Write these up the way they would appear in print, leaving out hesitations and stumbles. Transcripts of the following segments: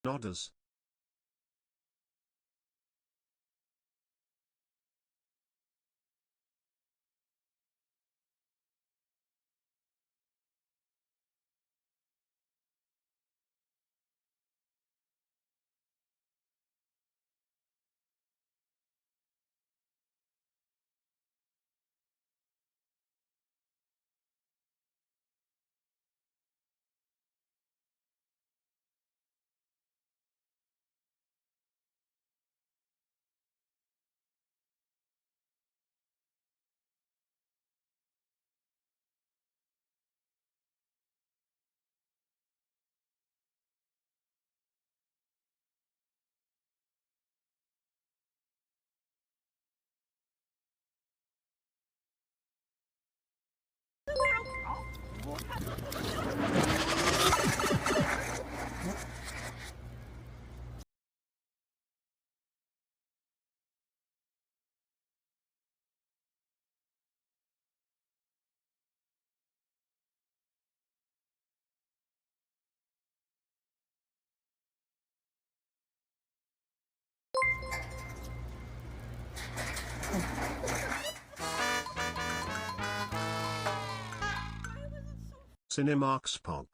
Nodders. Cinemark's Pog.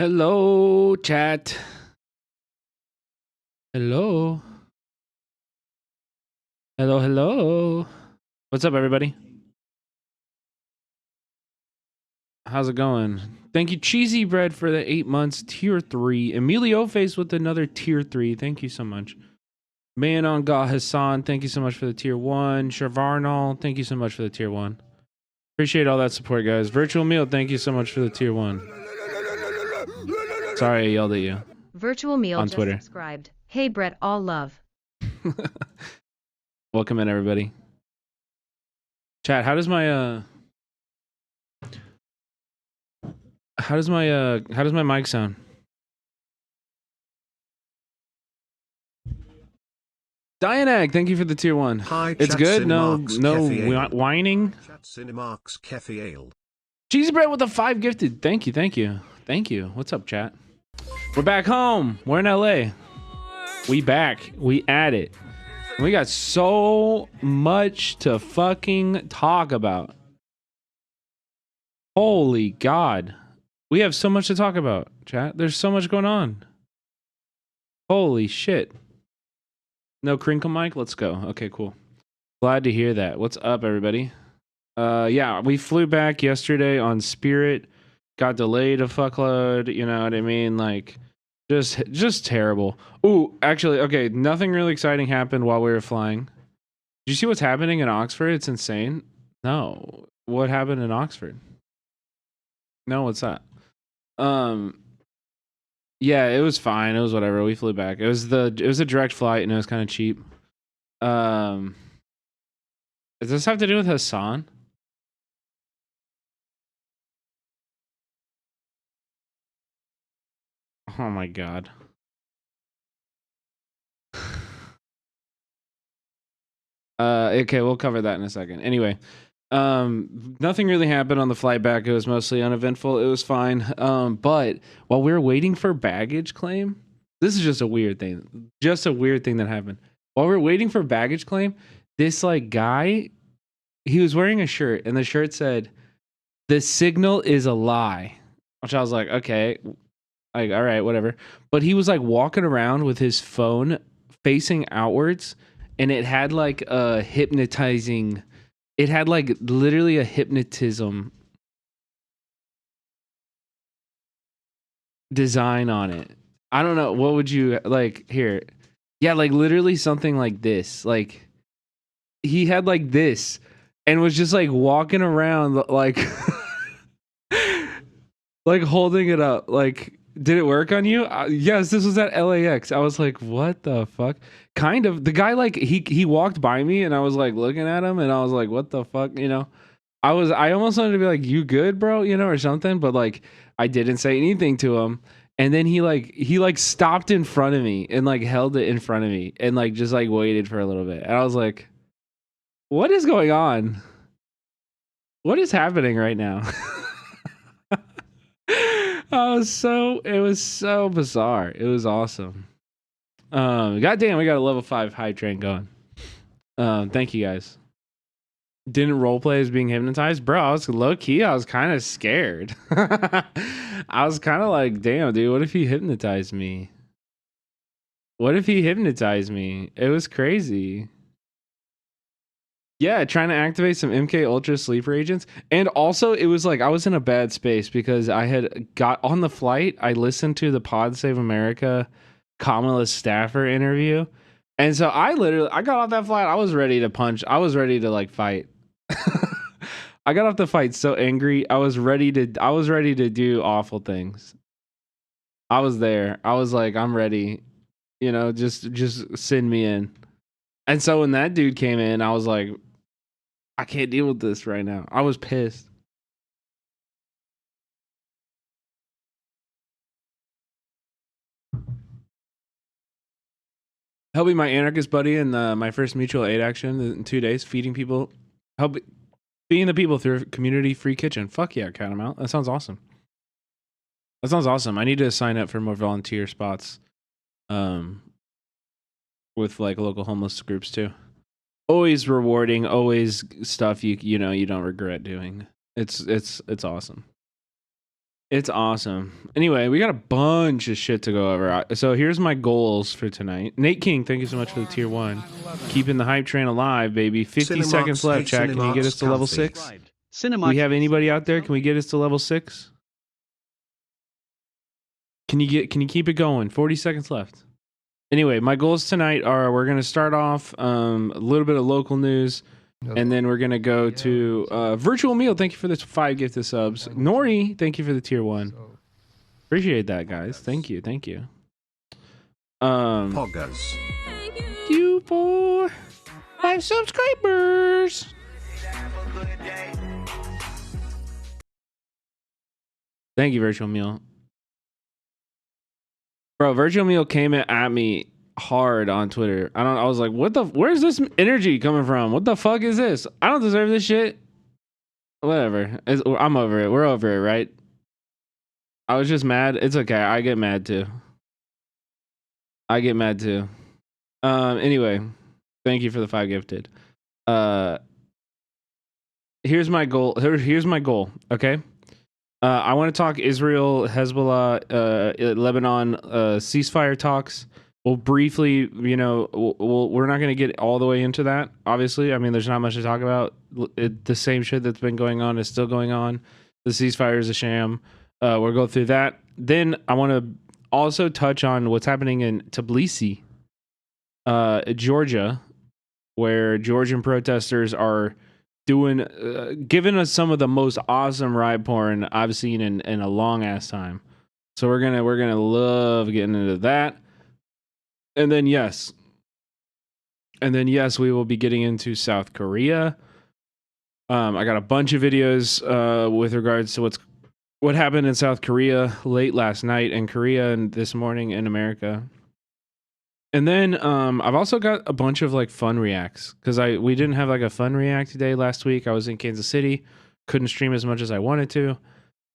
Hello, chat. Hello. Hello, hello. What's up, everybody? How's it going? Thank you, Cheesy Bread, for the 8 months, tier 3. Emilio Face with another tier 3. Thank you so much. Man on God Hassan, thank you so much for the tier 1. Shavarnal, thank you so much for the tier 1. Appreciate all that support, guys. Virtual Meal, thank you so much for the tier 1. Sorry I yelled at you. Virtual Meal on just Twitter. subscribed. Hey Brett, all love. Welcome in, everybody. Chat, how does my mic sound? Dianag, thank you for the tier 1. Hi, it's good. No Cinemark's whining. Chat Cinemark's Keffi Ale. Cheesy Bread with a 5 gifted. Thank you, thank you, thank you. What's up, chat? We're back home. We're in LA. We back. We at it. And we got so much to fucking talk about. Holy God. We have so much to talk about, chat. There's so much going on. Holy shit. No crinkle mic? Let's go. Okay, cool. Glad to hear that. What's up, everybody? Yeah, we flew back yesterday on Spirit. Got delayed a fuckload, you know what I mean? Like, just terrible. Ooh, actually, okay, nothing really exciting happened while we were flying. Did you see what's happening in Oxford? It's insane. No. What happened in Oxford? No, what's that? Yeah, it was fine. It was whatever. We flew back. It was a direct flight and it was kind of cheap. Does this have to do with Hassan? Oh my god. Okay, we'll cover that in a second. Anyway, nothing really happened on the flight back. It was mostly uneventful. It was fine. But while we were waiting for baggage claim, this is just a weird thing. Just a weird thing that happened. While we were waiting for baggage claim, this like guy, he was wearing a shirt and the shirt said, "The signal is a lie," which I was like, okay, like, all right, whatever. But he was like walking around with his phone facing outwards, and it had like a hypnotizing, it had like literally a hypnotism design on it. I don't know. What would you like here? Yeah, like literally something like this. Like he had like this and was just like walking around like like holding it up. Like, did it work on you? Yes, this was at LAX. I was like, what the fuck? Kind of. The guy like he walked by me and I was like looking at him and I was like, what the fuck? You know, I almost wanted to be like, you good, bro? You know, or something, but like I didn't say anything to him. And then he like stopped in front of me and like held it in front of me and like just like waited for a little bit. And I was like, what is going on? What is happening right now? It was so bizarre. It was awesome. Goddamn, we got a level 5 high train going. Thank you guys. Didn't roleplay as being hypnotized, bro. I was low key. I was kind of scared. I was kind of like, damn, dude. What if he hypnotized me? What if he hypnotized me? It was crazy. Yeah, trying to activate some MK Ultra sleeper agents. And also, it was like I was in a bad space because I had got on the flight. I listened to the Pod Save America Kamala Staffer interview. And so I got off that flight. I was ready to punch. I was ready to like fight. I got off the fight so angry. I was ready to do awful things. I was there. I was like, I'm ready. You know, just send me in. And so when that dude came in, I was like, I can't deal with this right now. I was pissed. Helping my anarchist buddy in my first mutual aid action in 2 days, feeding people, feeding the people through a community free kitchen. Fuck yeah, Catamount. That sounds awesome. That sounds awesome. I need to sign up for more volunteer spots, with like local homeless groups too. Always rewarding, always stuff you know you don't regret doing. It's awesome. It's awesome. Anyway, we got a bunch of shit to go over. So here's my goals for tonight. Nate King, thank you so much for the tier 1. Keeping the hype train alive, baby. 50 seconds left, chat. Can you get us to level 6? Do we have anybody out there? Can we get us to level 6? Can you keep it going? 40 seconds left. Anyway, my goals tonight are we're going to start off a little bit of local news, and then we're going to go to Virtual Meal. Thank you for the 5 gifted subs. Nori, thank you for the tier 1. Appreciate that, guys. Thank you. Poggers. Thank you for 5 subscribers. Thank you, Virtual Meal. Bro, Virtual Meal came at me hard on Twitter. I was like, where's this energy coming from? What the fuck is this? I don't deserve this shit. Whatever. I'm over it. We're over it, right? I was just mad. It's okay. I get mad too. Anyway, thank you for the 5 gifted. Here's my goal. Okay. I want to talk Israel, Hezbollah, Lebanon ceasefire talks. We'll briefly, we're not going to get all the way into that. Obviously, I mean, there's not much to talk about. The same shit that's been going on is still going on. The ceasefire is a sham. We'll go through that. Then I want to also touch on what's happening in Tbilisi, Georgia, where Georgian protesters are doing, giving us some of the most awesome ride porn I've seen in a long ass time. So we're gonna love getting into that. And then yes, we will be getting into South Korea. I got a bunch of videos with regards to what happened in South Korea late last night in Korea and this morning in America. And then I've also got a bunch of like fun reacts because we didn't have like a fun react day last week. I was in Kansas City, couldn't stream as much as I wanted to.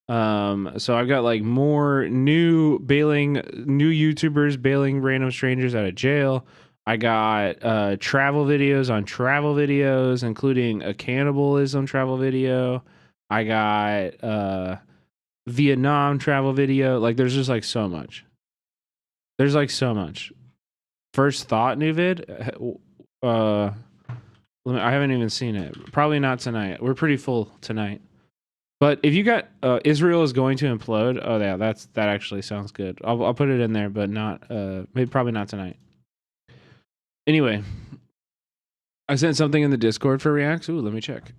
So I've got like more new YouTubers bailing random strangers out of jail. I got travel videos on travel videos, including a cannibalism travel video. I got Vietnam travel video. Like there's just like so much. There's like so much. First thought new vid. I haven't even seen it. Probably not tonight. We're pretty full tonight. But if you got Israel is going to implode. Oh yeah, that actually sounds good. I'll put it in there, but not maybe probably not tonight. Anyway, I sent something in the Discord for reacts. Ooh, let me check.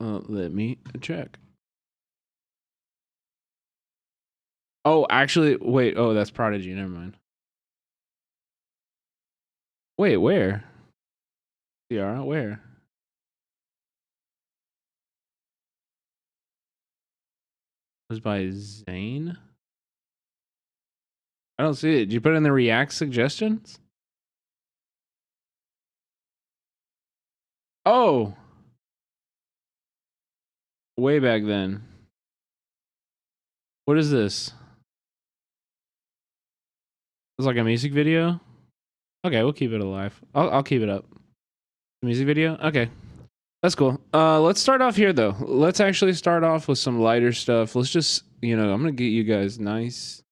Let me check. Oh, actually, wait. Oh, that's Prodigy. Never mind. Wait, where? Ciara, where? It was by Zane. I don't see it. Did you put it in the React suggestions? Oh, way back then. What is this? It's like a music video. Okay, we'll keep it alive. I'll keep it up. Music video. Okay, that's cool. Let's start off here though. Let's actually start off with some lighter stuff. Let's just, I'm gonna get you guys nice.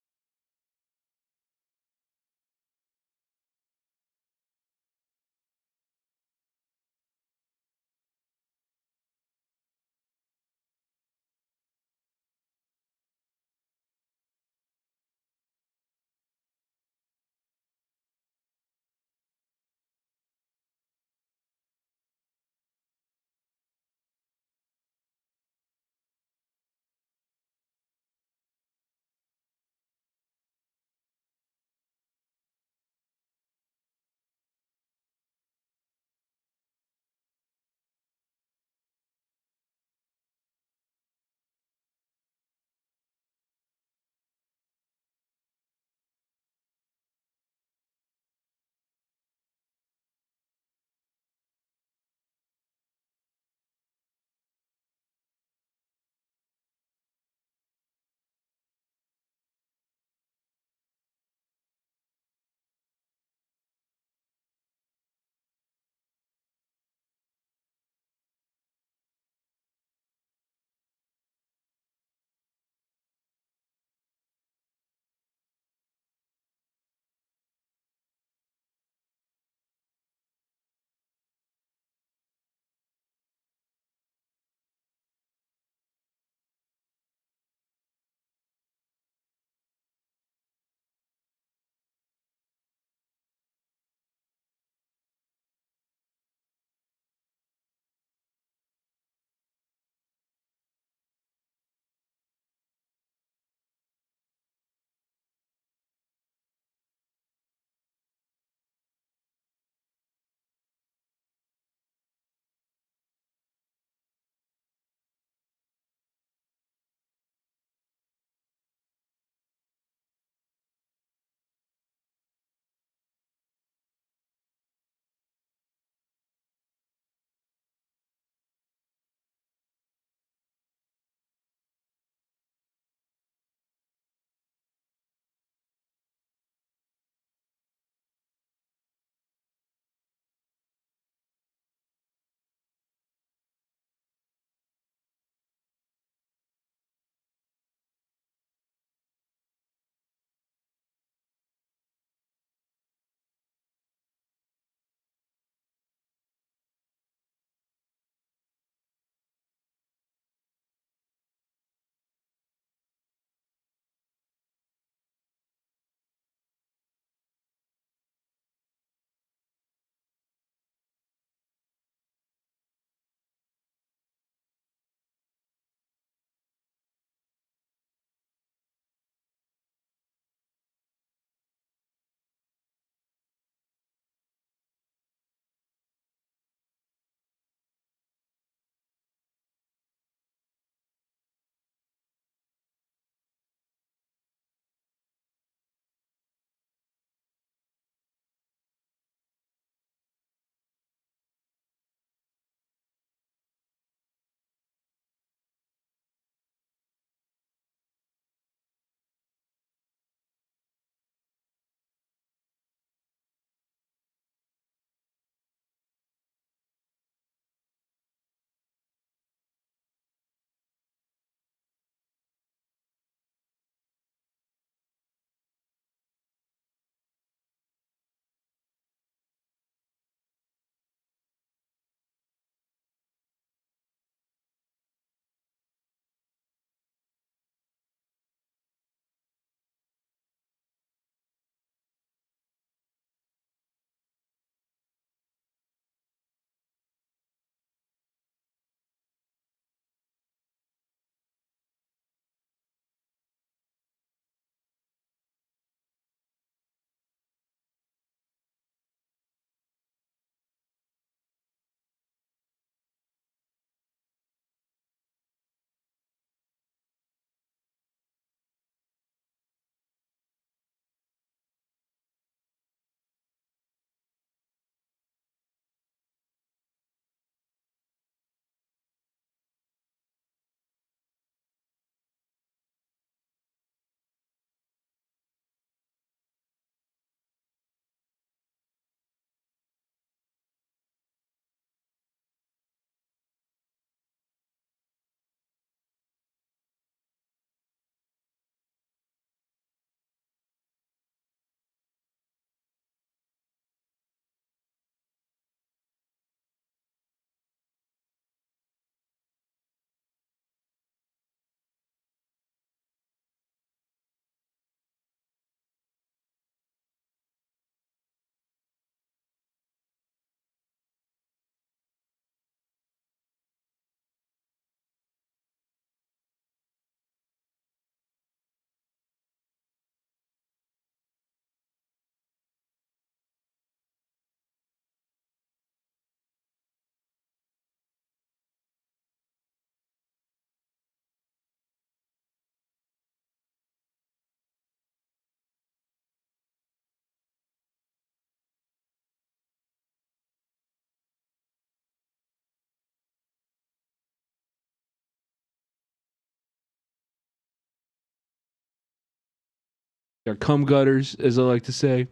They're cum gutters, as I like to say.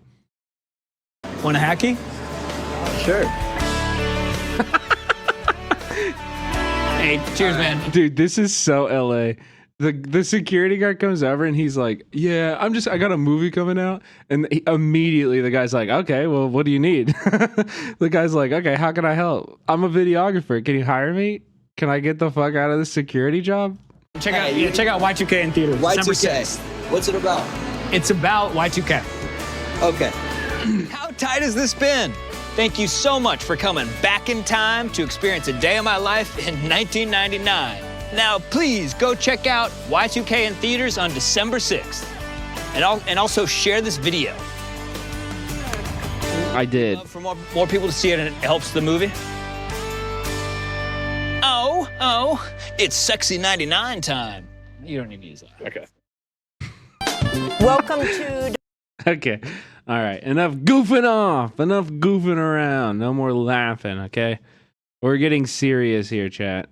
Want a hacky? Sure. Hey, cheers, man. Dude, this is so LA. The security guard comes over and he's like, "Yeah, I got a movie coming out." And immediately the guy's like, "Okay, well, what do you need?" The guy's like, "Okay, how can I help? I'm a videographer. Can you hire me? Can I get the fuck out of this security job?" Check out Y2K in theaters. December 6th. What's it about? It's about Y2K. Okay. How tight has this been? Thank you so much for coming back in time to experience a day of my life in 1999. Now, please go check out Y2K in theaters on December 6th. And also share this video. I did. For more people to see it, and it helps the movie. Oh, it's sexy 99 time. You don't need to use that. Okay. Welcome to... Okay. All right. Enough goofing off. Enough goofing around. No more laughing, okay? We're getting serious here, chat.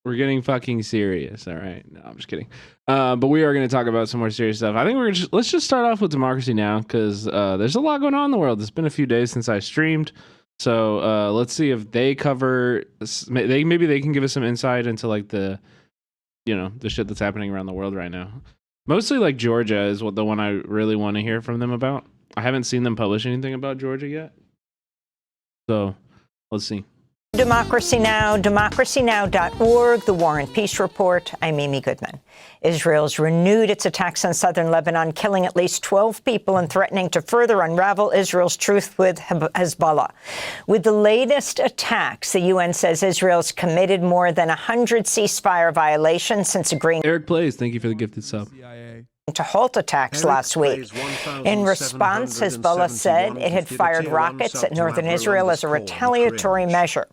We're getting fucking serious, all right? No, I'm just kidding. But we are going to talk about some more serious stuff. I think let's just start off with democracy now, because there's a lot going on in the world. It's been a few days since I streamed. So let's see if they cover... Maybe they can give us some insight into like the shit that's happening around the world right now. Mostly like Georgia is the one I really want to hear from them about. I haven't seen them publish anything about Georgia yet. So let's see. Democracy Now!, democracynow.org, The War and Peace Report. I'm Amy Goodman. Israel's renewed its attacks on southern Lebanon, killing at least 12 people and threatening to further unravel Israel's truce with Hezbollah. With the latest attacks, the UN says Israel's committed more than 100 ceasefire violations since agreeing... Eric Plays, thank you for the gifted sub. ...to halt attacks last week. In response, Hezbollah said it had fired rockets at northern Israel as a retaliatory measure.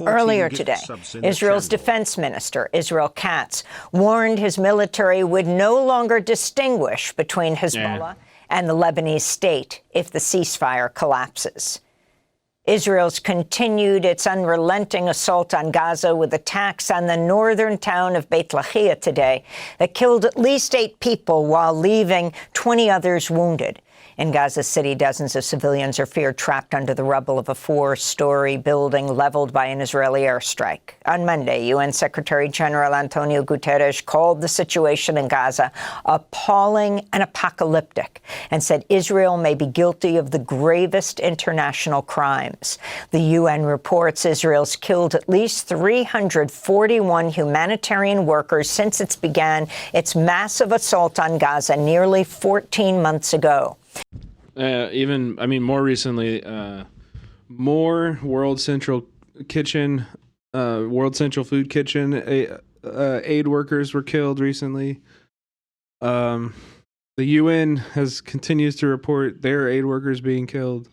Earlier today, Israel's defense minister, Israel Katz, warned his military would no longer distinguish between Hezbollah and the Lebanese state if the ceasefire collapses. Israel's continued its unrelenting assault on Gaza with attacks on the northern town of Beit Lahia today that killed at least 8 people while leaving 20 others wounded. In Gaza City, dozens of civilians are feared trapped under the rubble of a 4-story building leveled by an Israeli airstrike. On Monday, UN Secretary General Antonio Guterres called the situation in Gaza appalling and apocalyptic and said Israel may be guilty of the gravest international crimes. The UN reports Israel's killed at least 341 humanitarian workers since it began its massive assault on Gaza nearly 14 months ago. More recently, more World Central Food Kitchen aid workers were killed recently. The UN continues to report their aid workers being killed.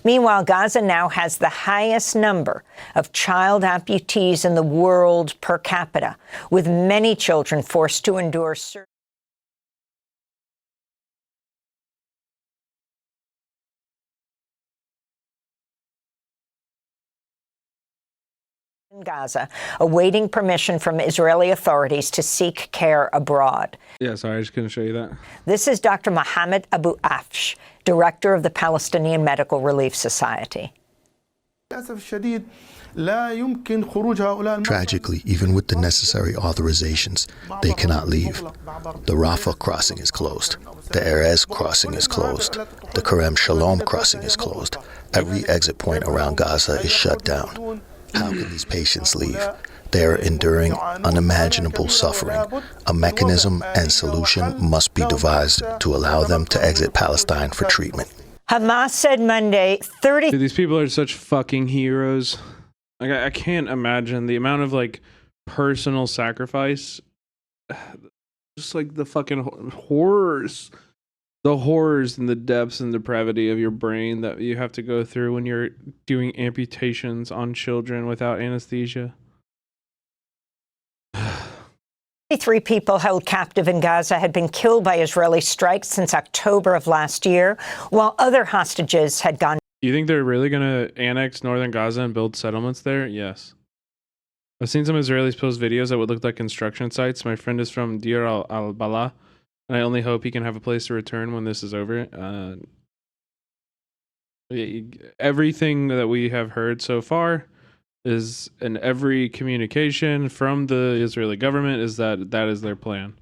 Meanwhile, Gaza now has the highest number of child amputees in the world per capita, with many children forced to endure in Gaza, awaiting permission from Israeli authorities to seek care abroad. Yeah, sorry, I just couldn't show you that. This is Dr. Mohammed Abu Afsh, director of the Palestinian Medical Relief Society. Tragically, even with the necessary authorizations, they cannot leave. The Rafah crossing is closed. The Erez crossing is closed. The Kerem Shalom crossing is closed. Every exit point around Gaza is shut down. How can these patients leave? They are enduring unimaginable suffering. A mechanism and solution must be devised to allow them to exit Palestine for treatment. Hamas said Monday 30... Dude, these people are such fucking heroes. Like, I can't imagine the amount of like personal sacrifice. Just like the fucking horrors. The horrors and the depths and depravity of your brain that you have to go through when you're doing amputations on children without anesthesia. 33 people held captive in Gaza had been killed by Israeli strikes since October of last year, while other hostages had gone. You think they're really going to annex northern Gaza and build settlements there? Yes. I've seen some Israelis post videos that would look like construction sites. My friend is from Deir al-Balah, And I only hope he can have a place to return when this is over. Everything that we have heard so far is, and every communication from the Israeli government is that is their plan.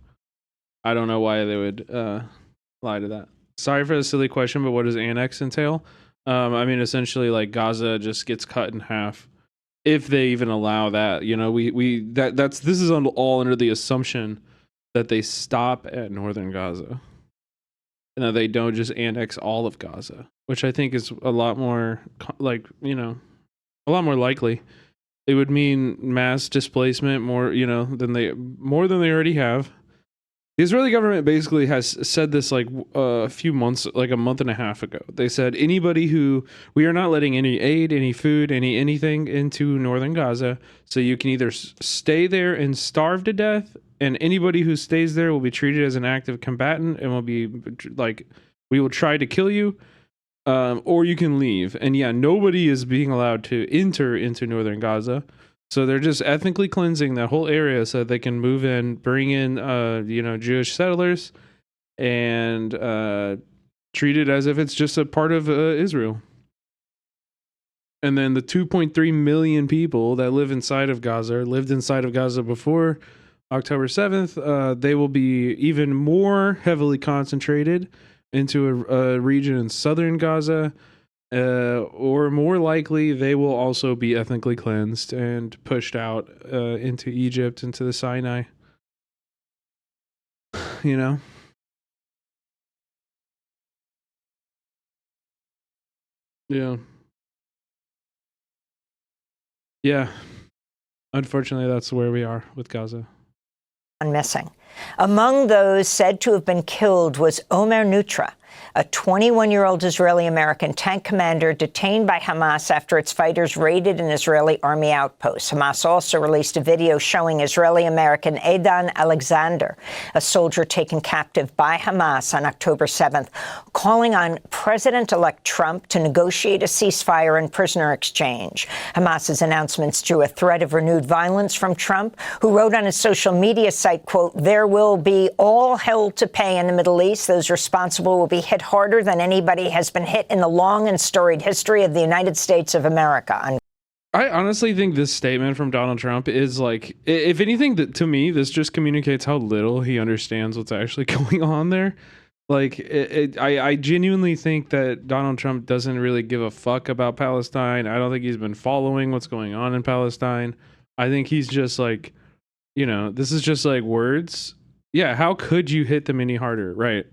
I don't know why they would lie to that. Sorry for the silly question, but what does annex entail? I mean, essentially, like Gaza just gets cut in half, if they even allow that. You know, this is all under the assumption that they stop at northern Gaza, and that they don't just annex all of Gaza, which I think is a lot more a lot more likely. It would mean mass displacement more than they already have. The Israeli government basically has said this like a few months, like a month and a half ago. They said we are not letting any aid, any food, anything into northern Gaza. So you can either stay there and starve to death, and anybody who stays there will be treated as an active combatant and will be like, we will try to kill you, or you can leave. And yeah, nobody is being allowed to enter into northern Gaza. So they're just ethnically cleansing that whole area so that they can move in, bring in, Jewish settlers, and treat it as if it's just a part of Israel. And then the 2.3 million people that lived inside of Gaza before October 7th, they will be even more heavily concentrated into a region in southern Gaza. Or more likely, they will also be ethnically cleansed and pushed out into Egypt, into the Sinai. You know? Yeah. Yeah. Unfortunately, that's where we are with Gaza. Missing. Among those said to have been killed was Omer Nutra, a 21-year-old Israeli-American tank commander detained by Hamas after its fighters raided an Israeli army outpost. Hamas also released a video showing Israeli-American Eidan Alexander, a soldier taken captive by Hamas on October 7th, calling on President-elect Trump to negotiate a ceasefire and prisoner exchange. Hamas's announcements drew a threat of renewed violence from Trump, who wrote on his social media site, quote, "There will be all hell to pay in the Middle East. Those responsible will be hit harder than anybody has been hit in the long and storied history of the United States of America." I honestly think this statement from Donald Trump is like, if anything, to me, this just communicates how little he understands what's actually going on there. Like, I genuinely think that Donald Trump doesn't really give a fuck about Palestine. I don't think he's been following what's going on in Palestine. I think he's just like, this is just like words. Yeah, how could you hit them any harder, right?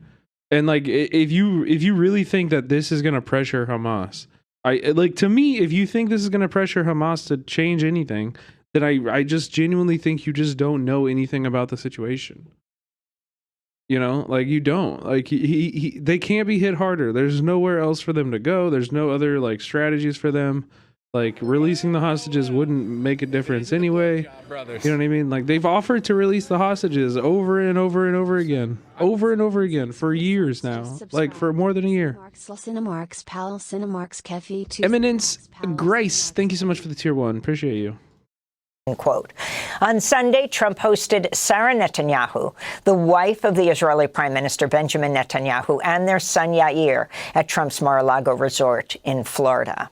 And like, if you really think that this is gonna pressure Hamas, to me, if you think this is gonna pressure Hamas to change anything, then I just genuinely think you just don't know anything about the situation. You don't. Like, they can't be hit harder. There's nowhere else for them to go. There's no other like strategies for them. Like, releasing the hostages wouldn't make a difference anyway. You know what I mean? Like, they've offered to release the hostages over and over and over again. Over and over again for years now. Like, for more than a year. Eminence Grace, thank you so much for the tier 1. Appreciate you. Quote. On Sunday, Trump hosted Sarah Netanyahu, the wife of the Israeli Prime Minister Benjamin Netanyahu, and their son Yair at Trump's Mar-a-Lago resort in Florida.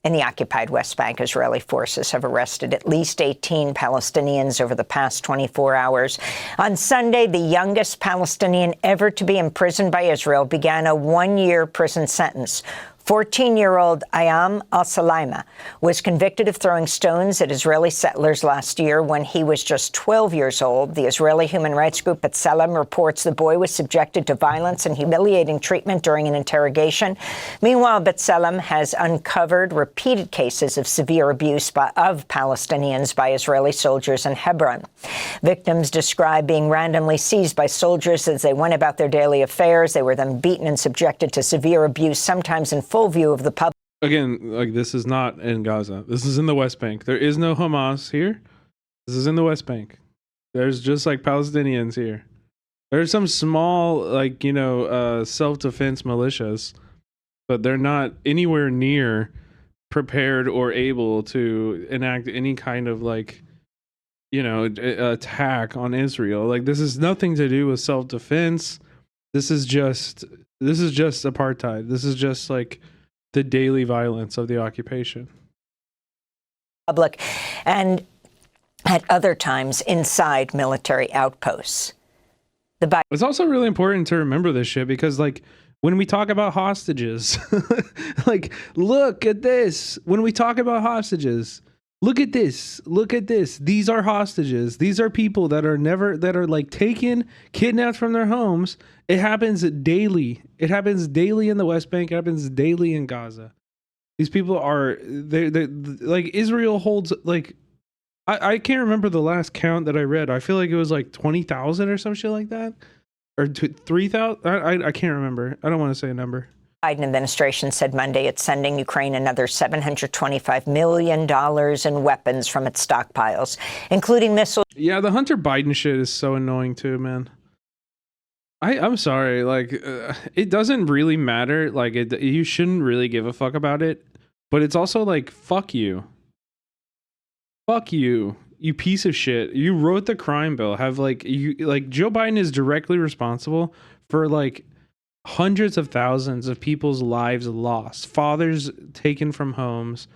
In the occupied West Bank, Israeli forces have arrested at least 18 Palestinians over the past 24 hours. On Sunday, the youngest Palestinian ever to be imprisoned by Israel began a one-year prison sentence. 14-year-old Ayam al-Salaima was convicted of throwing stones at Israeli settlers last year when he was just 12 years old. The Israeli human rights group B'Tselem reports the boy was subjected to violence and humiliating treatment during an interrogation. Meanwhile, B'Tselem has uncovered repeated cases of severe abuse of Palestinians by Israeli soldiers in Hebron. Victims describe being randomly seized by soldiers as they went about their daily affairs. They were then beaten and subjected to severe abuse, sometimes in full view of the public. Again, like, this is not in Gaza. This is in the West Bank. There is no Hamas here. This is in the West Bank. There's just like Palestinians here. There's some small, like, self-defense militias, but they're not anywhere near prepared or able to enact any kind of like attack on Israel. Like, this has nothing to do with self-defense. This is just apartheid. This is just like the daily violence of the occupation. Public and at other times inside military outposts. It's also really important to remember this shit because, like, when we talk about hostages, like, look at this. When we talk about hostages, look at this. Look at this. These are hostages. These are people that are like taken, kidnapped from their homes. It happens daily. It happens daily in the West Bank. It happens daily in Gaza. These people are, they like, Israel holds, like, I can't remember the last count that I read. I feel like it was like 20,000 or some shit like that. Or 3,000. I can't remember. I don't want to say a number. Biden administration said Monday it's sending Ukraine another $725 million in weapons from its stockpiles, including missiles. Yeah, the Hunter Biden shit is so annoying too, man. I'm sorry. Like, it doesn't really matter. Like, you shouldn't really give a fuck about it. But it's also like, fuck you. Fuck you, you piece of shit. You wrote the crime bill. Joe Biden is directly responsible for like hundreds of thousands of people's lives lost, fathers taken from homes,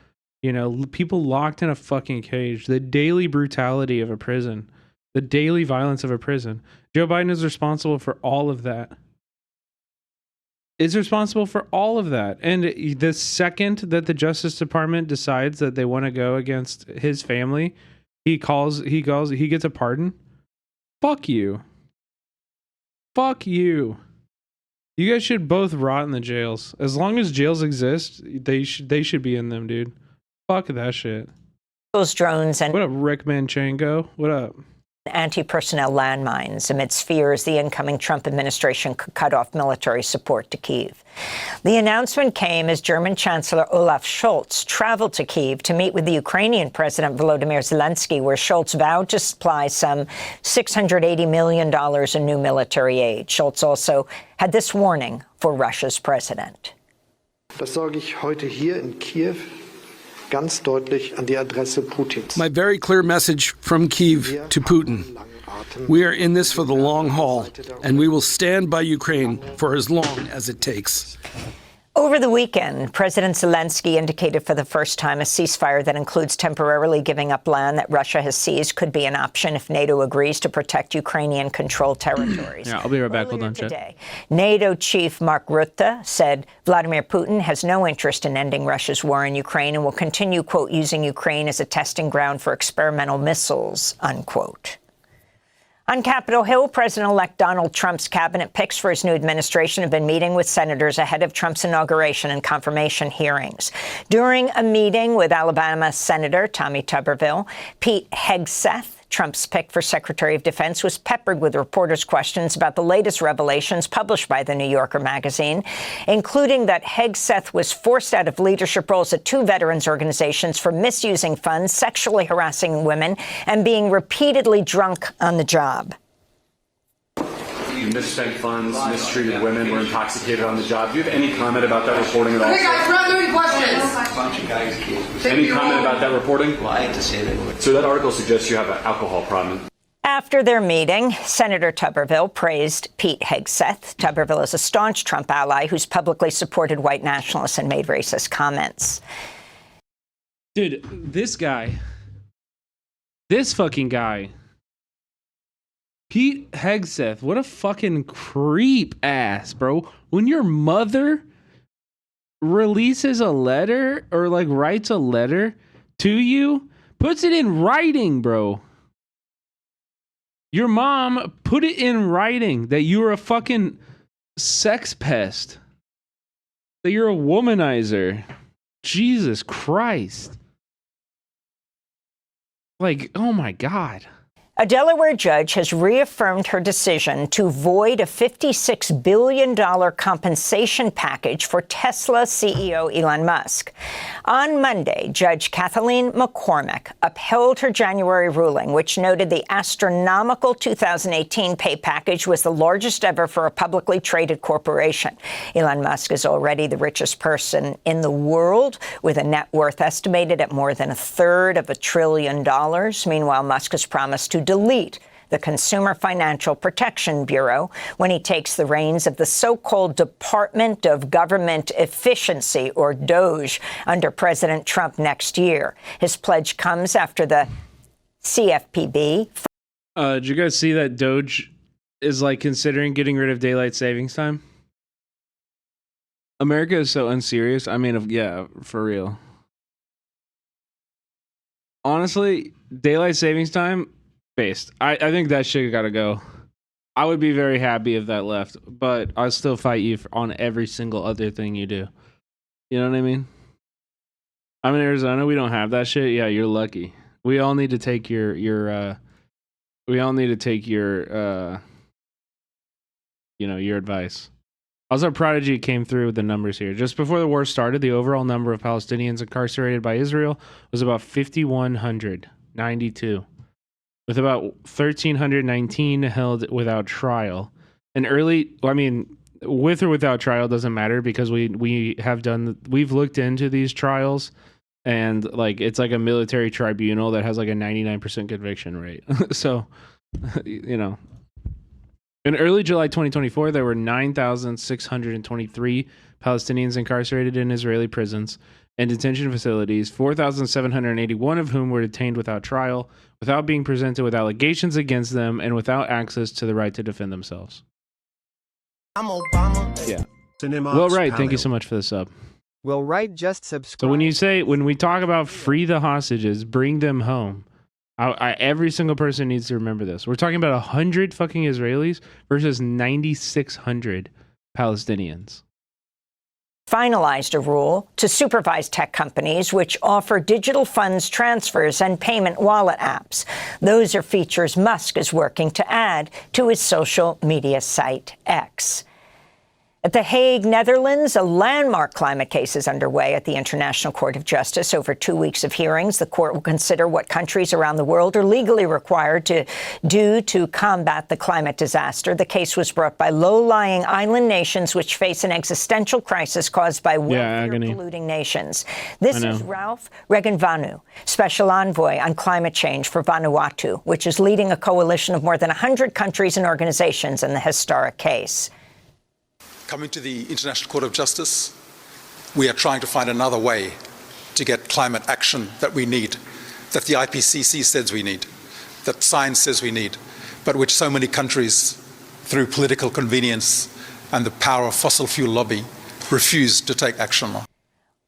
people locked in a fucking cage, the daily brutality of a prison, the daily violence of a prison. Joe Biden is responsible for all of that. And the second that the Justice Department decides that they want to go against his family, he gets a pardon. Fuck you. You guys should both rot in the jails. As long as jails exist, they should be in them, dude. Fuck that shit. Those drones and what up, Rick Manchenko? What up? Anti-personnel landmines amidst fears the incoming Trump administration could cut off military support to Kyiv. The announcement came as German Chancellor Olaf Scholz traveled to Kyiv to meet with the Ukrainian President Volodymyr Zelensky, where Scholz vowed to supply some $680 million in new military aid. Scholz also had this warning for Russia's president. Das sage ich heute hier in Kiew. Ganz deutlich an die Adresse Putins. My very clear message from Kyiv to Putin. We are in this for the long haul, and we will stand by Ukraine for as long as it takes. Over the weekend, President Zelensky indicated for the first time a ceasefire that includes temporarily giving up land that Russia has seized could be an option if NATO agrees to protect Ukrainian-controlled territories. Yeah, I'll be right back. Hold on, today, NATO chief Mark Rutte said Vladimir Putin has no interest in ending Russia's war in Ukraine and will continue, quote, using Ukraine as a testing ground for experimental missiles, unquote. On Capitol Hill, President-elect Donald Trump's cabinet picks for his new administration have been meeting with senators ahead of Trump's inauguration and confirmation hearings. During a meeting with Alabama Senator Tommy Tuberville, Pete Hegseth, Trump's pick for Secretary of Defense, was peppered with reporters' questions about the latest revelations published by the New Yorker magazine, including that Hegseth was forced out of leadership roles at two veterans organizations for misusing funds, sexually harassing women, and being repeatedly drunk on the job. You misspent funds, mistreated women, were intoxicated on the job. Do you have any comment about that reporting at all? Okay, guys, we're not doing questions. Any comment about that reporting? Well, I hate to say that. So that article suggests you have an alcohol problem. After their meeting, Senator Tuberville praised Pete Hegseth. Tuberville is a staunch Trump ally who's publicly supported white nationalists and made racist comments. Dude, this fucking guy, Pete Hegseth, what a fucking creep ass, bro. When your mother releases a letter or like writes a letter to you, puts it in writing, bro. Your mom put it in writing that you're a fucking sex pest, that you're a womanizer. Jesus Christ. Like, oh my God. A Delaware judge has reaffirmed her decision to void a $56 billion compensation package for Tesla CEO Elon Musk. On Monday, Judge Kathleen McCormick upheld her January ruling, which noted the astronomical 2018 pay package was the largest ever for a publicly traded corporation. Elon Musk is already the richest person in the world, with a net worth estimated at more than a third of $1 trillion. Meanwhile, Musk has promised to delete the Consumer Financial Protection Bureau when he takes the reins of the so-called Department of Government Efficiency, or DOGE, under President Trump next year. His pledge comes after the CFPB. Did you guys see that DOGE is like considering getting rid of daylight savings time? America is so unserious. I mean, yeah, for real. Honestly, daylight savings time, based. I think that shit gotta go. I would be very happy if that left, but I'll still fight you on every single other thing you do. You know what I mean? I'm in Arizona. We don't have that shit. Yeah, you're lucky. We all need to take your advice. Also, Prodigy came through with the numbers here. Just before the war started, the overall number of Palestinians incarcerated by Israel was about 5,192, with about 1,319 held without trial. With or without trial doesn't matter, because we've looked into these trials, and like it's like a military tribunal that has like a 99% conviction rate. So, you know. In early July 2024, there were 9,623 Palestinians incarcerated in Israeli prisons and detention facilities, 4,781 of whom were detained without trial, without being presented with allegations against them, and without access to the right to defend themselves. I'm Obama. Yeah. Well, right. Thank you so much for the sub. Well, right. Just subscribe. So when we talk about free the hostages, bring them home, every single person needs to remember this. We're talking about 100 fucking Israelis versus 9,600 Palestinians. Finalized a rule to supervise tech companies which offer digital funds transfers and payment wallet apps. Those are features Musk is working to add to his social media site X. At The Hague, Netherlands, a landmark climate case is underway at the International Court of Justice. Over 2 weeks of hearings, the court will consider what countries around the world are legally required to do to combat the climate disaster. The case was brought by low-lying island nations which face an existential crisis caused by wealthier polluting nations. This is Ralph Regenvanu, Special Envoy on Climate Change for Vanuatu, which is leading a coalition of more than 100 countries and organizations in the historic case. Coming to the International Court of Justice, we are trying to find another way to get climate action that we need, that the IPCC says we need, that science says we need, but which so many countries, through political convenience and the power of fossil fuel lobby, refuse to take action on.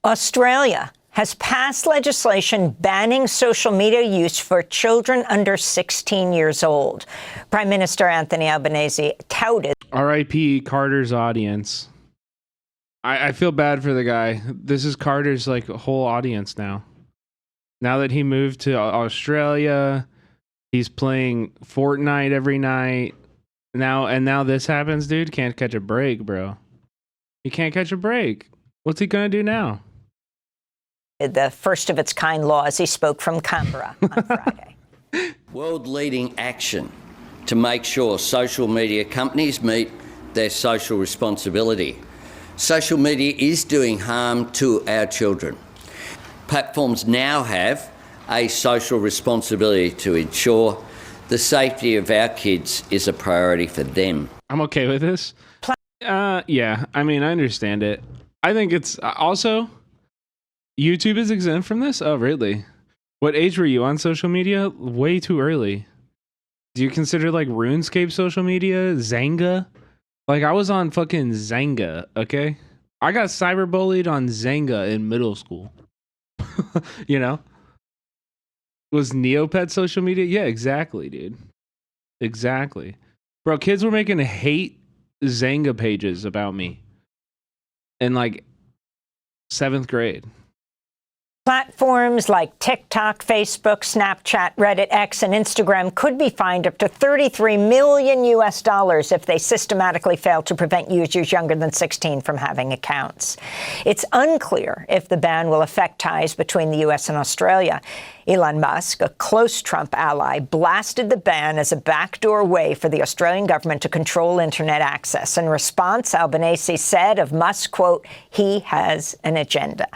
Australia has passed legislation banning social media use for children under 16 years old. Prime Minister Anthony Albanese touted R.I.P. Carter's audience. I feel bad for the guy. This is Carter's like whole audience now. Now that he moved to Australia, he's playing Fortnite every night. Now this happens, dude. Can't catch a break, bro. He can't catch a break. What's he gonna do now? The first of its kind law as he spoke from Canberra on Friday. World-leading action to make sure social media companies meet their social responsibility. Social media is doing harm to our children. Platforms now have a social responsibility to ensure the safety of our kids is a priority for them. I'm okay with this. Yeah, I mean, I understand it. I think it's also YouTube is exempt from this. Oh, really? What age were you on social media? Way too early. Do you consider like RuneScape social media? Zanga? Like I was on fucking Zanga, okay? I got cyberbullied on Zanga in middle school. You know? Was Neopet social media? Yeah, exactly, dude. Exactly. Bro, kids were making hate Zanga pages about me in like 7th grade. Platforms like TikTok, Facebook, Snapchat, Reddit, X, and Instagram could be fined up to $33 million if they systematically fail to prevent users younger than 16 from having accounts. It's unclear if the ban will affect ties between the U.S. and Australia. Elon Musk, a close Trump ally, blasted the ban as a backdoor way for the Australian government to control internet access. In response, Albanese said of Musk, quote, "He has an agenda."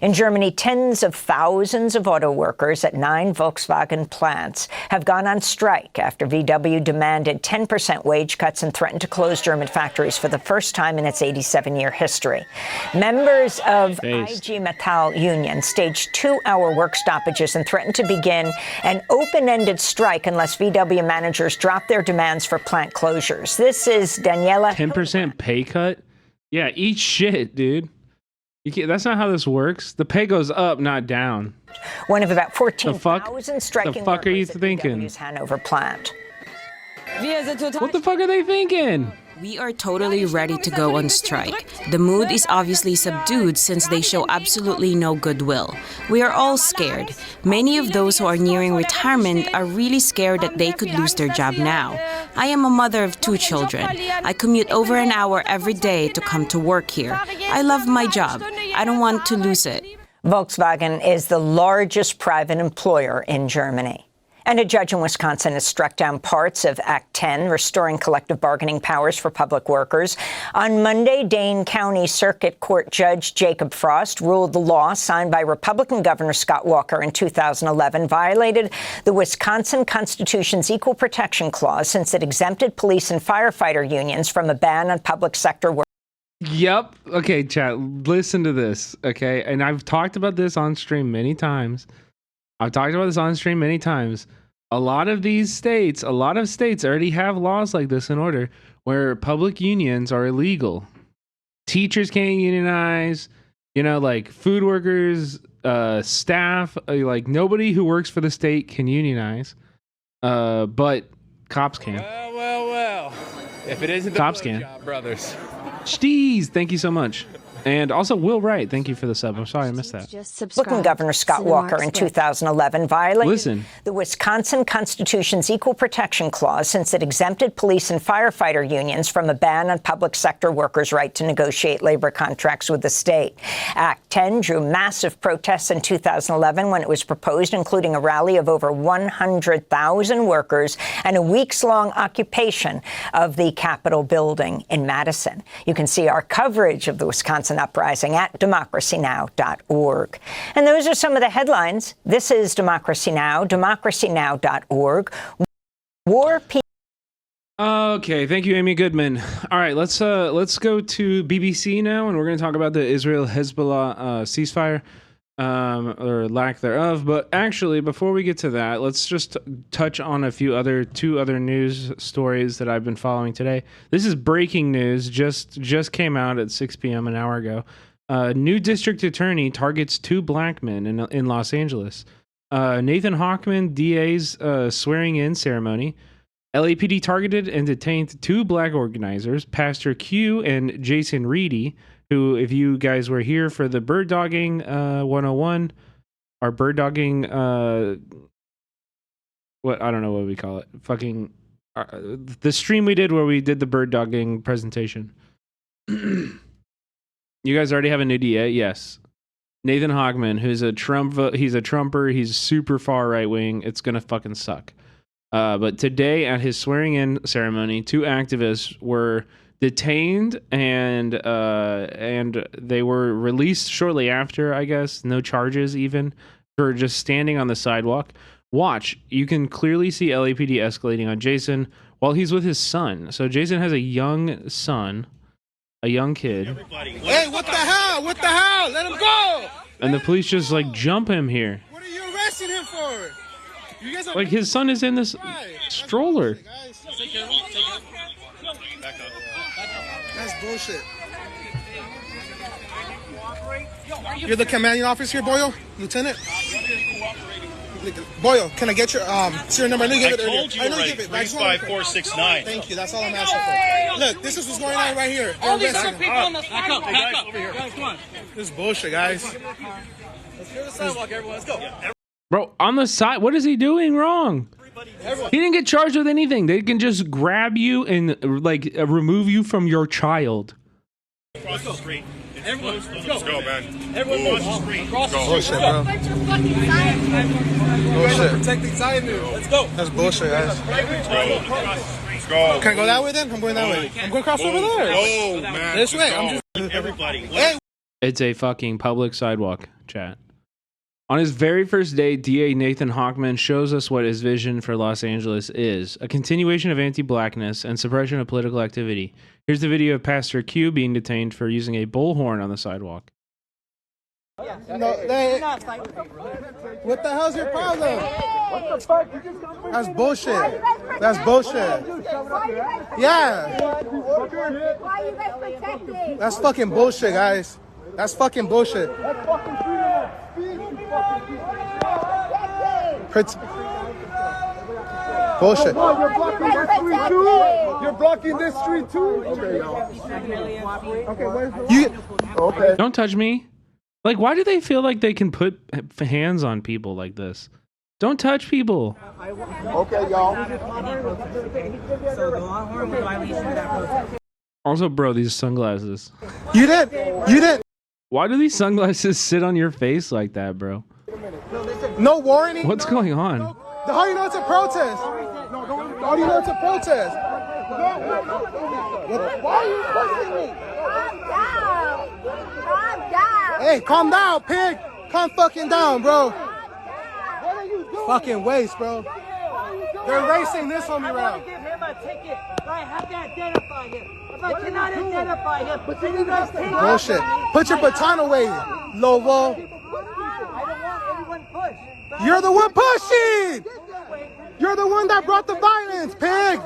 In Germany, tens of thousands of auto workers at 9 Volkswagen plants have gone on strike after VW demanded 10% wage cuts and threatened to close German factories for the first time in its 87-year history. Members of IG Metall union staged 2-hour work stoppages and threatened to begin an open-ended strike unless VW managers drop their demands for plant closures. This is Daniela. 10% pay cut? Yeah, eat shit, dude. That's not how this works. The pay goes up, not down. One of about 14,000 striking the fuck are you thinking? VW's Hanover plant. What the fuck are they thinking? We are totally ready to go on strike. The mood is obviously subdued since they show absolutely no goodwill. We are all scared. Many of those who are nearing retirement are really scared that they could lose their job now. I am a mother of 2 children. I commute over an hour every day to come to work here. I love my job. I don't want to lose it. Volkswagen is the largest private employer in Germany. And a judge in Wisconsin has struck down parts of Act 10, restoring collective bargaining powers for public workers. On Monday, Dane County Circuit Court Judge Jacob Frost ruled the law signed by Republican Governor Scott Walker in 2011 violated the Wisconsin Constitution's Equal Protection Clause since it exempted police and firefighter unions from a ban on public sector work. Yep. Okay, chat, listen to this, okay? And I've talked about this on stream many times. A lot of states already have laws like this in order where public unions are illegal. Teachers can't unionize, like food workers, staff, like nobody who works for the state can unionize. But cops can. Well. If it isn't the cops can. Job, brothers. Steez, thank you so much. And also, Will Wright, thank you for the sub. I'm sorry I missed that. Republican Governor Scott Walker in 2011 violated the Wisconsin Constitution's Equal Protection Clause since it exempted police and firefighter unions from a ban on public sector workers' right to negotiate labor contracts with the state. Act 10 drew massive protests in 2011 when it was proposed, including a rally of over 100,000 workers and a weeks-long occupation of the Capitol building in Madison. You can see our coverage of the Wisconsin uprising at democracynow.org. And those are some of the headlines. This is Democracy Now!, democracynow.org. War Peace. Okay, thank you, Amy Goodman. All right, let's go to BBC now, and we're going to talk about the Israel-Hezbollah ceasefire, or lack thereof. But actually, before we get to that, let's just touch on two other news stories that I've been following today. This is breaking news, just came out at 6 p.m. an hour ago. New district attorney targets 2 black men in Los Angeles. Nathan Hochman, DA's swearing-in ceremony. LAPD targeted and detained 2 black organizers, Pastor Q and Jason Reedy, who, if you guys were here for the bird dogging 101, or bird dogging, I don't know what we call it. The stream we did where we did the bird dogging presentation. You guys already have a new DA? Yes. Nathan Hochman, who's he's a Trumper, he's super far right wing. It's gonna fucking suck. But today at his swearing in ceremony, 2 activists were detained and they were released shortly after, I guess. No charges even, for just standing on the sidewalk. Watch, you can clearly see LAPD escalating on Jason while he's with his son. So Jason has a young son, a young kid. Hey, what the hell? What the hell? Let him go! And the police just jump him here. What are you arresting him for? You guys are his son is in this stroller. Take care of him. Back up. That's bullshit. You're the commanding officer here, Boyle? Lieutenant? Boyle, can I get your serial number? I know you gave it earlier. I know you gave it. 35469. Thank you. That's all I'm asking for. Look, this is what's going on right here. All these are people on the back up. Over here. Guys, come on. This is bullshit, guys. Let's go to the sidewalk, everyone. Let's go. Bro, on the side, what is he doing wrong? He didn't get charged with anything. They can just grab you and remove you from your child. Cross the street. Everyone, Let's go, man. Everyone, cross the street. Cross the street. Bullshit, bro. Bullshit. Protecting Zion. Let's go. That's bullshit, guys. Let's go. Can I go that way then? I'm going that way. I'm going across over there. Oh, man. This way. I'm just everybody. Hey. It's a fucking public sidewalk, chat. On his very first day, DA Nathan Hochman shows us what his vision for Los Angeles is: a continuation of anti-blackness and suppression of political activity. Here's the video of Pastor Q being detained for using a bullhorn on the sidewalk. No, what the hell's your problem? What the fuck? That's bullshit. That's bullshit. Yeah. Why are you guys protecting? That's fucking bullshit, guys. That's fucking bullshit. Bullshit. You're blocking this street too. Okay. Don't touch me. Like, why do they feel like they can put hands on people like this? Don't touch people. Okay, y'all. Also, bro, these sunglasses. You did. Why do these sunglasses sit on your face like that, bro? No warning. What's going on? How do you know it's a protest? How do you know it's a protest? Why are you pushing me? Calm down. Hey, calm down, pig. Calm fucking down, bro. Fucking waste, bro. They're racing this on me around. Give him a ticket. I have to identify him. If I cannot identify him, then you guys take Bullshit. Put your baton away, Lobo. I don't want anyone pushed. You're the one pushing. You're the one that brought the violence, pig.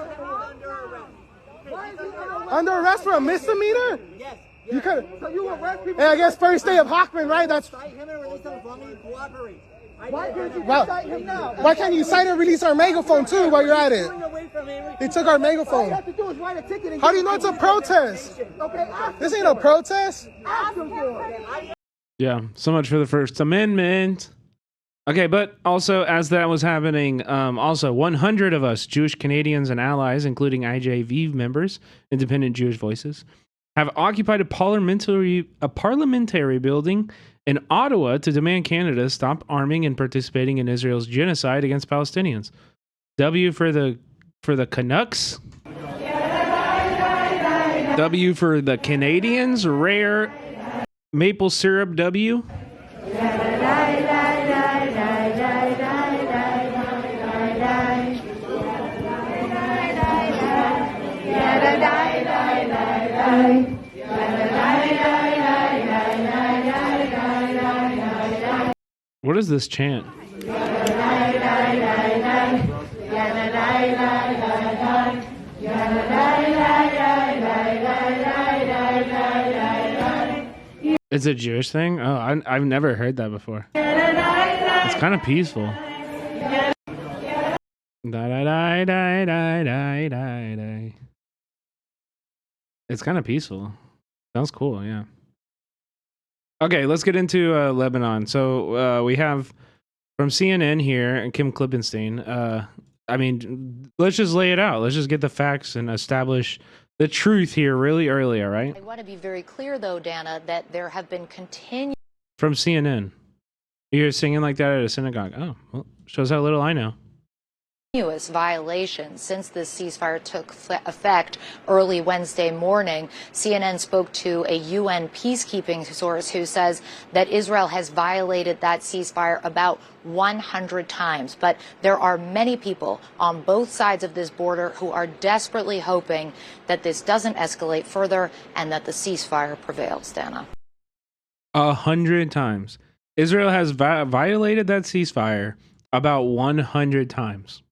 Under arrest for a misdemeanor? Yes. You could. So you arrest people. Hey, I guess first day of Hochman, right? That's. Cite him and release him as long as he cooperates. Why can't you cite and release our megaphone too while you're at it? They took our megaphone. How do you know it's a protest? This ain't a protest. Yeah, so much for the First Amendment. Okay, but also, as that was happening, also 100 of us, Jewish Canadians and allies, including IJV members, Independent Jewish Voices, have occupied a parliamentary building in Ottawa to demand Canada stop arming and participating in Israel's genocide against Palestinians. W for the Canucks. W for the Canadians. Rare maple syrup W. What is this chant? It's a Jewish thing? Oh, I've never heard that before. It's kind of peaceful. It's kind of peaceful. Sounds cool, yeah. Okay, let's get into Lebanon. So we have from CNN here, and Kim Klippenstein. I mean, let's just lay it out. Let's just get the facts and establish the truth here really early, all right? I want to be very clear, though, Dana, that there have been continued... From CNN. You're singing like that at a synagogue. Oh, well, shows how little I know. ...continuous violations since this ceasefire took effect early Wednesday morning. CNN spoke to a UN peacekeeping source who says that Israel has violated that ceasefire about 100 times. But there are many people on both sides of this border who are desperately hoping that this doesn't escalate further and that the ceasefire prevails, Dana. 100 times. Israel has violated that ceasefire about 100 times.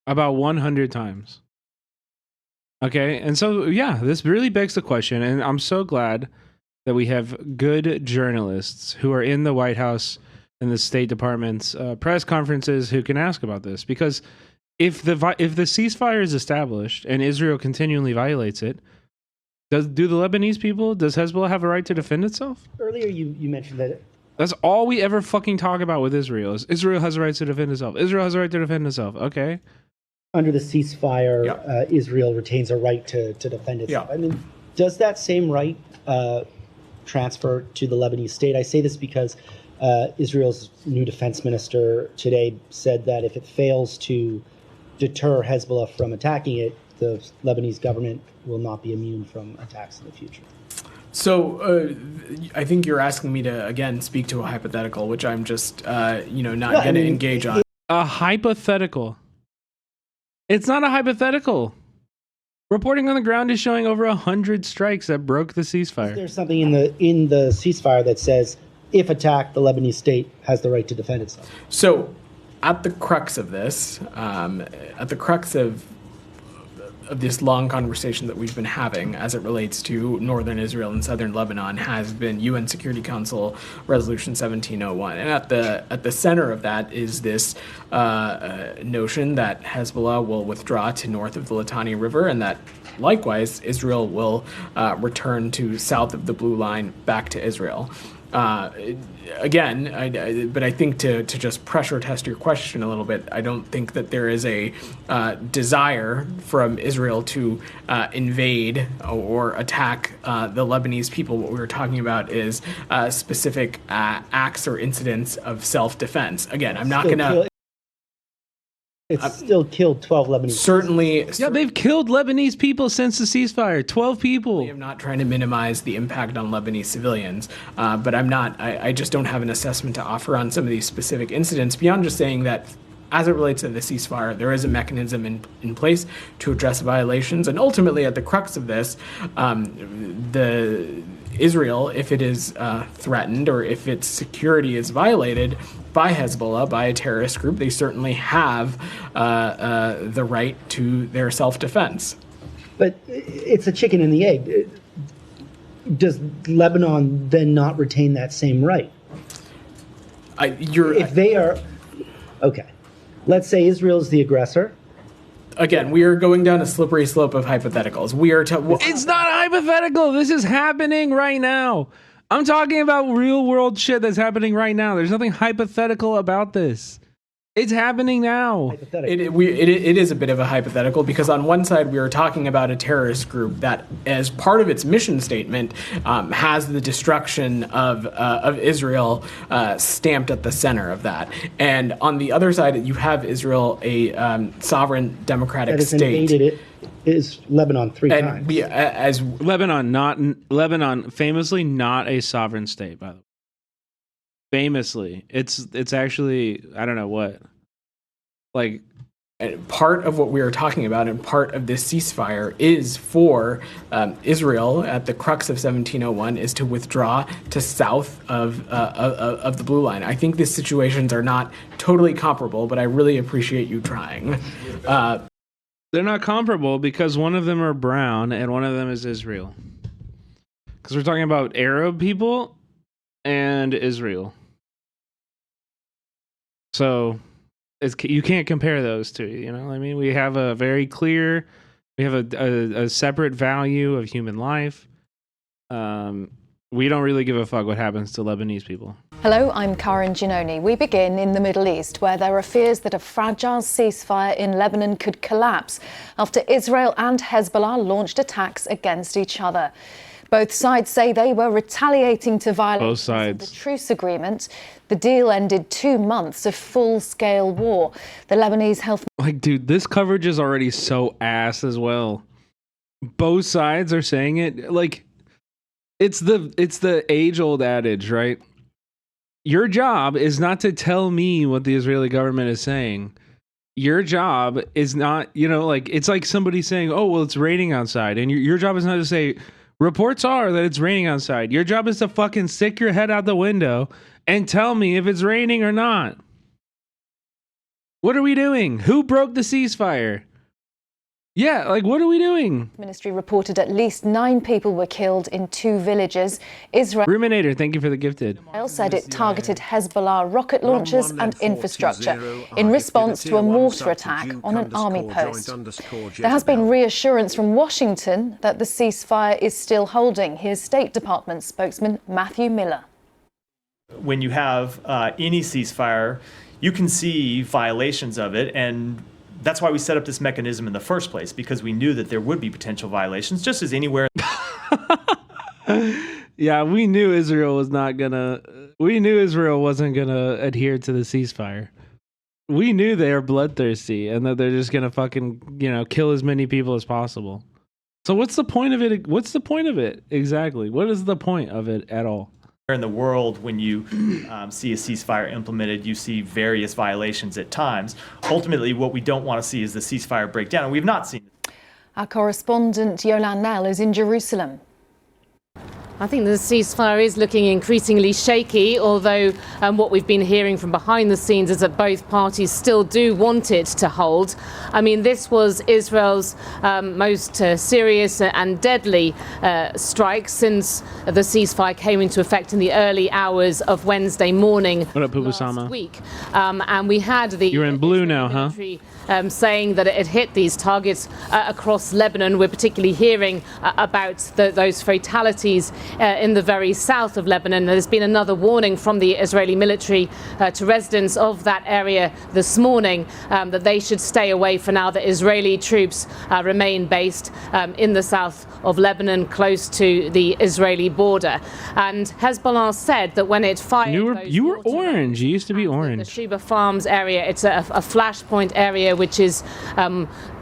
About 100 times. Okay, and so, yeah, this really begs the question, and I'm so glad that we have good journalists who are in the White House and the State Department's press conferences who can ask about this, because if the ceasefire is established and Israel continually violates it, do the Lebanese people, does Hezbollah have a right to defend itself? Earlier you mentioned that That's all we ever fucking talk about with Israel is Israel has the right to defend itself. Israel has the right to defend itself. Okay. Under the ceasefire, Israel retains a right to defend itself. I mean, does that same right transfer to the Lebanese state? I say this because Israel's new defense minister today said that if it fails to deter Hezbollah from attacking it, the Lebanese government will not be immune from attacks in the future. So I think you're asking me to, again, speak to a hypothetical, which I'm just, not going to engage on. A hypothetical. It's not a hypothetical. Reporting on the ground is showing over 100 strikes that broke the ceasefire. There's something in the ceasefire that says, if attacked, the Lebanese state has the right to defend itself. So at the crux of this, of this long conversation that we've been having as it relates to northern Israel and southern Lebanon has been UN Security Council Resolution 1701. And at the center of that is this notion that Hezbollah will withdraw to north of the Litani River and that likewise Israel will return to south of the Blue Line back to Israel. But I think to just pressure test your question a little bit, I don't think that there is a desire from Israel to invade or attack the Lebanese people. What we were talking about is specific acts or incidents of self-defense. Again, I'm not going to... It's still killed 12 Lebanese. Certainly. Yeah, they've killed Lebanese people since the ceasefire. 12 people. I'm not trying to minimize the impact on Lebanese civilians, but I just don't have an assessment to offer on some of these specific incidents beyond just saying that as it relates to the ceasefire, there is a mechanism in place to address violations. And ultimately, at the crux of this, Israel, if it is threatened or if its security is violated by Hezbollah, by a terrorist group, they certainly have the right to their self-defense. But it's a chicken and the egg. Does Lebanon then not retain that same right? Okay. Let's say Israel is the aggressor. Again, we are going down a slippery slope of hypotheticals. It's not a hypothetical. This is happening right now. I'm talking about real world shit that's happening right now. There's nothing hypothetical about this. It's happening now. It is a bit of a hypothetical because on one side we are talking about a terrorist group that, as part of its mission statement, has the destruction of Israel stamped at the center of that, and on the other side you have Israel, a sovereign democratic state. Invaded it is Lebanon three times. Lebanon, famously not a sovereign state, by the way. Famously, it's actually, I don't know what, like, part of what we are talking about and part of this ceasefire is for Israel at the crux of 1701 is to withdraw to south of the Blue Line. I think these situations are not totally comparable, but I really appreciate you trying. They're not comparable because one of them are brown and one of them is Israel. Because we're talking about Arab people and Israel. So you can't compare those two, you know? I mean, we have a very clear, we have a separate value of human life. We don't really give a fuck what happens to Lebanese people. Hello, I'm Karen Giannoni. We begin in the Middle East, where there are fears that a fragile ceasefire in Lebanon could collapse after Israel and Hezbollah launched attacks against each other. Both sides say they were retaliating to violations of the truce agreement. The deal ended 2 months of full-scale war. The Lebanese health... Like, dude, this coverage is already so ass as well. Both sides are saying it. Like, it's the age-old adage, right? Your job is not to tell me what the Israeli government is saying. Your job is not, like, it's like somebody saying, oh, well, it's raining outside. And your job is not to say... Reports are that it's raining outside. Your job is to fucking stick your head out the window and tell me if it's raining or not. What are we doing? Who broke the ceasefire? Yeah, like, what are we doing? Ministry reported at least 9 people were killed in 2 villages. Israel Ruminator, thank you for the gifted. Said it targeted Hezbollah rocket launchers and infrastructure in response to a mortar attack on an army post. There has been reassurance from Washington that the ceasefire is still holding. Here's State Department spokesman Matthew Miller. when you have any ceasefire, you can see violations of it, and that's why we set up this mechanism in the first place, because we knew that there would be potential violations, just as anywhere. Yeah, we knew Israel wasn't gonna adhere to the ceasefire. We knew they are bloodthirsty and that they're just gonna fucking, kill as many people as possible. So what's the point of it? What's the point of it exactly? What is the point of it at all? In the world, when you see a ceasefire implemented, you see various violations at times. Ultimately, what we don't want to see is the ceasefire breakdown, and we've not seen it. Our correspondent Yolande Nell is in Jerusalem. I think the ceasefire is looking increasingly shaky, although what we've been hearing from behind the scenes is that both parties still do want it to hold. I mean, this was Israel's most serious and deadly strike since the ceasefire came into effect in the early hours of Wednesday morning last week. And we had the You're in blue now, huh? Saying that it hit these targets across Lebanon. We're particularly hearing about those fatalities in the very south of Lebanon. There's been another warning from the Israeli military to residents of that area this morning that they should stay away for now. The Israeli troops remain based in the south of Lebanon, close to the Israeli border. And Hezbollah said that when it fired... You were orange. You used to be orange. The Sheba Farms area, it's a flashpoint area which is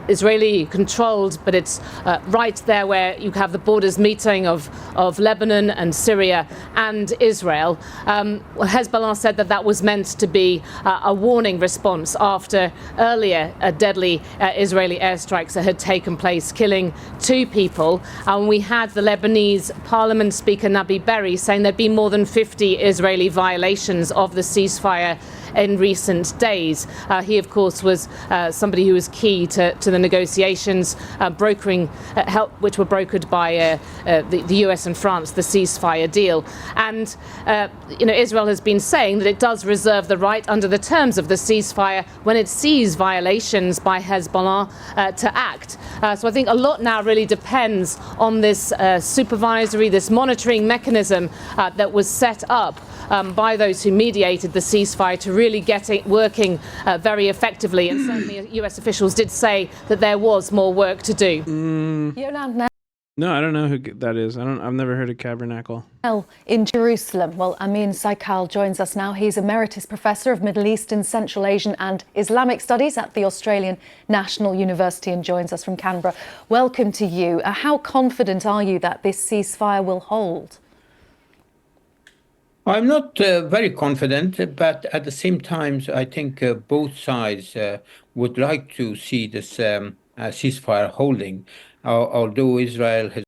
Israeli controlled, but it's right there where you have the borders meeting of Lebanon and Syria and Israel. Hezbollah said that was meant to be a warning response after earlier deadly Israeli airstrikes that had taken place, killing 2 people. And we had the Lebanese Parliament Speaker Nabi Berri saying there'd been more than 50 Israeli violations of the ceasefire in recent days. He, of course, was somebody who was key to the negotiations, brokering which were brokered by the US and France, the ceasefire deal. And Israel has been saying that it does reserve the right under the terms of the ceasefire when it sees violations by Hezbollah to act. So I think a lot now really depends on this supervisory, this monitoring mechanism that was set up by those who mediated the ceasefire to really get it working very effectively. And certainly US officials did say that there was more work to do. No, I don't know who that is. I've never heard of Tabernacle. In Jerusalem. Well, Amin Saikal joins us now. He's Emeritus Professor of Middle Eastern, Central Asian and Islamic Studies at the Australian National University and joins us from Canberra. Welcome to you. How confident are you that this ceasefire will hold? I'm not very confident, but at the same time, I think both sides would like to see this ceasefire holding, although Israel has...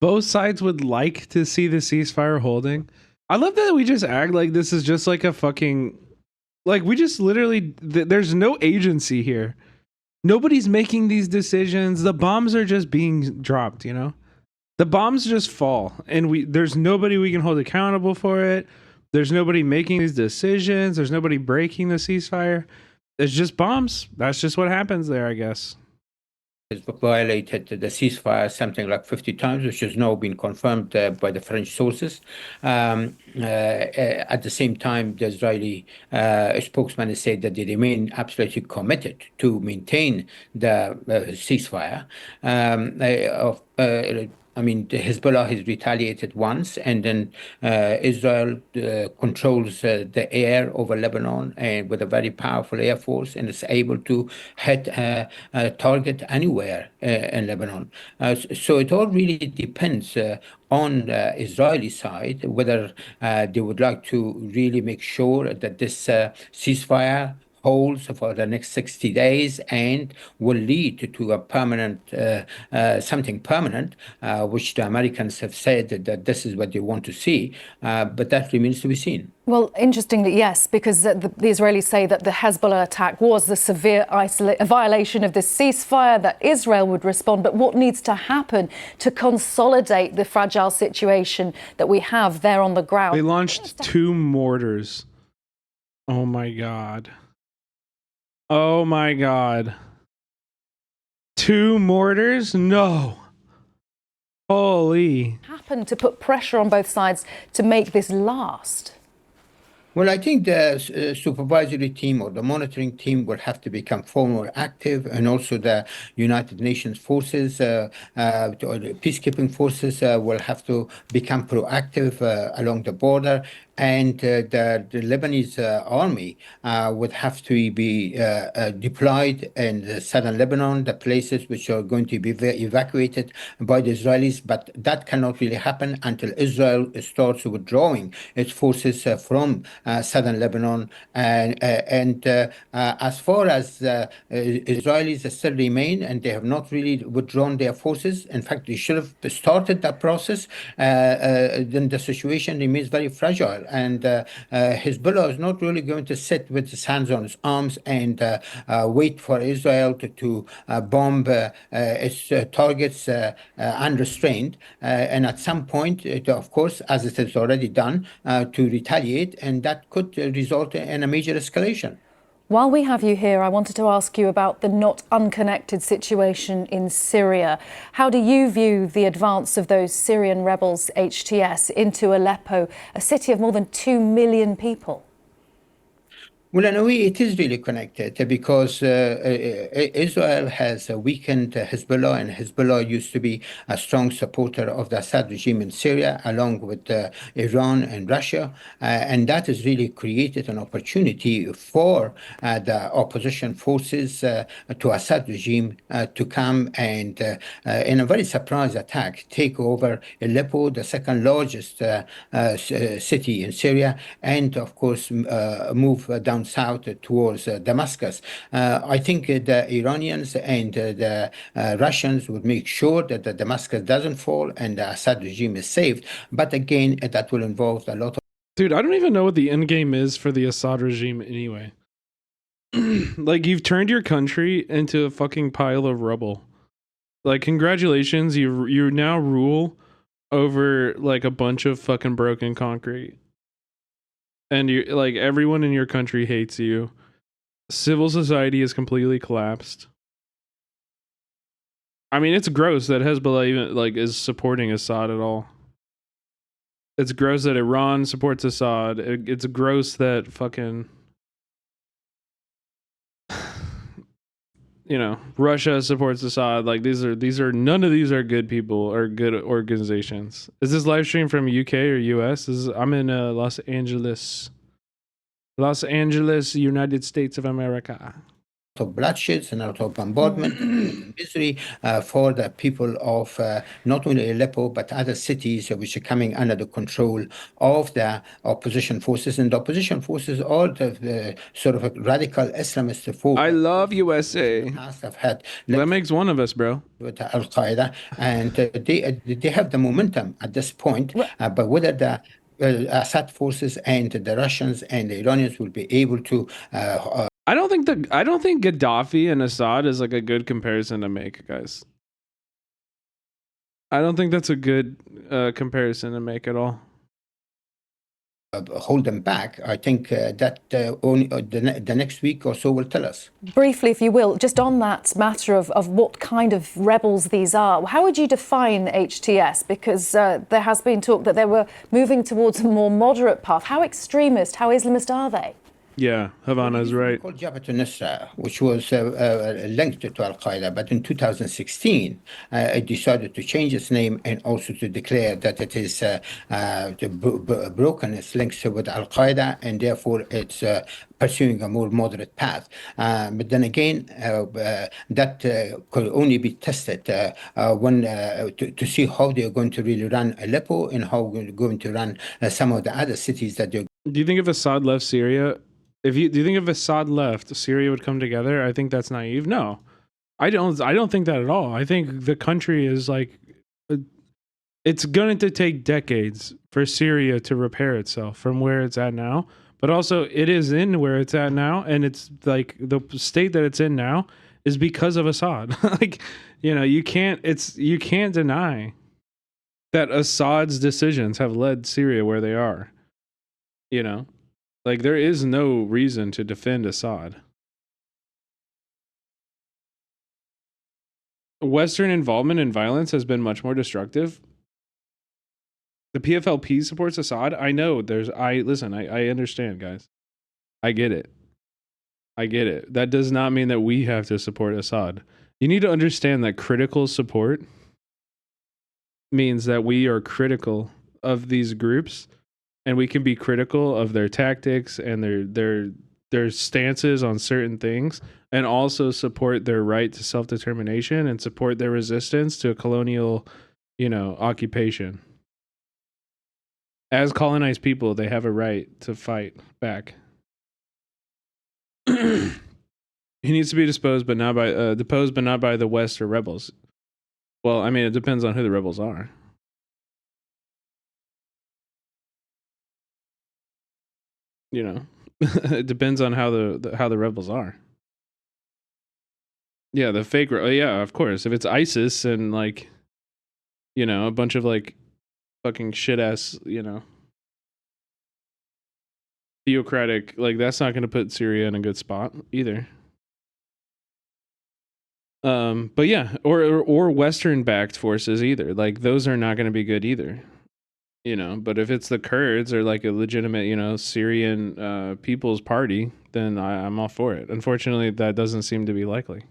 Both sides would like to see the ceasefire holding. I love that we just act like this is just like a fucking... Like, we just literally... There's no agency here. Nobody's making these decisions. The bombs are just being dropped, The bombs just fall, and there's nobody we can hold accountable for it. There's nobody making these decisions. There's nobody breaking the ceasefire. It's just bombs. That's just what happens there, I guess. Has violated the ceasefire something like 50 times, which has now been confirmed by the French sources. At the same time, the Israeli spokesman has said that they remain absolutely committed to maintain the ceasefire. Hezbollah has retaliated once, and then Israel controls the air over Lebanon and with a very powerful air force, and is able to hit a target anywhere in Lebanon. So it all really depends on the Israeli side whether they would like to really make sure that this ceasefire holds for the next 60 days and will lead to a permanent, something permanent, which the Americans have said that this is what they want to see, but that remains to be seen. Well, interestingly, yes, because the Israelis say that the Hezbollah attack was the severe violation of the ceasefire, that Israel would respond. But what needs to happen to consolidate the fragile situation that we have there on the ground? They launched 2 mortars. Oh, my God. Oh my God. 2 mortars? No. Holy. Happen to put pressure on both sides to make this last? Well, I think the supervisory team or the monitoring team will have to become far more active, and also the United Nations forces or the peacekeeping forces will have to become proactive along the border. And the Lebanese army would have to be deployed in southern Lebanon, the places which are going to be evacuated by the Israelis. But that cannot really happen until Israel starts withdrawing its forces from southern Lebanon. And as far as Israelis still remain, and they have not really withdrawn their forces. In fact, they should have started that process. Then the situation remains very fragile. And Hezbollah is not really going to sit with his hands on his arms and wait for Israel to bomb its targets unrestrained. And at some point, of course, as it is already done, to retaliate, and that could result in a major escalation. While we have you here, I wanted to ask you about the not unconnected situation in Syria. How do you view the advance of those Syrian rebels, HTS, into Aleppo, a city of more than 2 million people? Well, in a way, it is really connected because Israel has weakened Hezbollah, and Hezbollah used to be a strong supporter of the Assad regime in Syria, along with Iran and Russia. And that has really created an opportunity for the opposition forces to Assad regime to come and, in a very surprise attack, take over Aleppo, the second largest city in Syria, and, of course, move down south towards Damascus. I think the Iranians and the Russians would make sure that the Damascus doesn't fall and the Assad regime is saved. But again, that will involve a lot of... Dude, I don't even know what the end game is for the Assad regime anyway. Like, you've turned your country into a fucking pile of rubble. Like, congratulations, you now rule over like a bunch of fucking broken concrete. And you, like, everyone in your country hates you. Civil society is completely collapsed. I mean, it's gross that Hezbollah even like is supporting Assad at all. It's gross that Iran supports Assad. It's gross that fucking, you know, Russia supports Assad. Like, these are none of these are good people or good organizations. Is this live stream from UK or US? I'm in Los Angeles, United States of America. Of bloodshed and a lot of bombardment and misery for the people of not only Aleppo but other cities which are coming under the control of the opposition forces. And the opposition forces are the sort of a radical Islamist force. I love USA. That makes one of us, bro. With Al Qaeda, and they have the momentum at this point. But whether the Assad forces and the Russians and the Iranians will be able to. I don't think Gaddafi and Assad is like a good comparison to make, guys. I don't think that's a good comparison to make at all. Hold them back. I think that only the next week or so will tell us. Briefly, if you will, just on that matter of what kind of rebels these are, how would you define HTS? Because there has been talk that they were moving towards a more moderate path. How extremist, how Islamist are they? Yeah, Havana's right. Called Jabhat al-Nusra, which was linked to Al-Qaeda, but in 2016, it decided to change its name and also to declare that it is broken its links with Al-Qaeda, and therefore it's pursuing a more moderate path. But then again, that could only be tested when to see how they're going to really run Aleppo and how they're going to run some of the other cities that they're... Do you think if Assad left Syria, do you think if Assad left, Syria would come together? I think that's naive. No, I don't think that at all. I think the country is like, it's going to take decades for Syria to repair itself from where it's at now. But also, it is in where it's at now, and it's like the state that it's in now is because of Assad. Like, you know, you can't deny that Assad's decisions have led Syria where they are. You know, like, there is no reason to defend Assad. Western involvement in violence has been much more destructive. The PFLP supports Assad. I know I understand, guys. I get it. That does not mean that we have to support Assad. You need to understand that critical support means that we are critical of these groups, and we can be critical of their tactics and their stances on certain things, and also support their right to self-determination and support their resistance to a colonial, occupation. As colonized people, they have a right to fight back. He needs to be deposed, but not by the West or rebels. Well, I mean, it depends on who the rebels are. It depends on how the rebels are. Yeah, the fake. Yeah, of course. If it's ISIS and a bunch of fucking shit ass, theocratic, that's not going to put Syria in a good spot either. But yeah, or Western backed forces either. Those are not going to be good either. But if it's the Kurds or a legitimate, Syrian People's Party, then I'm all for it. Unfortunately, that doesn't seem to be likely.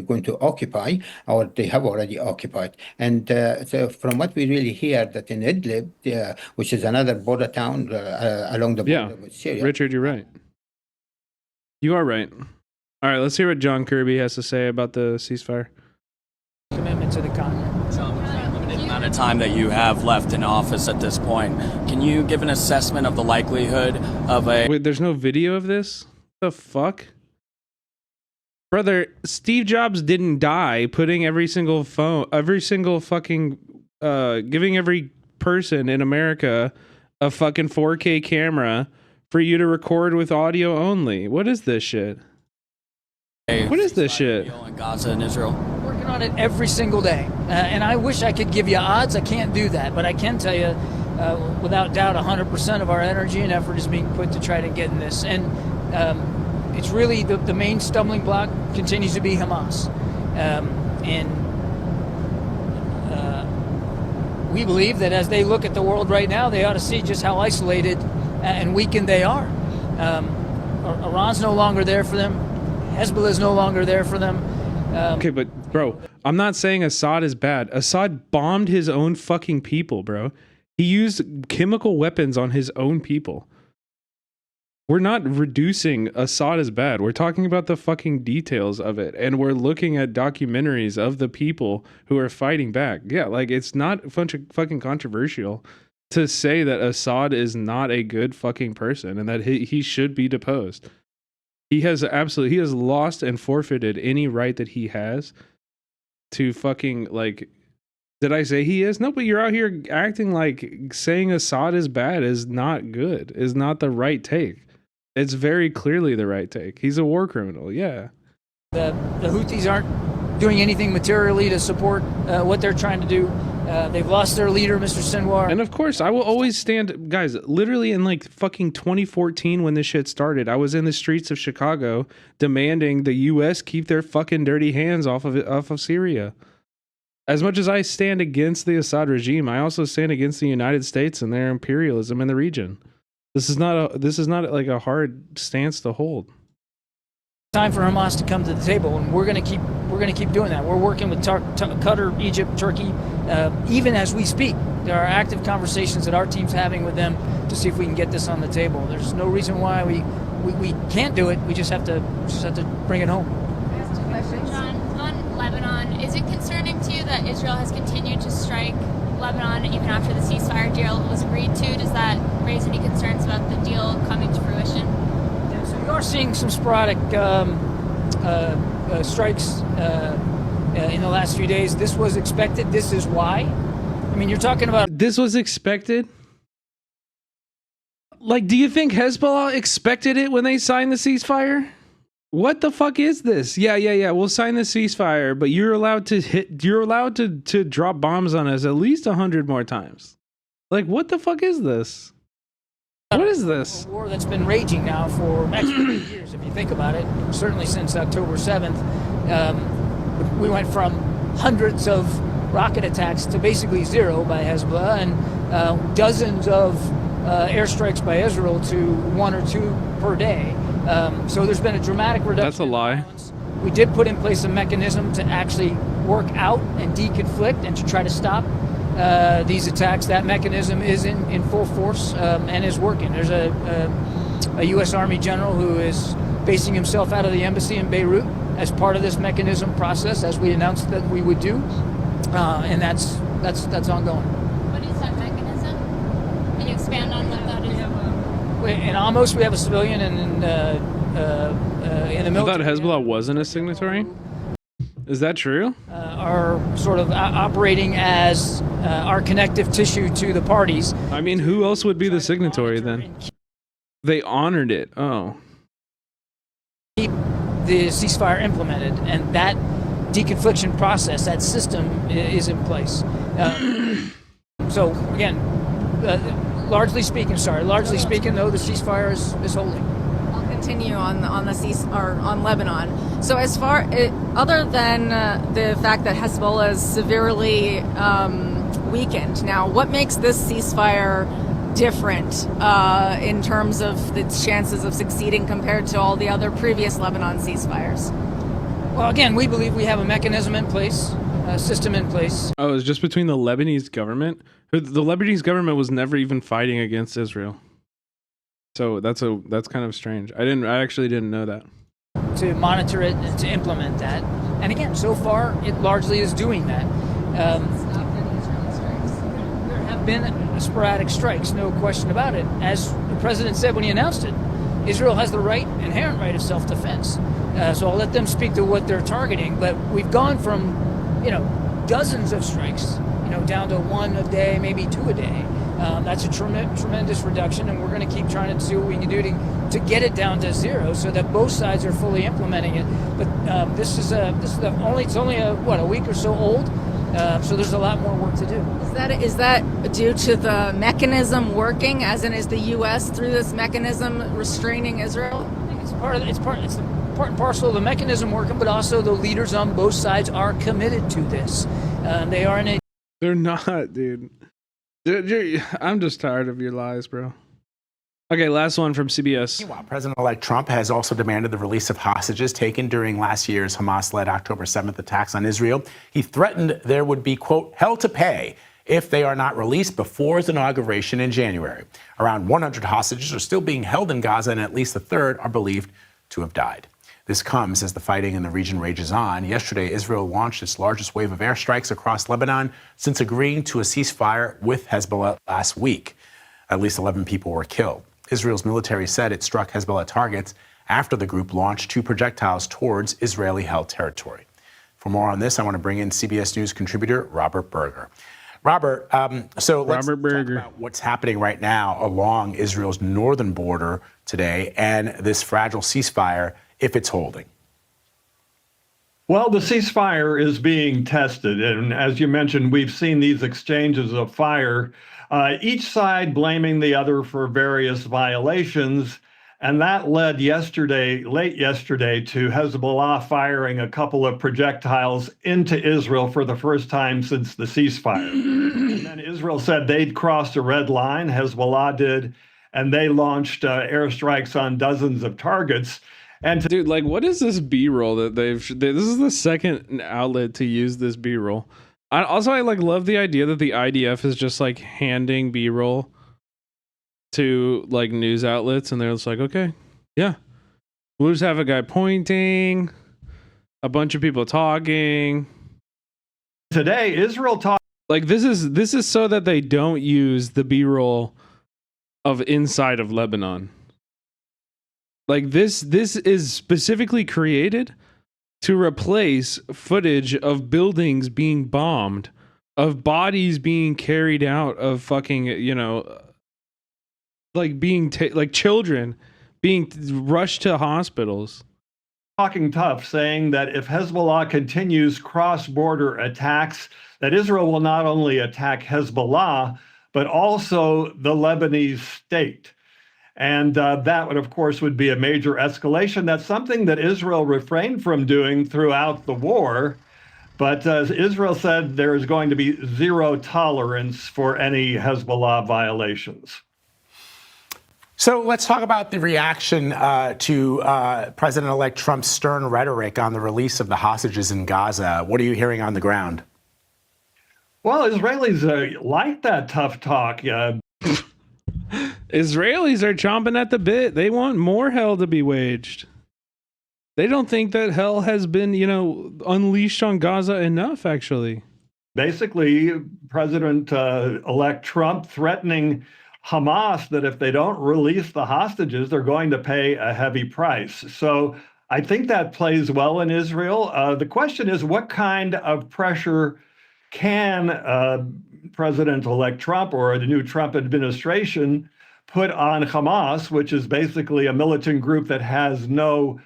Going to occupy, or they have already occupied. And so from what we really hear, that in Idlib, which is another border town along the border with Syria. Richard, you're right. You are right. All right, let's hear what John Kirby has to say about the ceasefire. Commitment to the continent. Limited amount of time that you have left in office at this point. Can you give an assessment of the likelihood of a... Wait, there's no video of this? The fuck? Brother, Steve Jobs didn't die putting giving every person in America a fucking 4K camera for you to record with audio only. What is this shit? What is this shit? In Gaza and Israel. Working on it every single day. And I wish I could give you odds. I can't do that. But I can tell you, without doubt, 100% of our energy and effort is being put to try to get in this. And it's really the main stumbling block continues to be Hamas. We believe that as they look at the world right now, they ought to see just how isolated and weakened they are. Iran's no longer there for them. Hezbollah is no longer there for them. Okay, but bro, I'm not saying Assad is bad. Assad bombed his own fucking people, bro. He used chemical weapons on his own people. We're not reducing Assad as bad. We're talking about the fucking details of it. And we're looking at documentaries of the people who are fighting back. Yeah, it's not fucking controversial to say that Assad is not a good fucking person and that he should be deposed. He has lost and forfeited any right that he has to fucking, did I say he is? No, but you're out here acting like saying Assad is bad is not good, is not the right take. It's very clearly the right take. He's a war criminal, yeah. The Houthis aren't doing anything materially to support what they're trying to do. They've lost their leader, Mr. Sinwar. And of course, I will always stand... Guys, literally in fucking 2014 when this shit started, I was in the streets of Chicago demanding the U.S. keep their fucking dirty hands off of Syria. As much as I stand against the Assad regime, I also stand against the United States and their imperialism in the region. This is not a hard stance to hold. Time for Hamas to come to the table, and we're going to keep doing that. We're working with Qatar, Egypt, Turkey, even as we speak. There are active conversations that our team's having with them to see if we can get this on the table. There's no reason why we can't do it. We just have to bring it home. John, on Lebanon, is it concerning to you that Israel has continued to strike Lebanon even after the ceasefire deal was agreed to? Does that raise any concerns about the deal coming to fruition? Yeah, so we are seeing some sporadic strikes in the last few days. This was expected. This is why. I mean, you're talking about... This was expected? Do you think Hezbollah expected it when they signed the ceasefire? What the fuck is this? Yeah. We'll sign the ceasefire, but you're allowed to drop bombs on us at least 100 more times. What the fuck is this? What is this? A war that's been raging now for actually years, if you think about it, certainly since October 7th. we went from hundreds of rocket attacks to basically zero by Hezbollah, and dozens of airstrikes by Israel to 1 or 2 per day. So there's been a dramatic reduction. That's a lie. We did put in place a mechanism to actually work out and deconflict and to try to stop these attacks. That mechanism is in full force and is working. There's a U.S. Army general who is basing himself out of the embassy in Beirut as part of this mechanism process, as we announced that we would do, and that's ongoing. What is that mechanism? Can you expand on what that is? In Amos, we have a civilian, and in the military, I thought Hezbollah wasn't a signatory. Is that true? Are sort of operating as our connective tissue to the parties. I mean, who else would be the signatory then? They honored it. Oh. Keep the ceasefire implemented, and that deconfliction process, that system is in place. So again, largely speaking, though, the ceasefire is holding. I'll continue on Lebanon. So as far other than the fact that Hezbollah is severely weakened, now what makes this ceasefire different in terms of the chances of succeeding compared to all the other previous Lebanon ceasefires? Well, again, we believe we have a mechanism in place, a system in place. Oh, it's just between the Lebanese government. The Lebanese government was never even fighting against Israel. So that's kind of strange. I actually didn't know that. To monitor it and to implement that. And again, so far, it largely is doing that. There have been sporadic strikes, no question about it. As the president said when he announced it, Israel has the inherent right of self-defense. So I'll let them speak to what they're targeting. But we've gone from, dozens of strikes, down to 1 a day, maybe 2 a day. That's a tremendous reduction, and we're going to keep trying to see what we can do to get it down to 0, so that both sides are fully implementing it. But it's only a week or so old, so there's a lot more work to do. Is that due to the mechanism working, as in is the U.S. through this mechanism restraining Israel? I think it's part and parcel of the mechanism working, but also the leaders on both sides are committed to this. They are in a. They're not, dude. I'm just tired of your lies, bro. Okay, last one from CBS. Meanwhile, President-elect Trump has also demanded the release of hostages taken during last year's Hamas-led October 7th attacks on Israel. He threatened there would be, quote, hell to pay if they are not released before his inauguration in January. Around 100 hostages are still being held in Gaza, and at least a third are believed to have died. This comes as the fighting in the region rages on. Yesterday, Israel launched its largest wave of airstrikes across Lebanon since agreeing to a ceasefire with Hezbollah last week. At least 11 people were killed. Israel's military said it struck Hezbollah targets after the group launched 2 projectiles towards Israeli-held territory. For more on this, I want to bring in CBS News contributor Robert Berger. Robert, let's talk about what's happening right now along Israel's northern border today and this fragile ceasefire, if it's holding. Well, the ceasefire is being tested. And as you mentioned, we've seen these exchanges of fire, each side blaming the other for various violations. And that led late yesterday, to Hezbollah firing a couple of projectiles into Israel for the first time since the ceasefire. And then Israel said they'd crossed a red line, Hezbollah did, and they launched airstrikes on dozens of targets. And dude, like, what is this B-roll that this is the second outlet to use this B-roll. I love the idea that the IDF is just like handing B-roll to like news outlets, and they're just like, okay, yeah, we'll just have a guy pointing, a bunch of people talking. Today, Israel talked. Like, this is so that they don't use the B-roll of inside of Lebanon. Like, this is specifically created to replace footage of buildings being bombed, of bodies being carried out, of fucking, like being like children being rushed to hospitals. Talking tough, saying that if Hezbollah continues cross-border attacks, that Israel will not only attack Hezbollah, but also the Lebanese state. And that would, of course, be a major escalation. That's something that Israel refrained from doing throughout the war. But Israel said there is going to be zero tolerance for any Hezbollah violations. So let's talk about the reaction to President-elect Trump's stern rhetoric on the release of the hostages in Gaza. What are you hearing on the ground? Well, Israelis like that tough talk. Israelis are chomping at the bit. They want more hell to be waged. They don't think that hell has been, unleashed on Gaza enough, actually. Basically, President-elect Trump threatening Hamas that if they don't release the hostages, they're going to pay a heavy price. So I think that plays well in Israel. The question is, what kind of pressure can President-elect Trump or the new Trump administration put on Hamas, which is basically a militant group that has no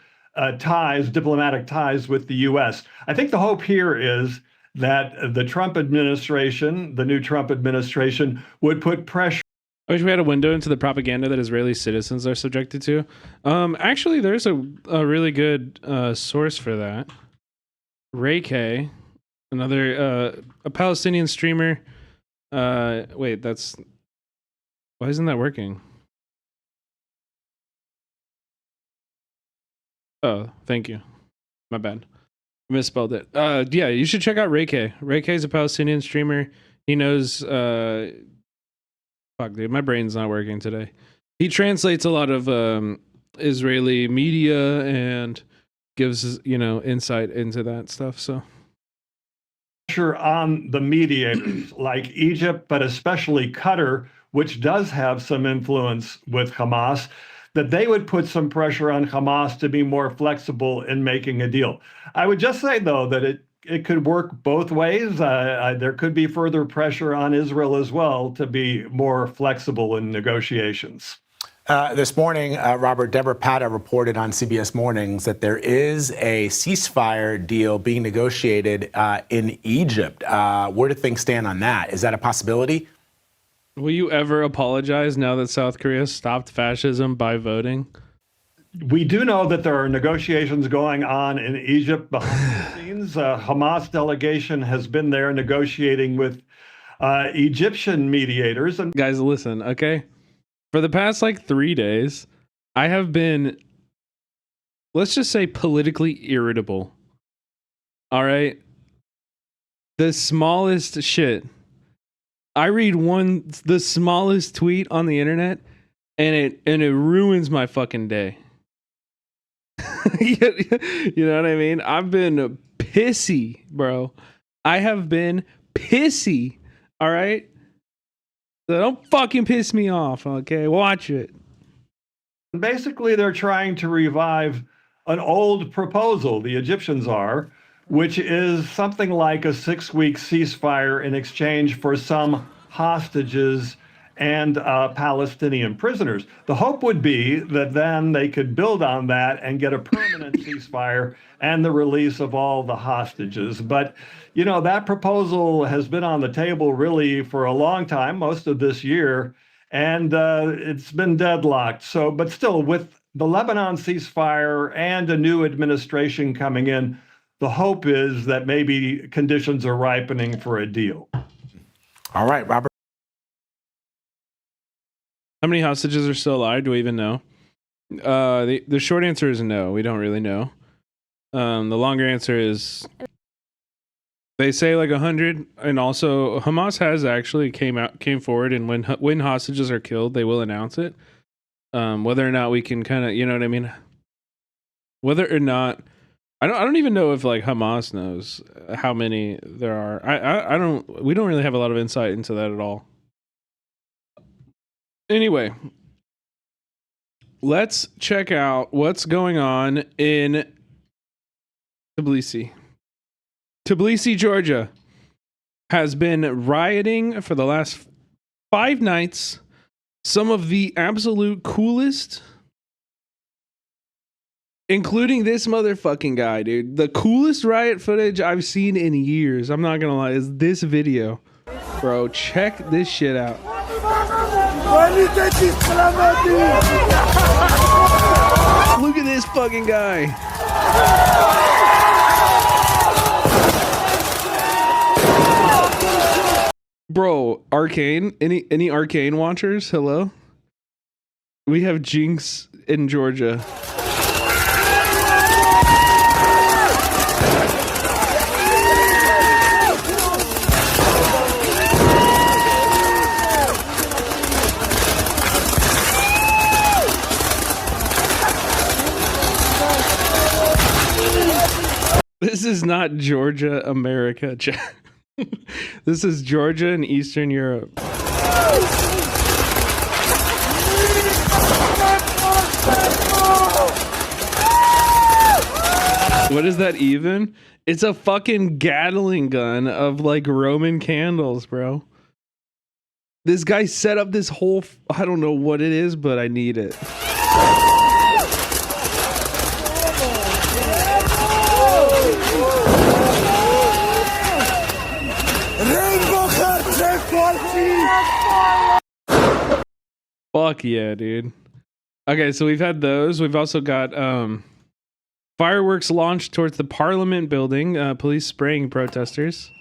diplomatic ties with the U.S. I think the hope here is that the Trump administration, the new Trump administration, would put pressure. I wish we had a window into the propaganda that Israeli citizens are subjected to. Actually, there's a really good source for that. Ray K, another a Palestinian streamer. Wait, why isn't that working? Oh, thank you. My bad. I misspelled it. Yeah, you should check out Ray K. Ray K is a Palestinian streamer. He knows fuck, dude, my brain's not working today. He translates a lot of Israeli media and gives, insight into that stuff. So pressure on the mediators like Egypt, but especially Qatar, which does have some influence with Hamas, that they would put some pressure on Hamas to be more flexible in making a deal. I would just say, though, that it could work both ways. There could be further pressure on Israel as well to be more flexible in negotiations. This morning, Robert, Deborah Patta reported on CBS Mornings that there is a ceasefire deal being negotiated in Egypt. Where do things stand on that? Is that a possibility? Will you ever apologize now that South Korea stopped fascism by voting? We do know that there are negotiations going on in Egypt behind the scenes. Hamas delegation has been there negotiating with Egyptian mediators. And guys, listen, okay? For the past 3 days, I have been, let's just say, politically irritable. All right? The smallest shit. I read the smallest tweet on the internet, and it ruins my fucking day. You know what I mean? I've been pissy, bro. I have been pissy. All right? So don't fucking piss me off, okay? Watch it. Basically, they're trying to revive an old proposal, the Egyptians are, which is something like a 6-week ceasefire in exchange for some hostages and Palestinian prisoners. The hope would be that then they could build on that and get a permanent ceasefire and the release of all the hostages. But, that proposal has been on the table really for a long time, most of this year, and it's been deadlocked. So, but still, with the Lebanon ceasefire and a new administration coming in, the hope is that maybe conditions are ripening for a deal. All right, Robert. How many hostages are still alive? Do we even know? The short answer is no. We don't really know. The longer answer is they say 100, and also Hamas has actually came forward, and when hostages are killed, they will announce it. Whether or not we can kind of, you know what I mean? Whether or not I don't even know if Hamas knows how many there are. We don't really have a lot of insight into that at all. Anyway, let's check out what's going on in Tbilisi. Tbilisi, Georgia has been rioting for the last 5 nights. Some of the absolute coolest, including this motherfucking guy, dude. The coolest riot footage I've seen in years, I'm not gonna lie, is this video. Bro, check this shit out. Look at this fucking guy. Bro, Arcane. Any Arcane watchers? Hello? We have Jinx in Georgia. This is not Georgia, America. This is Georgia and Eastern Europe. What is that even? It's a fucking Gatling gun of like Roman candles, bro. This guy set up this whole, I don't know what it is, but I need it. Fuck yeah, dude. Okay, so we've had those. We've also got fireworks launched towards the Parliament building, police spraying protesters.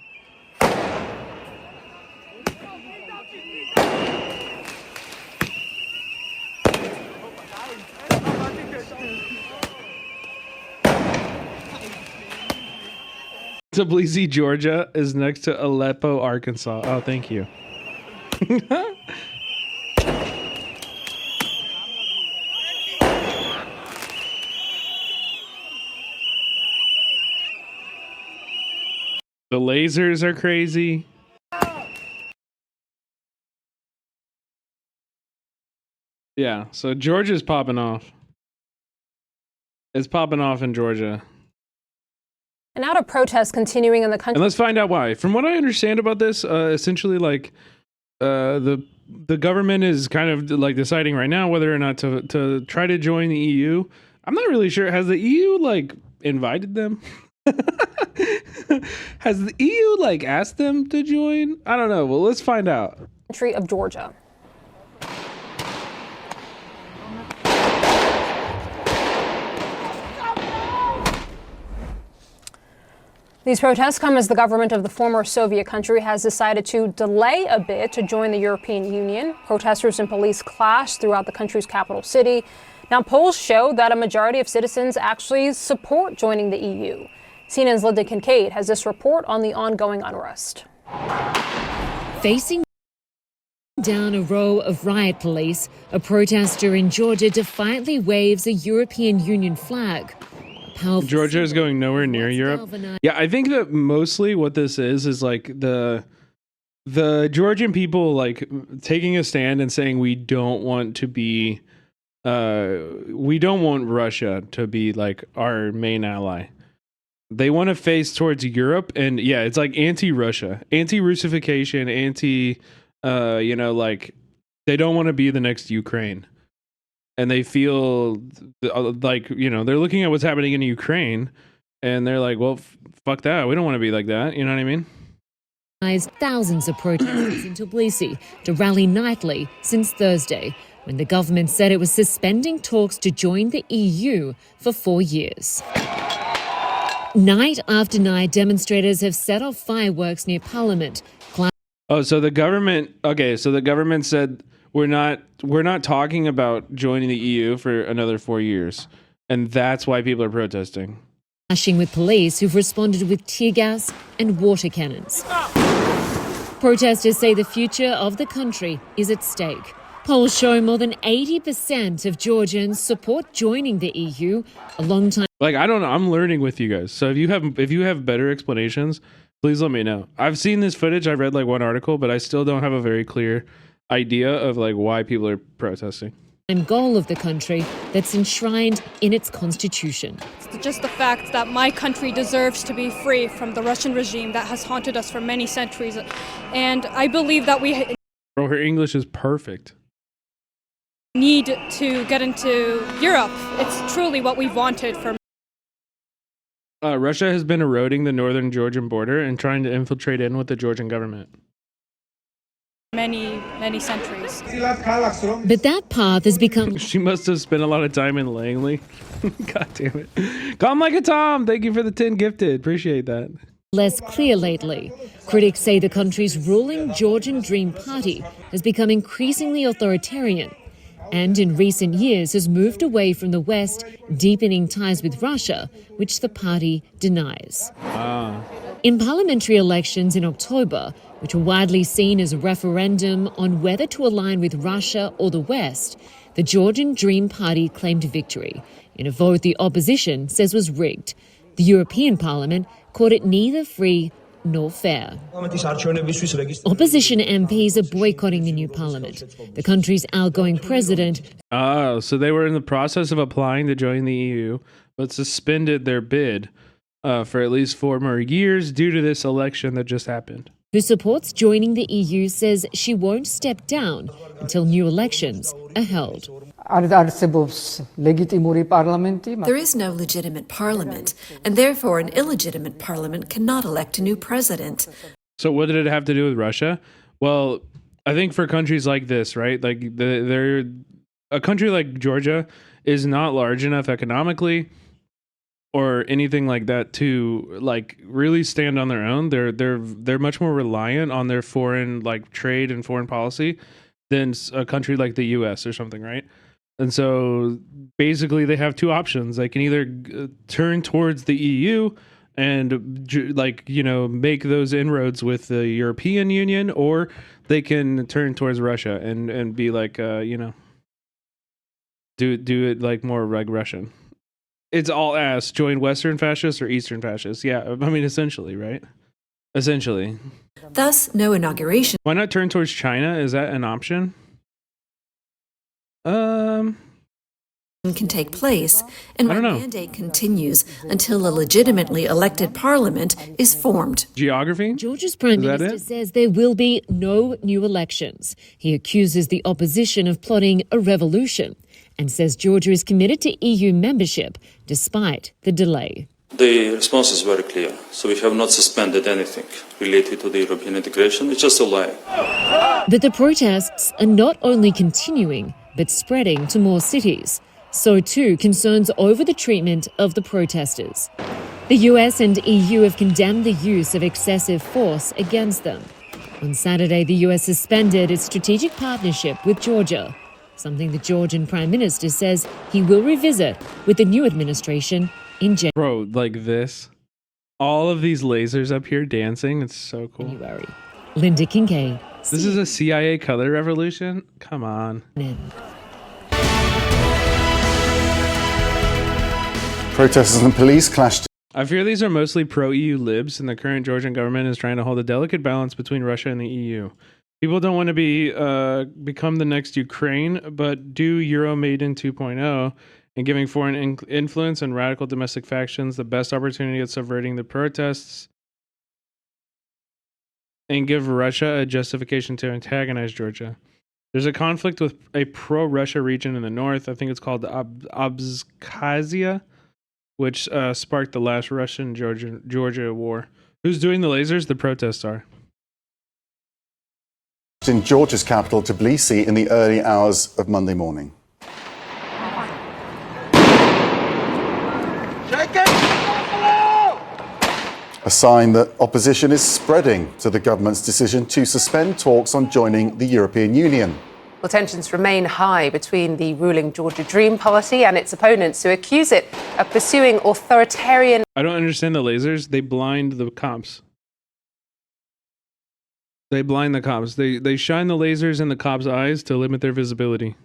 Tbilisi, Georgia is next to Aleppo, Arkansas. Oh, thank you. The lasers are crazy. Yeah, so Georgia's popping off. It's popping off in Georgia. And out of protests continuing in the country. And let's find out why. From what I understand about this, essentially, like the government is kind of like deciding right now whether or not to try to join the EU. I'm not really sure. Has the EU like invited them? Has the EU like asked them to join? I don't know. Well, let's find out. Country of Georgia. These protests come as the government of the former Soviet country has decided to delay a bid to join the European Union. Protesters and police clashed throughout the country's capital city. Now, polls show that a majority of citizens actually support joining the EU. CNN's Linda Kincaid has this report on the ongoing unrest. Facing down a row of riot police, a protester in Georgia defiantly waves a European Union flag. Georgia is going nowhere near Europe. Yeah, I think that mostly what this is like the Georgian people like taking a stand and saying we don't want to be we don't want Russia to be like our main ally. They want to face towards Europe, and yeah, it's like anti-Russia, anti-Russification, like they don't want to be the next Ukraine. And they feel like, they're looking at what's happening in Ukraine and they're like, well, fuck that. We don't want to be like that. You know what I mean? Thousands of protesters in Tbilisi to rally nightly since Thursday, when the government said it was suspending talks to join the EU for 4 years. Night after night, demonstrators have set off fireworks near Parliament. So the government said we're not talking about joining the EU for another 4 years, and that's why people are protesting. Clashing with police who've responded with tear gas and water cannons. Protesters say the future of the country is at stake. Polls show more than 80% of Georgians support joining the EU. A long time. Like, I don't know. I'm learning with you guys. So if you have better explanations, please let me know. I've seen this footage. I've read like one article, but I still don't have a very clear idea of like why people are protesting. And goal of the country that's enshrined in its constitution. It's just the fact that my country deserves to be free from the Russian regime that has haunted us for many centuries. And I believe that we Bro, her English is perfect. Need to get into Europe. It's truly what we've wanted for Russia has been eroding the northern Georgian border and trying to infiltrate in with the Georgian government. many centuries. But that path has become... She must have spent a lot of time in Langley. God damn it. Calm like a Tom. Thank you for the 10 gifted. Appreciate that. less clear lately. Critics say the country's ruling Georgian Dream Party has become increasingly authoritarian and in recent years has moved away from the West, deepening ties with Russia, which the party denies. In parliamentary elections in October, which were widely seen as a referendum on whether to align with Russia or the West, the Georgian Dream Party claimed victory in a vote the opposition says was rigged. The European Parliament called it neither free nor fair. Opposition MPs are boycotting the new parliament. The country's outgoing president... Oh, so they were in the process of applying to join the EU, but suspended their bid for at least 4 more years due to this election that just happened. Who supports joining the EU says she won't step down until new elections are held. There is no legitimate parliament, and therefore an illegitimate parliament cannot elect a new president. So what did it have to do with Russia? Well, I think for countries like this, right? Like a country like Georgia is not large enough economically or anything like that to like really stand on their own. They're much more reliant on their foreign like trade and foreign policy than a country like the US or something, right? And so basically they have 2 options. They can either turn towards the EU and make those inroads with the European Union, or they can turn towards Russia and be like, do it like more like Russian. It's all ass. Join Western fascists or Eastern fascists. Yeah, I mean, essentially, right? Essentially. Thus, no inauguration. Why not turn towards China? Is that an option? Can take place, and my mandate continues until a legitimately elected parliament is formed. Geography? Georgia's Prime Minister says there will be no new elections. He accuses the opposition of plotting a revolution and says Georgia is committed to EU membership despite the delay. The response is very clear. So we have not suspended anything related to the European integration. It's just a lie. But the protests are not only continuing, but spreading to more cities. So too, concerns over the treatment of the protesters. The US and EU have condemned the use of excessive force against them. On Saturday, the US suspended its strategic partnership with Georgia, something the Georgian Prime Minister says he will revisit with the new administration in January. Bro, like this. All of these lasers up here dancing. It's so cool. Linda Kincaid. This is a CIA color revolution? Come on. Protesters and police clashed. I fear these are mostly pro-EU libs, and the current Georgian government is trying to hold a delicate balance between Russia and the EU. People don't want to become the next Ukraine, but do Euromaidan 2.0 and giving foreign influence and radical domestic factions the best opportunity at subverting the protests and give Russia a justification to antagonize Georgia. There's a conflict with a pro-Russia region in the north. I think it's called Abkhazia, which sparked the last Russian-Georgia war. Who's doing the lasers? The protests are. In Georgia's capital, Tbilisi, in the early hours of Monday morning. A sign that opposition is spreading to the government's decision to suspend talks on joining the European Union. Well, tensions remain high between the ruling Georgia Dream Party and its opponents who accuse it of pursuing authoritarian... I don't understand the lasers. They blind the cops. They blind the cops. They shine the lasers in the cops' eyes to limit their visibility.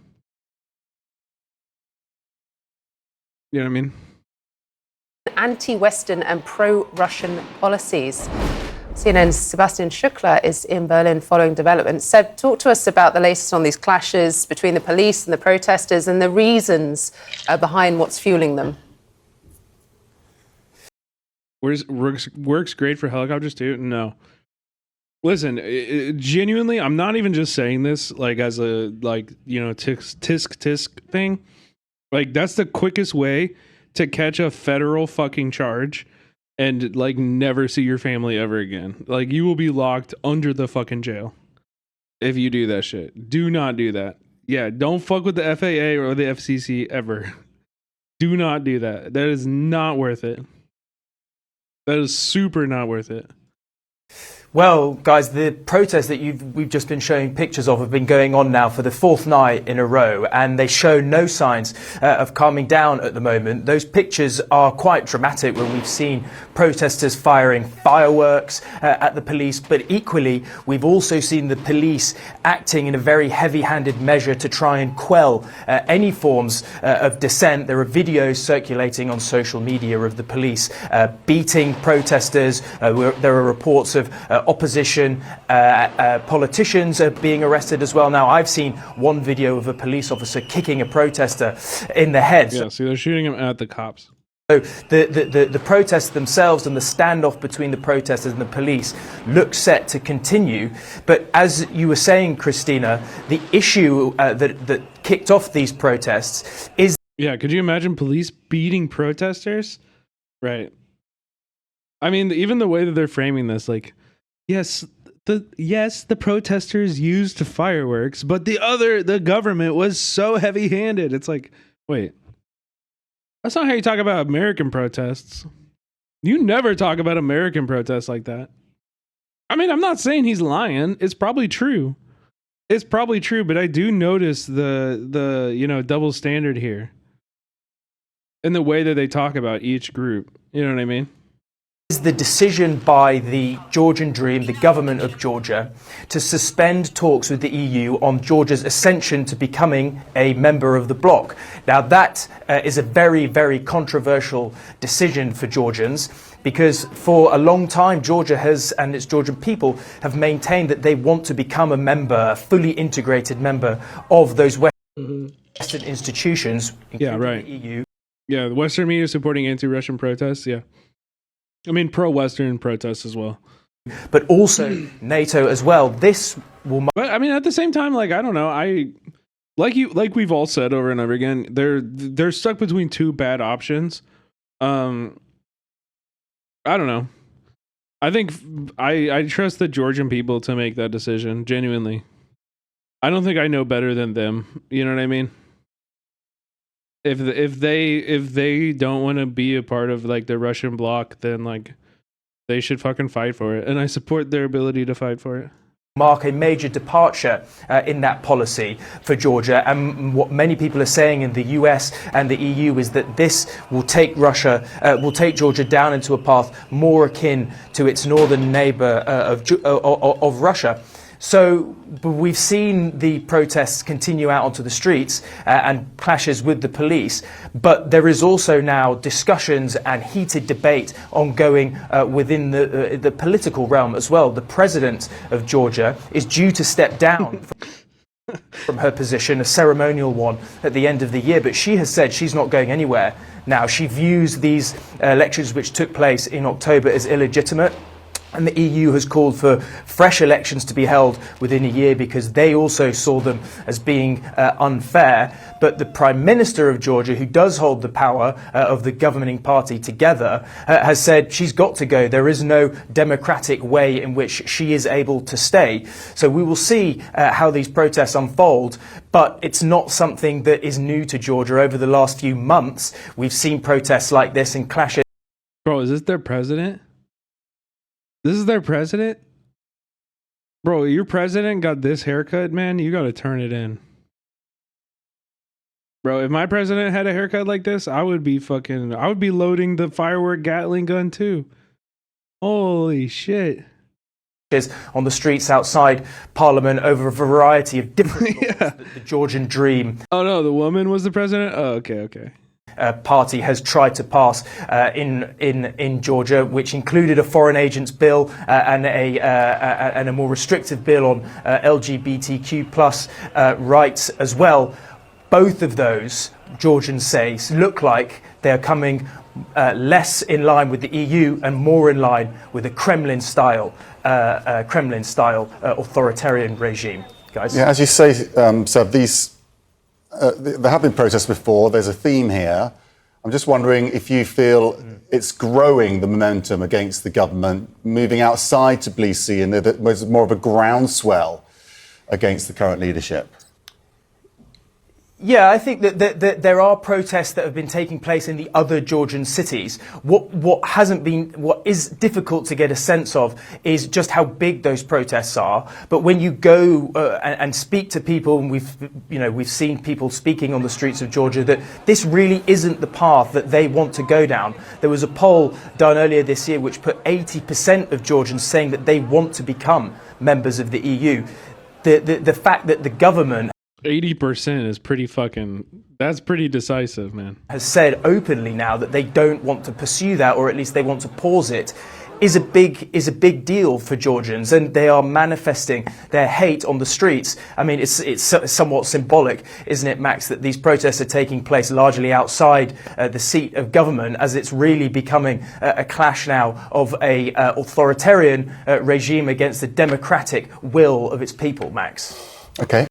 You know what I mean? Anti-Western and pro-Russian policies. CNN's Sebastian Shukla is in Berlin following developments. Seb, talk to us about the latest on these clashes between the police and the protesters and the reasons behind what's fueling them. Works great for helicopters too? No. Listen, genuinely, I'm not even just saying this like as a tisk thing. Like that's the quickest way to catch a federal fucking charge and like never see your family ever again. Like you will be locked under the fucking jail if you do that shit. Do not do that. Yeah, don't fuck with the FAA or the FCC ever. Do not do that. That is not worth it. That is super not worth it. Well, guys, the protests that we've just been showing pictures of have been going on now for the fourth night in a row, and they show no signs of calming down at the moment. Those pictures are quite dramatic when we've seen protesters firing fireworks at the police, but equally, we've also seen the police acting in a very heavy-handed measure to try and quell any forms of dissent. There are videos circulating on social media of the police beating protesters. There are reports of opposition politicians are being arrested as well. Now, I've seen one video of a police officer kicking a protester in the head. Yeah, so they're shooting him at the cops. So the protests themselves and the standoff between the protesters and the police look set to continue. But as you were saying, Christina, the issue that kicked off these protests is... Yeah, could you imagine police beating protesters? Right. I mean, even the way that they're framing this, like, yes, the protesters used fireworks, but the government was so heavy-handed. It's like, wait, that's not how you talk about American protests. You never talk about American protests like that. I mean, I'm not saying he's lying. It's probably true. It's probably true, but I do notice the double standard here in the way that they talk about each group. You know what I mean? Is the decision by the Georgian Dream, the government of Georgia, to suspend talks with the EU on Georgia's ascension to becoming a member of the bloc. Now that is a very, very controversial decision for Georgians, because for a long time Georgia has, and its Georgian people, have maintained that they want to become a member, a fully integrated member of those Western institutions, including the EU. Yeah, the Western media supporting anti-Russian protests, yeah. I mean, pro-Western protests as well. But also NATO as well. This will... But, I mean, at the same time, like, I don't know. Like we've all said over and over again, they're stuck between two bad options. I don't know. I think I trust the Georgian people to make that decision, genuinely. I don't think I know better than them. You know what I mean? If they don't want to be a part of like the Russian bloc, then like they should fucking fight for it, and I support their ability to fight for it. Mark a major departure in that policy for Georgia, and what many people are saying in the US and the EU is that this will take Georgia down into a path more akin to its northern neighbor of Russia. So we've seen the protests continue out onto the streets and clashes with the police, but there is also now discussions and heated debate ongoing within the political realm as well. The president of Georgia is due to step down from her position, a ceremonial one, at the end of the year, but she has said she's not going anywhere now. She views these elections which took place in October as illegitimate. And the EU has called for fresh elections to be held within a year because they also saw them as being unfair. But the Prime Minister of Georgia, who does hold the power of the governing party together, has said she's got to go. There is no democratic way in which she is able to stay. So we will see how these protests unfold. But it's not something that is new to Georgia. Over the last few months, we've seen protests like this and clashes. Bro, is this their president? This is their president? Bro, your president got this haircut, man. You got to turn it in. Bro, if my president had a haircut like this, I would be loading the firework Gatling gun too. Holy shit. On the streets outside Parliament over a variety of different the Georgian Dream. Oh no, the woman was the president? Oh, okay. Party has tried to pass in Georgia, which included a foreign agents bill and a more restrictive bill on LGBTQ plus rights as well. Both of those, Georgians say, look like they're coming less in line with the EU and more in line with a Kremlin-style authoritarian regime. Guys, yeah, as you say, so these. There have been protests before. There's a theme here. I'm just wondering if you feel it's growing the momentum against the government, moving outside Tbilisi, and there's more of a groundswell against the current leadership. Yeah, I think that there are protests that have been taking place in the other Georgian cities. What is difficult to get a sense of is just how big those protests are. But when you go and speak to people, and we've seen people speaking on the streets of Georgia, that this really isn't the path that they want to go down. There was a poll done earlier this year which put 80% of Georgians saying that they want to become members of the EU. The fact that the government 80% is that's pretty decisive, man. Has said openly now that they don't want to pursue that, or at least they want to pause it, is a big deal for Georgians, and they are manifesting their hate on the streets. I mean, it's somewhat symbolic, isn't it, Max, that these protests are taking place largely outside the seat of government, as it's really becoming a clash now of a authoritarian regime against the democratic will of its people, Max. Okay.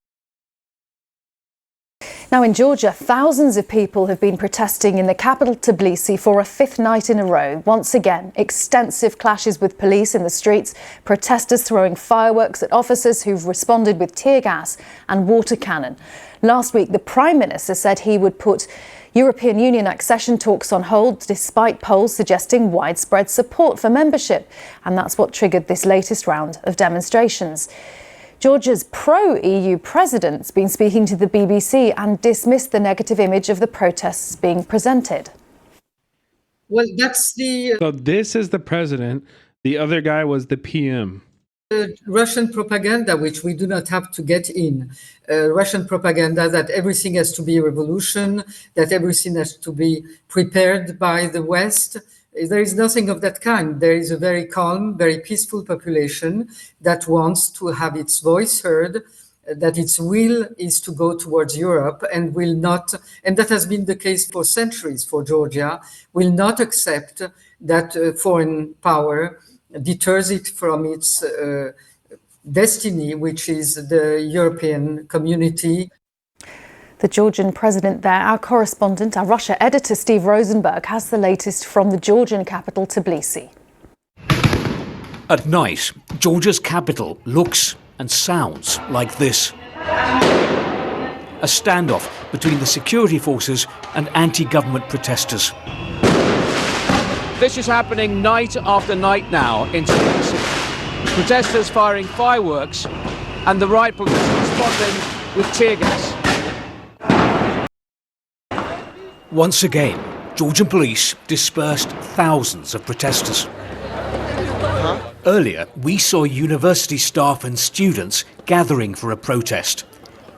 Now in Georgia, thousands of people have been protesting in the capital Tbilisi for a fifth night in a row. Once again, extensive clashes with police in the streets, protesters throwing fireworks at officers who've responded with tear gas and water cannon. Last week, the Prime Minister said he would put European Union accession talks on hold despite polls suggesting widespread support for membership. And that's what triggered this latest round of demonstrations. Georgia's pro-EU president's been speaking to the BBC and dismissed the negative image of the protests being presented. Well, that's the... So this is the president. The other guy was the PM. Russian propaganda, which we do not have to get in. Russian propaganda that everything has to be a revolution, that everything has to be prepared by the West. There is nothing of that kind. There is a very calm, very peaceful population that wants to have its voice heard, that its will is to go towards Europe and will not, and that has been the case for centuries for Georgia, will not accept that foreign power deters it from its destiny, which is the European community. The Georgian president there. Our correspondent, our Russia editor, Steve Rosenberg, has the latest from the Georgian capital, Tbilisi. At night, Georgia's capital looks and sounds like this. A standoff between the security forces and anti-government protesters. This is happening night after night now in Tbilisi. Protesters firing fireworks and the riot police responding with tear gas. Once again, Georgian police dispersed thousands of protesters. Earlier, we saw university staff and students gathering for a protest,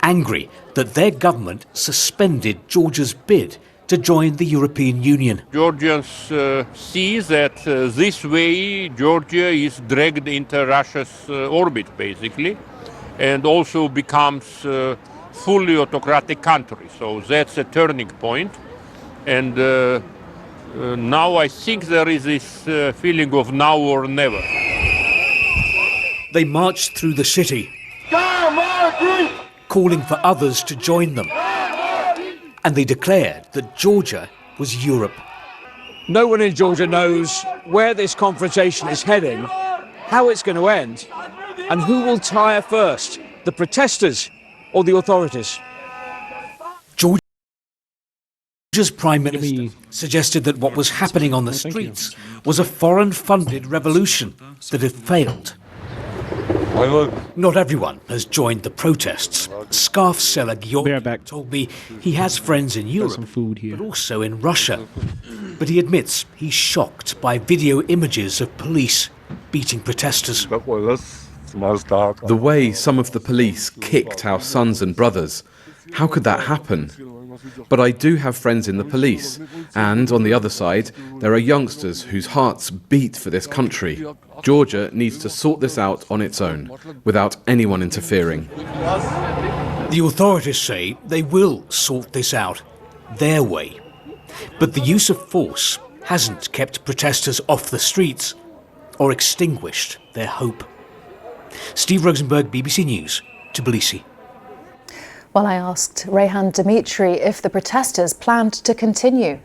angry that their government suspended Georgia's bid to join the European Union. Georgians see that this way Georgia is dragged into Russia's orbit, basically, and also becomes a fully autocratic country. So that's a turning point. And now I think there is this feeling of now or never. They marched through the city, calling for others to join them. And they declared that Georgia was Europe. No one in Georgia knows where this confrontation is heading, how it's going to end, and who will tire first, the protesters or the authorities. Georgia's Prime Minister suggested that what was happening on the streets was a foreign-funded revolution that had failed. Not everyone has joined the protests. Scarf seller Georg told me he has friends in Europe, but also in Russia. But he admits he's shocked by video images of police beating protesters. The way some of the police kicked our sons and brothers, how could that happen? But I do have friends in the police, and on the other side, there are youngsters whose hearts beat for this country. Georgia needs to sort this out on its own, without anyone interfering. The authorities say they will sort this out, their way. But the use of force hasn't kept protesters off the streets or extinguished their hope. Steve Rosenberg, BBC News, Tbilisi. Well, I asked Reyhan Dimitri if the protesters planned to continue.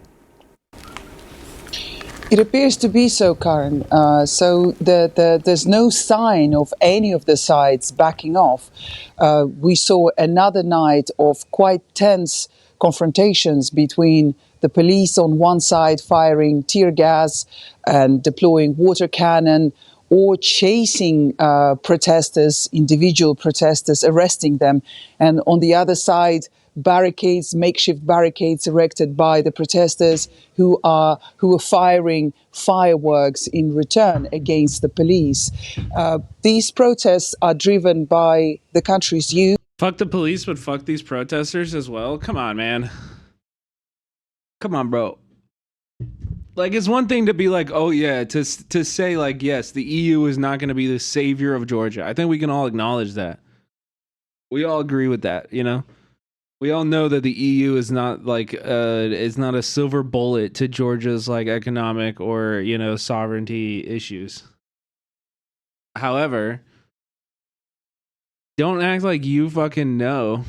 It appears to be so, Karen. So there's no sign of any of the sides backing off. We saw another night of quite tense confrontations between the police on one side firing tear gas and deploying water cannon, or chasing protesters, individual protesters, arresting them, and on the other side, barricades, makeshift barricades erected by the protesters who are firing fireworks in return against the police. These protests are driven by the country's youth. Fuck the police, but fuck these protesters as well. Come on, man. Come on, bro. Like, it's one thing to be like, oh yeah, to say like, yes, the EU is not going to be the savior of Georgia. I think we can all acknowledge that. We all agree with that, you know? We all know that the EU is not like it's not a silver bullet to Georgia's like economic or, you know, sovereignty issues. However, don't act like you fucking know.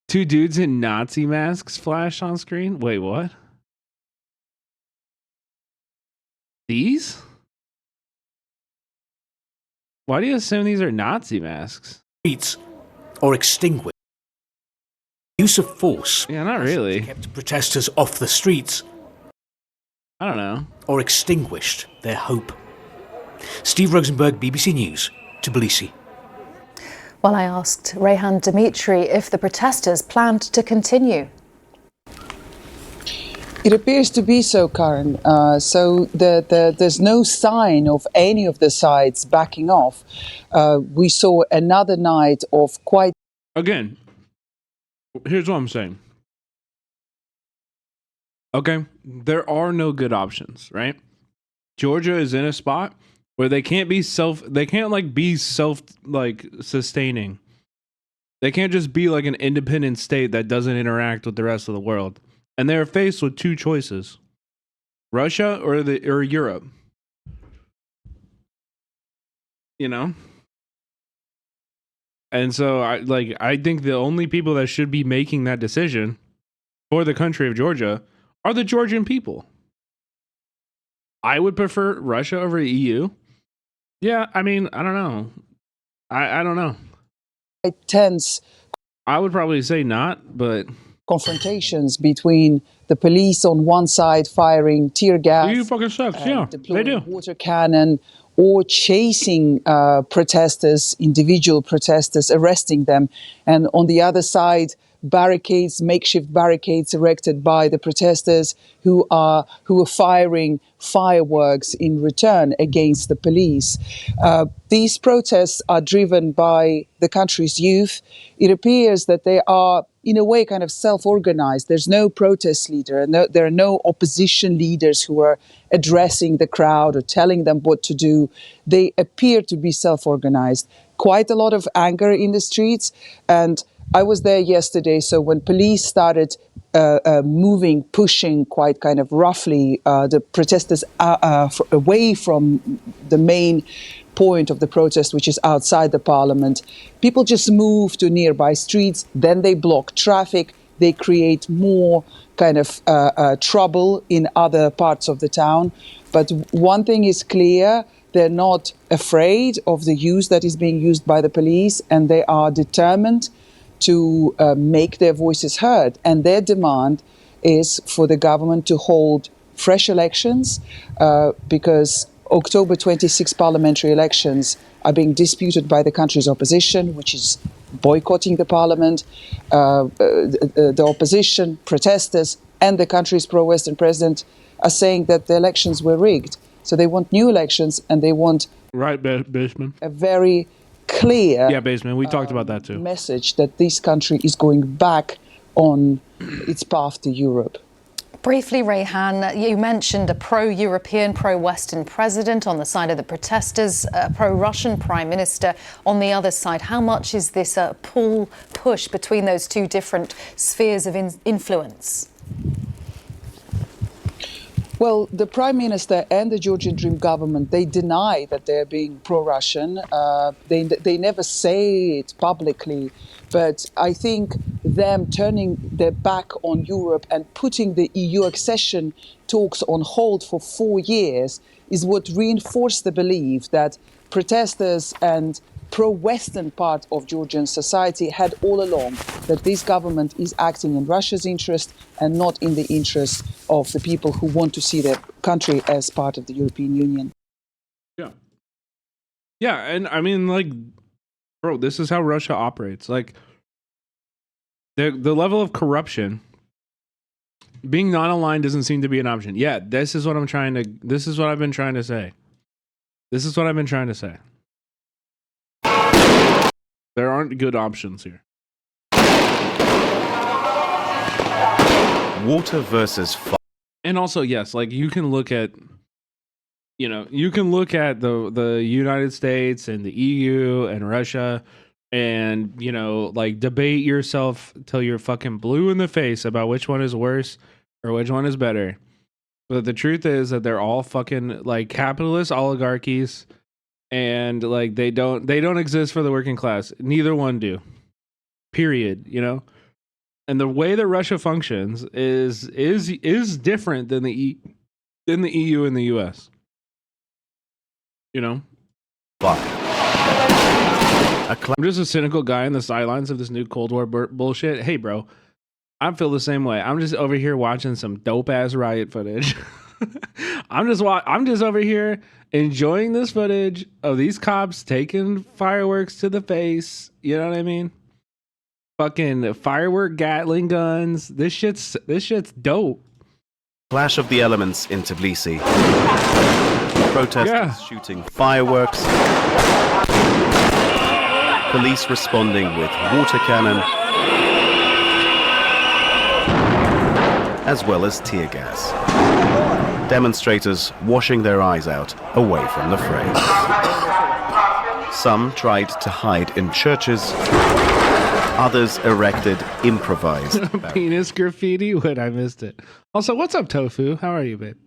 Two dudes in Nazi masks flash on screen. Wait, what? These? Why do you assume these are Nazi masks? Streets or extinguished. Use of force. Yeah, not really. Kept protesters off the streets. I don't know. Or extinguished their hope. Steve Rosenberg, BBC News, Tbilisi. Well, I asked Reyhan Dimitri if the protesters planned to continue. It appears to be so, Karen. So there's no sign of any of the sides backing off. We saw another night of quite... Again, here's what I'm saying. Okay, there are no good options, right? Georgia is in a spot where they can't be sustaining. They can't just be like an independent state that doesn't interact with the rest of the world. And they're faced with two choices: Russia or Europe. You know? And so I think the only people that should be making that decision for the country of Georgia are the Georgian people. I would prefer Russia over the EU. Yeah, I mean, I don't know. I don't know. Tense. I would probably say not, but confrontations between the police on one side firing tear gas, you fucking sucks. Yeah, they do. Water cannon, or chasing protesters, individual protesters, arresting them, and on the other side, barricades, makeshift barricades erected by the protesters who are firing fireworks in return against the police. These protests are driven by the country's youth. It appears that they are, in a way, kind of self-organized. There's no protest leader, and there are no opposition leaders who are addressing the crowd or telling them what to do. They appear to be self-organized. Quite a lot of anger in the streets, and I was there yesterday, so when police started pushing quite kind of roughly the protesters away from the main point of the protest, which is outside the parliament, people just move to nearby streets, then they block traffic, they create more kind of trouble in other parts of the town. But one thing is clear: they're not afraid of the use that is being used by the police, and they are determined to make their voices heard. And their demand is for the government to hold fresh elections because October 26 parliamentary elections are being disputed by the country's opposition, which is boycotting the parliament. The opposition, protesters, and the country's pro-Western president are saying that the elections were rigged. So they want new elections, and they want a very clear Baseman, we talked about that too. Message that this country is going back on its path to Europe. Briefly, Reyhan, you mentioned a pro-European, pro-Western president on the side of the protesters, a pro-Russian prime minister on the other side. How much is this a push between those two different spheres of influence? Well, the Prime Minister and the Georgian Dream government, they deny that they're being pro-Russian. They never say it publicly, but I think them turning their back on Europe and putting the EU accession talks on hold for 4 years is what reinforced the belief that protesters and pro-Western part of Georgian society had all along that this government is acting in Russia's interest and not in the interest of the people who want to see their country as part of the European Union. Yeah. Yeah, and I mean, like, bro, this is how Russia operates. Like, the level of corruption, being non-aligned doesn't seem to be an option. Yeah, this is what I've been trying to say. This is what I've been trying to say. There aren't good options here. Water versus fire. And also, yes, like you can look at the United States and the EU and Russia and, like debate yourself till you're fucking blue in the face about which one is worse or which one is better. But the truth is that they're all fucking like capitalist oligarchies. And like they don't exist for the working class. Neither one do. Period. And the way that Russia functions is different than the EU and the US. Fuck. I'm just a cynical guy on the sidelines of this new Cold War bullshit. Hey, bro, I feel the same way. I'm just over here watching some dope ass riot footage. I'm just over here enjoying this footage of these cops taking fireworks to the face. You know what I mean? Fucking firework Gatling guns. This shit's dope. Clash of the elements in Tbilisi. Protesters shooting fireworks. Police responding with water cannon, as well as tear gas. Demonstrators washing their eyes out away from the fray. Some tried to hide in churches. Others erected improvised penis graffiti. What? I missed it. Also, what's up, Tofu? How are you, babe?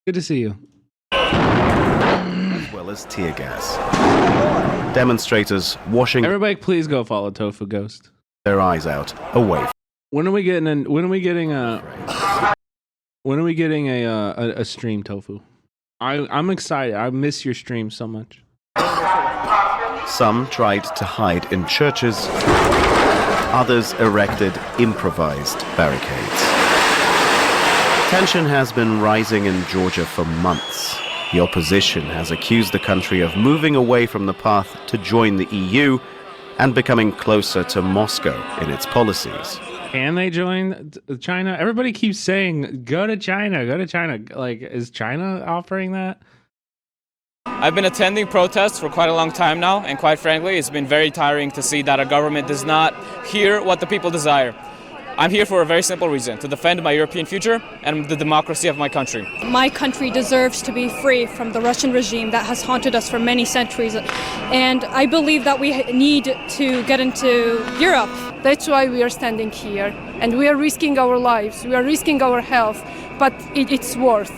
Good to see you. As well as tear gas. Demonstrators washing. Everybody, please go follow Tofu Ghost. Their eyes out away. When are we getting a stream, Tofu? I'm excited. I miss your stream so much. Some tried to hide in churches. Others erected improvised barricades. Tension has been rising in Georgia for months. The opposition has accused the country of moving away from the path to join the EU and becoming closer to Moscow in its policies. Can they join China? Everybody keeps saying, go to China, go to China. Like, is China offering that? I've been attending protests for quite a long time now, and quite frankly, it's been very tiring to see that our government does not hear what the people desire. I'm here for a very simple reason, to defend my European future and the democracy of my country. My country deserves to be free from the Russian regime that has haunted us for many centuries. And I believe that we need to get into Europe. That's why we are standing here. And we are risking our lives, we are risking our health, but it's worth.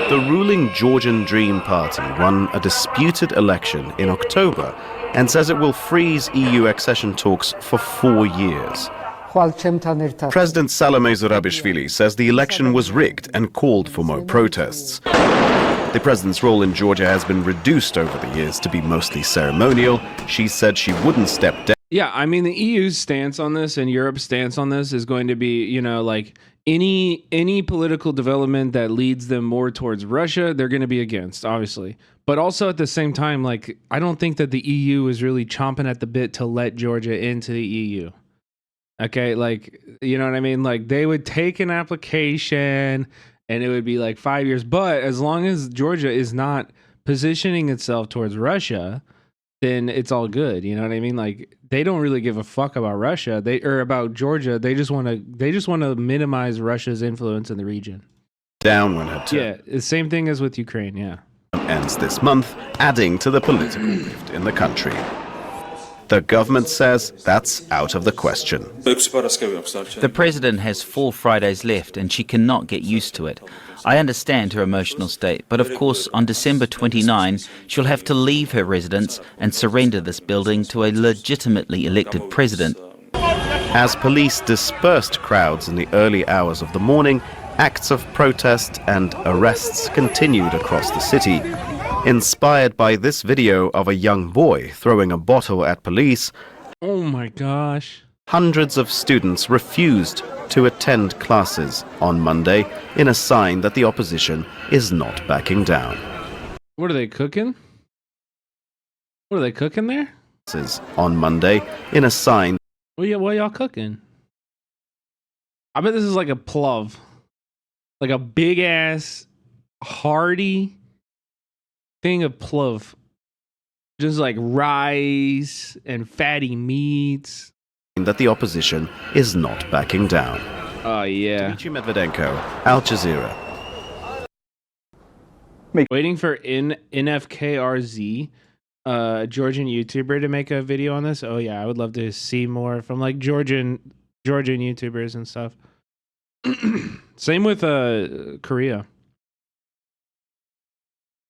The ruling Georgian Dream Party won a disputed election in October and says it will freeze EU accession talks for 4 years. President Salome Zurabishvili says the election was rigged and called for more protests. The president's role in Georgia has been reduced over the years to be mostly ceremonial. She said she wouldn't step down. Yeah, I mean, the EU's stance on this and Europe's stance on this is going to be, like any political development that leads them more towards Russia, they're going to be against, obviously. But also at the same time, like, I don't think that the EU is really chomping at the bit to let Georgia into the EU. Okay, like, you know what I mean? Like, they would take an application and it would be like 5 years. But as long as Georgia is not positioning itself towards Russia, then it's all good. You know what I mean? Like, they don't really give a fuck about Russia or about Georgia. They just want to minimize Russia's influence in the region. Down when her term. Yeah, the same thing as with Ukraine, yeah. Ends this month, adding to the political rift in the country. The government says that's out of the question. The president has 4 Fridays left and she cannot get used to it. I understand her emotional state, but of course on December 29 she'll have to leave her residence and surrender this building to a legitimately elected president. As police dispersed crowds in the early hours of the morning, acts of protest and arrests continued across the city. Inspired by this video of a young boy throwing a bottle at police, oh my gosh, hundreds of students refused to attend classes on Monday in a sign that the opposition is not backing down. What are they cooking? What are they cooking there? On Monday in a sign. What y'all cooking? I bet this is like a plov. Like a big ass, hearty thing of plov. Just like rice and fatty meats. That the opposition is not backing down. Oh, yeah. Dmitry Medvedenko, Al Jazeera. Waiting for NFKRZ, Georgian YouTuber, to make a video on this. Oh, yeah. I would love to see more from like Georgian YouTubers and stuff. Same with Korea.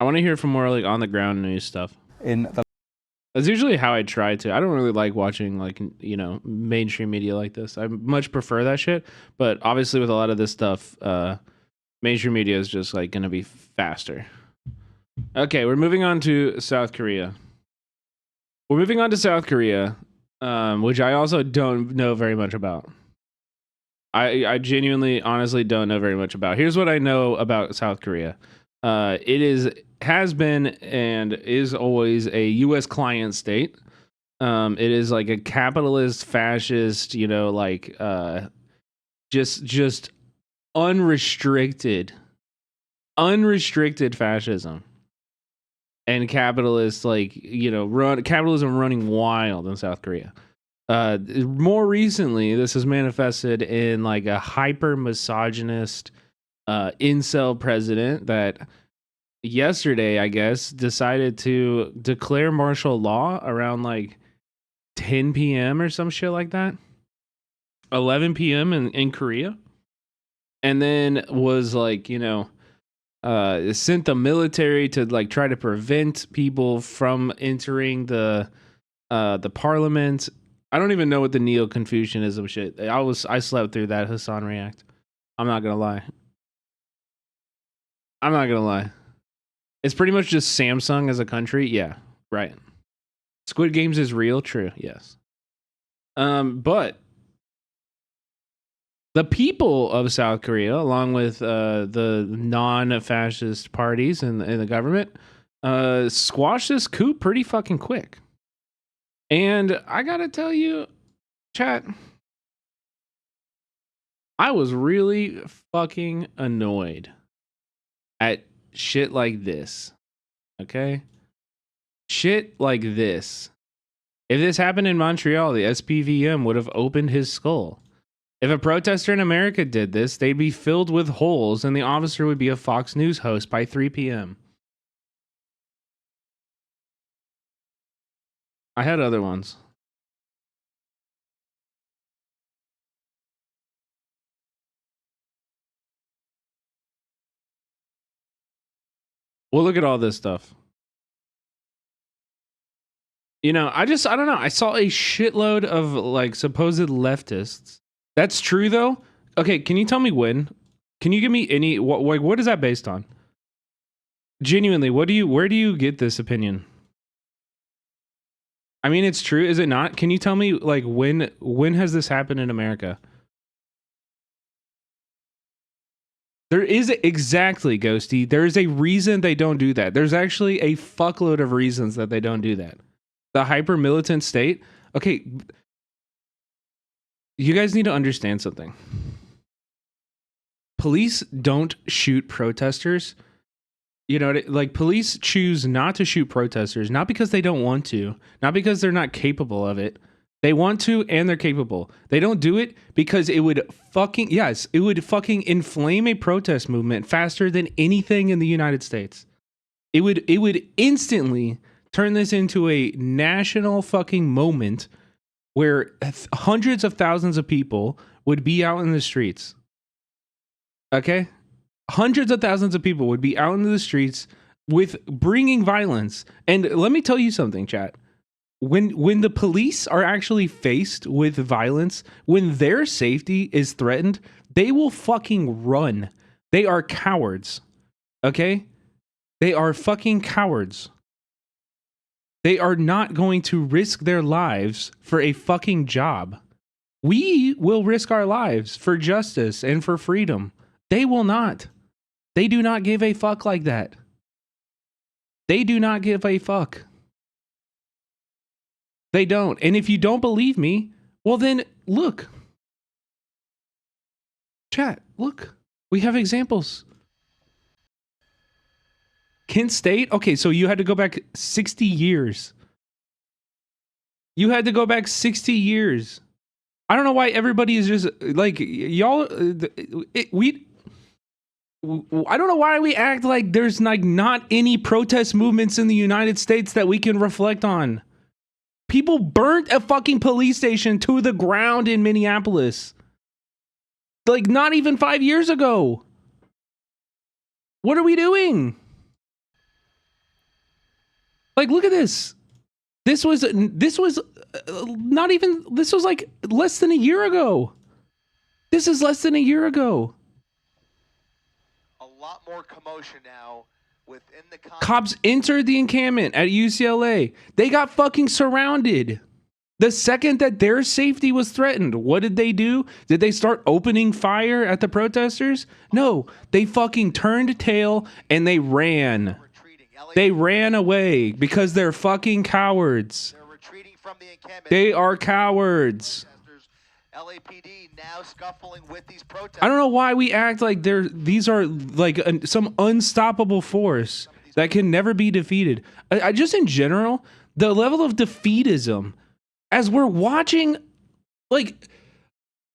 I want to hear from more like on the ground news stuff. That's usually how I try to. I don't really like watching like, you know, mainstream media like this. I much prefer that shit. But obviously with a lot of this stuff, mainstream media is just like going to be faster. Okay, we're moving on to South Korea. Which I also don't know very much about. I genuinely, honestly don't know very much about. Here's what I know about South Korea. Has been and is always a U.S. client state. It is like a capitalist, fascist, you know, like just unrestricted fascism and capitalist, like, you know, capitalism running wild in South Korea. More recently, this has manifested in like a hyper misogynist incel president that yesterday, I guess, decided to declare martial law around like 10 p.m. or some shit like that. 11 p.m. in Korea. And then was like, you know, sent the military to like try to prevent people from entering the parliament. I don't even know what the Neo-Confucianism shit. I slept through that Hassan React. I'm not gonna lie. It's pretty much just Samsung as a country. Yeah, right. Squid Games is real. True. Yes. But the people of South Korea, along with the non-fascist parties in the government, squashed this coup pretty fucking quick. And I gotta tell you, chat, I was really fucking annoyed at shit like this. Okay? Shit like this. If this happened in Montreal, the SPVM would have opened his skull. If a protester in America did this, they'd be filled with holes and the officer would be a Fox News host by 3 p.m. I had other ones. Well, look at all this stuff. You know, I don't know. I saw a shitload of like supposed leftists. That's true though. Okay, can you tell me when? Can you give me any what is that based on? Genuinely, where do you get this opinion? I mean, it's true, is it not? Can you tell me like when has this happened in America? There is exactly, Ghosty. There is a reason they don't do that. There's actually a fuckload of reasons that they don't do that. The hyper militant state. Okay, you guys need to understand something. Police don't shoot protesters. You know, like police choose not to shoot protesters, not because they don't want to, not because they're not capable of it. They want to and they're capable. They don't do it because it would fucking inflame a protest movement faster than anything in the United States. It would instantly turn this into a national fucking moment where hundreds of thousands of people would be out in the streets. Okay? Hundreds of thousands of people would be out in the streets with bringing violence. And let me tell you something, chat. when the police are actually faced with violence, when their safety is threatened, they will fucking run. They are cowards. Okay? They are fucking cowards. They are not going to risk their lives for a fucking job. We will risk our lives for justice and for freedom. They will not. They do not give a fuck like that. They do not give a fuck. They don't. And if you don't believe me, well then look. Chat, look. We have examples. Kent State? Okay, so you had to go back 60 years. You had to go back 60 years. I don't know why everybody is just like y'all. I don't know why we act like there's like not any protest movements in the United States that we can reflect on. People burnt a fucking police station to the ground in Minneapolis. Like not even 5 years ago. What are we doing? Like, look at this. This was not even, this was like less than a year ago. This is less than a year ago. A lot more commotion now within the cops entered the encampment at UCLA. They got fucking surrounded. The second that their safety was threatened, what did they do? Did they start opening fire at the protesters? No, they fucking turned tail and they ran. They ran away because they're fucking cowards. They are cowards. LAPD now scuffling with these protests. I don't know why we act like these are like some unstoppable force that can never be defeated. I just in general, the level of defeatism as we're watching, like,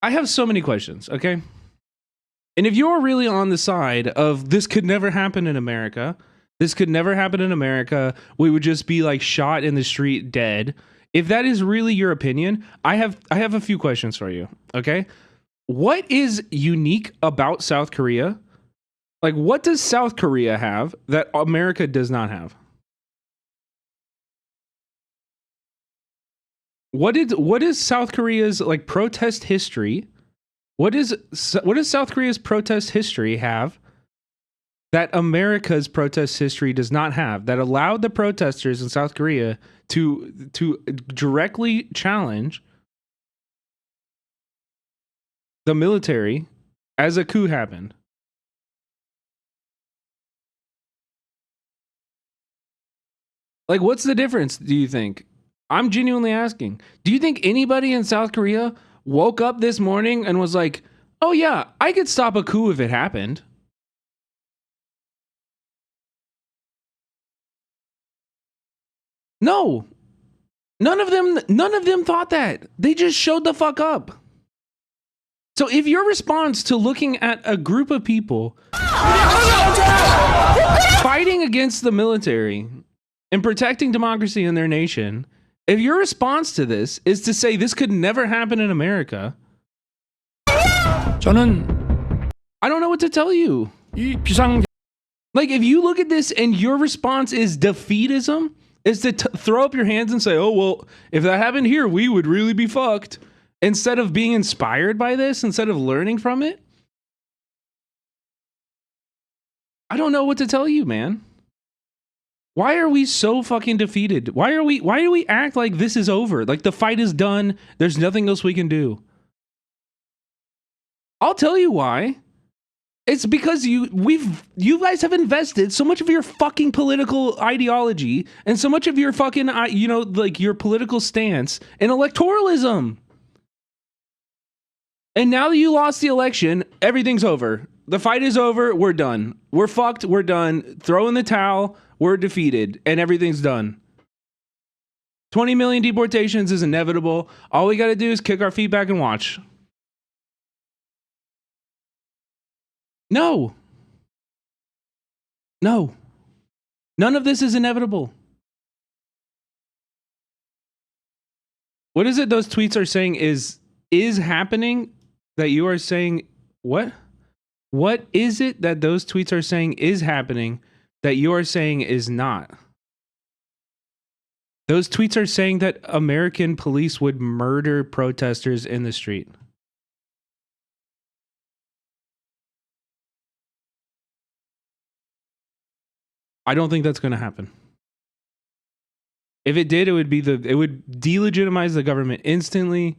I have so many questions, okay? And if you're really on the side of this could never happen in America, this could never happen in America, we would just be like shot in the street dead. If that is really your opinion, I have a few questions for you, okay? What is unique about South Korea? Like, what does South Korea have that America does not have? What is South Korea's like protest history? What does South Korea's protest history have that America's protest history does not have, that allowed the protesters in South Korea to directly challenge the military as a coup happened? Like, what's the difference, do you think? I'm genuinely asking. Do you think anybody in South Korea woke up this morning and was like, oh yeah, I could stop a coup if it happened? No. None of them thought that. They just showed the fuck up. So if your response to looking at a group of people fighting against the military and protecting democracy in their nation, if your response to this is to say this could never happen in America, I don't know what to tell you. Like, if you look at this and your response is defeatism, is to throw up your hands and say, oh, well, if that happened here, we would really be fucked. Instead of being inspired by this, instead of learning from it, I don't know what to tell you, man. Why are we so fucking defeated? Why do we act like this is over? Like the fight is done. There's nothing else we can do. I'll tell you why. It's because you guys have invested so much of your fucking political ideology and so much of your fucking, like your political stance in electoralism. And now that you lost the election, everything's over. The fight is over. We're done. We're fucked. We're done. Throw in the towel. We're defeated and everything's done. 20 million deportations is inevitable. All we got to do is kick our feet back and watch. No. No. None of this is inevitable. What is it those tweets are saying is happening that you are saying what? What is it that those tweets are saying is happening that you are saying is not? Those tweets are saying that American police would murder protesters in the street. I don't think that's going to happen. If it did, it would delegitimize the government instantly.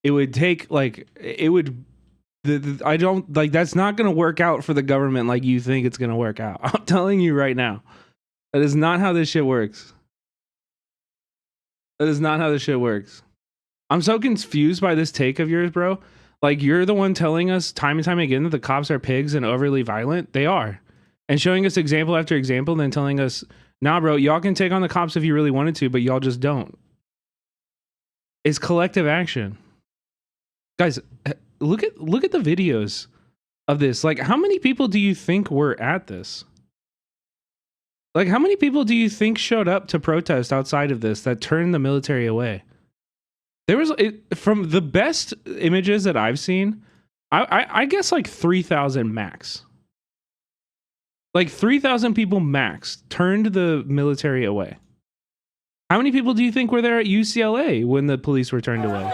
It would take I don't like, that's not going to work out for the government like you think it's going to work out. I'm telling you right now. That is not how this shit works. That is not how this shit works. I'm so confused by this take of yours, bro. Like, you're the one telling us time and time again that the cops are pigs and overly violent. They are. And showing us example after example, then telling us, nah, bro, y'all can take on the cops if you really wanted to, but y'all just don't. It's collective action. Guys, look at the videos of this. Like, how many people do you think were at this? Like, how many people do you think showed up to protest outside of this that turned the military away? There was, from the best images that I've seen, I guess like 3,000 max. Like 3,000 people max turned the military away. How many people do you think were there at UCLA when the police were turned away?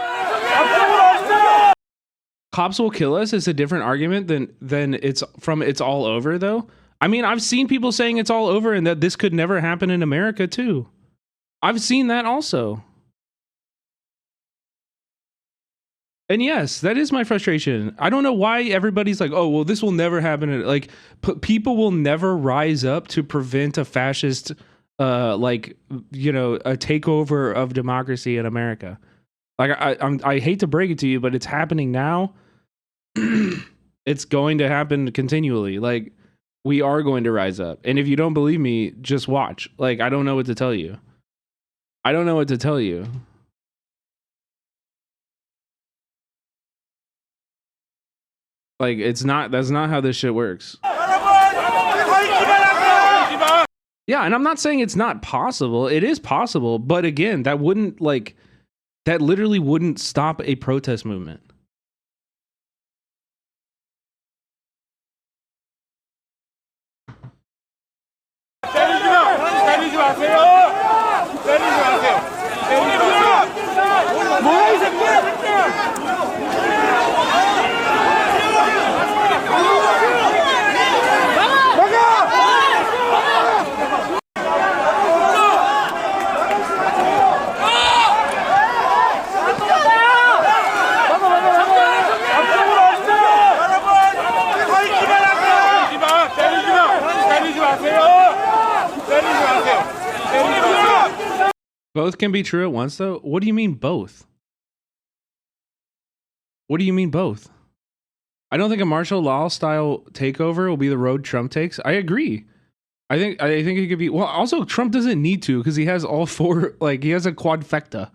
Cops will kill us is a different argument than it's all over, though. I mean, I've seen people saying it's all over and that this could never happen in America, too. I've seen that also. And yes, that is my frustration. I don't know why everybody's like, oh, well, this will never happen. Like, people will never rise up to prevent a fascist, a takeover of democracy in America. Like, I hate to break it to you, but it's happening now. It's going to happen continually. Like, we are going to rise up. And if you don't believe me, just watch. Like, I don't know what to tell you. I don't know what to tell you. Like, that's not how this shit works. Yeah, and I'm not saying it's not possible. It is possible, but again, that literally wouldn't stop a protest movement. Both can be true at once, though? What do you mean both? What do you mean both? I don't think a martial law style takeover will be the road Trump takes. I agree. I think it could be. Well, also Trump doesn't need to because he has all four. Like, he has a quadfecta.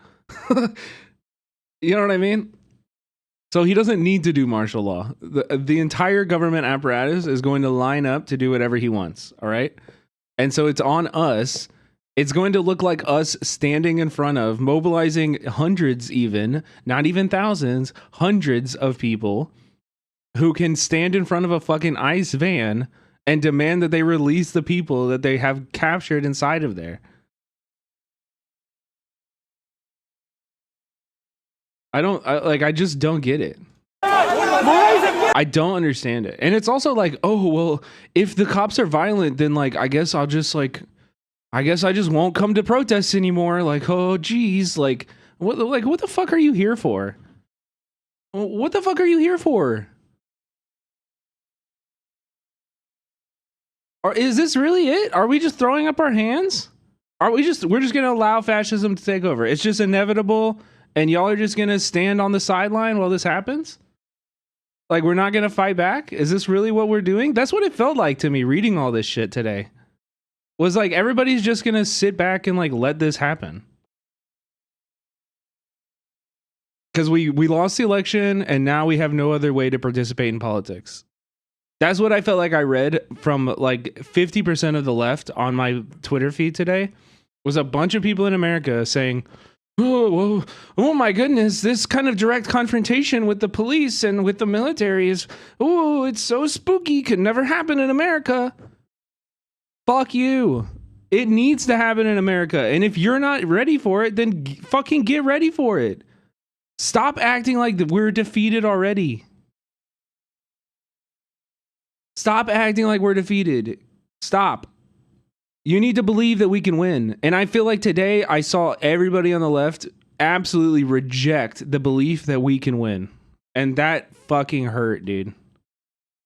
You know what I mean? So he doesn't need to do martial law. The entire government apparatus is going to line up to do whatever he wants. All right. And so it's on us. It's going to look like us standing in front of, mobilizing hundreds even, not even thousands, hundreds of people who can stand in front of a fucking ICE van and demand that they release the people that they have captured inside of there. I just don't get it. I don't understand it. And it's also like, oh, well, if the cops are violent, then like, I guess I just won't come to protests anymore. Like, oh, geez. Like, what the fuck are you here for? What the fuck are you here for? Or is this really it? Are we just throwing up our hands? We're just going to allow fascism to take over? It's just inevitable. And y'all are just going to stand on the sideline while this happens? Like, we're not going to fight back? Is this really what we're doing? That's what it felt like to me reading all this shit today. Was like, everybody's just going to sit back and like let this happen. Because we lost the election and now we have no other way to participate in politics. That's what I felt like I read from like 50% of the left on my Twitter feed today. Was a bunch of people in America saying, oh my goodness, this kind of direct confrontation with the police and with the military is, oh, it's so spooky, could never happen in America. Fuck you. It needs to happen in America. And if you're not ready for it, then fucking get ready for it. Stop acting like we're defeated already. Stop acting like we're defeated. Stop. You need to believe that we can win. And I feel like today I saw everybody on the left absolutely reject the belief that we can win. And that fucking hurt, dude.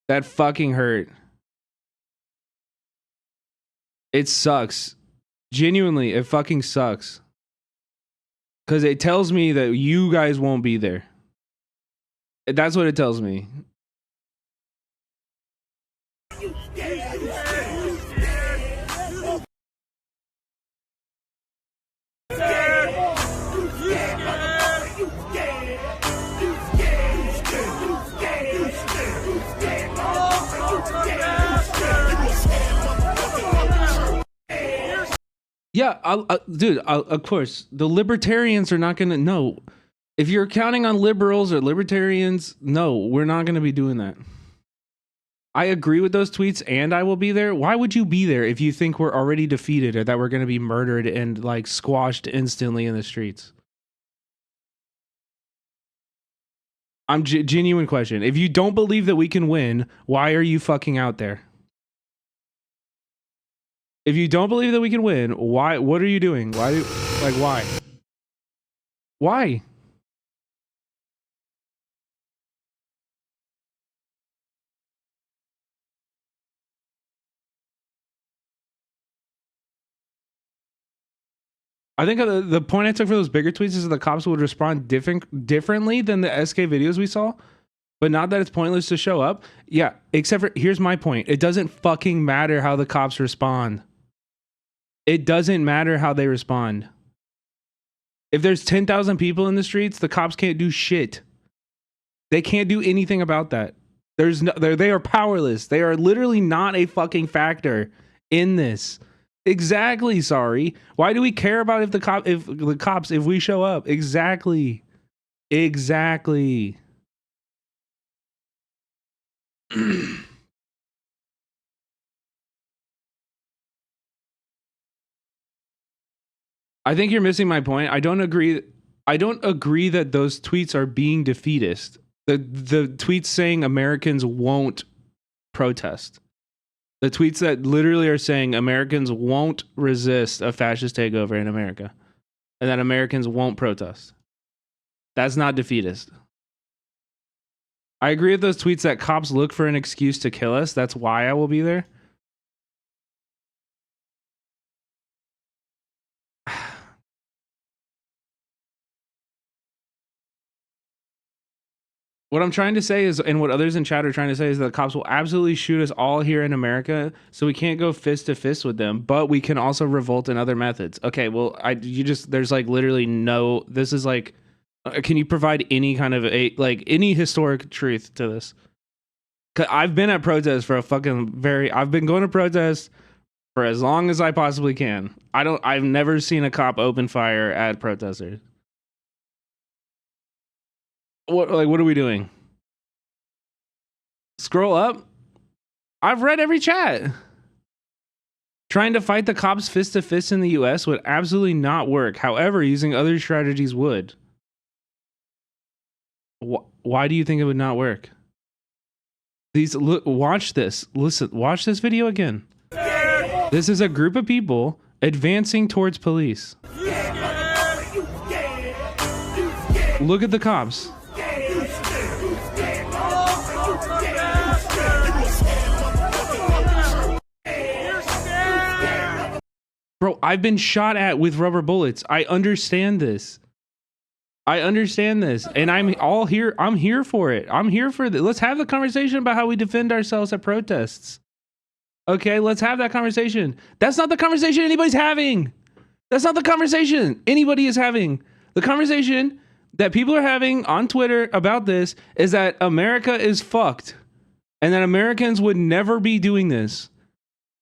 That fucking hurt. It sucks. Genuinely, it fucking sucks. Because it tells me that you guys won't be there. That's what it tells me. Yeah, dude, of course, the libertarians are not going to know. If you're counting on liberals or libertarians, no, we're not going to be doing that. I agree with those tweets and I will be there. Why would you be there if you think we're already defeated or that we're going to be murdered and like squashed instantly in the streets? I'm genuine question. If you don't believe that we can win, why are you fucking out there? If you don't believe that we can win, why? What are you doing? Why? Why? Why? I think the point I took for those bigger tweets is that the cops would respond differently than the SK videos we saw. But not that it's pointless to show up. Yeah, except for, here's my point. It doesn't fucking matter how the cops respond. It doesn't matter how they respond. If there's 10,000 people in the streets, the cops can't do shit. They can't do anything about that. They are powerless. They are literally not a fucking factor in this. Exactly, sorry. Why do we care about if the cops if we show up? Exactly. Exactly. I think you're missing my point. I don't agree that those tweets are being defeatist. The tweets saying Americans won't protest. The tweets that literally are saying Americans won't resist a fascist takeover in America. And that Americans won't protest. That's not defeatist. I agree with those tweets that cops look for an excuse to kill us. That's why I will be there. What I'm trying to say is, and what others in chat are trying to say, is that the cops will absolutely shoot us all here in America, so we can't go fist to fist with them, but we can also revolt in other methods. Okay, well, there's like literally no, this is like, can you provide any kind of any historic truth to this? 'Cause I've been at protests for I've been going to protests for as long as I possibly can. I've never seen a cop open fire at protesters. What are we doing? Scroll up. I've read every chat. Trying to fight the cops fist to fist in the US would absolutely not work. However, using other strategies would. Why do you think it would not work? Watch this. Listen, watch this video again. This is a group of people advancing towards police. Look at the cops. Bro, I've been shot at with rubber bullets. I understand this. And I'm here for it. I'm here for this. Let's have the conversation about how we defend ourselves at protests. Okay, let's have that conversation. That's not the conversation anybody's having. That's not the conversation anybody is having. The conversation that people are having on Twitter about this is that America is fucked and that Americans would never be doing this.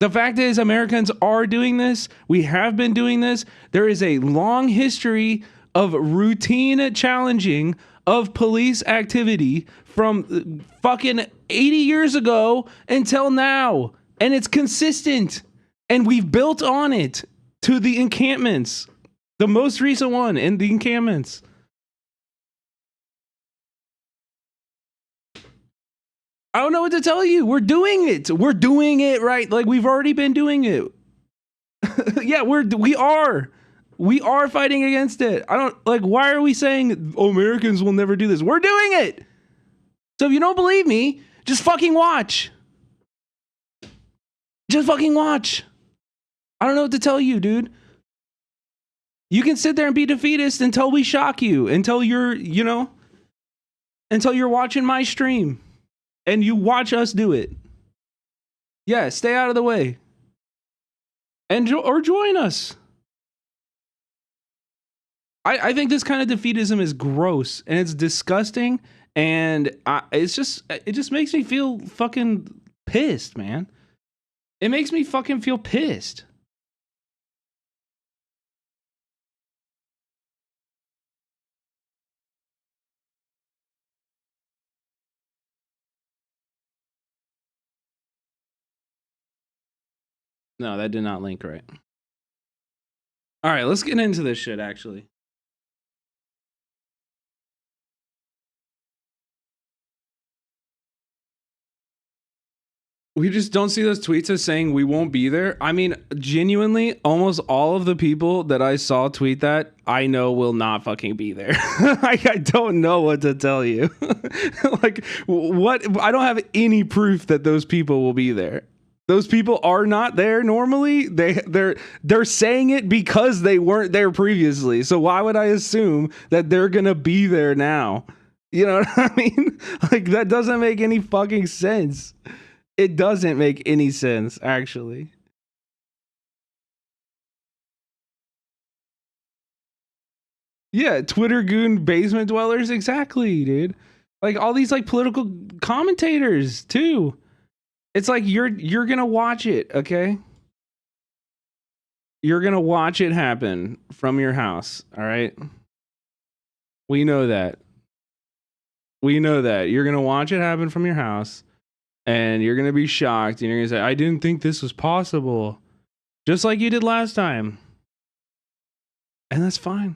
The fact is, Americans are doing this. We have been doing this. There is a long history of routine challenging of police activity from fucking 80 years ago until now. And it's consistent. And we've built on it to the encampments. The most recent one in the encampments. I don't know what to tell you. We're doing it. We're doing it right. Like, we've already been doing it. Yeah, we are. We are fighting against it. I don't like, why are we saying Americans will never do this? We're doing it. So if you don't believe me, just fucking watch. Just fucking watch. I don't know what to tell you, dude. You can sit there and be defeatist until we shock you, until you're, until you're watching my stream and you watch us do it. Yeah, stay out of the way. And or join us. I think this kind of defeatism is gross and it's disgusting, and it just makes me feel fucking pissed, man. It makes me fucking feel pissed. No, that did not link right. All right, let's get into this shit, actually. We just don't see those tweets as saying we won't be there. I mean, genuinely, almost all of the people that I saw tweet that, I know will not fucking be there. I don't know what to tell you. Like, what? I don't have any proof that those people will be there. Those people are not there normally. They're saying it because they weren't there previously. So why would I assume that they're gonna be there now? You know what I mean? Like, that doesn't make any fucking sense. It doesn't make any sense, actually. Yeah, Twitter goon basement dwellers, exactly, dude. Like, all these like political commentators too. It's like you're gonna watch it, okay? You're gonna watch it happen from your house, all right? We know that. We know that. You're gonna watch it happen from your house. And you're going to be shocked. And you're going to say, I didn't think this was possible. Just like you did last time. And that's fine.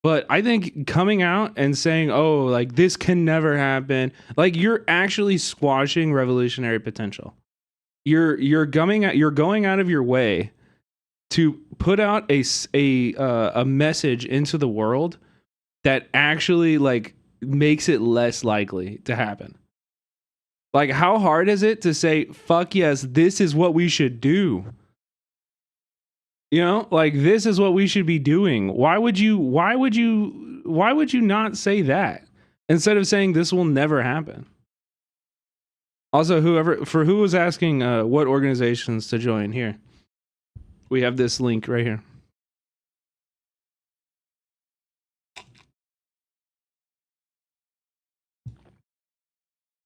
But I think coming out and saying, oh, like, this can never happen. Like, you're actually squashing revolutionary potential. You're going out of your way to put out a message into the world that actually, like, makes it less likely to happen. Like, how hard is it to say, fuck yes, this is what we should do? You know, like, this is what we should be doing. Why would you not say that instead of saying this will never happen? Also, who was asking what organizations to join here, we have this link right here.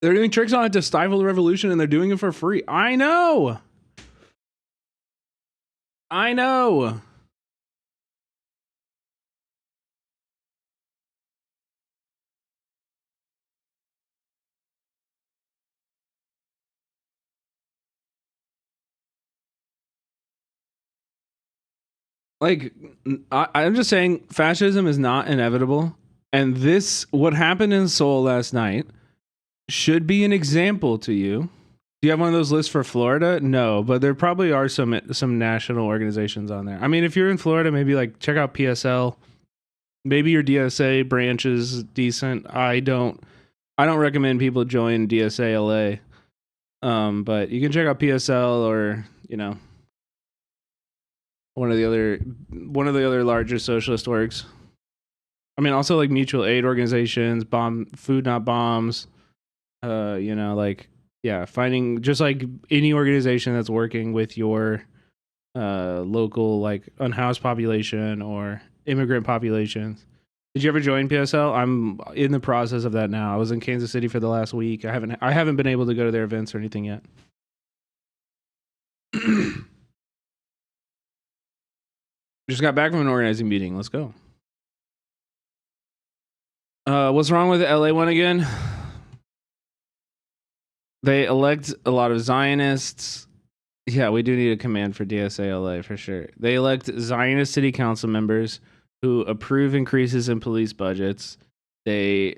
They're doing tricks on it to stifle the revolution, and they're doing it for free. I know. Like, I'm just saying, fascism is not inevitable, and what happened in Seoul last night should be an example to you. Do you have one of those lists for Florida? No, but there probably are some national organizations on there. I mean, if you're in Florida, maybe like check out PSL. Maybe your DSA branch is decent. I don't recommend people join DSA LA. But you can check out PSL or, one of the other larger socialist orgs. I mean, also like mutual aid organizations, Food Not Bombs. Finding just like any organization that's working with your local like unhoused population or immigrant populations. Did you ever join PSL? I'm in the process of that now. I was in Kansas City for the last week. I haven't been able to go to their events or anything yet. Just got back from an organizing meeting. Let's go. What's wrong with the LA one again? They elect a lot of Zionists. Yeah, we do need a command for DSA-LA for sure. They elect Zionist city council members who approve increases in police budgets. They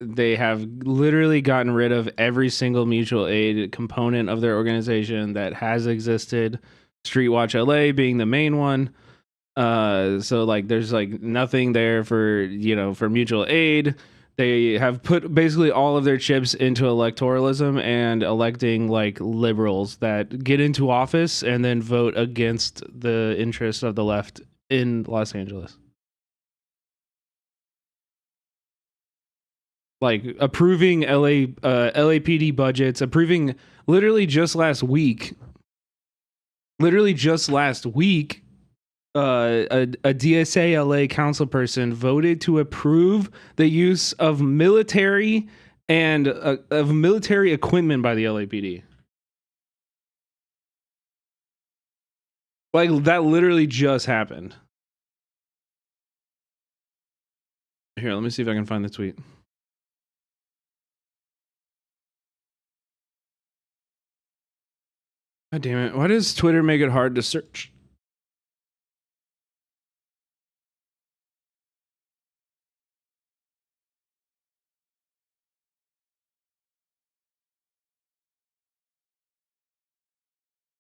have literally gotten rid of every single mutual aid component of their organization that has existed. Street Watch LA being the main one. So like there's like nothing there for mutual aid. They have put basically all of their chips into electoralism and electing like liberals that get into office and then vote against the interests of the left in Los Angeles. Like approving LAPD budgets, approving literally just last week, a DSA LA council person voted to approve the use of military and of military equipment by the LAPD. Like that literally just happened. Here, let me see if I can find the tweet. God damn it. Why does Twitter make it hard to search?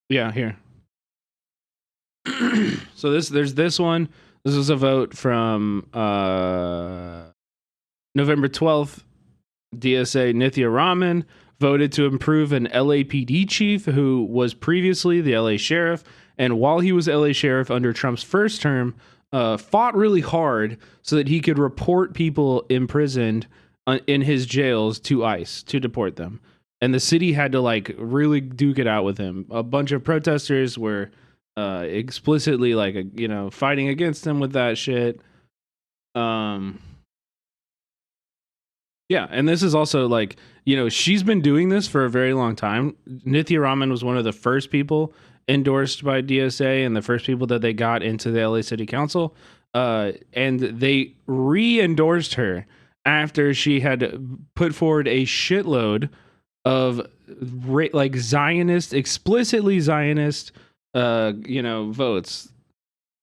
Yeah, here. So there's this one. This was a vote from November 12th. DSA Nithya Raman voted to improve an LAPD chief who was previously the LA sheriff, and while he was LA sheriff under Trump's first term, fought really hard so that he could report people imprisoned in his jails to ICE to deport them. And the city had to like really duke it out with him. A bunch of protesters were explicitly like fighting against him with that shit. Yeah, and this is also like, she's been doing this for a very long time. Nithya Raman was one of the first people endorsed by DSA and the first people that they got into the LA City Council. And they re-endorsed her after she had put forward a shitload of like Zionist, explicitly Zionist, votes.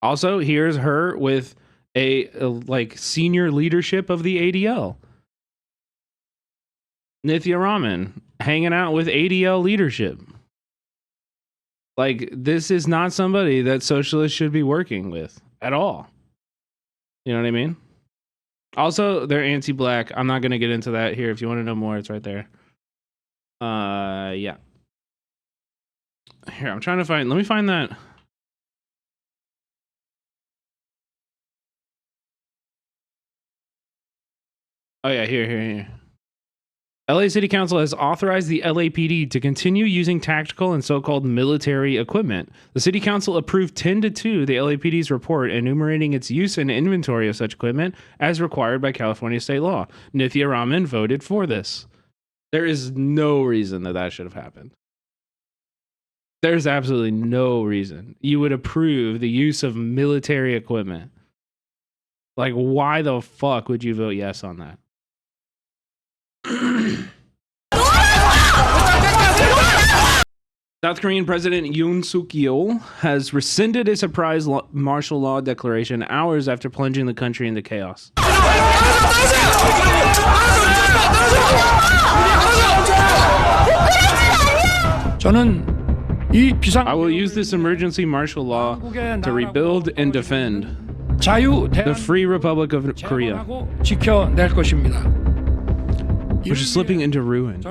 Also, here's her with a like senior leadership of the ADL. Nithya Raman hanging out with ADL leadership. Like, this is not somebody that socialists should be working with at all. You know what I mean? Also, they're anti-black. I'm not going to get into that here. If you want to know more, it's right there. Yeah. Here, I'm trying to find... Let me find that... Oh, yeah, here. LA City Council has authorized the LAPD to continue using tactical and so-called military equipment. The City Council approved 10-2 the LAPD's report enumerating its use and inventory of such equipment as required by California state law. Nithya Raman voted for this. There is no reason that should have happened. There's absolutely no reason you would approve the use of military equipment. Like, why the fuck would you vote yes on that? South Korean President Yoon Suk-yeol has rescinded a surprise martial law declaration hours after plunging the country into chaos. I will use this emergency martial law to rebuild and defend the Free Republic of Korea, which is slipping into ruin.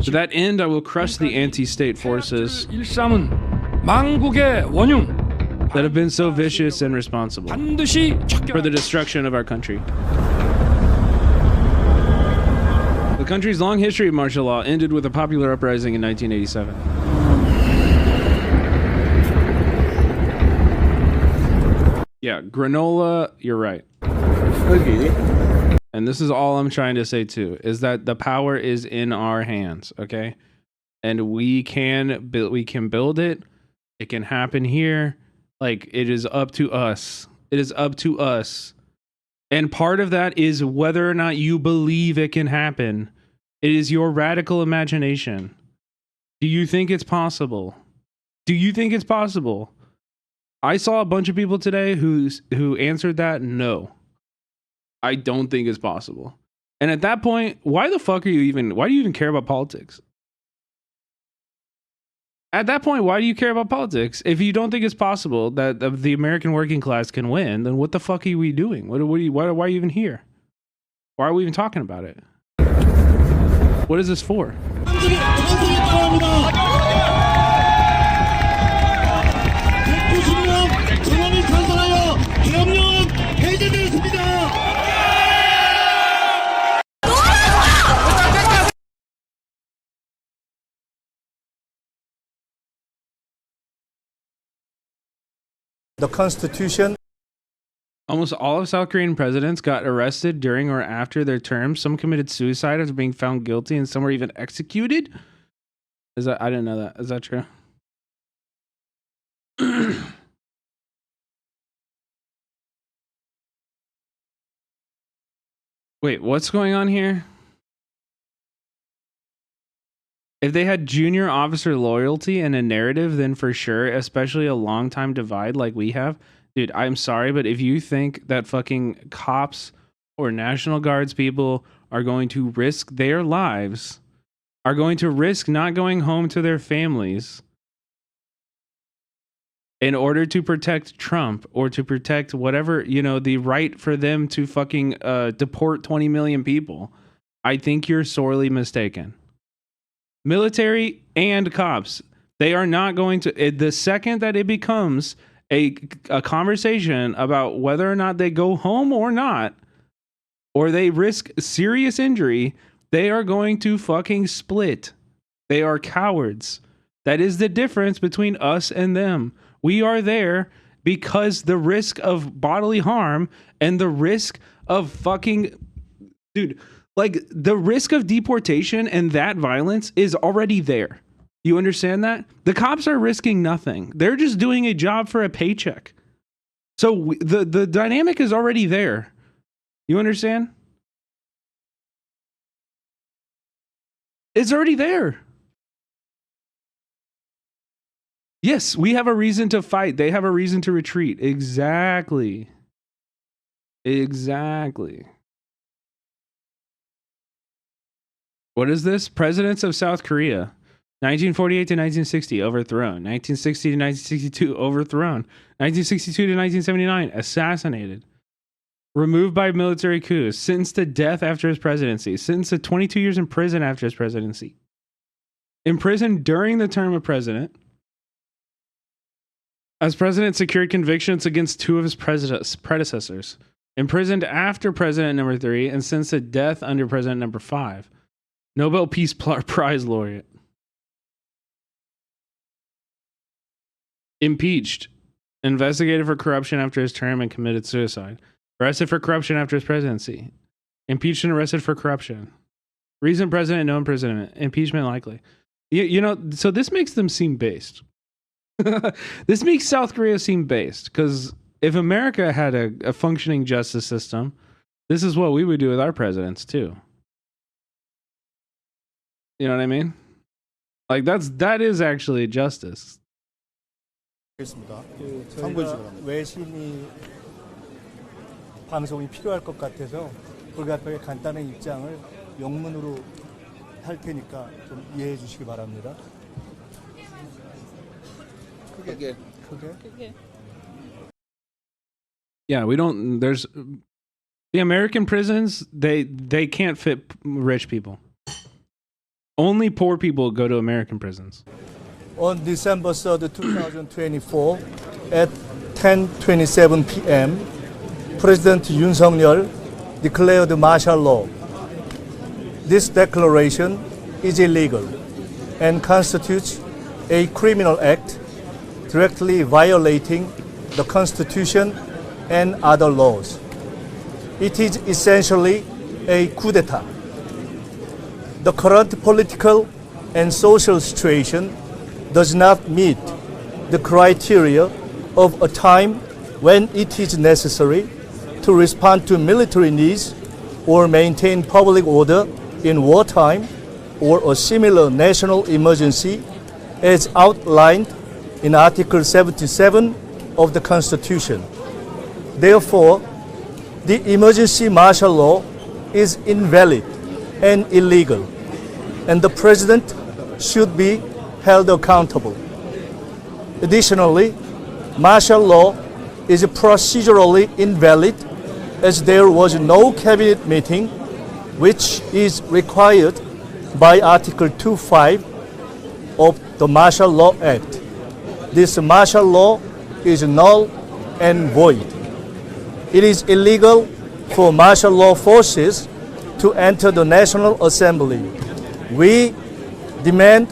To that end, I will crush the anti-state forces that have been so vicious and responsible for the destruction of our country. The country's long history of martial law ended with a popular uprising in 1987. Yeah, granola, you're right. And this is all I'm trying to say too, is that the power is in our hands, okay? And we can build it. It can happen here. Like, it is up to us. It is up to us. And part of that is whether or not you believe it can happen. It is your radical imagination. Do you think it's possible? Do you think it's possible? I saw a bunch of people today who answered that no. I don't think it's possible. And at that point, why do you even care about politics? At that point, why do you care about politics? If you don't think it's possible that the American working class can win, then what the fuck are we doing? Why are you even here? Why are we even talking about it? What is this for? The Constitution. Almost all of South Korean presidents got arrested during or after their term. Some committed suicide after being found guilty, and some were even executed. I didn't know that. Is that true? Wait, what's going on here? If they had junior officer loyalty and a narrative, then for sure, especially a long time divide like we have. Dude, I'm sorry, but if you think that fucking cops or National Guards people are going to risk their lives, are going to risk not going home to their families in order to protect Trump or to protect whatever, the right for them to fucking deport 20 million people, I think you're sorely mistaken. Military and cops, they are not going to, the second that it becomes a conversation about whether or not they go home or not, or they risk serious injury, they are going to fucking split. They are cowards. That is the difference between us and them. We are there because the risk of bodily harm and the risk of fucking, dude, like the risk of deportation and that violence is already there. You understand that? The cops are risking nothing. They're just doing a job for a paycheck. So the dynamic is already there. You understand? It's already there. Yes, we have a reason to fight. They have a reason to retreat. Exactly. What is this? Presidents of South Korea. 1948 to 1960, overthrown. 1960 to 1962, overthrown. 1962 to 1979, assassinated. Removed by military coups. Sentenced to death after his presidency. Sentenced to 22 years in prison after his presidency. Imprisoned during the term of president. As president, secured convictions against two of his predecessors. Imprisoned after president number 3 and sentenced to death under president number 5. Nobel Peace Prize laureate. Impeached. Investigated for corruption after his term and committed suicide. Arrested for corruption after his presidency. Impeached and arrested for corruption. Recent president, no imprisonment. Impeachment likely. So this makes them seem based. This makes South Korea seem based, because if America had a functioning justice system, this is what we would do with our presidents too. You know what I mean? Like that is actually justice. 저희가 외신이 방송이 필요할 것 같아서 불가피하게 간단한 입장을 영문으로 할 테니까 좀 이해해 주시기 바랍니다. 크게. Yeah, we don't. There's the American prisons. They can't fit rich people. Only poor people go to American prisons. On December 3rd, 2024, at 10:27 p.m., President Yoon Suk-yeol declared martial law. This declaration is illegal and constitutes a criminal act directly violating the Constitution and other laws. It is essentially a coup d'etat. The current political and social situation does not meet the criteria of a time when it is necessary to respond to military needs or maintain public order in wartime or a similar national emergency as outlined in Article 77 of the Constitution. Therefore, the emergency martial law is invalid and illegal, and the President should be held accountable. Additionally, martial law is procedurally invalid as there was no cabinet meeting, which is required by Article 2.5 of the Martial Law Act. This martial law is null and void. It is illegal for martial law forces to enter the National Assembly. We demand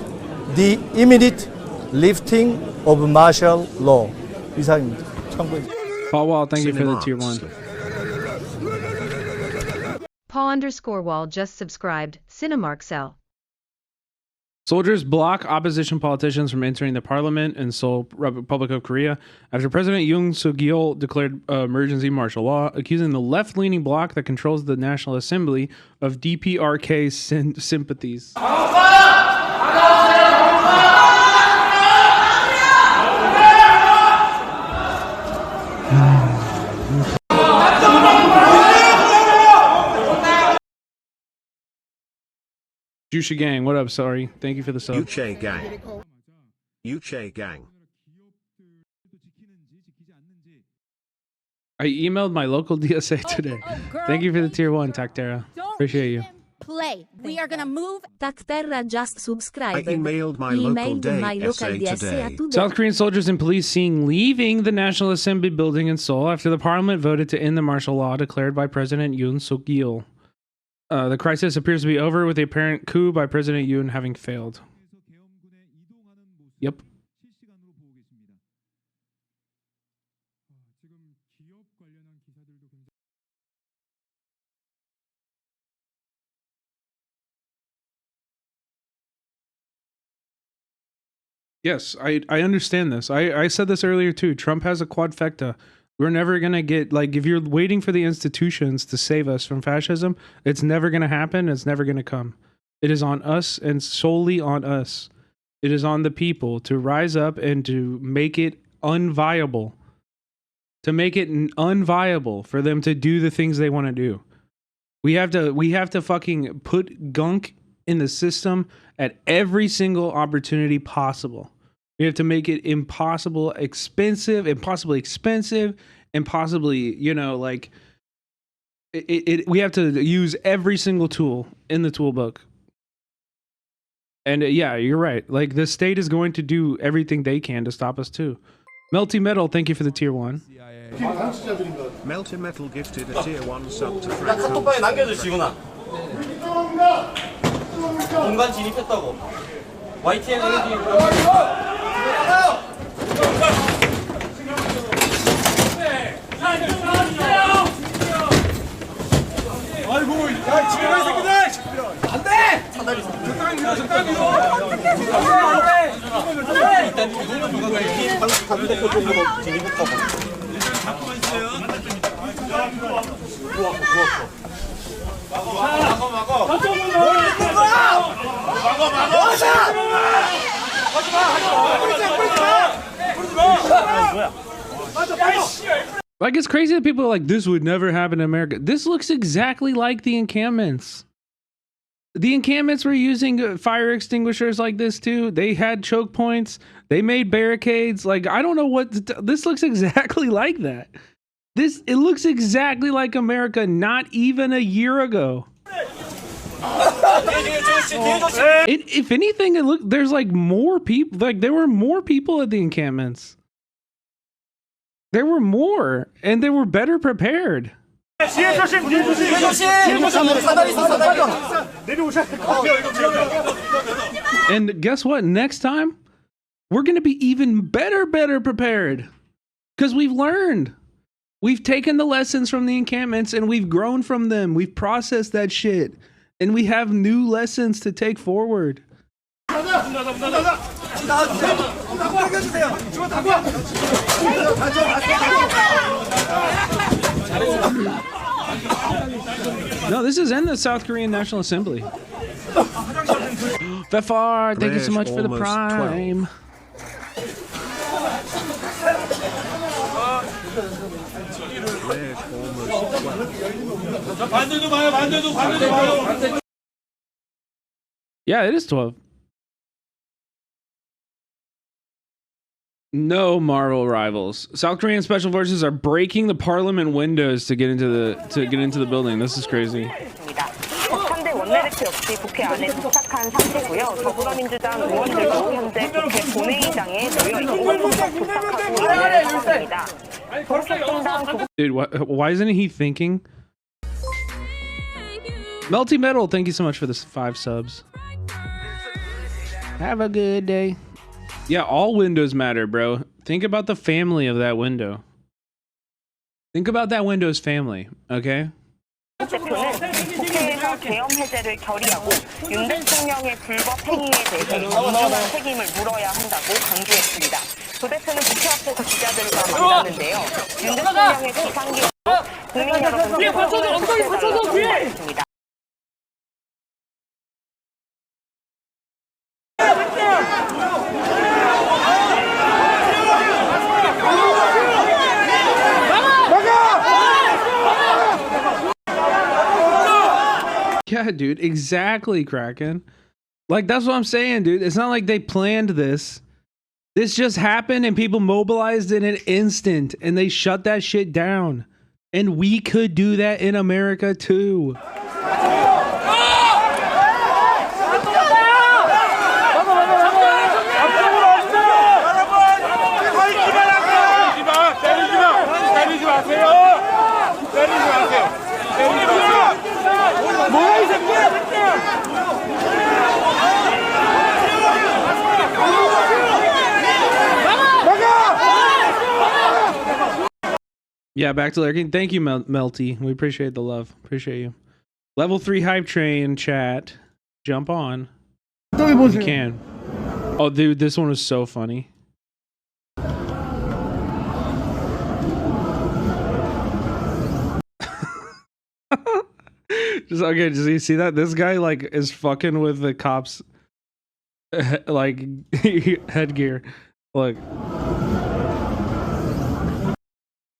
the immediate lifting of martial law. 이상입니다. 참고해주세요. Paul Wall, thank you for the tier 1. Paul_Wall just subscribed. Cinemarxel. Soldiers block opposition politicians from entering the parliament in Seoul, Republic of Korea, after President Yoon Suk-yeol declared emergency martial law, accusing the left-leaning bloc that controls the National Assembly of DPRK sympathies. Jusha Gang, what up, sorry? Thank you for the sub. Uche Gang. Uche Gang. I emailed my local DSA today. Thank you for the tier 1, Tactera. Appreciate you. Play. We are gonna move. Tactera just subscribed. I emailed my local DSA today. South Korean soldiers and police seen leaving the National Assembly building in Seoul after the parliament voted to end the martial law declared by President Yoon Suk-yeol. The crisis appears to be over with the apparent coup by President Yoon having failed. Yep. Yes, I understand this. I said this earlier too. Trump has a quadfecta. We're never going to get, like, if you're waiting for the institutions to save us from fascism, it's never going to happen. It's never going to come. It is on us and solely on us. It is on the people to rise up and to make it unviable. To make it unviable for them to do the things they want to do. We have to fucking put gunk in the system at every single opportunity possible. We have to make it impossibly expensive, you know, like we have to use every single tool in the toolbook. And yeah, you're right. Like the state is going to do everything they can to stop us too. Melty Metal, thank you for the tier 1. Melty Metal gifted a tier 1 sub to Frank. 공간 진입했다고. YTN 에너지. 아이고, 야, 지금 새끼들! 안 돼! 일단 이거는 당대표 쪽으로 진입했다고. 잡고 있어요. 좋았어. 막어. 저쪽으로 뭘 있는 거야? 막어. Like, it's crazy that people are like, this would never happen in America. This looks exactly like the encampments. The encampments were using fire extinguishers like this too. They had choke points. They made barricades. Like, I don't know what this looks exactly like that. It looks exactly like America not even a year ago. If anything, there's like more people. Like, there were more people at the encampments. There were more, and they were better prepared. And guess what? Next time, we're going to be even better prepared. Because we've learned. We've taken the lessons from the encampments and we've grown from them. We've processed that shit. And we have new lessons to take forward. No, this is in the South Korean National Assembly. Vefar, thank you so much for the prime. Yeah, it is 12. No Marvel rivals. South Korean special forces are breaking the parliament windows to get into the building. This is crazy. 현재 원내대표 역시 국회 안에 도착한 상태고요. 더불어민주당 의원들도 현재 국회 본회의장에 모여 있고 도착하고 있는 상황입니다. Dude, why isn't he thinking? Melty Metal, thank you so much for this 5 subs. Have a good day. Yeah, all windows matter, bro. Think about the family of that window. Think about that window's family, okay? 대표는 국회에서 계엄 해제를 결의하고 윤 대통령의 불법 행위에 대해 엄중한 책임을 물어야 한다고 강조했습니다. 조 대표는 국회 앞에서 기자들과 만났는데요. 윤 대통령의 비상계엄으로 국민 여러분께 사죄를 말했습니다. Yeah, dude, exactly, Kraken. Like, that's what I'm saying, dude. It's not like they planned this. This just happened and people mobilized in an instant and they shut that shit down. And we could do that in America too. Yeah, back to lurking. Thank you, Melty. We appreciate the love. Appreciate you. Level 3 hype train chat. Jump on. You can. Oh, dude, this one was so funny. Just okay. Does you see that? This guy like is fucking with the cops, like headgear. Look.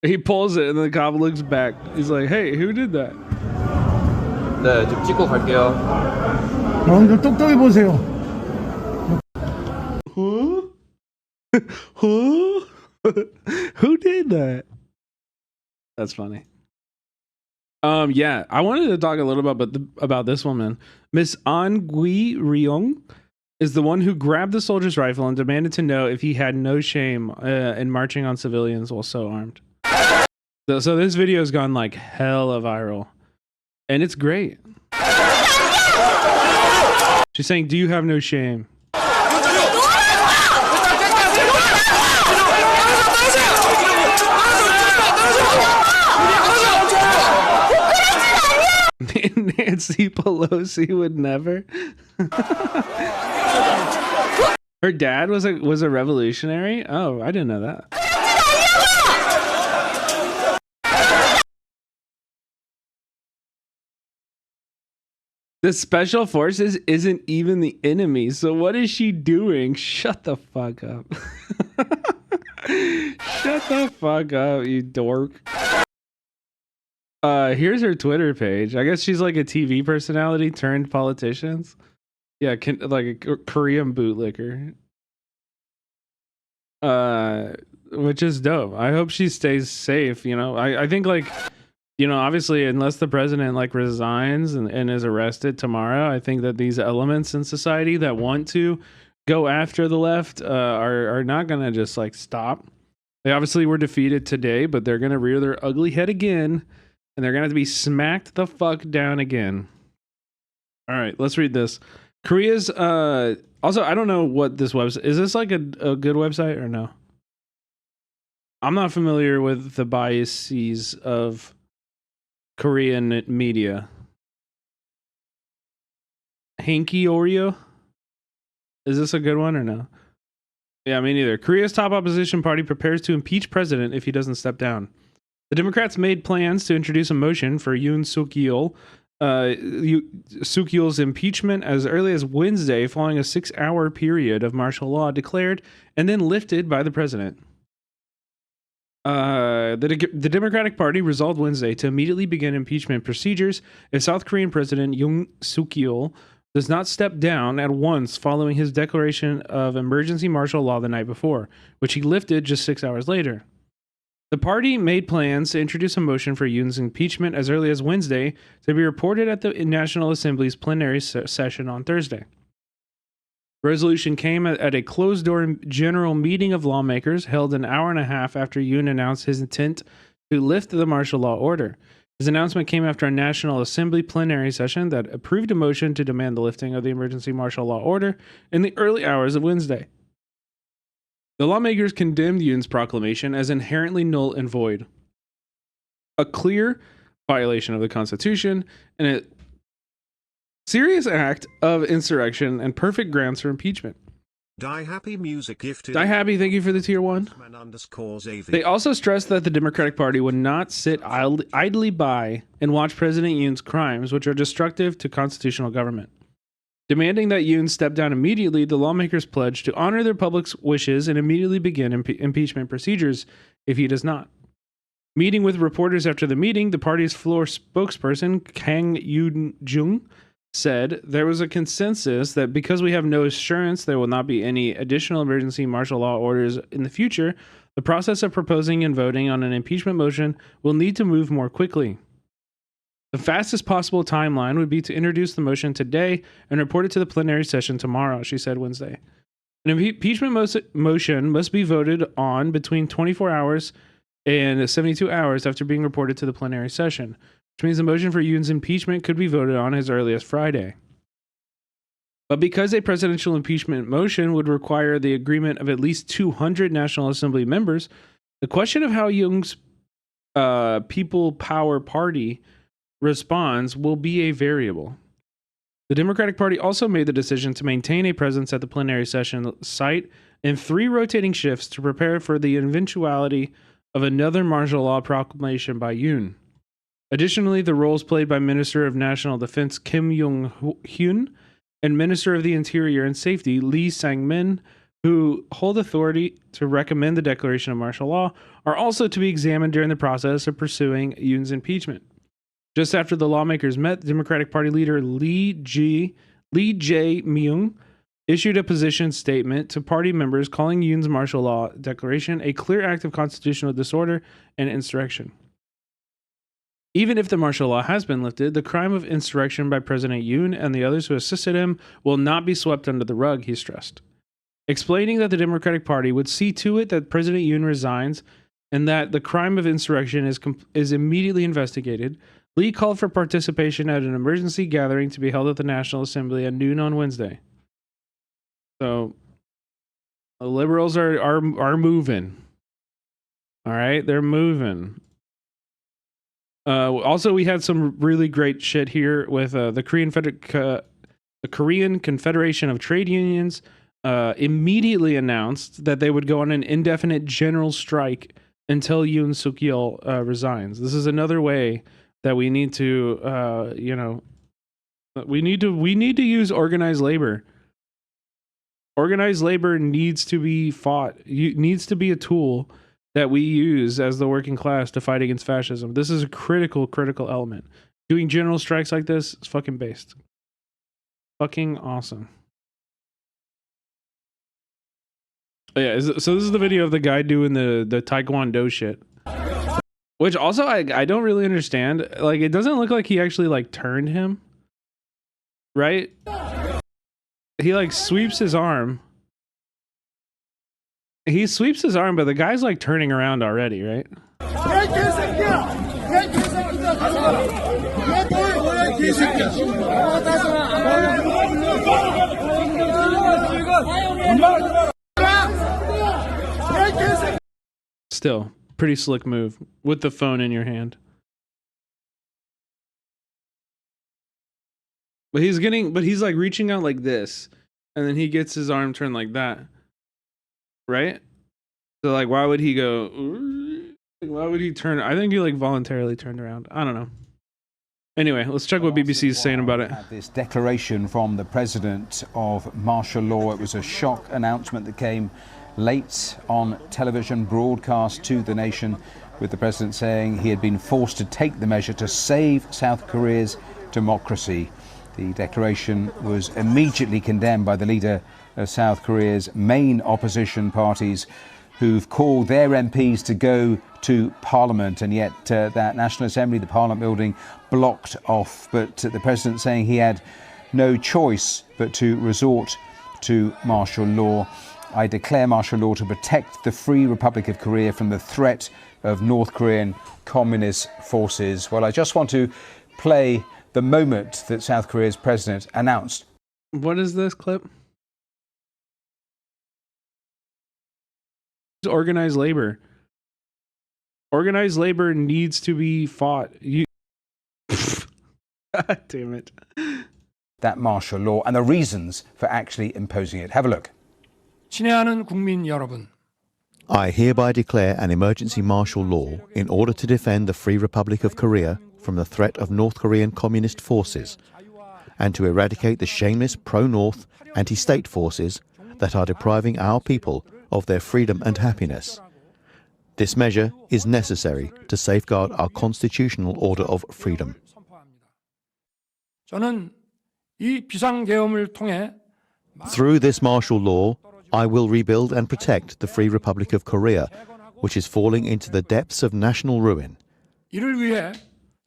He pulls it and the cop looks back. He's like, "Hey, who did that?" 네, 좀 찍고 갈게요. 좀 똑똑히 보세요. Who? Who? Who did that? That's funny. Yeah, I wanted to talk a little about this woman. Miss An Gui Ryong is the one who grabbed the soldier's rifle and demanded to know if he had no shame in marching on civilians while so armed. So this video has gone like hella viral, and it's great. She's saying, "Do you have no shame?" Nancy Pelosi would never. Her dad was a revolutionary? Oh, I didn't know that. The special forces isn't even the enemy, so what is she doing? Shut the fuck up. Shut the fuck up, you dork. Here's her Twitter page. I guess she's like a TV personality turned politicians. Yeah, like a Korean bootlicker. Which is dope. I hope she stays safe, you know. I think like, you know, obviously unless the president like resigns and is arrested tomorrow, I think that these elements in society that want to go after the left are not gonna just like stop. They obviously were defeated today, but they're gonna rear their ugly head again. And they're going to have to be smacked the fuck down again. All right, let's read this. Korea's, also, I don't know what this website, is this like a good website or no? I'm not familiar with the biases of Korean media. Hanky Oreo? Is this a good one or no? Yeah, me neither. Korea's top opposition party prepares to impeach president if he doesn't step down. The Democrats made plans to introduce a motion for Yoon Suk-yeol, Suk-yeol's impeachment as early as Wednesday, following a 6-hour period of martial law declared and then lifted by the president. The Democratic Party resolved Wednesday to immediately begin impeachment procedures if South Korean President Yoon Suk-yeol does not step down at once following his declaration of emergency martial law the night before, which he lifted just 6 hours later. The party made plans to introduce a motion for Yoon's impeachment as early as Wednesday to be reported at the National Assembly's plenary session on Thursday. The resolution came at a closed-door general meeting of lawmakers held an hour and a half after Yoon announced his intent to lift the martial law order. His announcement came after a National Assembly plenary session that approved a motion to demand the lifting of the emergency martial law order in the early hours of Wednesday. The lawmakers condemned Yoon's proclamation as inherently null and void, a clear violation of the Constitution, and a serious act of insurrection and perfect grounds for impeachment. Die Happy music gifted. Die Happy, thank you for the tier 1. They also stressed that the Democratic Party would not sit idly by and watch President Yoon's crimes, which are destructive to constitutional government. Demanding that Yoon step down immediately, the lawmakers pledged to honor their public's wishes and immediately begin impeachment procedures if he does not. Meeting with reporters after the meeting, the party's floor spokesperson, Kang Yoon-jung, said there was a consensus that because we have no assurance there will not be any additional emergency martial law orders in the future, the process of proposing and voting on an impeachment motion will need to move more quickly. The fastest possible timeline would be to introduce the motion today and report it to the plenary session tomorrow, she said Wednesday. An impeachment motion must be voted on between 24 hours and 72 hours after being reported to the plenary session, which means the motion for Yoon's impeachment could be voted on as early as Friday. But because a presidential impeachment motion would require the agreement of at least 200 National Assembly members, the question of how Yoon's People Power Party responds will be a variable. The Democratic Party also made the decision to maintain a presence at the plenary session site in 3 rotating shifts to prepare for the eventuality of another martial law proclamation by Yoon. Additionally, the roles played by Minister of National Defense Kim Yong-hyun and Minister of the Interior and Safety Lee Sang-min, who hold authority to recommend the declaration of martial law, are also to be examined during the process of pursuing Yoon's impeachment. Just after the lawmakers met, Democratic Party leader Lee Jae-myung issued a position statement to party members calling Yoon's martial law declaration a clear act of constitutional disorder and insurrection. Even if the martial law has been lifted, the crime of insurrection by President Yoon and the others who assisted him will not be swept under the rug, he stressed. Explaining that the Democratic Party would see to it that President Yoon resigns and that the crime of insurrection is immediately investigated, Lee called for participation at an emergency gathering to be held at the National Assembly at noon on Wednesday. So, the liberals are moving. All right, they're moving. Also, we had some really great shit here with the Korean Confederation of Trade Unions immediately announced that they would go on an indefinite general strike until Yoon Suk-yeol resigns. This is another way that we need to, we need to use organized labor. Organized labor needs to be fought. Needs to be a tool that we use as the working class to fight against fascism. This is a critical element. Doing general strikes like this is fucking based. Fucking awesome. Oh, yeah, so this is the video of the guy doing the Taekwondo shit. Which also I don't really understand. Like, it doesn't look like he actually like turned him. Right? He like sweeps his arm. He sweeps his arm, but the guy's like turning around already, right? Still, pretty slick move with the phone in your hand. But he's like reaching out like this, and then he gets his arm turned like that. Right? So like, why would he go? Why would he turn? I think he like voluntarily turned around. I don't know. Anyway, let's check what BBC is saying about it. This declaration from the president of martial law. It was a shock announcement that came late on television broadcast to the nation, with the president saying he had been forced to take the measure to save South Korea's democracy. The declaration was immediately condemned by the leader of South Korea's main opposition parties, who've called their MPs to go to Parliament, and yet that National Assembly, the Parliament building, blocked off. But the president saying he had no choice but to resort to martial law. I declare martial law to protect the Free Republic of Korea from the threat of North Korean communist forces. Well, I just want to play the moment that South Korea's president announced. What is this clip? Organized labor. Organized labor needs to be fought. God damn it. That martial law and the reasons for actually imposing it. Have a look. 친애하는 국민 여러분. I hereby declare an emergency martial law in order to defend the Free Republic of Korea from the threat of North Korean communist forces and to eradicate the shameless pro-North anti-state forces that are depriving our people of their freedom and happiness. This measure is necessary to safeguard our constitutional order of freedom. 저는 이 비상계엄을 통해 Through this martial law, I will rebuild and protect the Free Republic of Korea, which is falling into the depths of national ruin. 이를 위해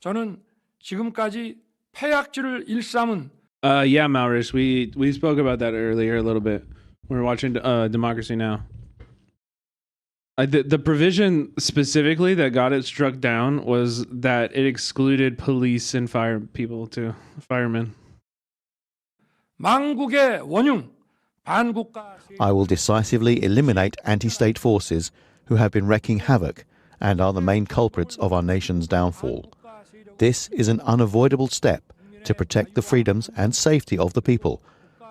저는 지금까지 폐악질을 일삼은 Yeah, Maurice, we spoke about that earlier a little bit. We were watching Democracy Now! The provision specifically that got it struck down was that it excluded police and fire people too, firemen. 망국의 원흉, 반국가. I will decisively eliminate anti-state forces who have been wreaking havoc and are the main culprits of our nation's downfall. This is an unavoidable step to protect the freedoms and safety of the people,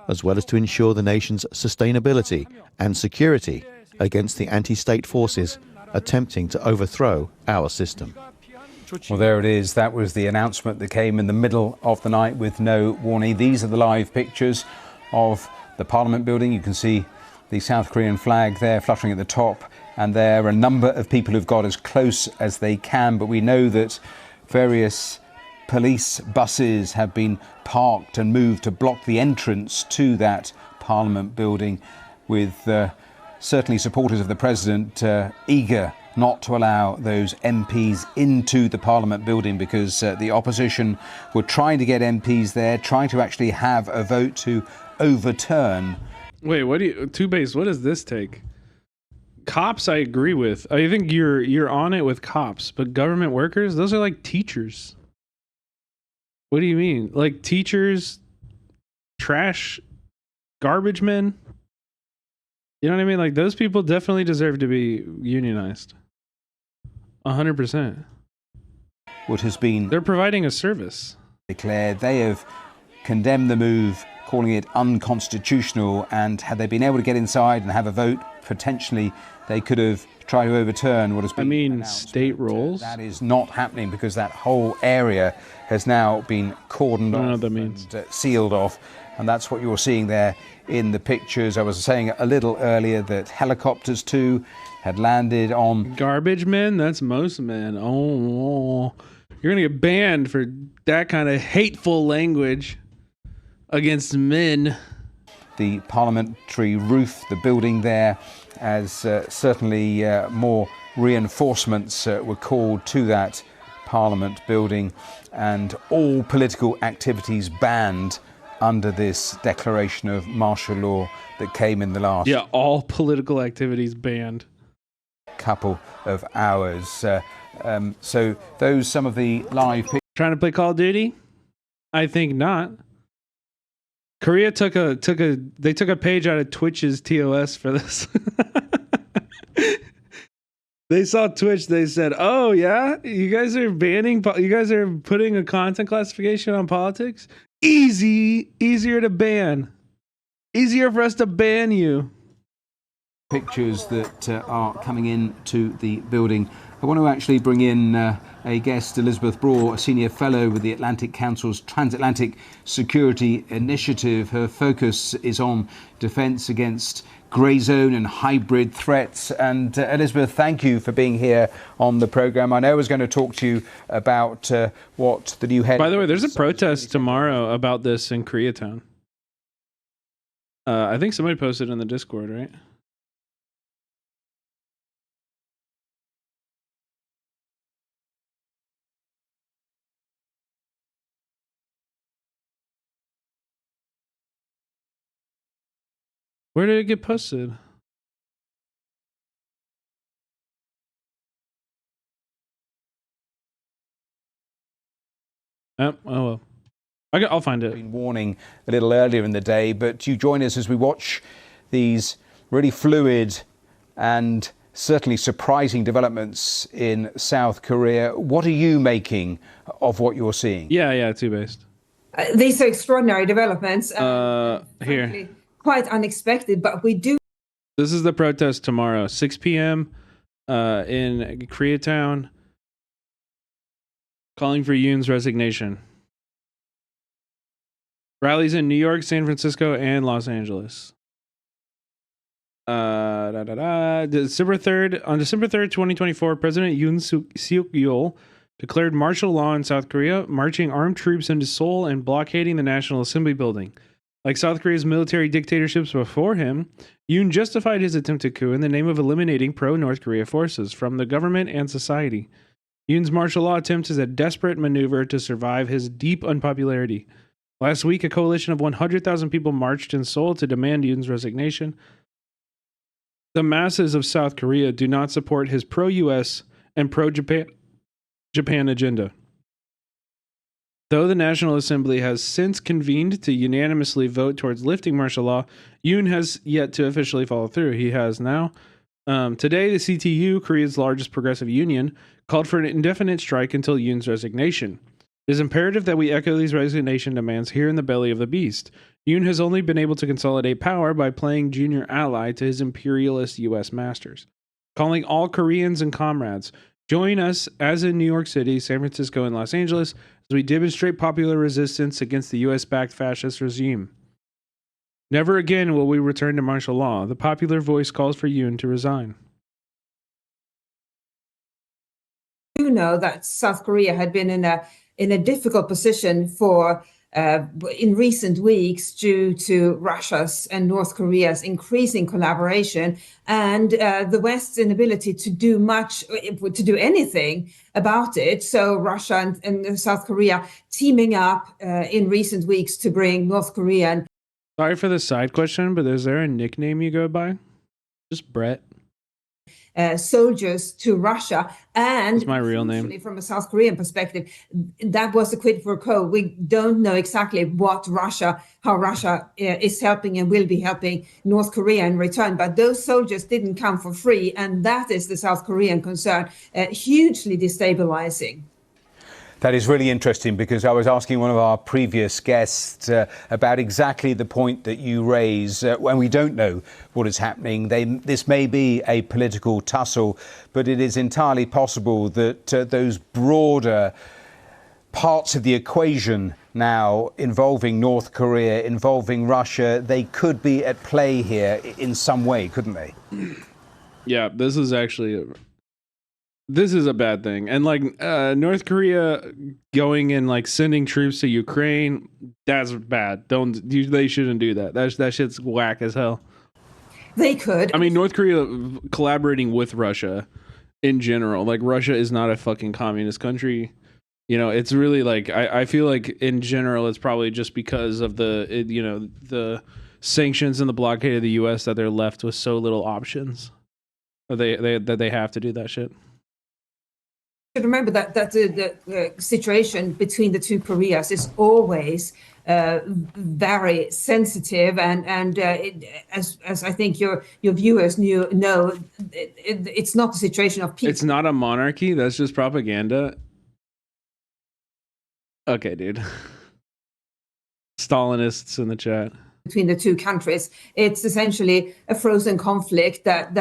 as well as to ensure the nation's sustainability and security against the anti-state forces attempting to overthrow our system. Well, there it is. That was the announcement that came in the middle of the night with no warning. These are the live pictures of the Parliament building. You can see the South Korean flag there fluttering at the top, and there are a number of people who've got as close as they can, but we know that various police buses have been parked and moved to block the entrance to that Parliament building, with certainly supporters of the president eager not to allow those MPs into the Parliament building, because the opposition were trying to get MPs there, trying to actually have a vote to overturn. Wait, what do you, Two-Base, what does this take? Cops, I agree with. I think you're on it with cops, but government workers, those are like teachers. What do you mean? Like teachers, trash, garbage men? You know what I mean? Like those people definitely deserve to be unionized. 100%. What has been... They're providing a service. Declared they have condemned the move, calling it unconstitutional, and had they been able to get inside and have a vote, potentially they could have tried to overturn what has been announced. State rules? That is not happening, because that whole area has now been cordoned off and sealed off, and that's what you're seeing there in the pictures. I was saying a little earlier that helicopters too had landed on... Garbage men? That's most men. Oh, you're going to get banned for that kind of hateful language against men. The parliamentary roof, the building there, as certainly more reinforcements were called to that Parliament building, and all political activities banned under this declaration of martial law that came in the last... Yeah, all political activities banned. ...couple of hours. So those some of the live... Trying to play Call of Duty? I think not. Korea took a page out of Twitch's TOS for this. They saw Twitch, they said, "Oh yeah, you guys are putting a content classification on politics? Easier to ban. Easier for us to ban you." Pictures that are coming into the building. I want to actually bring in a guest, Elizabeth Braw, a senior fellow with the Atlantic Council's Transatlantic Security Initiative. Her focus is on defence against grey zone and hybrid threats. And Elizabeth, thank you for being here on the programme. I know I was going to talk to you about what the new head... By the way, there's a protest tomorrow about this in Koreatown. I think somebody posted in the Discord, right? Where did it get posted? Oh well. I'll find it. Been warning a little earlier in the day, but you join us as we watch these really fluid and certainly surprising developments in South Korea. What are you making of what you're seeing? Yeah, two-based. These are extraordinary developments. Here. Frankly, quite unexpected, but we do. This is the protest tomorrow, 6 p.m. In Koreatown, calling for Yoon's resignation. Rallies in New York, San Francisco, and Los Angeles. December 3rd, 2024, President Yoon Suk-yeol declared martial law in South Korea, marching armed troops into Seoul and blockading the National Assembly building. Like South Korea's military dictatorships before him, Yoon justified his attempted coup in the name of eliminating pro-North Korea forces from the government and society. Yoon's martial law attempt is a desperate maneuver to survive his deep unpopularity. Last week, a coalition of 100,000 people marched in Seoul to demand Yoon's resignation. The masses of South Korea do not support his pro-US and pro-Japan agenda. Though the National Assembly has since convened to unanimously vote towards lifting martial law, Yoon has yet to officially follow through. He has now. Today, the CTU, Korea's largest progressive union, called for an indefinite strike until Yoon's resignation. It is imperative that we echo these resignation demands here in the belly of the beast. Yoon has only been able to consolidate power by playing junior ally to his imperialist U.S. masters. Calling all Koreans and comrades, join us, as in New York City, San Francisco, and Los Angeles, as we demonstrate popular resistance against the U.S.-backed fascist regime. Never again will we return to martial law. The popular voice calls for Yoon to resign. You know that South Korea had been in a difficult position for in recent weeks due to Russia's and North Korea's increasing collaboration and the West's inability to do anything about it. So Russia and South Korea teaming up in recent weeks to bring North Korea and... Sorry for the side question, but is there a nickname you go by? Just Brett. Soldiers to Russia, and that's my real name. From a South Korean perspective, that was a quid pro quo. We don't know exactly how Russia is helping and will be helping North Korea in return, but those soldiers didn't come for free, and that is the South Korean concern, hugely destabilizing. That is really interesting, because I was asking one of our previous guests about exactly the point that you raise. When we don't know what is happening, this may be a political tussle, but it is entirely possible that those broader parts of the equation now involving North Korea, involving Russia, they could be at play here in some way, couldn't they? Yeah, this is a bad thing. And like North Korea going and like sending troops to Ukraine, that's bad. They shouldn't do that. That shit's whack as hell. They could. I mean, North Korea collaborating with Russia in general. Like, Russia is not a fucking communist country. You know, it's really like, I feel like in general, it's probably just because of the sanctions and the blockade of the U.S. that they're left with so little options. They have to do that shit. Remember that the situation between the two Koreas is always very sensitive, and as I think your viewers know, it's not a situation of peace. It's not a monarchy. That's just propaganda. Okay, dude. Stalinists in the chat. between the two countries. It's essentially a frozen conflict that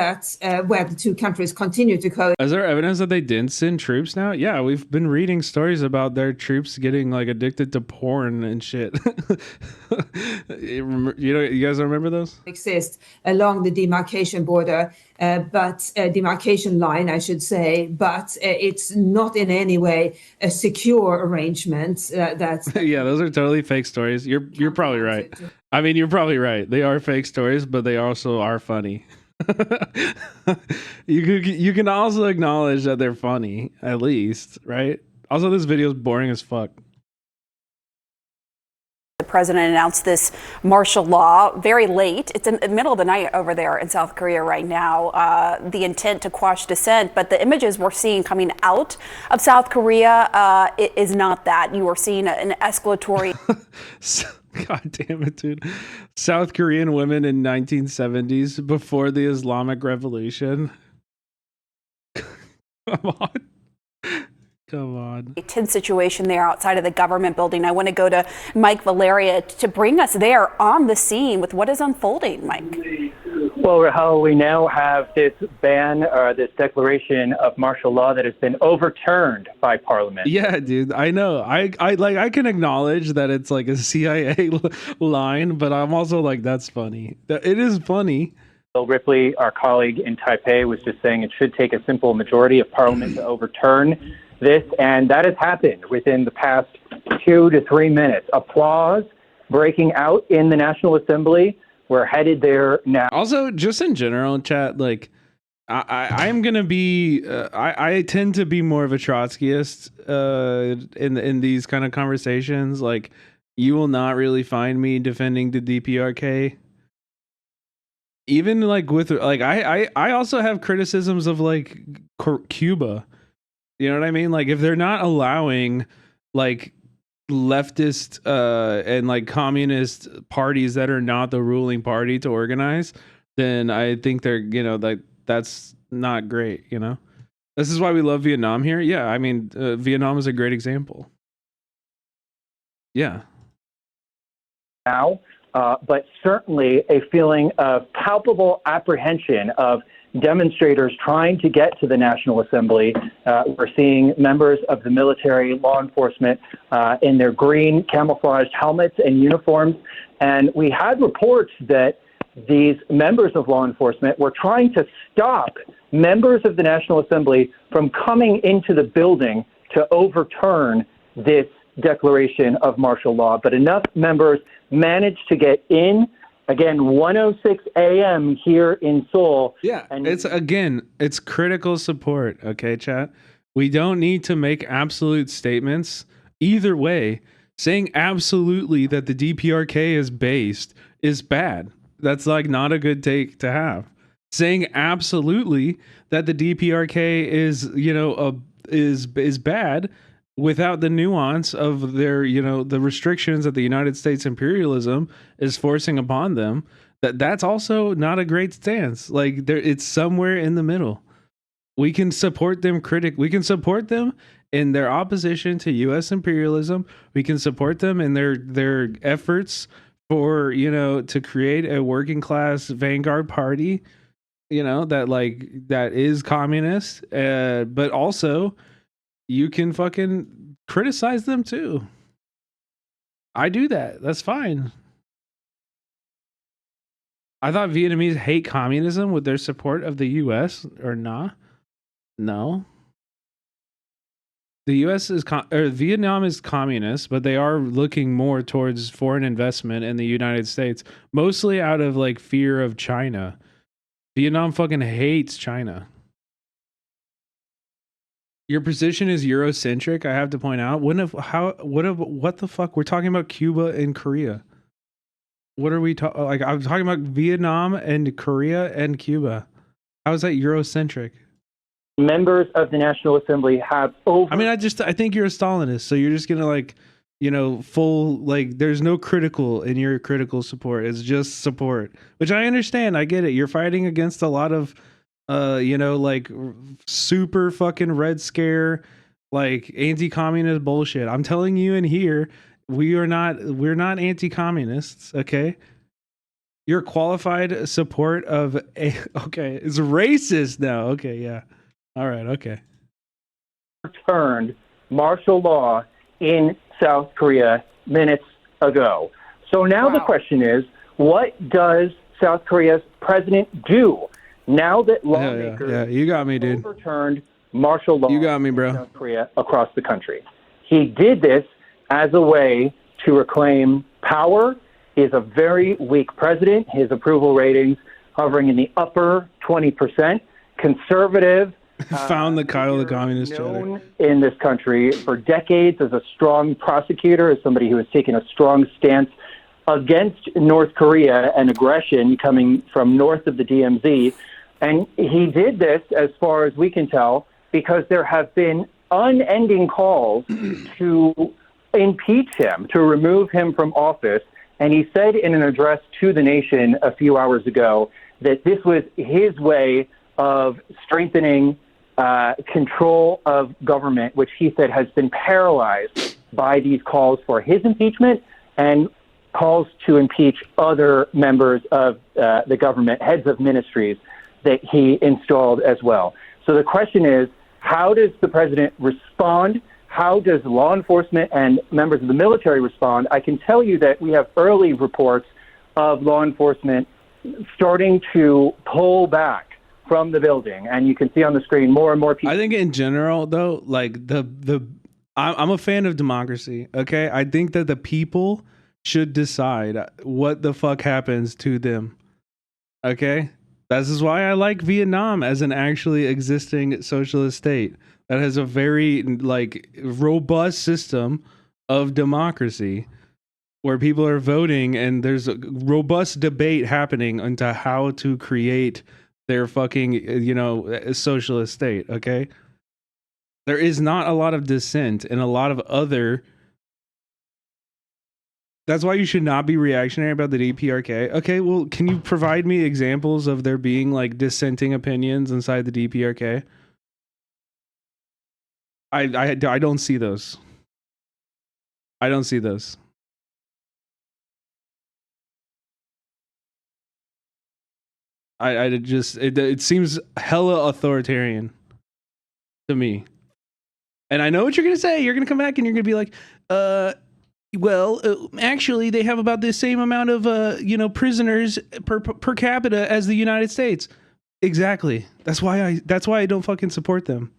where the two countries continue to coexist. Is there evidence that they didn't send troops now? Yeah, we've been reading stories about their troops getting like addicted to porn and shit. You guys remember those? Exist along the demarcation border, but demarcation line, I should say, but it's not in any way a secure arrangement. That's Yeah, those are totally fake stories. You're probably right. I mean, you're probably right. They are fake stories, but they also are funny. You can also acknowledge that they're funny, at least, right? Also, this video is boring as fuck. The president announced this martial law very late. It's in the middle of the night over there in South Korea right now. The intent to quash dissent, but the images we're seeing coming out of South Korea is not that. You are seeing an escalatory. God damn it, dude. South Korean women in 1970s before the Islamic Revolution. Come on. Come on. A tense situation there outside of the government building. I want to go to Mike Valeria to bring us there on the scene with what is unfolding, Mike. Well, Rahel, we now have this ban, this declaration of martial law that has been overturned by Parliament. Yeah, dude, I know. I can acknowledge that it's like a CIA line, but I'm also like, that's funny. It is funny. Bill Ripley, our colleague in Taipei, was just saying it should take a simple majority of Parliament to overturn this, and that has happened within the past 2 to 3 minutes. Applause breaking out in the National Assembly. We're headed there now. Also, just in general, chat, like, I'm gonna be. I tend to be more of a Trotskyist in these kind of conversations. Like, you will not really find me defending the DPRK. Even like with like, I also have criticisms of like Cuba. You know what I mean? Like, if they're not allowing like leftist and like communist parties that are not the ruling party to organize, then I think they're, you know, like, that's not great. You know, this is why we love Vietnam here. Yeah, I mean, Vietnam is a great example. Yeah. Now, but certainly a feeling of palpable apprehension of demonstrators trying to get to the National Assembly. We're seeing members of the military, law enforcement in their green camouflaged helmets and uniforms. And we had reports that these members of law enforcement were trying to stop members of the National Assembly from coming into the building to overturn this declaration of martial law. But enough members managed to get in. Again, 1:06 a.m. here in Seoul. Yeah, and it's critical support. Okay, chat. We don't need to make absolute statements either way. Saying absolutely that the DPRK is based is bad. That's like not a good take to have. Saying absolutely that the DPRK is, you know, is bad without the nuance of their, you know, the restrictions that the United States imperialism is forcing upon them, that's also not a great stance. Like, it's somewhere in the middle. We can support them we can support them in their opposition to US imperialism. We can support them in their efforts for, you know, to create a working class vanguard party, you know, that is communist, but also you can fucking criticize them too. I do that. That's fine. I thought Vietnamese hate communism with their support of the US or nah? No. The US is Vietnam is communist, but they are looking more towards foreign investment in the United States, mostly out of like fear of China. Vietnam fucking hates China. Your position is Eurocentric, I have to point out. What the fuck? We're talking about Cuba and Korea. What are we talking? Like, I'm talking about Vietnam and Korea and Cuba. How is that Eurocentric? Members of the National Assembly have over. I mean, I think you're a Stalinist, so you're just gonna, like, you know, full, like, there's no critical in your critical support. It's just support, which I understand. I get it. You're fighting against a lot of you know, like, super fucking Red Scare, like, anti-communist bullshit. I'm telling you in here, we're not anti-communists, okay? Your qualified support of a it's racist now. Okay, yeah. All right, okay. Turned martial law in South Korea minutes ago. So now the question is, what does South Korea's president do now that lawmakers you got me, dude. overturned martial law you got me, bro. in South Korea across the country? He did this as a way to reclaim power. He is a very weak president. His approval ratings hovering in the upper 20%. Conservative. Found the Kyle the Communist known in this country for decades as a strong prosecutor, as somebody who has taken a strong stance against North Korea and aggression coming from north of the DMZ. And he did this, as far as we can tell, because there have been unending calls to impeach him, to remove him from office. And he said in an address to the nation a few hours ago that this was his way of strengthening control of government, which he said has been paralyzed by these calls for his impeachment and calls to impeach other members of the government, heads of ministries that he installed as well. So the question is, how does the president respond? How does law enforcement and members of the military respond? I can tell you that we have early reports of law enforcement starting to pull back from the building, and you can see on the screen more and more people. I think in general, though, like I'm a fan of democracy. Okay, I think that the people should decide what the fuck happens to them. Okay, this is why I like Vietnam as an actually existing socialist state that has a very like robust system of democracy where people are voting and there's a robust debate happening into how to create their fucking, socialist state, okay? There is not a lot of dissent and a lot of other... That's why you should not be reactionary about the DPRK. Okay, well, can you provide me examples of there being, like, dissenting opinions inside the DPRK? I don't see those. I don't see those. It seems hella authoritarian to me. And I know what you're going to say. You're going to come back and you're going to be like, actually, they have about the same amount of, prisoners per capita as the United States. Exactly. That's why I don't fucking support them.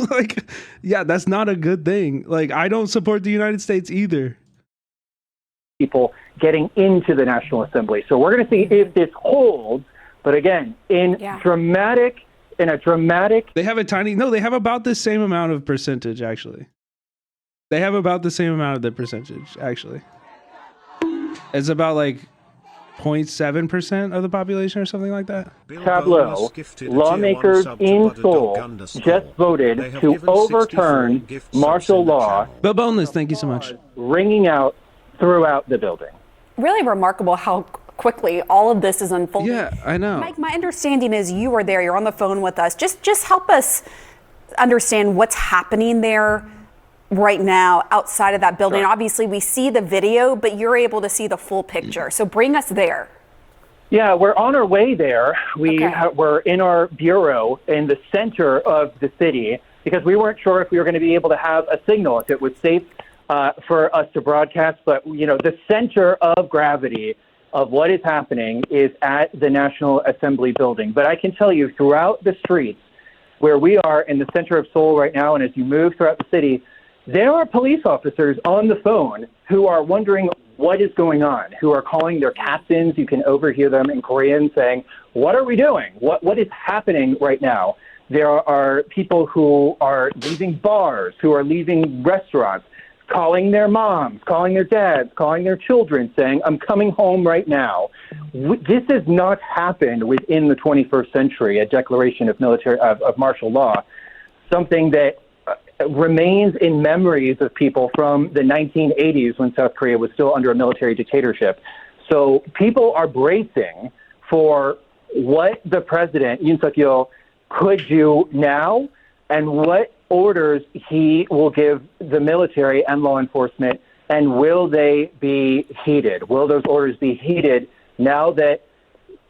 Like, yeah, that's not a good thing. Like, I don't support the United States either. People getting into the National Assembly. So we're going to see if this holds. But again, in a dramatic. They have they have about the same amount of percentage, actually. They have about the same amount of the percentage, actually. It's about like 0.7% of the population or something like that. Tableau, lawmakers in Seoul just voted to overturn martial law. Bill Boneless, thank you so much. Ringing out throughout the building. Really remarkable how quickly all of this is unfolding. Yeah, I know. Mike, my understanding is you were there, you're on the phone with us. Just help us understand what's happening there right now outside of that building. Sure. Obviously, we see the video, but you're able to see the full picture. So bring us there. Yeah, we're on our way there. We're in our bureau in the center of the city because we weren't sure if we were going to be able to have a signal, if it was safe for us to broadcast. But, the center of gravity of what is happening is at the National Assembly building. But I can tell you, throughout the streets where we are in the center of Seoul right now, and as you move throughout the city, there are police officers on the phone who are wondering what is going on, who are calling their captains. You can overhear them in Korean saying, what are we doing? What is happening right now? There are people who are leaving bars, who are leaving restaurants, calling their moms, calling their dads, calling their children, saying, I'm coming home right now. This has not happened within the 21st century, a declaration of martial law, something that remains in memories of people from the 1980s when South Korea was still under a military dictatorship. So people are bracing for what the president, Yoon Suk-yeol, could do now and what orders he will give the military and law enforcement, and will they be heeded? Will those orders be heeded now that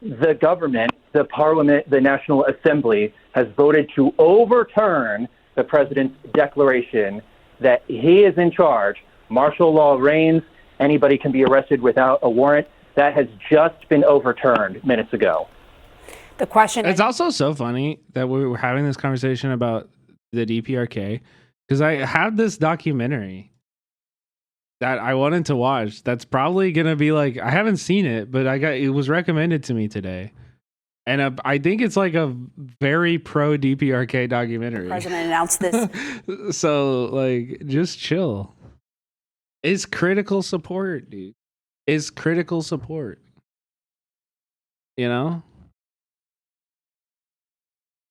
the government, the parliament, the National Assembly has voted to overturn the president's declaration that he is in charge. Martial law reigns. Anybody can be arrested without a warrant. That has just been overturned minutes ago. The question. It's also so funny that we were having this conversation about the DPRK because I have this documentary that I wanted to watch. That's probably gonna be like, I haven't seen it, but it was recommended to me today, and I think it's like a very pro DPRK documentary. The president announced this. So like, just chill. It's critical support, dude. It's critical support. You know.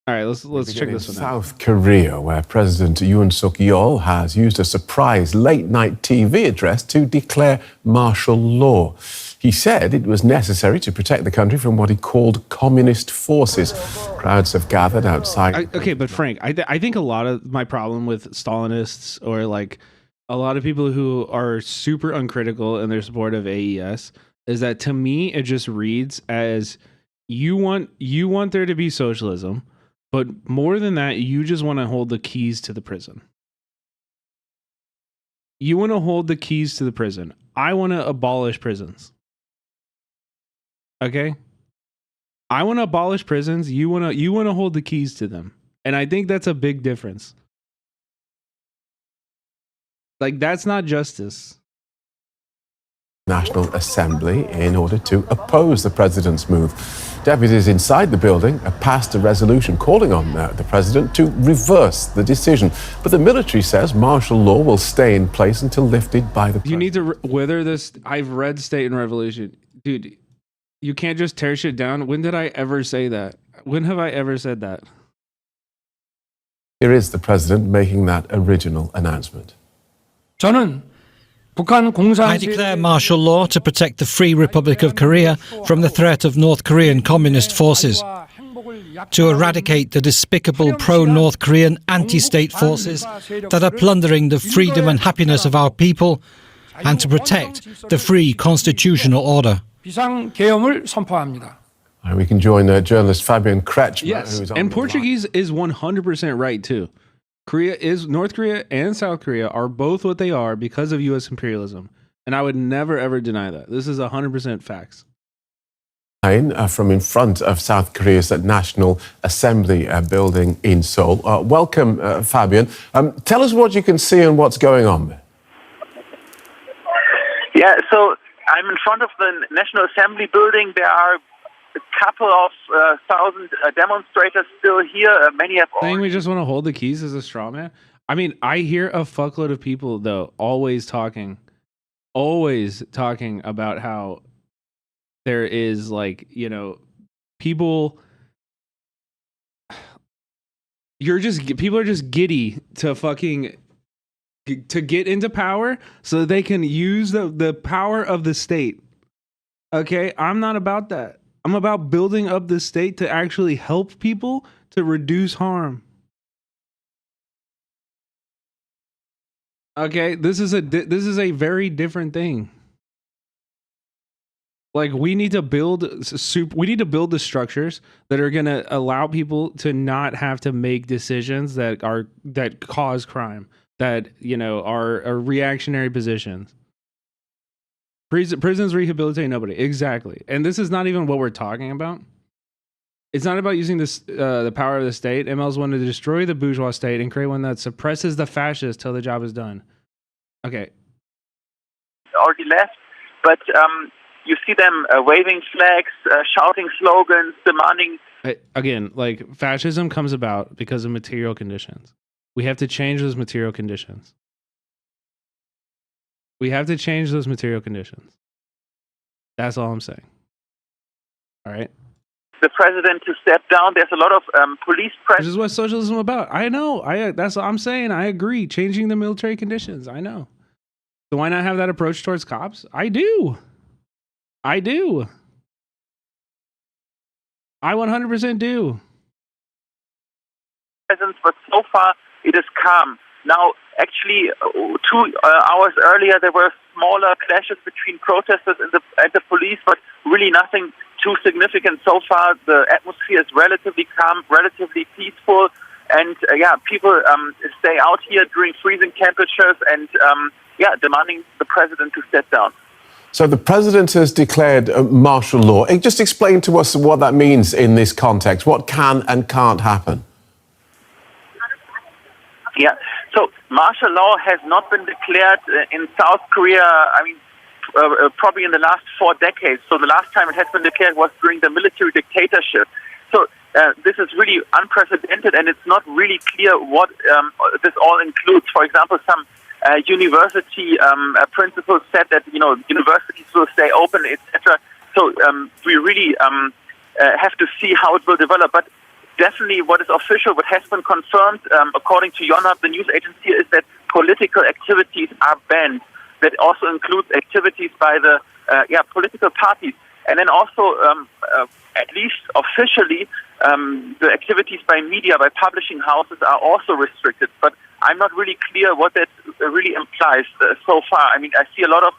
All right, let's check this one out. South Korea, where President Yoon Suk-yeol has used a surprise late-night TV address to declare martial law. He said it was necessary to protect the country from what he called communist forces. Crowds have gathered outside. Okay, but Frank, I think a lot of my problem with Stalinists or like a lot of people who are super uncritical in their support of AES is that to me it just reads as you want there to be socialism. But more than that, you just want to hold the keys to the prison. You want to hold the keys to the prison. I want to abolish prisons. Okay? I want to abolish prisons. You want to hold the keys to them. And I think that's a big difference. Like, that's not justice. National Assembly in order to oppose the president's move. Deputies inside the building passed a resolution calling on the president to reverse the decision. But the military says martial law will stay in place until lifted by the president. You need to wither this. I've read State and Revolution. Dude, you can't just tear shit down. When did I ever say that? When have I ever said that? Here is the president making that original announcement. I declare martial law to protect the Free Republic of Korea from the threat of North Korean communist forces, to eradicate the despicable pro-North Korean anti-state forces that are plundering the freedom and happiness of our people, and to protect the free constitutional order. And we can join journalist Fabian Kretschmer. Yes, who's on and the Portuguese is 100% right too. North Korea and South Korea are both what they are because of U.S. imperialism. And I would never, ever deny that. This is 100% facts. From in front of South Korea's National Assembly building in Seoul. Welcome, Fabian. Tell us what you can see and what's going on there. Yeah, so I'm in front of the National Assembly building. There are a couple of thousand demonstrators still here. Many have Saying we just want to hold the keys as a straw man. I mean, I hear a fuckload of people though always talking about how there is like, you know, people are just giddy to fucking to get into power so that they can use the power of the state. Okay, I'm not about that. I'm about building up the state to actually help people to reduce harm. Okay, this is a very different thing. Like we need to build the structures that are going to allow people to not have to make decisions that cause crime, that, you know, are reactionary positions. Prisons rehabilitate nobody. Exactly. And this is not even what we're talking about. It's not about using this the power of the state. MLs want to destroy the bourgeois state and create one that suppresses the fascists till the job is done. Okay. already left, but you see them waving flags, shouting slogans, demanding. Again, like fascism comes about because of material conditions. We have to change those material conditions. We have to change those material conditions. That's all I'm saying. All right. The president to step down. There's a lot of police pressure. This is what socialism is about. I know. That's what I'm saying. I agree. Changing the military conditions. I know. So why not have that approach towards cops? I do. I 100% do. But so far it is calm. Now, actually, 2 hours earlier, there were smaller clashes between protesters and the police, but really nothing too significant so far. The atmosphere is relatively calm, relatively peaceful, and people stay out here during freezing temperatures and demanding the president to step down. So the president has declared martial law. Just explain to us what that means in this context. What can and can't happen? Yeah, so martial law has not been declared in South Korea, probably in the last 4 decades. So the last time it has been declared was during the military dictatorship. So this is really unprecedented, and it's not really clear what this all includes. For example, some university principals said that universities will stay open, etc. So we really have to see how it will develop. But definitely, what is official, what has been confirmed, according to Yonhap, the news agency, is that political activities are banned. That also includes activities by the political parties, and then also, at least officially, the activities by media, by publishing houses, are also restricted. But I'm not really clear what that really implies so far. I see a lot of.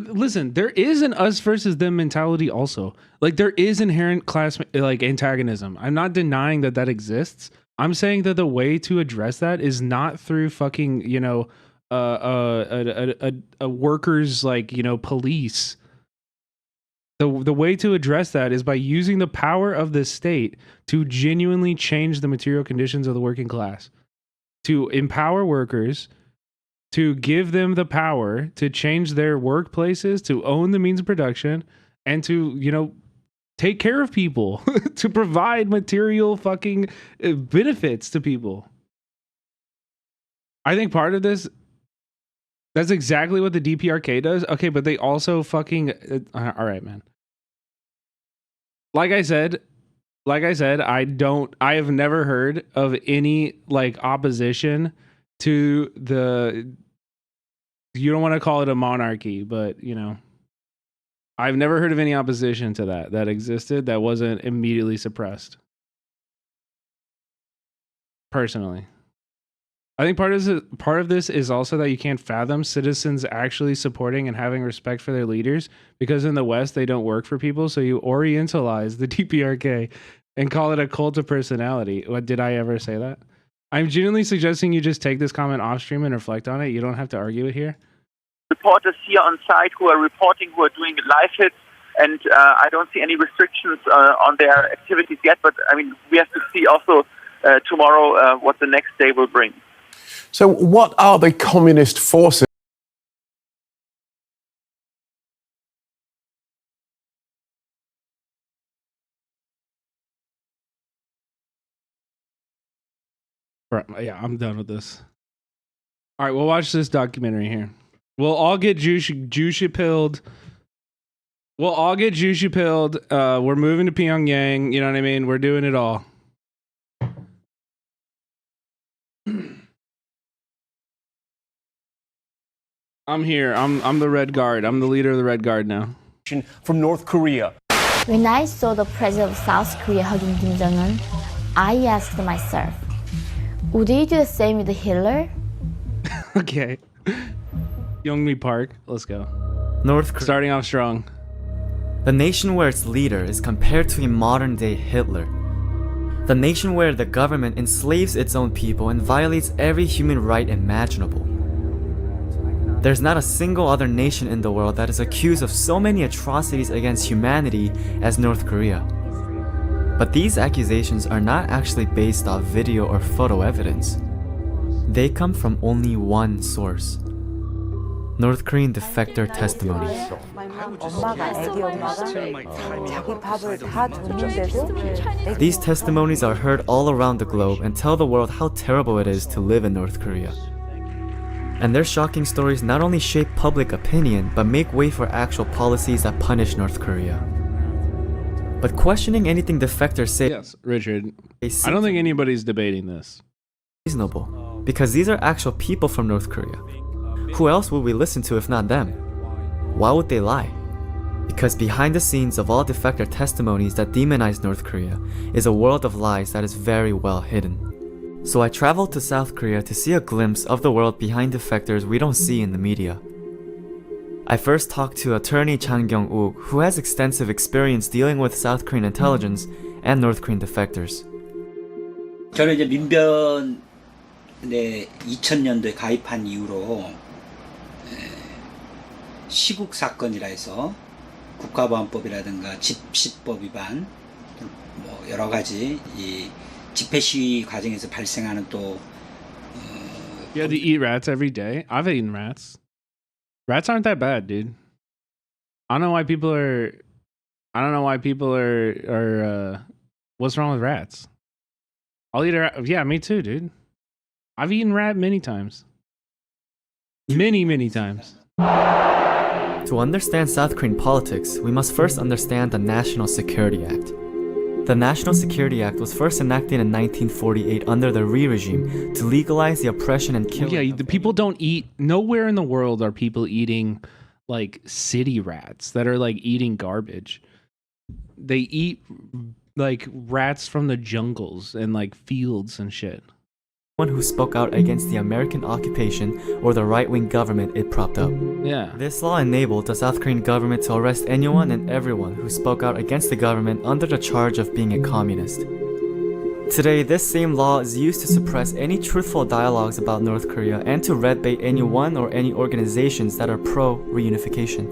Listen, there is an us versus them mentality also. Like, there is inherent class antagonism. I'm not denying that exists. I'm saying that the way to address that is not through fucking a workers police. The way to address that is by using the power of the state to genuinely change the material conditions of the working class, to empower workers, to give them the power to change their workplaces, to own the means of production, and to, take care of people, to provide material fucking benefits to people. I think part of this, that's exactly what the DPRK does. Okay, but they also fucking, all right, man. Like I said, I have never heard of any opposition to the, you don't want to call it a monarchy, but I've never heard of any opposition to that existed that wasn't immediately suppressed. Personally, I think part of this is also that you can't fathom citizens actually supporting and having respect for their leaders, because in the West they don't work for people, so you orientalize the DPRK and call it a cult of personality. What, did I ever say that? I'm genuinely suggesting you just take this comment off stream and reflect on it. You don't have to argue it here. Reporters here on site who are reporting, who are doing live hits, and I don't see any restrictions on their activities yet, but we have to see also tomorrow what the next day will bring. So what are the communist forces? Yeah, I'm done with this. All right, we'll watch this documentary here. We'll all get Juicy pilled. We'll all get Juicy pilled. We're moving to Pyongyang. You know what I mean? We're doing it all. I'm here. I'm the Red Guard. I'm the leader of the Red Guard now. From North Korea. When I saw the president of South Korea hugging Kim Jong-un, I asked myself, would he do the same with Hitler? Okay. Youngmi Park, let's go. North Korea. Starting off strong. The nation where its leader is compared to a modern-day Hitler. The nation where the government enslaves its own people and violates every human right imaginable. There's not a single other nation in the world that is accused of so many atrocities against humanity as North Korea. But these accusations are not actually based off video or photo evidence. They come from only one source: North Korean defector testimonies. These testimonies are heard all around the globe and tell the world how terrible it is to live in North Korea. And their shocking stories not only shape public opinion, but make way for actual policies that punish North Korea. But questioning anything defectors say... Yes, Richard. I don't think anybody's debating this. ...reasonable, because these are actual people from North Korea. Who else would we listen to if not them? Why would they lie? Because behind the scenes of all defector testimonies that demonize North Korea is a world of lies that is very well hidden. So I traveled to South Korea to see a glimpse of the world behind defectors we don't see in the media. I first talked to attorney Chan Kyung-uk, who has extensive experience dealing with South Korean intelligence and North Korean defectors. 저는 이제 민변에 2000년도에 가입한 이후로 시국 사건이라 해서 국가보안법이라든가 집시법 위반, 뭐 여러 가지 이 집회 시위 과정에서 발생하는 또 You had to eat rats every day. I've eaten rats. Rats aren't that bad, dude. I don't know why people are. What's wrong with rats? I'll eat a rat. Yeah, me too, dude. I've eaten rat many times. Many times. To understand South Korean politics, we must first understand the National Security Act. The National Security Act was first enacted in 1948 under the Ri regime to legalize the oppression and killing. Yeah, the people don't eat. Nowhere in the world are people eating like city rats that are like eating garbage. They eat like rats from the jungles and like fields and shit. One who spoke out against the American occupation or the right-wing government it propped up. Yeah. This law enabled the South Korean government to arrest anyone and everyone who spoke out against the government under the charge of being a communist. Today, this same law is used to suppress any truthful dialogues about North Korea and to red bait anyone or any organizations that are pro-reunification.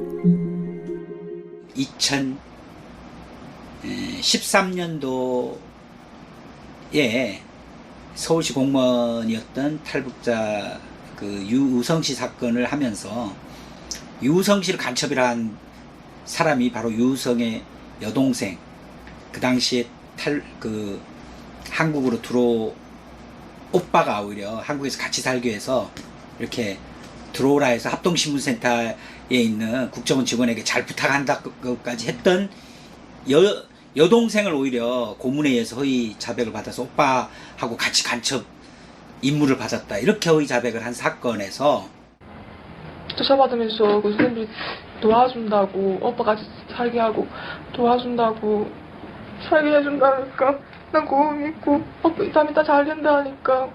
2013년도에 서울시 공무원이었던 탈북자 그 유우성 씨 사건을 하면서 유우성 씨를 간첩이라 한 사람이 바로 유우성의 여동생, 그 당시에 한국으로 오빠가 오히려 한국에서 같이 살기 위해서 이렇게 들어오라 해서 합동신문센터에 있는 국정원 직원에게 잘 부탁한다고까지 했던 여동생을 오히려 고문에 의해서 허위 자백을 받아서 오빠하고 같이 간첩 임무를 받았다, 이렇게 허위 자백을 한 사건에서 조사받으면서 그 선생님이 도와준다고, 오빠 같이 살게 하고 도와준다고 살게 해준다니까 난 그거 믿고 오빠 이따 잘 된다니까,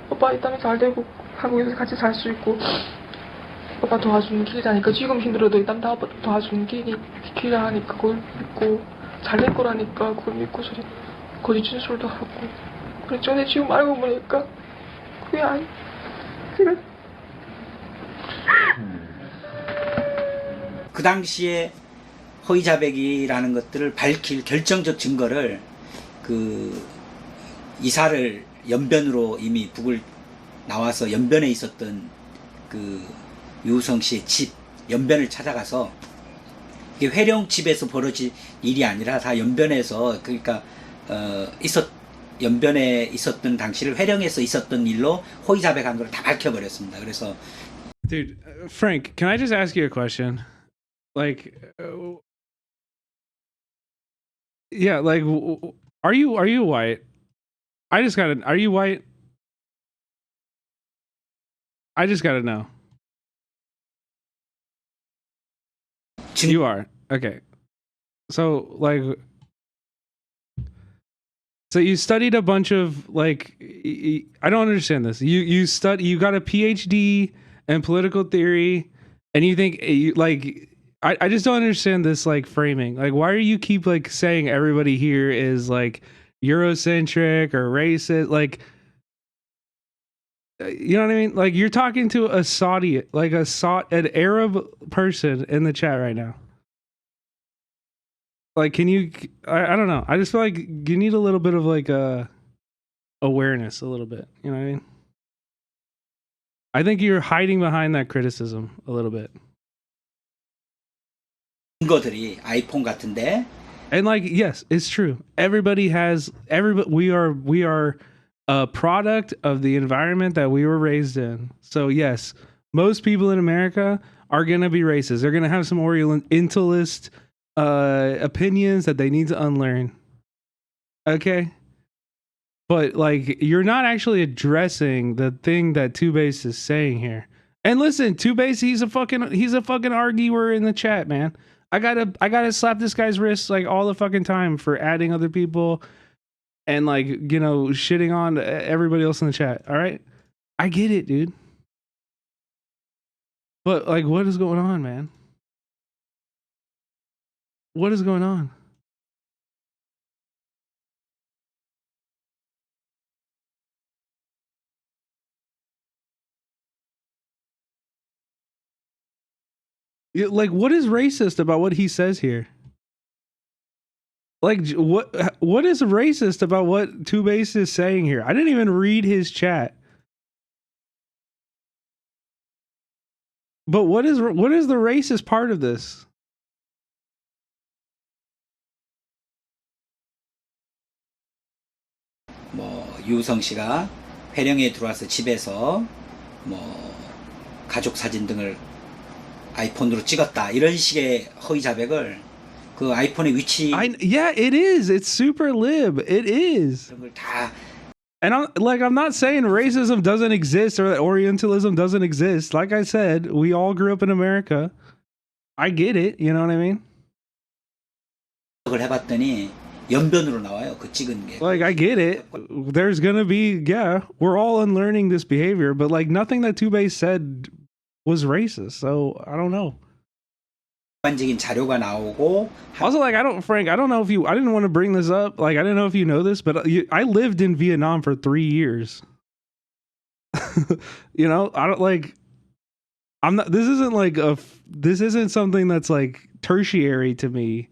오빠 이따 잘 되고 한국에서 같이 살 수 있고 오빠 도와주는 길이라니까, 지금 힘들어도 이따 다 오빠 도와주는 길이라니까 그걸 믿고 잘 될 거라니까 그걸 믿고 소리 거짓 진술도 하고 그랬죠. 근데 지금 알고 보니까 그게 제가 그 당시에 허위 자백이라는 것들을 밝힐 결정적 증거를 그 이사를 연변으로 이미 북을 나와서 연변에 있었던 그 유우성 씨의 집 연변을 찾아가서, 이게 회령 집에서 벌어진 일이 아니라 다 연변에서, 그러니까 연변에 있었던 당시를 회령에서 있었던 일로 허위 자백한 걸 다 밝혀버렸습니다. 그래서 Dude, Frank, can I just ask you a question? Like, yeah, like, are you white? Are you white? I just gotta know. You are. Okay. So, like, so you studied a bunch of, like, I don't understand this. You got a PhD in political theory, and you think, like, I just don't understand this, like, framing. Like, why are you keep, like, saying everybody here is, like, Eurocentric or racist? Like, you know what I mean? Like, you're talking to a Saudi, like an Arab person in the chat right now. Like, can you? I don't know. I just feel like you need a little bit of like awareness, a little bit. You know what I mean? I think you're hiding behind that criticism a little bit. 증거들이 아이폰 같은데. And like, yes, it's true. We are a product of the environment that we were raised in. So yes, most people in America are gonna be racist. They're gonna have some Orientalist opinions that they need to unlearn. Okay, but like, you're not actually addressing the thing that Two Base is saying here. And listen, Two Base, he's a fucking arguer in the chat, man. I gotta slap this guy's wrist like all the fucking time for adding other people and, like, you know, shitting on everybody else in the chat. All right, I get it, dude. But like, what is going on, man? What is going on? Like, what is racist about what he says here? Like, what is racist about what Two Base is saying here? I didn't even read his chat. But what is the racist part of this? 뭐 유성 씨가 회령에 들어와서 집에서 뭐 가족 사진 등을 아이폰으로 찍었다 이런 식의 허위 자백을 그 아이폰의 위치. Yeah, it is. It's super lib. It is. 그런 걸 다. And I'm not saying racism doesn't exist or that Orientalism doesn't exist. Like I said, we all grew up in America. I get it. You know what I mean? 그걸 해봤더니 연변으로 나와요. 그 찍은 게. Like, I get it. There's gonna be, yeah, we're all unlearning this behavior, but like nothing that Two Base said was racist. So I don't know. 객관적인 자료가 나오고. Also, like, Frank, I don't know if I didn't want to bring this up. Like, I didn't know if you know this, but I lived in Vietnam for 3 years. You know, this isn't something that's like tertiary to me.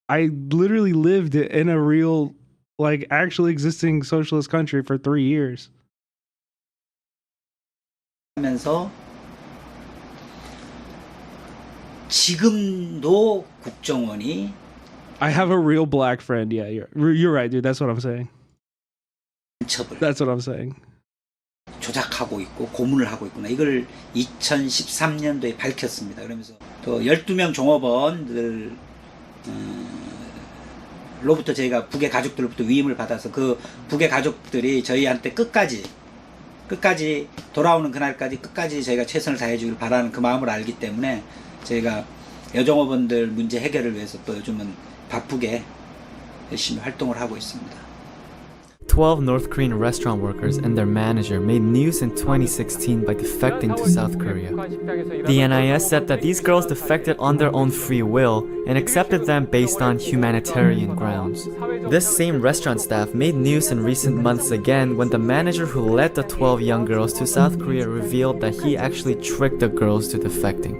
I literally lived in a real, like, actually existing socialist country for 3 years. 하면서 지금도 국정원이 I have a real black friend. Yeah, you're right, dude. That's what I'm saying. That's what I'm saying. 조작하고 있고 고문을 하고 있구나. 이걸 2013년도에 밝혔습니다. 그러면서 또 12명 종업원들 로부터 저희가 북의 가족들로부터 위임을 받아서 그 북의 가족들이 저희한테 끝까지 돌아오는 그날까지 끝까지 저희가 최선을 다해 주길 바라는 그 마음을 알기 때문에 저희가 여종업원들 문제 해결을 위해서 또 요즘은 바쁘게 열심히 활동을 하고 있습니다. 12 North Korean restaurant workers and their manager made news in 2016 by defecting to South Korea. The NIS said that these girls defected on their own free will and accepted them based on humanitarian grounds. This same restaurant staff made news in recent months again when the manager who led the 12 young girls to South Korea revealed that he actually tricked the girls to defecting.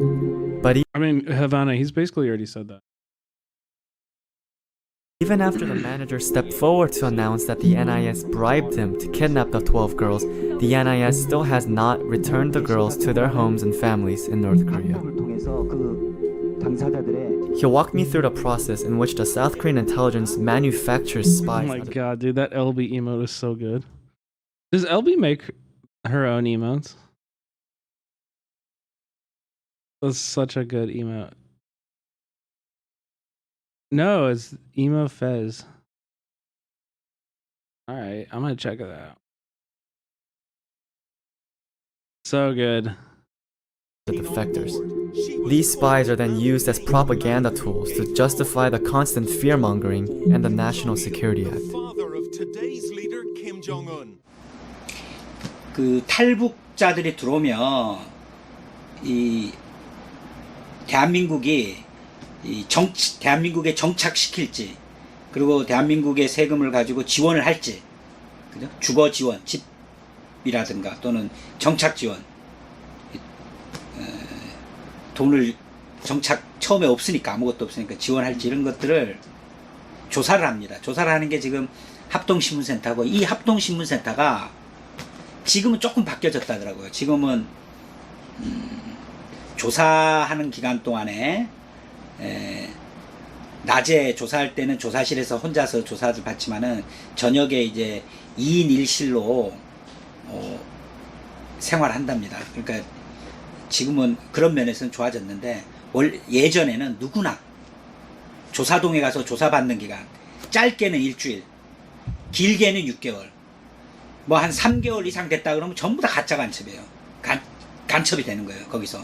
But Havana, he's basically already said that. Even after the manager stepped forward to announce that the NIS bribed him to kidnap the 12 girls, the NIS still has not returned the girls to their homes and families in North Korea. He walked me through the process in which the South Korean intelligence manufactures spies. Oh my god, dude, that LB emote is so good. Does LB make her own emotes? That's such a good emote. No, it's Emo Fez. Alright, I'm gonna check it out. So good. The defectors. These spies are then used as propaganda tools to justify the constant fear-mongering and the National Security Act. 그 탈북자들이 들어오면 이 대한민국이 대한민국에 정착시킬지 그리고 대한민국의 세금을 가지고 지원을 할지 그죠? 주거 지원, 집이라든가 또는 정착 지원 돈을 정착 처음에 없으니까 아무것도 없으니까 지원할지 이런 것들을 조사를 합니다. 조사를 하는 게 지금 합동신문센터고 이 합동신문센터가 지금은 조금 바뀌어졌다더라고요. 지금은 조사하는 기간 동안에 낮에 조사할 때는 조사실에서 혼자서 조사를 받지만은 저녁에 이제 2인 1실로 생활한답니다. 그러니까 지금은 그런 면에서는 좋아졌는데 예전에는 누구나 조사동에 가서 조사받는 기간 짧게는 일주일 길게는 6개월 뭐 한 3개월 이상 됐다 그러면 전부 다 가짜 간첩이에요. 간첩이 되는 거예요. 거기서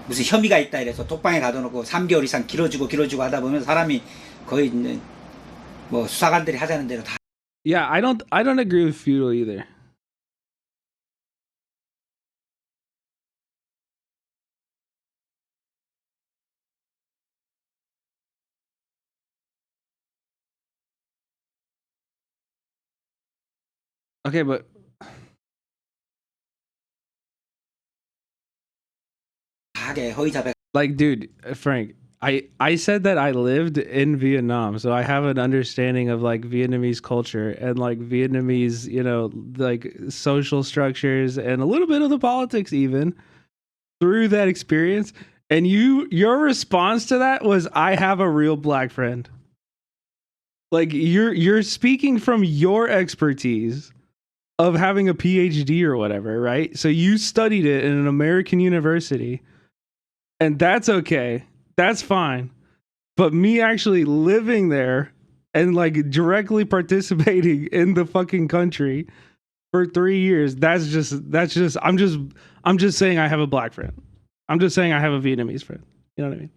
무슨 혐의가 있다 이래서 톡방에 가둬놓고 3개월 이상 길어지고 하다 보면 사람이 거의 뭐 수사관들이 하자는 대로 다. Yeah, I don't agree with feudal either. Okay, but like, dude, Frank, I said that I lived in Vietnam, so I have an understanding of like Vietnamese culture and like Vietnamese, you know, like social structures and a little bit of the politics even through that experience. And your response to that was, I have a real black friend. Like you're speaking from your expertise of having a PhD or whatever, right? So you studied it in an American university, and that's okay. That's fine. But me actually living there and like directly participating in the fucking country for 3 years, that's just I'm just saying I have a black friend. I'm just saying I have a Vietnamese friend. You know what I mean?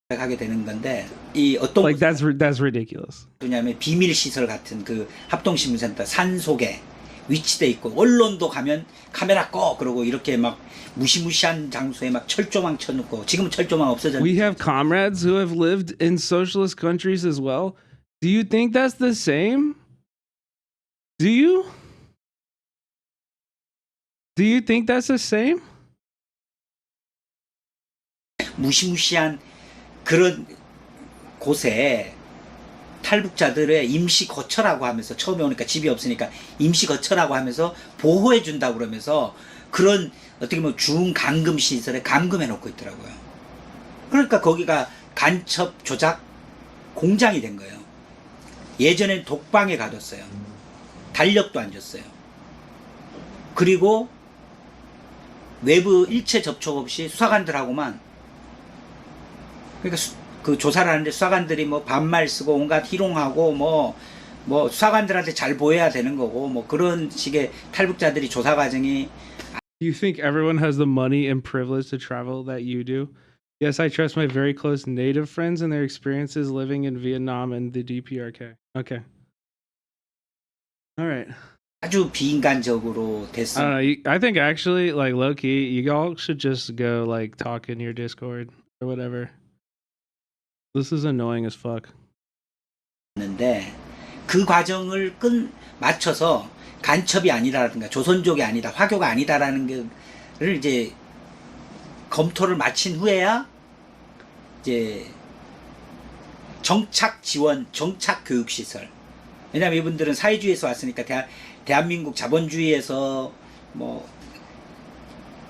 하게 되는 건데 이 어떤 like that's ridiculous. 왜냐하면 비밀 시설 같은 그 합동신문센터 산 속에 위치돼 있고 언론도 가면 카메라 꺼 그러고 이렇게 막 무시무시한 장소에 막 철조망 쳐놓고 지금은 철조망 없어졌는데. We have comrades who have lived in socialist countries as well. Do you think that's the same? Do you? Do you think that's the same? 무시무시한 그런 곳에 탈북자들의 임시 거처라고 하면서 처음에 오니까 집이 없으니까 임시 거처라고 하면서 보호해 준다고 그러면서 그런 어떻게 보면 중감금 시설에 감금해 놓고 있더라고요. 그러니까 거기가 간첩 조작 공장이 된 거예요. 예전엔 독방에 가뒀어요. 달력도 안 줬어요. 그리고 외부 일체 접촉 없이 수사관들하고만 그러니까 그 조사를 하는데 수사관들이 뭐 반말 쓰고 온갖 희롱하고 뭐 수사관들한테 잘 보여야 되는 거고 뭐 그런 식의 탈북자들이 조사 과정이. Do you think everyone has the money and privilege to travel that you do? Yes, I trust my very close native friends and their experiences living in Vietnam and the DPRK. Okay. All right. 아주 비인간적으로 됐어. I think actually, like low key, you all should just go like talk in your Discord or whatever. This is annoying as fuck. 근데 그 과정을 맞춰서 간첩이 아니라든가 조선족이 아니다, 화교가 아니다라는 거를 이제 검토를 마친 후에야 이제 정착 지원, 정착 교육 시설. 왜냐하면 이분들은 사회주의에서 왔으니까 대한민국 자본주의에서 뭐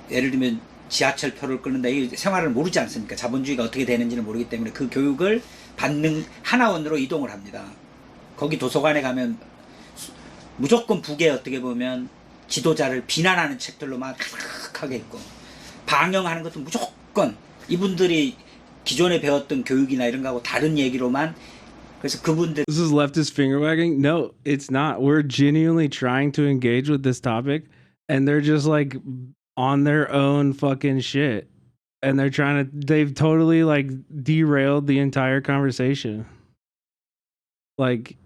예를 들면 지하철표를 끊는다 이 생활을 모르지 않습니까? 자본주의가 어떻게 되는지는 모르기 때문에 그 교육을 받는 하나원으로 이동을 합니다. 거기 도서관에 가면 무조건 북에 어떻게 보면 지도자를 비난하는 책들로만 가득하게 있고 방영하는 것도 무조건 이분들이 기존에 배웠던 교육이나 이런 거하고 다른 얘기로만. 그래서 그분들. This is leftist finger wagging? No, it's not. We're genuinely trying to engage with this topic, and they're just like on their own fucking shit, and they've totally like derailed the entire conversation. Like,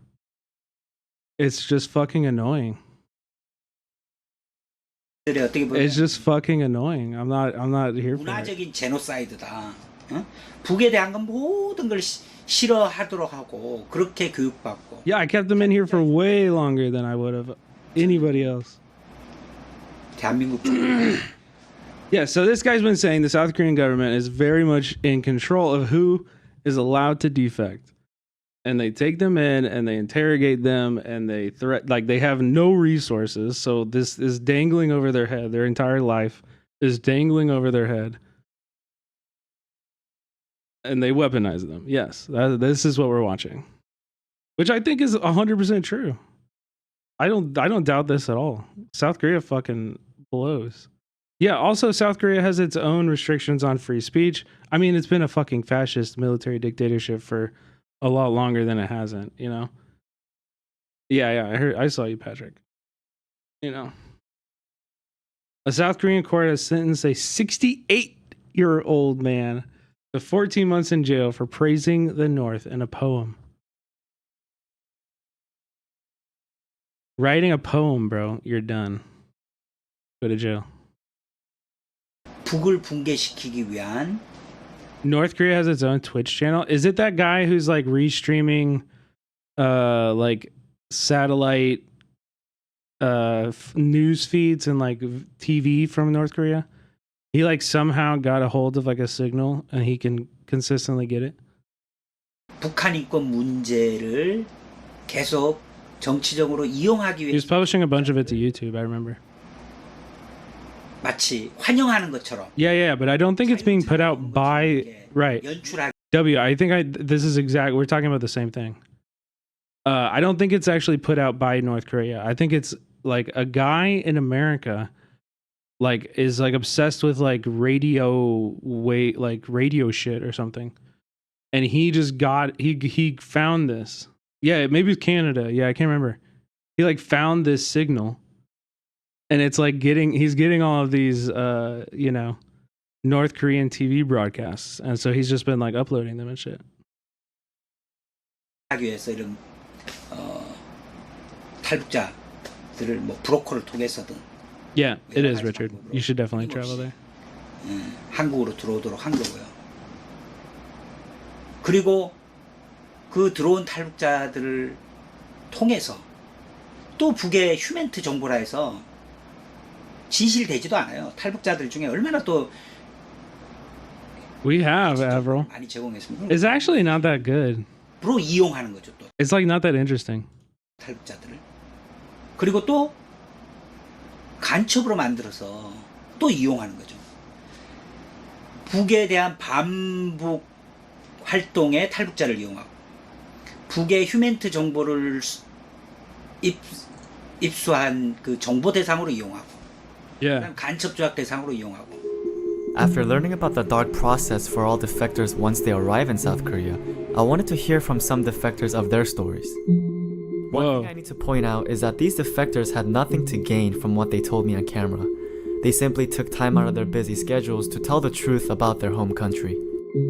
it's just fucking annoying. It's just fucking annoying. I'm not here for it. 문화적인 제노사이드다. 어? 북에 대한 건 모든 걸 싫어하도록 하고 그렇게 교육받고. Yeah, I kept them in here for way longer than I would have anybody else. 대한민국. Yeah, so this guy's been saying the South Korean government is very much in control of who is allowed to defect. And they take them in and they interrogate them and they they have no resources. So this is dangling over their head. Their entire life is dangling over their head. And they weaponize them. Yes, this is what we're watching. Which I think is 100% true. I don't doubt this at all. South Korea fucking blows. Yeah, also South Korea has its own restrictions on free speech. I mean, it's been a fucking fascist military dictatorship for a lot longer than it hasn't, you know? Yeah, I saw you, Patrick. You know. A South Korean court has sentenced a 68-year-old man to 14 months in jail for praising the North in a poem. Writing a poem, bro, you're done. Go to jail. 북을 붕괴시키기 위한. North Korea has its own Twitch channel. Is it that guy who's like restreaming like satellite news feeds and like TV from North Korea. He like somehow got a hold of like a signal and he can consistently get it. 북한 인권 문제를 계속 정치적으로 이용하기 He was 위해 publishing a bunch of it to YouTube, I remember. 마치 환영하는 것처럼 Yeah, but I don't think it's being put out by right. 연출하기. This is exact. We're talking about the same thing. I don't think it's actually put out by North Korea. I think it's like a guy in America, like is like obsessed with like radio shit or something, and he just he found this. Yeah, maybe it's Canada. Yeah, I can't remember. He like found this signal, and it's like he's getting all of these North Korean TV broadcasts, and so he's just been like uploading them and shit. 하기 위해서 이런 탈북자들을 뭐 브로커를 통해서든 Yeah, it is, Richard. You should definitely travel there. 한국으로 들어오도록 한 거고요. 그리고 그 들어온 탈북자들을 통해서 또 북의 휴멘트 정보라 해서 진실되지도 않아요. 탈북자들 중에 얼마나 또 We have Avril. 많이 제공했습니다. It's actually not that good. 프로 이용하는 거죠 또. It's like not that interesting. 탈북자들을. 그리고 또 간첩으로 만들어서 또 이용하는 거죠. 북에 대한 반북 활동에 탈북자를 이용하고 북의 휴멘트 정보를 입수한 그 정보 대상으로 이용하고 간첩 조작 대상으로 이용하고. After learning about the dark process for all defectors once they arrive in South Korea, I wanted to hear from some defectors of their stories. One thing I need to point out is that these defectors had nothing to gain from what they told me on camera. They simply took time out of their busy schedules to tell the truth about their home country.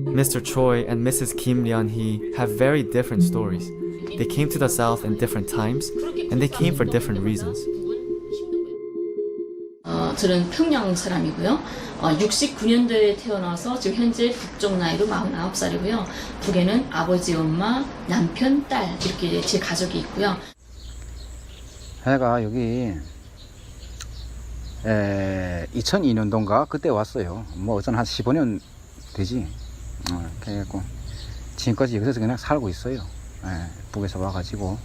Mr. Choi and Mrs. Kim Leon-hee have very different stories. They came to the South in different times, and they came for different reasons. 저는 평양 사람이고요. 69년도에 태어나서 지금 현재 국적 나이로 49살이고요. 북에는 아버지, 엄마, 남편, 딸 이렇게 제 가족이 있고요. 내가 여기 2002년도인가 그때 왔어요. 뭐 어떤 한 15년 되지. 그래갖고 지금까지 여기서 그냥 살고 있어요. 북에서 와가지고.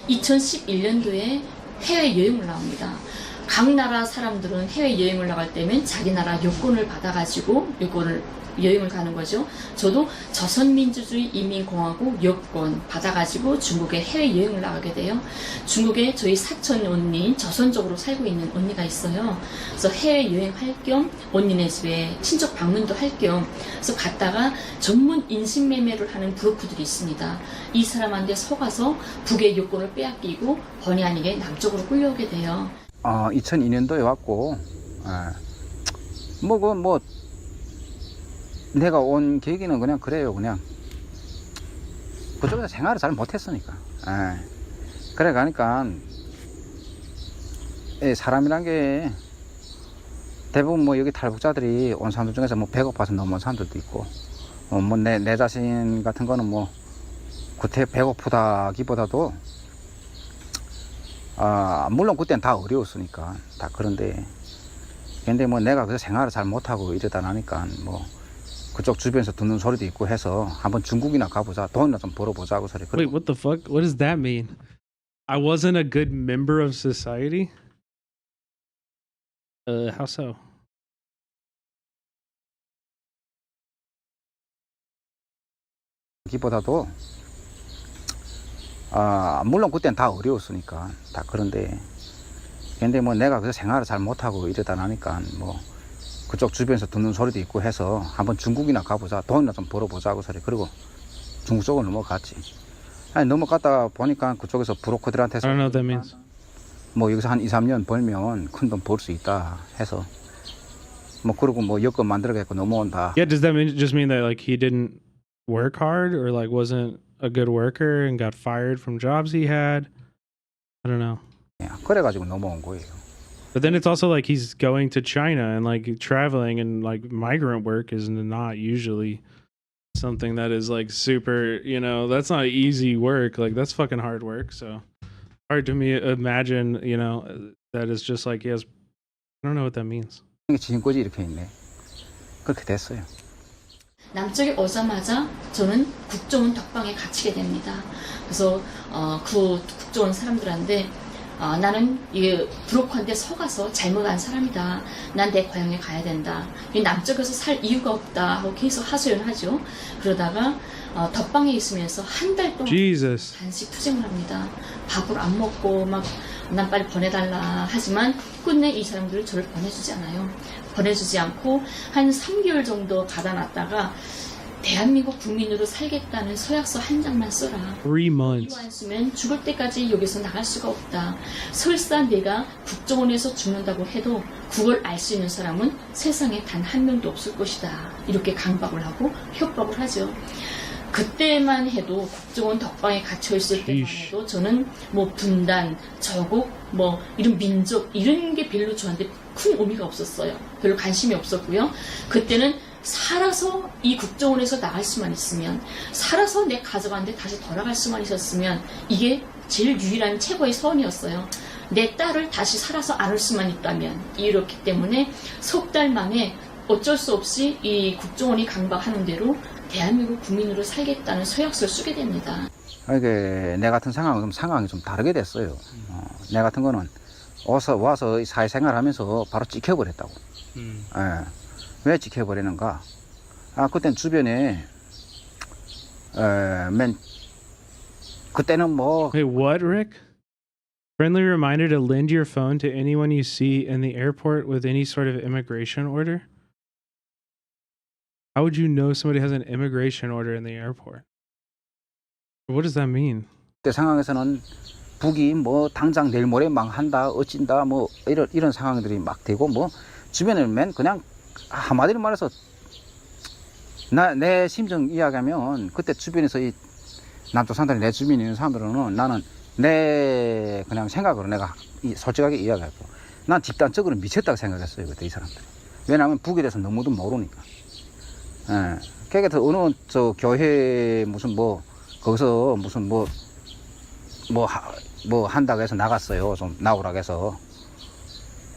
2011년도에 해외 여행을 나옵니다. 각 나라 사람들은 해외 여행을 나갈 때면 자기 나라 여권을 받아가지고 여행을 가는 거죠. 저도 조선민주주의 인민공화국 여권 받아가지고 중국에 해외 여행을 나가게 돼요. 중국에 저희 사촌 언니, 조선족으로 살고 있는 언니가 있어요. 그래서 해외 여행할 겸 언니네 집에 친척 방문도 할 겸 그래서 갔다가 전문 인신매매를 하는 브로커들이 있습니다. 이 사람한테 속아서 북의 여권을 빼앗기고 번이 아니게 남쪽으로 끌려오게 돼요. 2002년도에 왔고, 내가 온 계기는 그냥 그래요. 그냥 그쪽에서 생활을 잘 못했으니까. 그래 가니까 사람이란 게 대부분 뭐 여기 탈북자들이 온 사람들 중에서 뭐 배고파서 넘어온 사람들도 있고, 뭐 내 자신 같은 거는 뭐 구태 배고프다기보다도 물론 그때는 다 어려웠으니까 다 그런데 근데 뭐 내가 그래서 생활을 잘 못하고 이러다 나니까 뭐 그쪽 주변에서 듣는 소리도 있고 해서 한번 중국이나 가보자 돈이나 좀 벌어보자고 소리. Wait, what the fuck? What does that mean? I wasn't a good member of society? How so? 기보다도 물론 그때는 다 어려웠으니까 다 그런데 근데 뭐 내가 그래서 생활을 잘 못하고 이러다 나니까 뭐 그쪽 주변에서 듣는 소리도 있고 해서 한번 중국이나 가보자 돈이나 좀 벌어보자고 소리. 그리고 중국 쪽으로 넘어갔지. 넘어갔다 보니까 그쪽에서 브로커들한테서 I don't know what that means. 뭐 여기서 한 2, 3년 벌면 큰 돈 벌 수 있다 해서 뭐 그러고 뭐 여권 만들어갖고 넘어온다. Yeah, does that just mean that like he didn't work hard or like wasn't a good worker and got fired from jobs he had? I don't know. 그래가지고 넘어온 거예요. But then it's also like he's going to China and like traveling and like migrant work is not usually something that is like super, that's not easy work. Like that's fucking hard work. So Hard to me imagine, you know, that is just like he has. I don't know what that means. 지금까지 이렇게 있네. 그렇게 됐어요. 남쪽에 오자마자 저는 국정원 덕방에 갇히게 됩니다. 그래서 그 국정원 사람들한테 나는 이 브로커한테 속아서 잘못한 사람이다. 난 내 고향에 가야 된다. 남쪽에서 살 이유가 없다 하고 계속 하소연하죠. 그러다가 덕방에 있으면서 한 달 동안 단식 투쟁을 합니다. 밥을 안 먹고 막 난 빨리 보내달라 하지만 끝내 이 사람들은 저를 보내주지 않아요. 보내주지 않고 한 3개월 정도 받아놨다가 대한민국 국민으로 살겠다는 서약서 한 장만 써라. 3 months. 이거 안 쓰면 죽을 때까지 여기서 나갈 수가 없다. 설사 내가 국정원에서 죽는다고 해도 그걸 알 수 있는 사람은 세상에 단 한 명도 없을 것이다. 이렇게 강박을 하고 협박을 하죠. 그때만 해도 국정원 덕방에 갇혀 있을 때만 해도 저는 뭐 분단, 저국, 뭐 이런 민족 이런 게 별로 저한테 큰 의미가 없었어요. 별로 관심이 없었고요. 그때는 살아서 이 국정원에서 나갈 수만 있으면, 살아서 내 가족한테 다시 돌아갈 수만 있었으면 이게 제일 유일한 최고의 소원이었어요. 내 딸을 다시 살아서 안을 수만 있다면. 이렇기 때문에 석 달 만에 어쩔 수 없이 이 국정원이 강박하는 대로 대한민국 국민으로 살겠다는 서약서를 쓰게 됩니다. 이게 내 같은 상황이 좀 다르게 됐어요. 내 같은 거는 와서 사회생활하면서 바로 찍혀버렸다고. 예. 왜 찍혀버리는가? 그땐 주변에 그때는 뭐. Wait, what, Rick? Friendly reminder to lend your phone to anyone you see in the airport with any sort of immigration order. How would you know somebody has an immigration order in the airport? What does that mean? 그때 상황에서는 북이 뭐 당장 내일 모레 망한다, 어찐다, 뭐 이런 상황들이 막 되고 뭐 주변에는 그냥 한마디로 말해서 내 심정 이야기하면 그때 주변에서 이 남쪽 산들이 내 주변에 있는 사람들은 나는 내 그냥 생각으로 내가 솔직하게 이야기하고 난 집단적으로 미쳤다고 생각했어요 그때 이 사람들이. 왜냐하면 북에 대해서 너무도 모르니까. 예. 그러니까 어느 저 교회 무슨 뭐 거기서 무슨 뭐 한다고 해서 나갔어요. 좀 나오라고 해서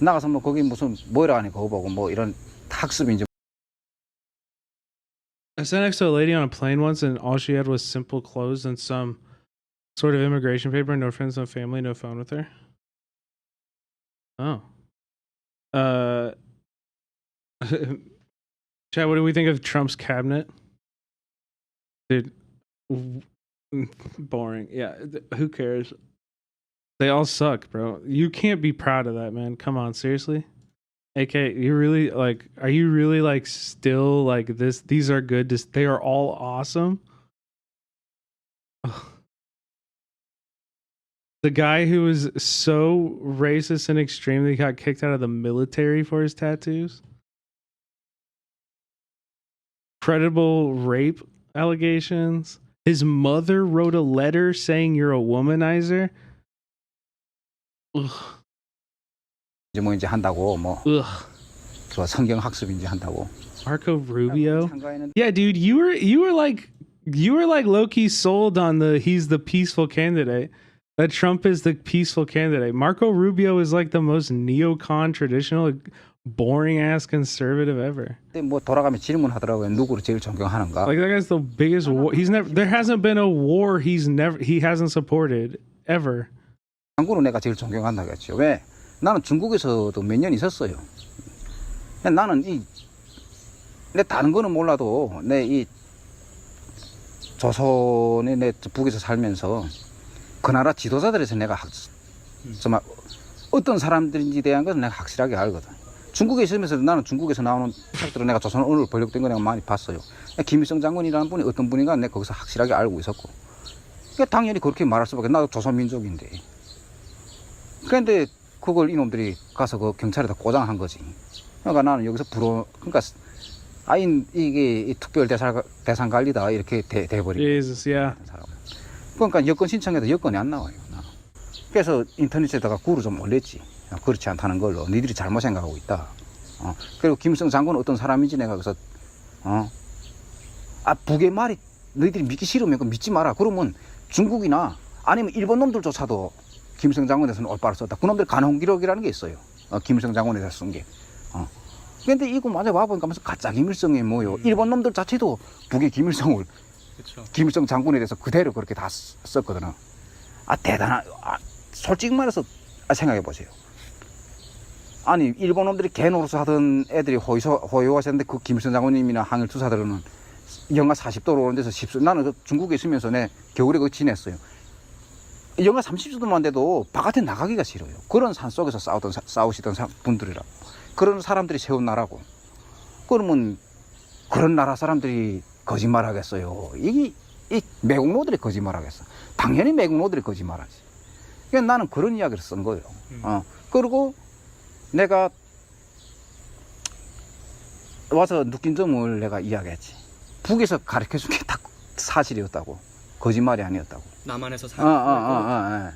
나가서 뭐 거기 무슨 뭐라 하니 그거 보고 뭐 이런 학습인지. I sat next to a lady on a plane once, and all she had was simple clothes and some sort of immigration paper. No friends, no family, no phone with her. Oh. Chad, what do we think of Trump's cabinet? Dude, boring. Yeah, who cares? They all suck, bro. You can't be proud of that, man. Come on, seriously? AK, you really like, are you really like still like this? These are good. They are all awesome. Ugh. The guy who was so racist and extreme that he got kicked out of the military for his tattoos. Credible rape allegations. His mother wrote a letter saying you're a womanizer. Ugh. 뭐 이제 한다고 뭐. 그 성경 학습인지 한다고. Marco Rubio. Yeah, dude, you were like low-key sold on he's the peaceful candidate. That Trump is the peaceful candidate. Marco Rubio is like the most neocon traditional boring ass conservative ever. 뭐 돌아가면 질문하더라고요. 누구를 제일 존경하는가? Like that guy's the biggest war. There hasn't been a war he hasn't supported ever. 한국은 내가 제일 존경한다고 했죠. 왜? 나는 중국에서도 몇 년 있었어요. 나는 내 다른 거는 몰라도 내 이 조선에 내 북에서 살면서 그 나라 지도자들에서 내가 정말 어떤 사람들인지 대한 것은 내가 확실하게 알거든. 중국에 있으면서 나는 중국에서 나오는 책들을 내가 조선 언어로 번역된 거 내가 많이 봤어요. 김일성 장군이라는 분이 어떤 분인가 내가 거기서 확실하게 알고 있었고. 그러니까 당연히 그렇게 말할 수밖에. 나도 조선민족인데. 그런데 그걸 이놈들이 가서 그 경찰에다 고장한 거지. 그러니까 나는 여기서 그러니까 이게 특별 대상 관리다 이렇게 돼버리고. Jesus, yeah. 그러니까 여권 신청해도 여권이 안 나와요. 그래서 인터넷에다가 글을 좀 올렸지. 그렇지 않다는 걸로. 니들이 잘못 생각하고 있다. 그리고 김일성 장군은 어떤 사람인지 내가 그래서 북의 말이 너희들이 믿기 싫으면 믿지 마라. 그러면 중국이나 아니면 일본 놈들조차도 김일성 장군에 대해서는 올바로 썼다. 그놈들 간홍 기록이라는 게 있어요. 김일성 장군에 대해서 쓴 게. 근데 이거 맞아 와보니까 무슨 가짜 김일성이 뭐요. 일본 놈들 자체도 북의 김일성을 그쵸. 김일성 장군에 대해서 그대로 그렇게 다 썼거든요. 대단한. 솔직히 말해서 생각해 보세요. 아니 일본 놈들이 개노릇 하던 애들이 호요하셨는데 그 김일성 장군님이나 항일 투사들은 영하 40도로 오는 데서 나는 그 중국에 있으면서 내 겨울에 그 지냈어요. 영하 30도만 돼도 바깥에 나가기가 싫어요. 그런 산 속에서 싸우시던 분들이라고. 그런 사람들이 세운 나라고. 그러면 그런 나라 사람들이 거짓말 하겠어요. 이 매국노들이 거짓말 하겠어. 당연히 매국노들이 거짓말하지. 그러니까 나는 그런 이야기를 쓴 거예요. 그리고 내가 와서 느낀 점을 내가 이야기했지. 북에서 가르쳐준 게 다 사실이었다고. 거짓말이 아니었다고. 남한에서 사는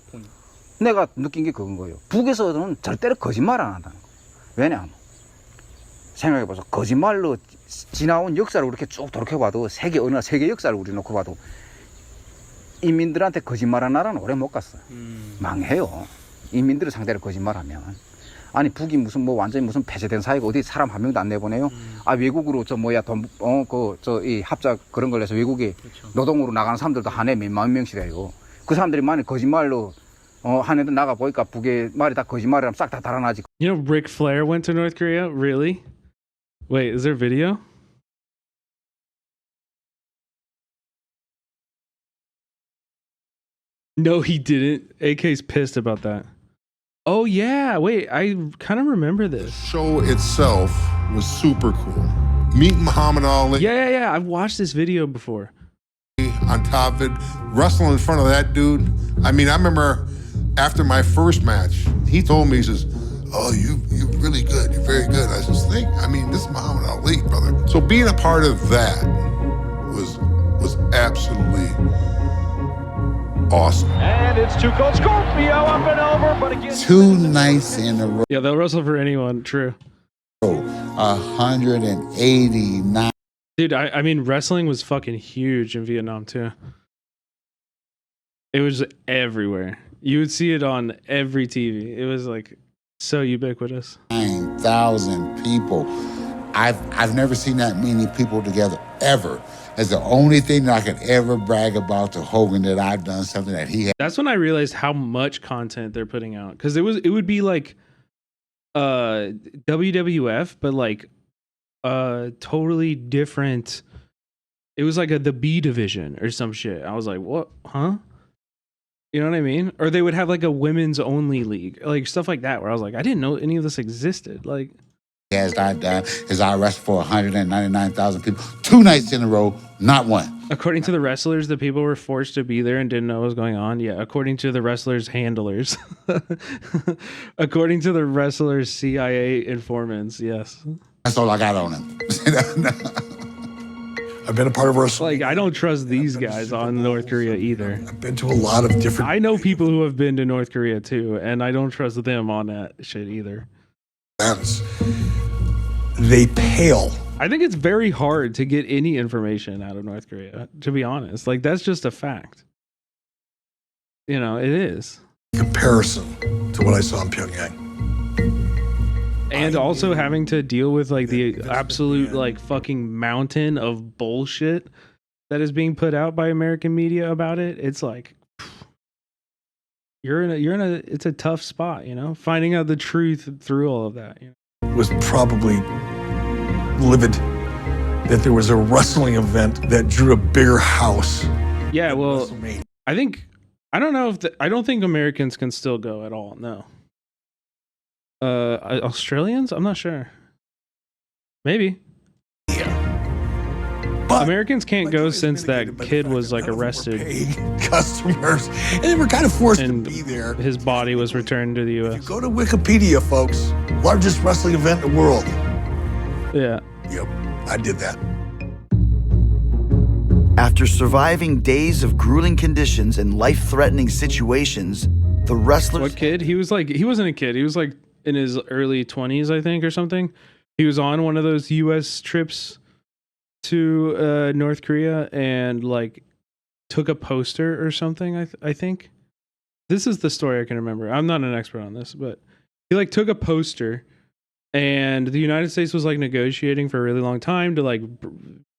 내가 느낀 게 그건 거예요. 북에서는 절대로 거짓말 안 한다는 거. 왜냐? 생각해보세요. 거짓말로 지나온 역사를 이렇게 쭉 돌이켜봐도 어느 세계 역사를 우리 놓고 봐도 인민들한테 거짓말한 나라는 오래 못 갔어요. 망해요. 인민들을 상대로 거짓말하면. 아니 북이 무슨 뭐 완전히 무슨 폐쇄된 사회가 어디 사람 한 명도 안 내보내요? 외국으로 이 합작 그런 걸 해서 외국에 노동으로 나가는 사람들도 한 해 몇만 명씩 해요. 그 사람들이 만약 거짓말로 한 해도 나가 보니까 북의 말이 다 거짓말이라면 싹 다 달아나지. You know, Ric Flair went to North Korea? Really? Wait, is there video? No, he didn't. AK's pissed about that. Oh, yeah. Wait, I kind of remember this. The show itself was super cool. Meet Muhammad Ali. Yeah. I've watched this video before. On top of it, wrestling in front of that dude. I mean, I remember after my first match, he told me, he says, "Oh, you're really good. You're very good." I just think, I mean, this is Muhammad Ali, brother. So being a part of that was absolutely awesome. And it's Too Cold Scorpio up and over, but again. 2 nights in a row. Yeah, they'll wrestle for anyone. True. 189. Dude, I mean, wrestling was fucking huge in Vietnam too. It was everywhere. You would see it on every TV. It was like so ubiquitous. 9,000 people. I've never seen that many people together ever. That's the only thing that I could ever brag about to Hogan, that I've done something that he had. That's when I realized how much content they're putting out, because it would be like WWF, but like totally different. It was like the B division or some shit. I was like, what? Huh? You know what I mean? Or they would have like a women's only league, like stuff like that, where I was like, I didn't know any of this existed. Like, As I wrestled for 199,000 people 2 nights in a row, not one. According to the wrestlers, the people were forced to be there and didn't know what was going on. Yeah, according to the wrestlers' handlers. According to the wrestlers' CIA informants, yes. That's all I got on him. I've been a part of wrestling. Like, I don't trust these guys on North Korea either. I've been to a lot of different... I know people who have been to North Korea too, and I don't trust them on that shit either. They pale. I think it's very hard to get any information out of North Korea, to be honest. Like, that's just a fact. You know, it is. Comparison to what I saw in Pyongyang. And also having to deal with like the absolute like fucking mountain of bullshit that is being put out by American media about it. It's like you're in a it's a tough spot, you know, finding out the truth through all of that. You know? Was probably livid that there was a wrestling event that drew a bigger house. Yeah, well, I don't know if I don't think Americans can still go at all. No. Australians? I'm not sure. Maybe. But Americans can't go since that kid was like arrested. Customers, and they were kind of forced to be there. His body was returned to the U.S. Go to Wikipedia, folks. Largest wrestling event in the world. Yeah. Yep, I did that. After surviving days of grueling conditions and life-threatening situations, the wrestlers... What kid? He wasn't a kid. He was like in his early 20s, I think, or something. He was on one of those U.S. trips to North Korea and like took a poster or something, I think. this is the story I can remember. I'm not an expert on this, but he like took a poster, and the United States was like negotiating for a really long time to like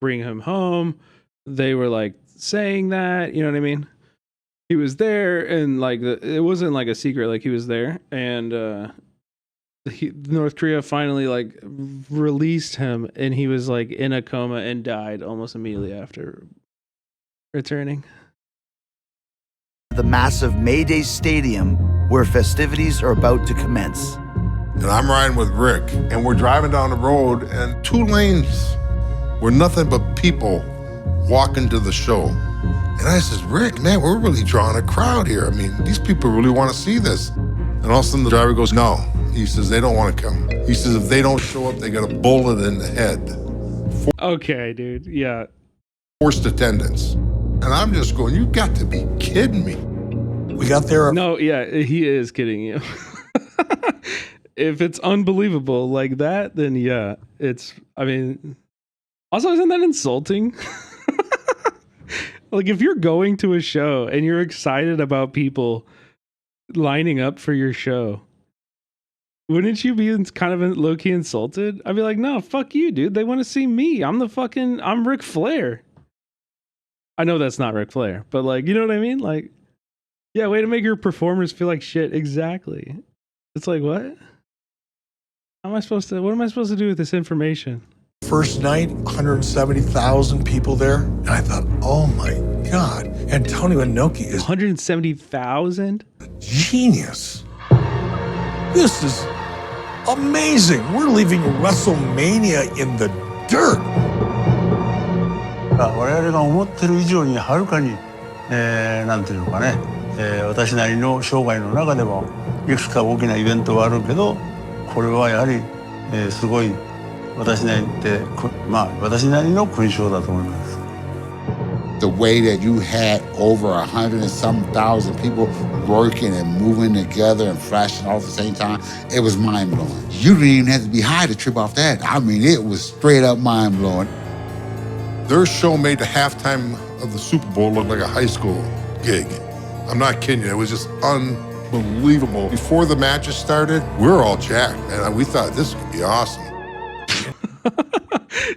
bring him home. They were like saying that, you know what I mean? He was there, and like it wasn't like a secret, like he was there, and North Korea finally like released him, and he was like in a coma and died almost immediately after returning. The massive May Day Stadium where festivities are about to commence. And I'm riding with Rick, and we're driving down the road, and 2 lanes were nothing but people walking to the show. And I says, Rick, man, we're really drawing a crowd here. I mean, these people really want to see this. And all of a sudden the driver goes, no. He says, they don't want to come. He says, if they don't show up, they got a bullet in the head. Okay, dude. Yeah. Forced attendance. And I'm just going, you got to be kidding me. We got there. No, yeah, he is kidding you. If it's unbelievable like that, then yeah, it's, I mean, also, isn't that insulting? Like, if you're going to a show and you're excited about people lining up for your show, wouldn't you be kind of low-key insulted? I'd be like, no, fuck you, dude. They want to see me. I'm Ric Flair. I know that's not Ric Flair, but like, you know what I mean? Like, yeah, way to make your performers feel like shit. Exactly. It's like, what? What am I supposed to do with this information? First night, 170,000 people there. And I thought, oh my God, Antonio Inoki is 170,000? Genius. This is amazing. We're leaving WrestleMania in the dirt. 我々が思ってる以上にはるかに、なんていうのかね、私なりの生涯の中でもいくつか大きなイベントはあるけど、これはやはり、すごい私なりってまあ私なりの勲章だと思います。The way that you had over 100 and some thousand people working and moving together and flashing all at the same time, it was mind-blowing. You didn't even have to be high to trip off that. I mean, it was straight up mind-blowing. Their show made the halftime of the Super Bowl look like a high school gig. I'm not kidding you. It was just unbelievable. Before the matches started, we were all jacked, and we thought this could be awesome.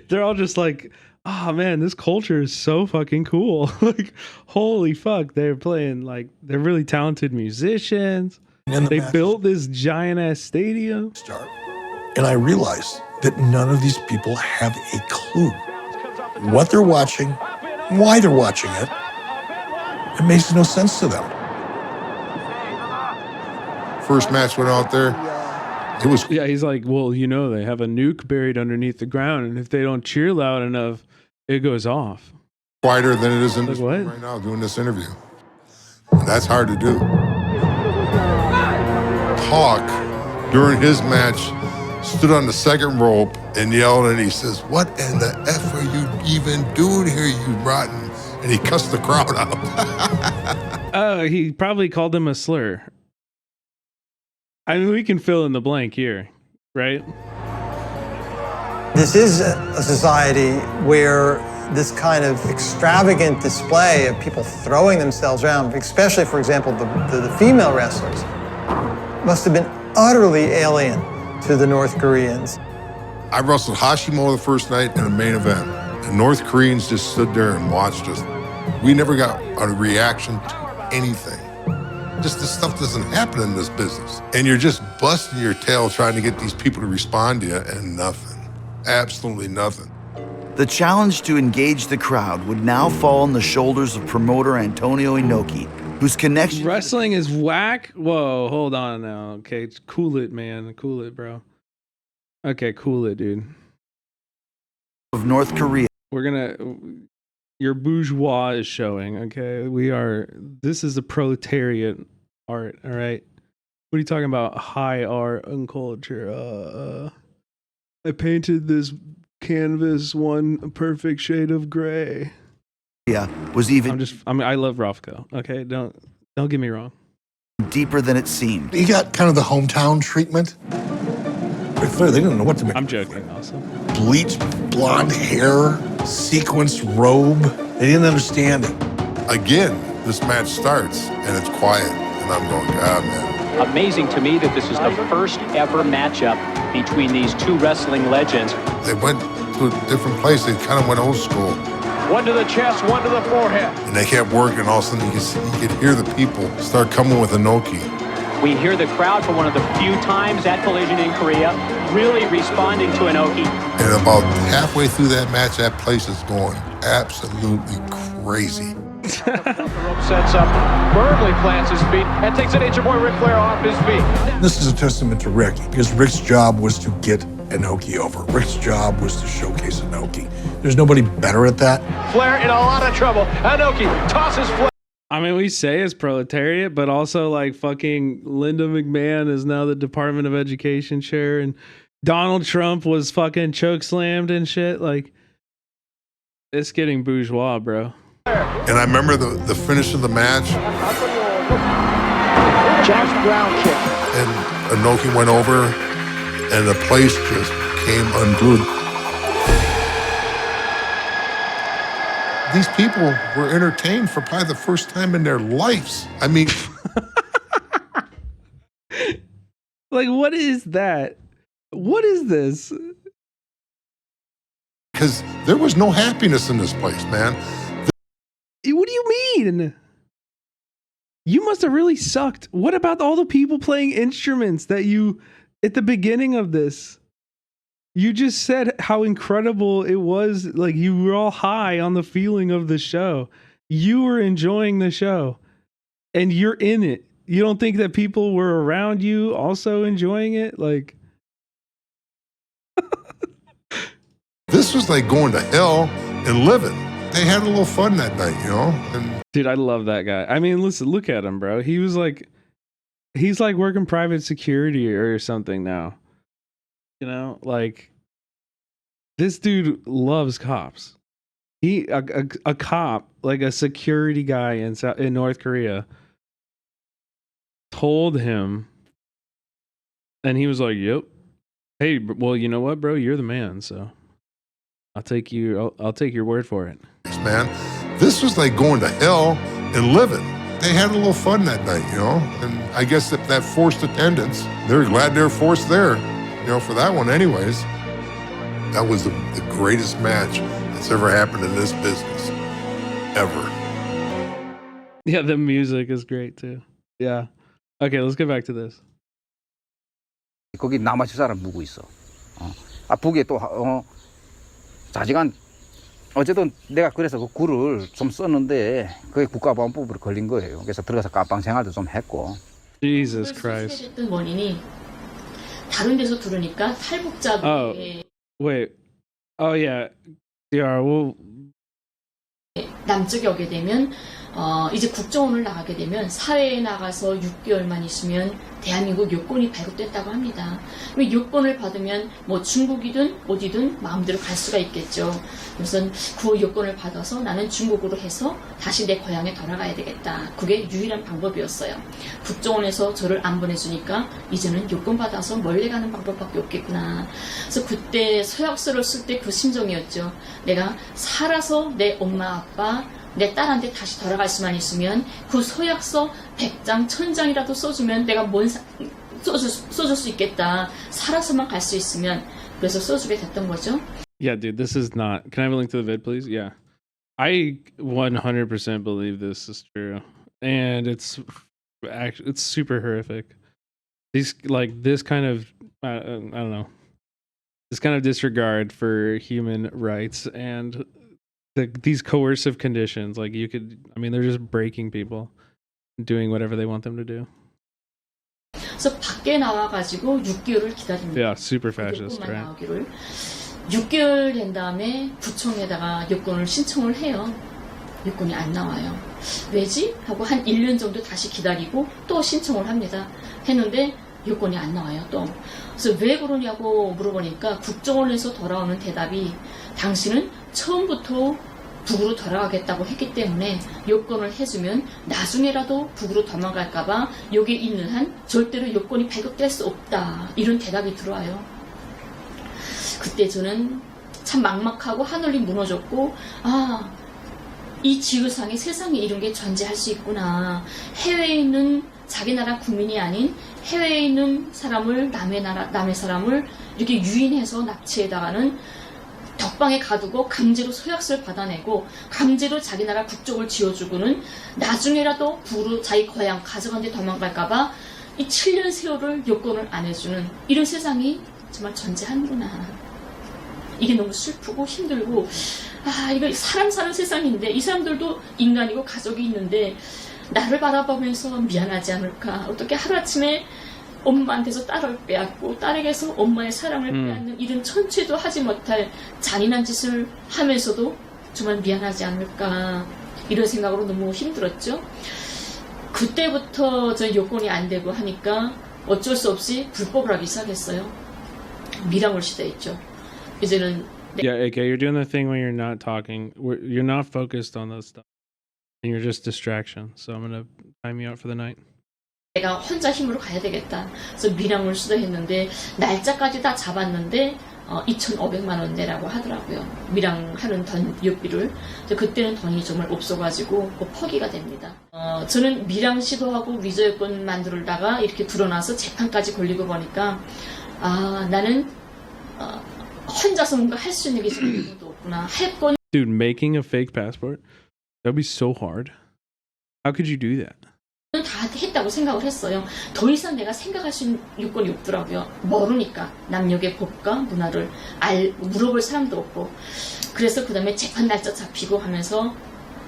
They're all just like, oh man, this culture is so fucking cool. Like, holy fuck, they're playing, like, they're really talented musicians. They built this giant ass stadium. And I realized that none of these people have a clue what they're watching, why they're watching it. It makes no sense to them. First match went out there. It was. Yeah, he's like, well, you know, they have a nuke buried underneath the ground, and if they don't cheer loud enough, it goes off. Quieter than it is in like this what? right now doing this interview. And that's hard to do. Hawk, during his match, stood on the second rope and yelled, and he says, what in the F are you even doing here, you rotten? And he cussed the crowd out. He probably called them a slur. I mean, we can fill in the blank here, right? This is a society where this kind of extravagant display of people throwing themselves around, especially, for example, the female wrestlers, must have been utterly alien to the North Koreans. I wrestled Hashimoto the first night in a main event. The North Koreans just stood there and watched us. We never got a reaction to anything. Just this stuff doesn't happen in this business. And you're just busting your tail trying to get these people to respond to you, and nothing. Absolutely nothing. The challenge to engage the crowd would now fall on the shoulders of promoter Antonio Inoki, whose connection... Wrestling is whack? Whoa, hold on now. Okay, cool it, man. Cool it, bro. Okay, cool it, dude. Of North Korea. We're gonna... Your bourgeois is showing, okay? This is a proletariat art, all right? What are you talking about? High art and culture. I painted this canvas one perfect shade of gray. Yeah, was even... I love Ruffco, okay? Don't get me wrong. Deeper than it seemed. He got kind of the hometown treatment. They didn't know what to make. I'm joking also. Bleached blonde hair, sequenced robe. They didn't understand it. Again, this match starts and it's quiet. And and I'm going, God, man. Amazing to me that this is the first ever matchup between these two wrestling legends. They went to a different place. They kind of went old school. One to the chest, one to the forehead. And they kept working. All of a sudden, you could hear the people start coming with Inoki. We hear the crowd for one of the few times at Collision in Korea really responding to Inoki. And about halfway through that match, that place is going absolutely crazy. The rope sets up. Burnley plants his feet and takes an Nature Boy Ric Flair off his feet. This is a testament to Rick, because Rick's job was to get Inoki over. Rick's job was to showcase Inoki. There's nobody better at that. Flair in a lot of trouble. Inoki tosses Flair. I mean, we say it's proletariat, but also like fucking Linda McMahon is now the Department of Education chair, and Donald Trump was fucking chokeslammed and shit. Like, it's getting bourgeois, bro. And I remember the finish of the match. Jack's ground kick. And Inoki went over, and the place just came unglued. These people were entertained for probably the first time in their lives. I mean, like, what is that? What is this? because there was no happiness in this place, man. What do you mean? You must have really sucked. What about all the people playing instruments that you, at the beginning of this, you just said how incredible it was. Like, you were all high on the feeling of the show. You were enjoying the show and you're in it. You don't think that people were around you also enjoying it? Like, this was like going to hell and living. They had a little fun that night, you know? And dude, I love that guy. I mean, listen, look at him, bro. He was like, he's like working private security or something now. You know, like, this dude loves cops. He, a cop, like a security guy in North Korea, told him, and he was like, yep. Hey, well, you know what, bro? You're the man, so I'll take you. I'll take your word for it. Man, this was like going to hell and living. They had a little fun that night, you know? And I guess that forced attendance, they're glad they're forced there, you know, for that one anyways. That was the greatest match that's ever happened in this business, ever. Yeah, the music is great too. Yeah. Okay, let's get back to this. 거기 남아있을 사람 누구 있어? 북에 또 자지간 어쨌든 내가 그래서 그 굴을 좀 썼는데 그게 국가보안법으로 걸린 거예요. 그래서 들어가서 깜빵 생활도 좀 했고. Jesus Christ. 했던 원인이 다른 데서 들으니까 탈북자들의 wait. Oh yeah. Yeah, well, 남쪽에 오게 되면 이제 국정원을 나가게 되면 사회에 나가서 6개월만 있으면 대한민국 요건이 발급됐다고 합니다. 요건을 받으면 뭐 중국이든 어디든 마음대로 갈 수가 있겠죠. 우선 그 요건을 받아서 나는 중국으로 해서 다시 내 고향에 돌아가야 되겠다. 그게 유일한 방법이었어요. 국정원에서 저를 안 보내주니까 이제는 요건 받아서 멀리 가는 방법밖에 없겠구나. 그래서 그때 서약서를 쓸 때 그 심정이었죠. 내가 살아서 내 엄마 아빠 내 딸한테 다시 돌아갈 수만 있으면 그 서약서 100장 1000장이라도 써주면 내가 써줄 수 있겠다. 살아서만 갈 수 있으면. 그래서 써주게 됐던 거죠. Yeah, dude, this is not. Can I have a link to the vid, please? Yeah. I 100% believe this is true. And it's super horrific. These, like, this kind of, I don't know, this kind of disregard for human rights and these coercive conditions, like they're just breaking people, doing whatever they want them to do. 그래서 밖에 나와가지고 6개월을 기다립니다. Yeah, super fascist, right? 나오기를 6개월 된 다음에 구청에다가 여권을 신청을 해요. 여권이 안 나와요. 왜지? 하고 한 1년 정도 다시 기다리고 또 신청을 합니다. 했는데 여권이 안 나와요, 또. 그래서 왜 그러냐고 물어보니까 국정원에서 돌아오는 대답이 당신은 처음부터 북으로 돌아가겠다고 했기 때문에 여권을 해주면 나중에라도 북으로 도망갈까봐 여기 있는 한 절대로 여권이 발급될 수 없다. 이런 대답이 들어와요. 그때 저는 참 막막하고 하늘이 무너졌고 이 지구상에 세상에 이런 게 존재할 수 있구나. 해외에 있는 자기 나라 국민이 아닌 해외에 있는 사람을 남의 사람을 이렇게 유인해서 납치해다가는 덕방에 가두고 강제로 서약서를 받아내고 강제로 자기 나라 국적을 지어주고는 나중에라도 부로 자기 고향 가져간 데 도망갈까봐 이 7년 세월을 여권을 안 해주는 이런 세상이 정말 존재하는구나. 이게 너무 슬프고 힘들고 이거 사람 사는 세상인데 이 사람들도 인간이고 가족이 있는데 나를 바라보면서 미안하지 않을까. 어떻게 하루아침에 엄마한테서 딸을 빼앗고 딸에게서 엄마의 사랑을 빼앗는 이런 천체도 하지 못할 잔인한 짓을 하면서도 정말 미안하지 않을까. 이런 생각으로 너무 힘들었죠. 그때부터 저 여권이 안 되고 하니까 어쩔 수 없이 불법을 하기 시작했어요. 미랑올 시대 있죠. 이제는 Yeah, okay, you're doing the thing when you're not talking. You're not focused on those stuff. And you're just distraction. So I'm going to time you out for the night. 내가 혼자 힘으로 가야 되겠다. 그래서 미랑을 수도했는데 날짜까지 다 잡았는데 2,500만 원 내라고 하더라고요. 미랑하는 유비를. 그때는 돈이 정말 없어가지고 포기가 됩니다. 저는 미랑 시도하고 위조 여권 만들다가 이렇게 드러나서 재판까지 걸리고 보니까 나는 혼자서 뭔가 할 수 있는 게 아무것도 없구나. 할 건. Dude, making a fake passport? That'd be so hard. How could you do that? 다 했다고 생각을 했어요. 더 이상 내가 생각할 수 있는 요건이 없더라고요. 모르니까 남녘의 법과 문화를 물어볼 사람도 없고. 그래서 그 다음에 재판 날짜 잡히고 하면서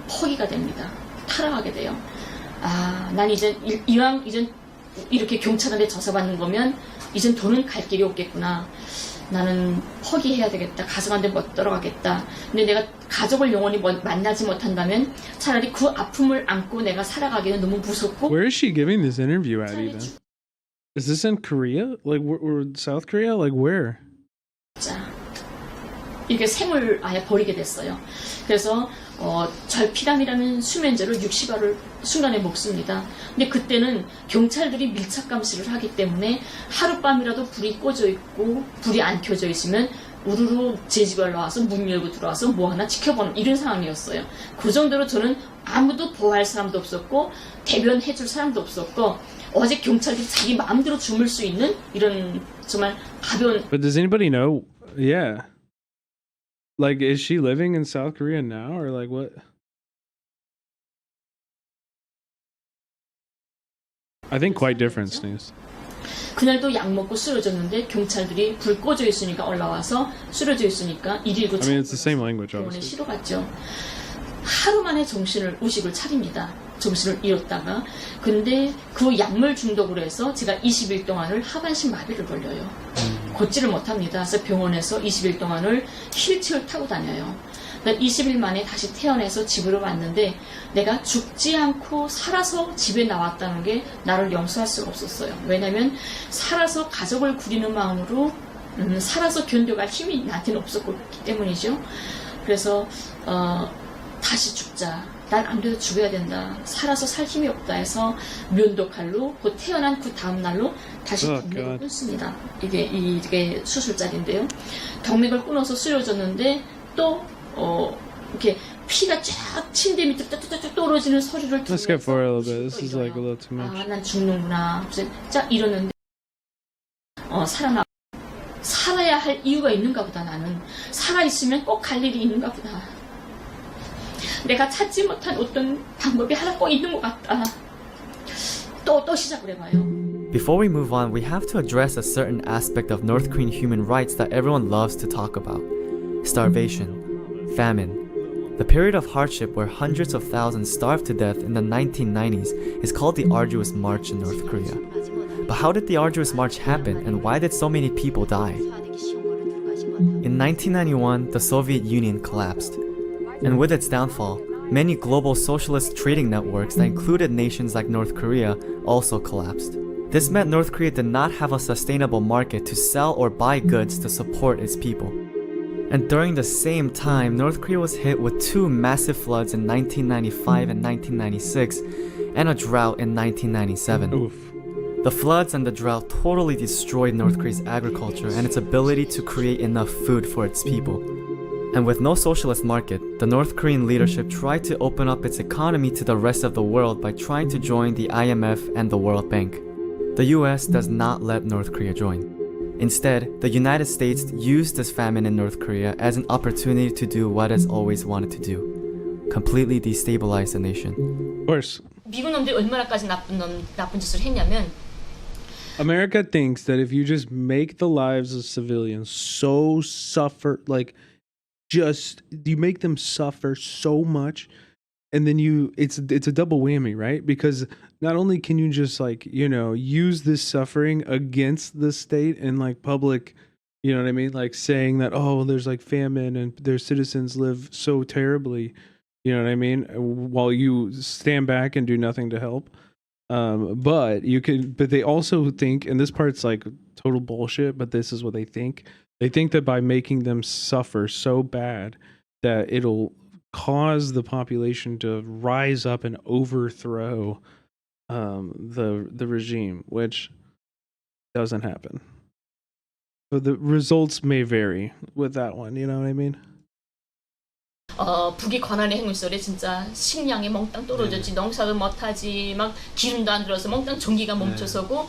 포기가 됩니다. 타락하게 돼요. 난 이제 이왕 이렇게 경찰한테 조사받는 거면 이젠 돈은 갈 길이 없겠구나. 나는 포기해야 되겠다. 가족한테 못 들어가겠다. 근데 내가 가족을 영원히 만나지 못한다면 차라리 그 아픔을 안고 내가 살아가기는 너무 무섭고. Where is she giving this interview at even? Is this in Korea? Like, or South Korea? Like, where? 이렇게 생을 아예 버리게 됐어요. 그래서 절피람이라는 수면제를 60알을 순간에 먹습니다. 근데 그때는 경찰들이 밀착 감시를 하기 때문에 하룻밤이라도 불이 꺼져 있고 불이 안 켜져 있으면 우르르 제 집에 올라와서 문 열고 들어와서 뭐 하나 지켜보는 이런 상황이었어요. 그 정도로 저는 아무도 보호할 사람도 없었고 대변해줄 사람도 없었고 어제 경찰들이 자기 마음대로 주물 수 있는 이런 정말 가벼운. But does anybody know? Yeah. Like, is she living in South Korea now, or like what? I think quite different, Snooze. 그날도 약 먹고 쓰러졌는데 경찰들이 불 꺼져 있으니까 올라와서 쓰러져 있으니까 119 I mean, it's the same language, 병원에 obviously. 실어 갔죠. 하루 만에 의식을 차립니다. 정신을 잃었다가. 근데 그 약물 중독으로 해서 제가 20일 동안을 하반신 마비를 걸려요. 걷지를 못합니다. 그래서 병원에서 20일 동안을 휠체어를 타고 다녀요. 20일 만에 다시 태어나서 집으로 왔는데 내가 죽지 않고 살아서 집에 나왔다는 게 나를 용서할 수가 없었어요. 왜냐하면 살아서 가족을 구리는 마음으로 살아서 견뎌갈 힘이 나한테는 없었기 때문이죠. 그래서 다시 죽자. 난 아무래도 죽어야 된다. 살아서 살 힘이 없다 해서 면도칼로 곧 태어난 그 다음 날로 다시 동맥을 끊습니다. 이게 수술자리인데요. 동맥을 끊어서 쓰러졌는데 또 이렇게 피가 쫙 침대 밑으로 뚝뚝뚝 떨어지는 소리를 들으면서 Let's get forward a little bit. This is like a little too much. 난 죽는구나. 쫙 이러는데 살아야 할 이유가 있는가 보다. 나는 살아있으면 꼭 갈 일이 있는가 보다. 내가 찾지 못한 어떤 방법이 하나 꼭 있는 것 같다. 또 시작을 해봐요. Before we move on, we have to address a certain aspect of North Korean human rights that everyone loves to talk about. Starvation, famine. The period of hardship where hundreds of thousands starved to death in the 1990s is called the Arduous March in North Korea. But how did the Arduous March happen, and why did so many people die? In 1991, the Soviet Union collapsed. And with its downfall, many global socialist trading networks that included nations like North Korea also collapsed. This meant North Korea did not have a sustainable market to sell or buy goods to support its people. And during the same time, North Korea was hit with two massive floods in 1995 and 1996, and a drought in 1997. Oof. The floods and the drought totally destroyed North Korea's agriculture and its ability to create enough food for its people. And with no socialist market, the North Korean leadership tried to open up its economy to the rest of the world by trying to join the IMF and the World Bank. The US does not let North Korea join. Instead, the United States used this famine in North Korea as an opportunity to do what it's always wanted to do: completely destabilize the nation. Of course. 미국 놈들이 얼마나까지 나쁜 짓을 했냐면 America thinks that if you just make the lives of civilians so suffer, like just you make them suffer so much, and then it's a double whammy, right? Because not only can you just like, you know, use this suffering against the state and like public, you know what I mean? Like saying that, oh, there's like famine and their citizens live so terribly, you know what I mean? While you stand back and do nothing to help. But they also think, and this part's like total bullshit, but this is what they think. They think that by making them suffer so bad that it'll cause the population to rise up and overthrow the regime, which doesn't happen. So the results may vary with that one, you know what I mean? 북이 권한의 행위 소리 진짜 식량이 몽땅 떨어졌지, 농사도 못하지, 막 기름도 안 들어서 몽땅 전기가 멈춰서고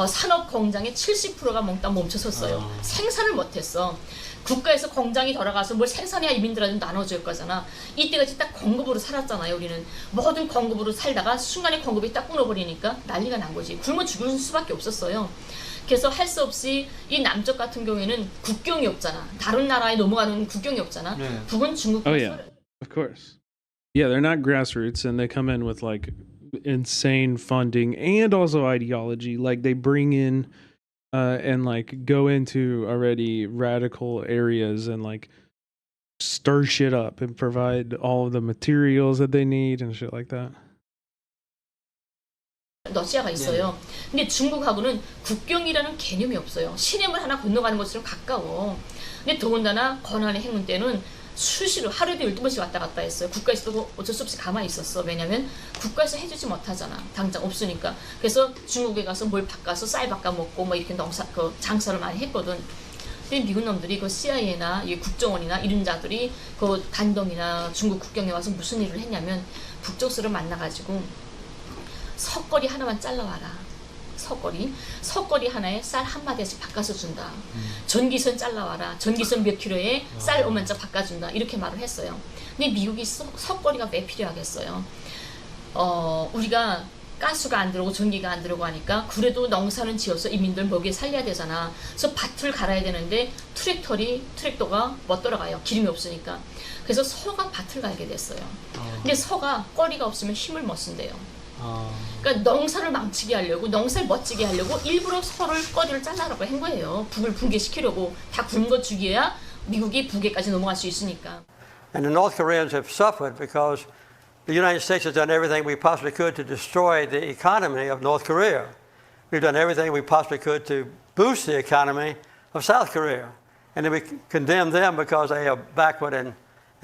산업 공장의 70%가 몽땅 멈춰섰어요. 생산을 못했어. 국가에서 공장이 돌아가서 뭘 생산해야 이민들한테 나눠줄 거잖아. 이때까지 딱 공급으로 살았잖아요. 우리는 모든 공급으로 살다가 순간에 공급이 딱 끊어버리니까 난리가 난 거지. 굶어 죽을 수밖에 없었어요. 그래서 할 수 없이 이 남쪽 같은 경우에는 국경이 없잖아. 다른 나라에 넘어가는 국경이 없잖아. 북은 중국. Oh yeah, of course. Yeah, they're not grassroots, and they come in with like insane funding and also ideology. Like they bring in and like go into already radical areas and like stir shit up and provide all of the materials that they need and shit like that. 러시아가 있어요. 근데 중국하고는 국경이라는 개념이 없어요. 시내물 하나 건너가는 것처럼 가까워. 근데 더군다나 권한의 행군 때는 수시로 하루에도 12번씩 왔다 갔다 했어요. 국가에서도 어쩔 수 없이 가만히 있었어. 왜냐면 국가에서 해주지 못하잖아. 당장 없으니까. 그래서 중국에 가서 뭘 바꿔서 쌀 바꿔 먹고 뭐 이렇게 장사를 많이 했거든. 근데 미국 놈들이 그 CIA나 국정원이나 이런 자들이 그 단동이나 중국 국경에 와서 무슨 일을 했냐면 북쪽수를 만나가지고 석거리 하나만 잘라와라. 석거리 하나에 쌀 한 마디씩 바꿔서 준다. 전기선 잘라와라. 전기선 몇 킬로에 쌀 5만짜 바꿔준다. 이렇게 말을 했어요. 근데 미국이 석거리가 왜 필요하겠어요? 우리가 가스가 안 들어오고 전기가 안 들어오고 하니까 그래도 농사는 지어서 이민들 먹여 살려야 되잖아. 그래서 밭을 갈아야 되는데 트랙터가 못 돌아가요. 기름이 없으니까. 그래서 소가 밭을 갈게 됐어요. 근데 소가 꼬리가 없으면 힘을 못 쓴대요. 그러니까 농사를 망치게 하려고, 농사를 멋지게 하려고 일부러 소를 꼬리를 잘라라고 한 거예요. 북을 붕괴시키려고. 다 굶어 죽여야 미국이 북에까지 넘어갈 수 있으니까. And the North Koreans have suffered because the United States has done everything we possibly could to destroy the economy of North Korea. We've done everything we possibly could to boost the economy of South Korea. And then we condemn them because they are backward and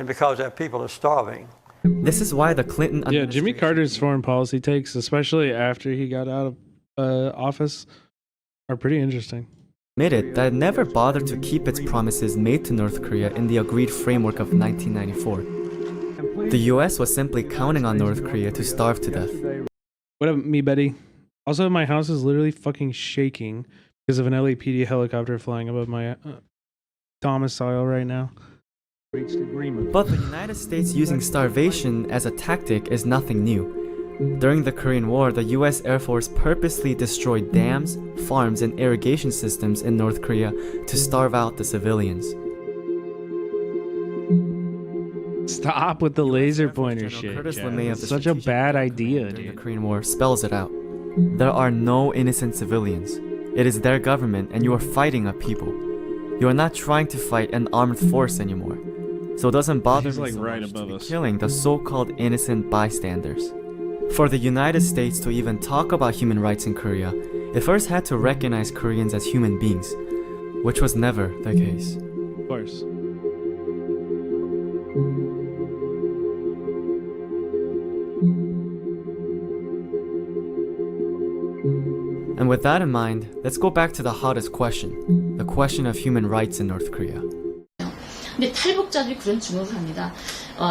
because their people are starving. This is why the Clinton administration... Yeah, Jimmy Carter's foreign policy takes, especially after he got out of office, are pretty interesting. Admitted that it never bothered to keep its promises made to North Korea in the agreed framework of 1994. The US was simply counting on North Korea to starve to death. What up, me Betty? Also, my house is literally fucking shaking because of an LAPD helicopter flying above my domicile right now. But the United States using starvation as a tactic is nothing new. During the Korean War, the US Air Force purposely destroyed dams, farms, and irrigation systems in North Korea to starve out the civilians. Stop with the laser pointer shit. It's such a bad idea, dude. The Korean War spells it out. There are no innocent civilians. It is their government, and you are fighting a people. You are not trying to fight an armed force anymore. So it doesn't bother me so much to be killing the so-called innocent bystanders. For the United States to even talk about human rights in Korea, it first had to recognize Koreans as human beings, which was never the case. Of course. And with that in mind, let's go back to the hottest question, the question of human rights in North Korea. 근데 탈북자들이 그런 주목을 합니다.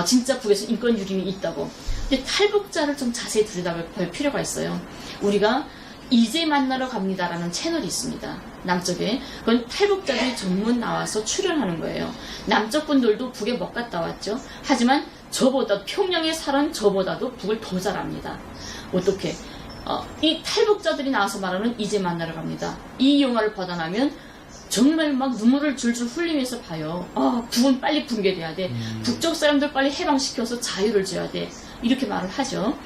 진짜 북에서 인권 유린이 있다고. 근데 탈북자를 좀 자세히 들여다볼 필요가 있어요. 우리가 이제 만나러 갑니다라는 채널이 있습니다. 남쪽에. 그건 탈북자들이 전문 나와서 출연하는 거예요. 남쪽 분들도 북에 못 갔다 왔죠. 하지만 저보다 평양에 살은 저보다도 북을 더 잘 압니다. 어떻게? 이 탈북자들이 나와서 말하는 이제 만나러 갑니다. 이 영화를 보다 나면 정말 막 눈물을 줄줄 흘리면서 봐요. 북은 빨리 붕괴돼야 돼. 북쪽 사람들 빨리 해방시켜서 자유를 줘야 돼. 이렇게 말을 하죠.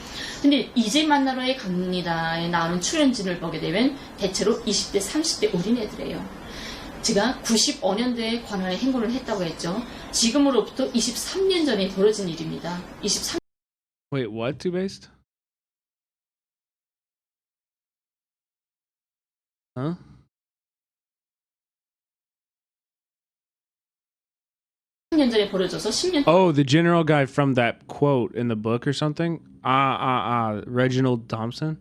근데 이제 만나러에 갑니다에 나오는 출연진을 보게 되면 대체로 20대, 30대 어린애들이에요. 제가 95년도에 관할에 행군을 했다고 했죠. 지금으로부터 23년 전에 벌어진 일입니다. 23. Wait, what? Two based? Huh? 전에 벌어져서 10년. Oh, the general guy from that quote in the book or something? Reginald Thompson?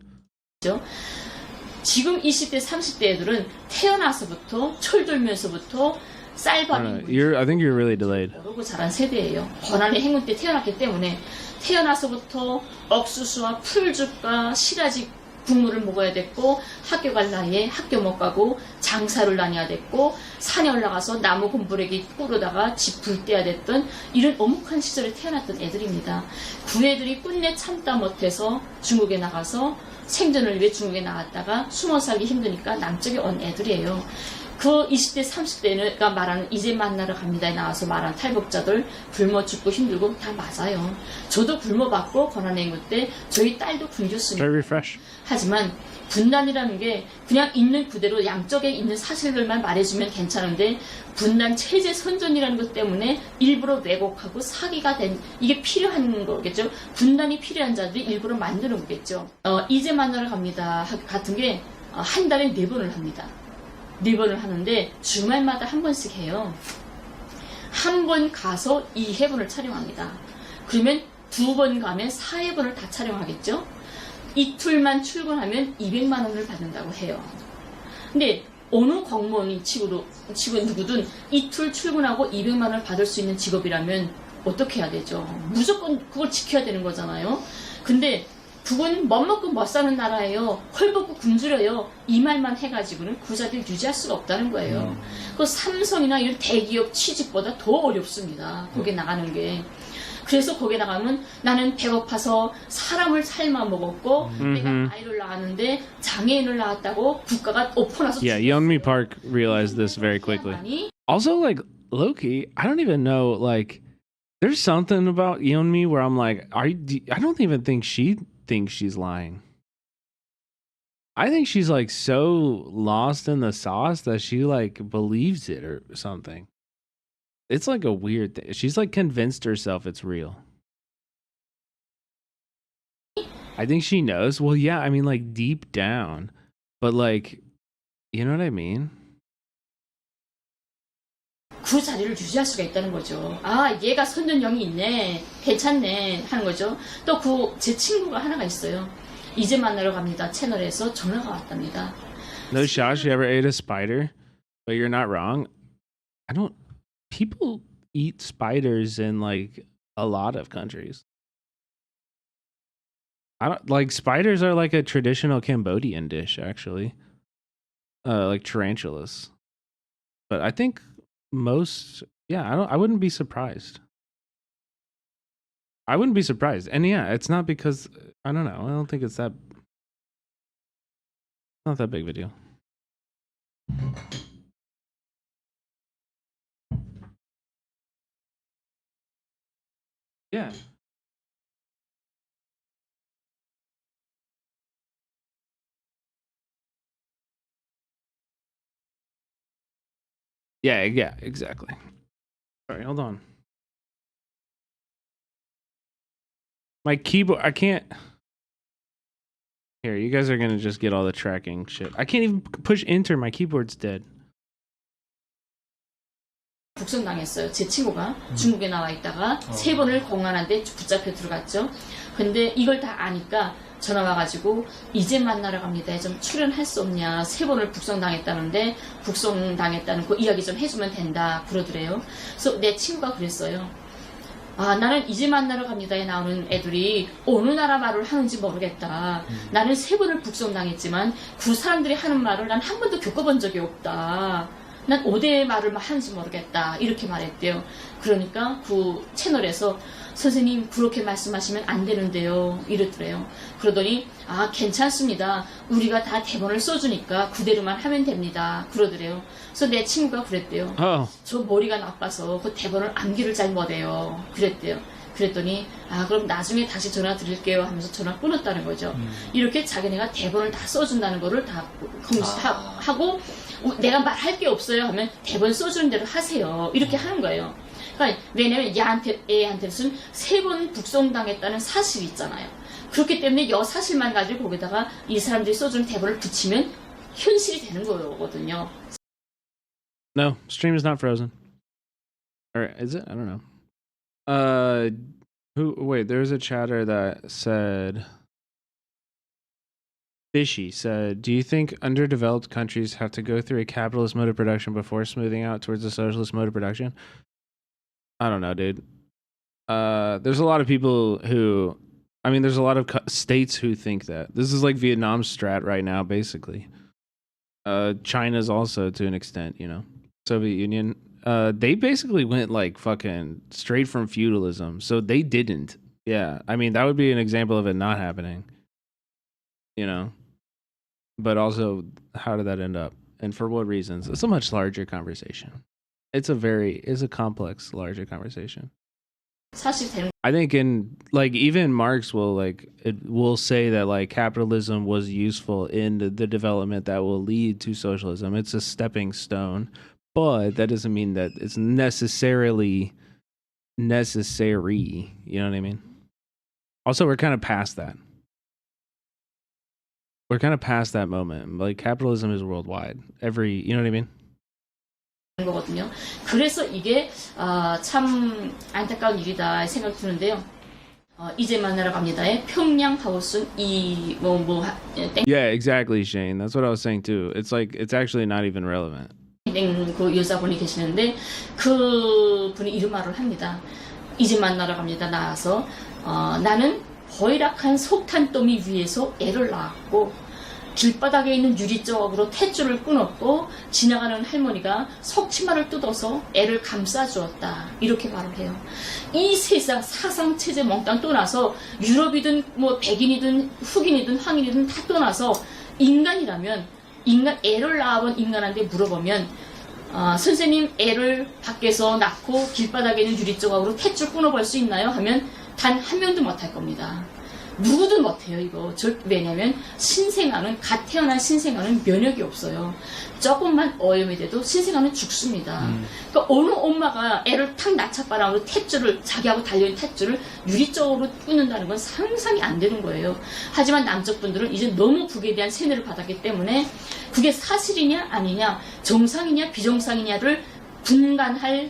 지금 20대, 30대 애들은 태어나서부터 철들면서부터 쌀밥이 I think you're really delayed. 모르고 자란 세대예요. 권한의 행군 때 태어났기 때문에 태어나서부터 옥수수와 풀죽과 시라지 국물을 먹어야 됐고, 학교 갈 나이에 학교 못 가고 장사를 다녀야 됐고, 산에 올라가서 나무 곰부레기 꾸르다가 집 불 때야 됐던 이런 엄혹한 시절에 태어났던 애들입니다. 그 애들이 끝내 참다 못해서 중국에 나가서 생존을 위해 중국에 나갔다가 숨어 살기 힘드니까 남쪽에 온 애들이에요. 그 20대, 30대가 말하는 이제 만나러 갑니다에 나와서 말하는 탈북자들 굶어 죽고 힘들고 다 맞아요. 저도 굶어봤고 권한행군 때 저희 딸도 굶겼습니다. 하지만 분단이라는 게 그냥 있는 그대로 양쪽에 있는 사실들만 말해주면 괜찮은데 분단 체제 선전이라는 것 때문에 일부러 왜곡하고 사기가 된 이게 필요한 거겠죠. 분단이 필요한 자들이 일부러 만드는 거겠죠. 이제 만나러 갑니다 같은 게 한 달에 4번을 합니다. 4번을 하는데 주말마다 한 번씩 해요. 한 번 가서 2회분을 촬영합니다. 그러면 2번 가면 4회분을 다 촬영하겠죠. 이틀만 출근하면 200만 원을 받는다고 해요. 근데 어느 공무원이 치고 누구든 이틀 출근하고 200만 원을 받을 수 있는 직업이라면 어떻게 해야 되죠? 무조건 그걸 지켜야 되는 거잖아요. 근데 북은 못 먹고 못 사는 나라예요. 헐벗고 굶주려요. 이 말만 해가지고는 그 자리를 유지할 수가 없다는 거예요. 그 삼성이나 이런 대기업 취직보다 더 어렵습니다. 거기에 나가는 게. 그래서 거기에 나가면 나는 배고파서 사람을 삶아 먹었고 내가 아이를 낳았는데 장애인을 낳았다고 국가가 엎어나서 Yeah, Yeonmi Park realized this very quickly. Also, like, Loki, I don't even know, like, there's something about Yeonmi where I'm like, I don't even think she thinks she's lying. I think she's like so lost in the sauce that she like believes it or something. It's like a weird thing. She's like convinced herself it's real. I think she knows. Well, yeah, I mean, like deep down, but like, you know what I mean? 그 자리를 유지할 수가 있다는 거죠. 아, 얘가 선전형이 있네. 괜찮네. 하는 거죠. 또 제 친구가 하나가 있어요. 이제 만나러 갑니다. 채널에서 전화가 왔답니다. No shot she ever ate a spider, but you're not wrong. People eat spiders in like a lot of countries. Spiders are like a traditional Cambodian dish, actually. Like tarantulas. But I think I wouldn't be surprised. I wouldn't be surprised. And yeah, it's not because, I don't know, I don't think it's not that big of a deal. Yeah. Yeah, exactly. Sorry, hold on. My keyboard, I can't. Here, you guys are gonna just get all the tracking shit. I can't even push enter, my keyboard's dead. 북송당했어요. 제 친구가 중국에 나와 있다가 3번을 공안한데 붙잡혀 들어갔죠. 근데 이걸 다 아니까 전화 와가지고 이제 만나러 갑니다. 좀 출연할 수 없냐. 3번을 북송당했다는데 북송당했다는 그 이야기 좀 해주면 된다 그러더래요. 그래서 내 친구가 그랬어요. 아, 나는 이제 만나러 갑니다에 나오는 애들이 어느 나라 말을 하는지 모르겠다. 나는 3번을 북송당했지만 그 사람들이 하는 말을 난 한 번도 겪어본 적이 없다. 난 5대의 말을 하는지 모르겠다. 이렇게 말했대요. 그러니까 그 채널에서 선생님 그렇게 말씀하시면 안 되는데요. 이러더래요. 그러더니 아 괜찮습니다. 우리가 다 대본을 써주니까 그대로만 하면 됩니다. 그러더래요. 그래서 내 친구가 그랬대요. 저 머리가 나빠서 그 대본을 암기를 잘 못해요. 그랬대요. 그랬더니 아 그럼 나중에 다시 전화 드릴게요 하면서 전화 끊었다는 거죠. 이렇게 자기네가 대본을 다 써준다는 거를 다 하고 내가 말할 게 없어요 하면 대본 써주는 대로 하세요. 이렇게 하는 거예요. 그러니까 왜냐면 애한테는 3번 북송당했다는 사실이 있잖아요. 그렇기 때문에 이 사실만 가지고 거기다가 이 사람들이 써주는 대본을 붙이면 현실이 되는 거거든요. No, stream is not frozen. Or is it? I don't know. Wait, there's a chatter that said, Fishy said, do you think underdeveloped countries have to go through a capitalist mode of production before smoothing out towards a socialist mode of production? I don't know, dude. There's a lot of people who, I mean, there's a lot of states who think that. This is like Vietnam's strat right now, basically. China's also, to an extent, you know. Soviet Union. They basically went like fucking straight from feudalism. So they didn't. Yeah. I mean, that would be an example of it not happening. You know? But also, how did that end up? And for what reasons? It's a much larger conversation. It's a complex, larger conversation. I think in like even Marx will say that like capitalism was useful in the development that will lead to socialism. It's a stepping stone, but that doesn't mean that it's necessarily necessary. You know what I mean? Also, we're kind of past that. We're kind of past that moment. Like capitalism is worldwide. You know what I mean? 거거든요. 그래서 이게 참 안타까운 일이다 생각 드는데요. 이제 만나러 갑니다의 평양 하우스 Yeah, exactly, Shane. That's what I was saying too. It's like it's actually not even relevant. 그 여자분이 계시는데 그 분이 이런 말을 합니다. 이제 만나러 갑니다. 나와서 나는 허이락한 석탄더미 위에서 애를 낳았고 길바닥에 있는 유리조각으로 탯줄을 끊었고 지나가는 할머니가 석치마를 뜯어서 애를 감싸주었다. 이렇게 말을 해요. 이 세상 사상체제 몽땅 떠나서 유럽이든 뭐 백인이든 흑인이든 황인이든 다 떠나서 인간이라면 애를 낳아본 인간한테 물어보면 선생님 애를 밖에서 낳고 길바닥에 있는 유리조각으로 탯줄 끊어볼 수 있나요? 하면 단 한 명도 못할 겁니다. 누구도 못해요 이거. 왜냐면 신생아는 갓 태어난 신생아는 면역이 없어요. 조금만 오염이 돼도 신생아는 죽습니다. 그러니까 어느 엄마가 애를 탁 낳자바람으로 탯줄을 자기하고 달려있는 탯줄을 유리적으로 끊는다는 건 상상이 안 되는 거예요. 하지만 남쪽 분들은 이제 너무 그에 대한 세뇌를 받았기 때문에 그게 사실이냐 아니냐 정상이냐 비정상이냐를 분간할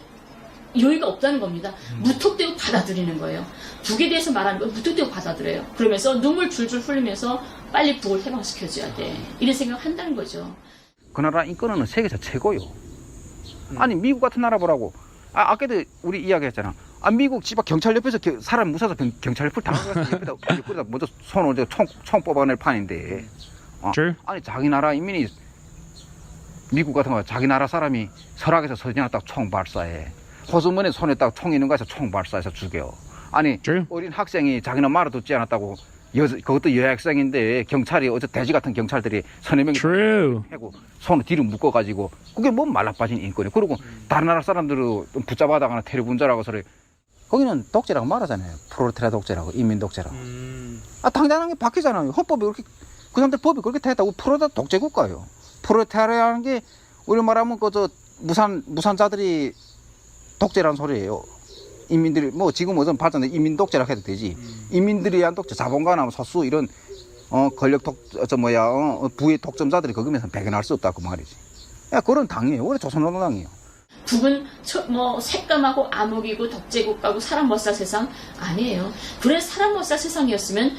여유가 없다는 겁니다. 무턱대고 받아들이는 거예요. 북에 대해서 말하는 건 무턱대고 받아들여요. 그러면서 눈물 줄줄 흘리면서 빨리 북을 해방시켜줘야 돼. 이런 생각을 한다는 거죠. 그 나라 인권은 세계에서 최고요. 아니 미국 같은 나라 보라고. 아까도 우리 이야기했잖아. 미국 집 앞 경찰 옆에서 사람 무사서 경찰 옆을 당해서 옆에다 먼저 손을 총 뽑아낼 판인데. 아니 자기 나라 인민이 미국 같은 거 자기 나라 사람이 설악에서 서지나 딱 총 발사해. 호수문에 손에 딱 총 있는 거에서 총 발사해서 죽여. 아니 어린 학생이 자기는 말을 듣지 않았다고 그것도 여학생인데 경찰이 어제 돼지 같은 경찰들이 서너 명이 해고 손을 뒤로 묶어가지고 그게 뭐 말라빠진 인권이에요. 그리고 다른 나라 사람들을 붙잡아다가나 테러분자라고 소리 거기는 독재라고 말하잖아요. 프롤레타리아 독재라고 인민 독재라고. 당장한 게 바뀌잖아요. 헌법이 그렇게 그 사람들 법이 그렇게 됐다고 프롤레타리아 독재 국가예요. 프롤레타리아라는 게 우리 말하면 그저 무산자들이 독재라는 소리예요. 인민들이 뭐 지금 어떤 발전된 인민 독재라고 해도 되지. 인민들이 한 독재, 자본가나 소수 이런 권력 부의 독점자들이 거기면서 배견할 수 없다고 말이지. 야, 그런 당이에요. 원래 조선노동당이에요. 북은 뭐 색감하고 암흑이고 독재국가고 사람 못 살 세상 아니에요. 그래 사람 못 살 세상이었으면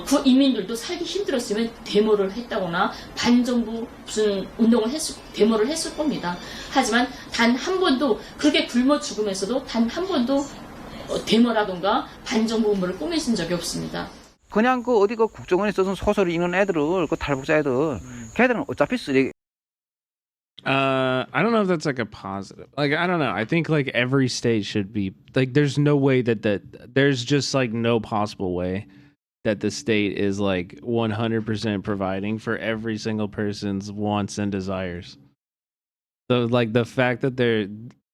구인민들도 살기 힘들었으면 데모를 했다거나 반정부 무슨 데모를 했을 겁니다. 하지만 단 한 번도 그렇게 굶어 죽으면서도 단 한 번도 데모라든가 반정부 음모를 꾸미신 적이 없습니다. 그냥 그 어디 그 국정원에 써준 소설을 읽는 애들을 그 탈북자 애들 걔들은 어차피 쓰레기. I don't know if that's like a positive. Like I don't know. I think like every state should be like there's no way that there's just like no possible way that the state is like 100% providing for every single person's wants and desires. So like the fact that they're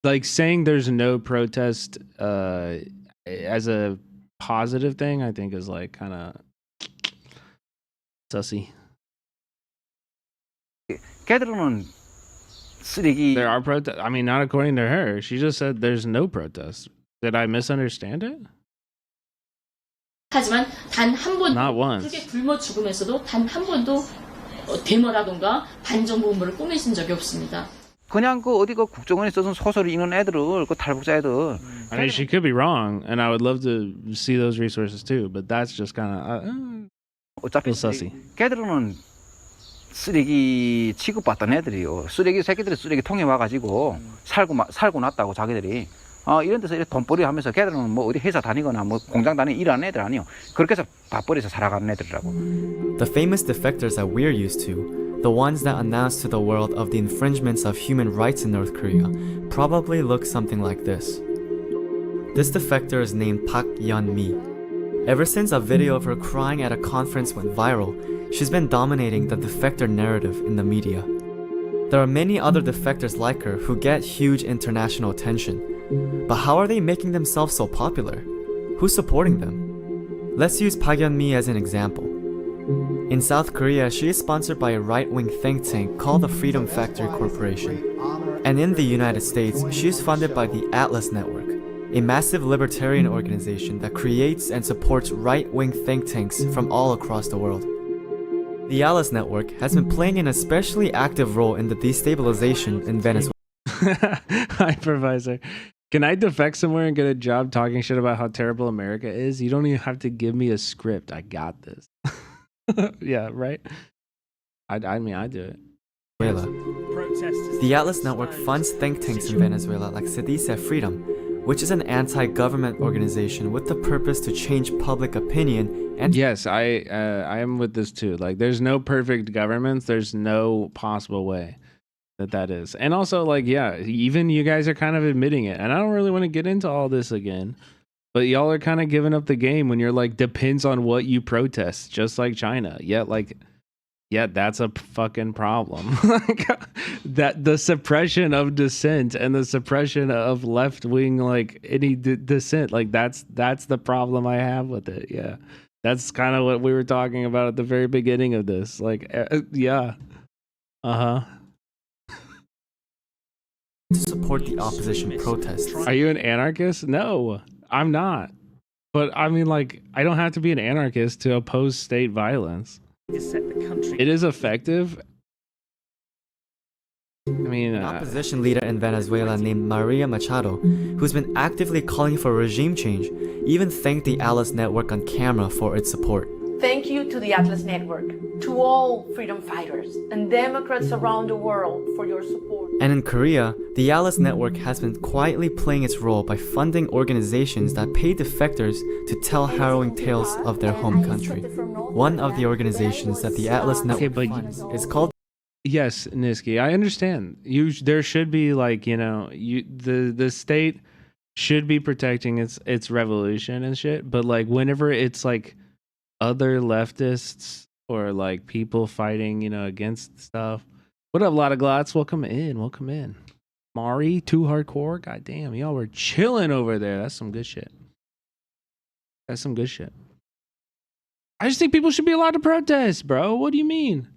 like saying there's no protest as a positive thing, I think is like kind of sussy. 걔들은 쓰레기. There are protests. I mean, not according to her. She just said there's no protest. Did I misunderstand it? 하지만 단 한 번도 Not once. 그렇게 굶어 죽으면서도 단 한 번도 데모라든가 반정부 음모를 꾸미신 적이 없습니다. 그냥 그 어디 그 국정원에 써준 소설을 읽는 애들을 그 탈북자 애들. I mean, she could be wrong, and I would love to see those resources too. But that's just kind of 어차피 sussy. 걔들은 쓰레기 취급받던 애들이요. 쓰레기 새끼들이 쓰레기 통에 와가지고 살고 났다고 자기들이. 이런 데서 이렇게 돈벌이 하면서 걔들은 뭐 어디 회사 다니거나 뭐 공장 다니는 일하는 애들 아니요. 그렇게 해서 밥벌이에서 살아가는 애들이라고. The famous defectors that we're used to, the ones that announce to the world of the infringements of human rights in North Korea, probably look something like this. This defector is named Park Yeon-mi. Ever since a video of her crying at a conference went viral, she's been dominating the defector narrative in the media. There are many other defectors like her who get huge international attention. But how are they making themselves so popular? Who's supporting them? Let's use Park Yeon-mi as an example. In South Korea, she is sponsored by a right-wing think tank called the Freedom Factory Corporation. And in the United States, she is funded by the Atlas Network, a massive libertarian organization that creates and supports right-wing think tanks from all across the world. The Atlas Network has been playing an especially active role in the destabilization in Venezuela. Hypervisor. Can I defect somewhere and get a job talking shit about how terrible America is? You don't even have to give me a script. I got this. Yeah, right? I mean, I do it. The Atlas Network funds think tanks in Venezuela like Se Dice Freedom, which is an anti-government organization with the purpose to change public opinion. And yes, I am with this too. Like, there's no perfect governments. There's no possible way that is. And also, like, yeah, even you guys are kind of admitting it. And I don't really want to get into all this again, but y'all are kind of giving up the game when you're like, depends on what you protest, just like China. Yeah, that's a fucking problem. That the suppression of dissent and the suppression of left-wing, like, any dissent, like, that's the problem I have with it. Yeah, that's kind of what we were talking about at the very beginning of this. Like, yeah, to support the opposition protests. Are you an anarchist? No, I'm not. But I mean, like, I don't have to be an anarchist to oppose state violence. It is effective. I mean, an opposition leader in Venezuela named Maria Machado, who's been actively calling for regime change, even thanked the Atlas Network on camera for its support. Thank you to the Atlas Network, to all freedom fighters and Democrats around the world for your support. And in Korea, the Atlas Network has been quietly playing its role by funding organizations that pay defectors to tell harrowing tales of their home country. One of the organizations that the Atlas Network funds is called... Yes, Niski, I understand. There should be, like, you know, the state should be protecting its revolution and shit, but, like, whenever it's, like, other leftists or, like, people fighting, you know, against stuff. What up, lot of glots? Welcome in. Mari, too hardcore. God damn, y'all were chilling over there. That's some good shit. I just think people should be allowed to protest, bro. What do you mean?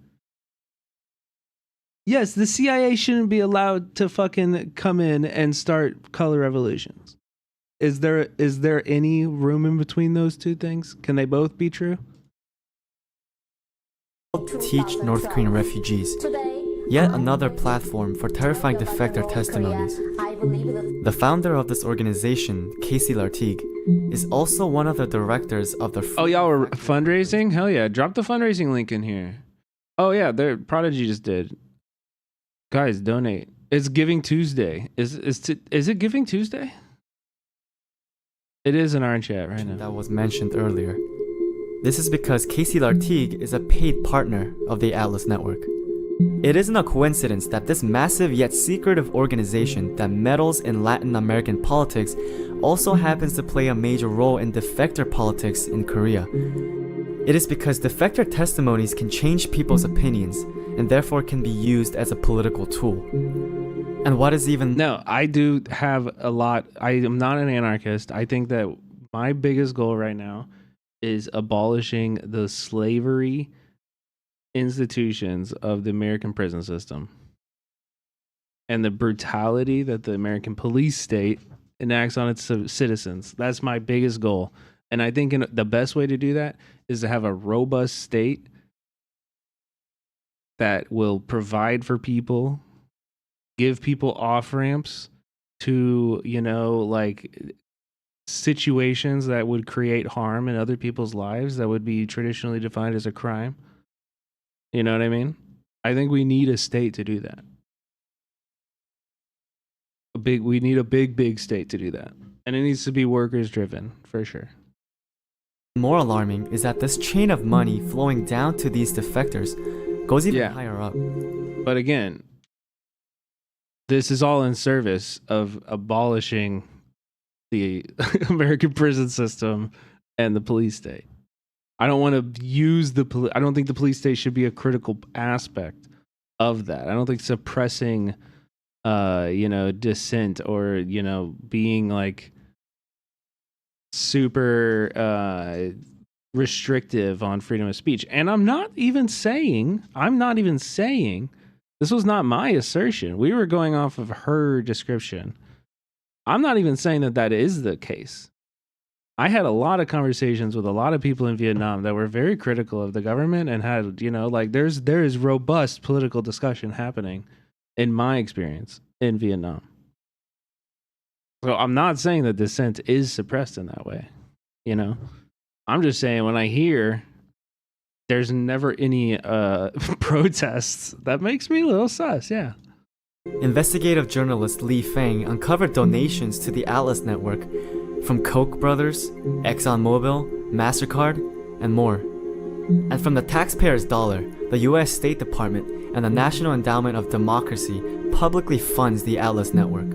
Yes, the CIA shouldn't be allowed to fucking come in and start color revolutions. Is there any room in between those two things? Can they both be true? Teach North Korean refugees. Yet another platform for terrifying defector testimonies. The founder of this organization, Casey Lartigue, is also one of the directors of the... Oh, y'all were fundraising? Hell yeah. Drop the fundraising link in here. Oh, yeah. Prodigy just did. Guys, donate. It's Giving Tuesday. Is it Giving Tuesday? It is in our chat right now. That was mentioned earlier. This is because Casey Lartigue is a paid partner of the Atlas Network. It isn't a coincidence that this massive yet secretive organization that meddles in Latin American politics also happens to play a major role in defector politics in Korea. It is because defector testimonies can change people's opinions and therefore can be used as a political tool. And what is even... No, I do have a lot. I am not an anarchist. I think that my biggest goal right now is abolishing the slavery institutions of the American prison system and the brutality that the American police state enacts on its citizens. That's my biggest goal. And I think the best way to do that is to have a robust state that will provide for people, give people off ramps to, like situations that would create harm in other people's lives that would be traditionally defined as a crime. You know what I mean? I think we need a state to do that. We need a big state to do that. And it needs to be workers driven, for sure. More alarming is that this chain of money flowing down to these defectors goes even higher up. But again, this is all in service of abolishing the American prison system and the police state. I don't want to use I don't think the police state should be a critical aspect of that. I don't think suppressing, dissent or, being like super restrictive on freedom of speech. And I'm not even saying, this was not my assertion. We were going off of her description. I'm not even saying that is the case. I had a lot of conversations with a lot of people in Vietnam that were very critical of the government and had, there is robust political discussion happening in my experience in Vietnam. So I'm not saying that dissent is suppressed in that way. I'm just saying when I hear there's never any protests, that makes me a little sus, yeah. Investigative journalist Lee Feng uncovered donations to the Atlas Network from Koch brothers, ExxonMobil, MasterCard, and more. And from the taxpayer's dollar, the US State Department and the National Endowment of Democracy publicly funds the Atlas Network.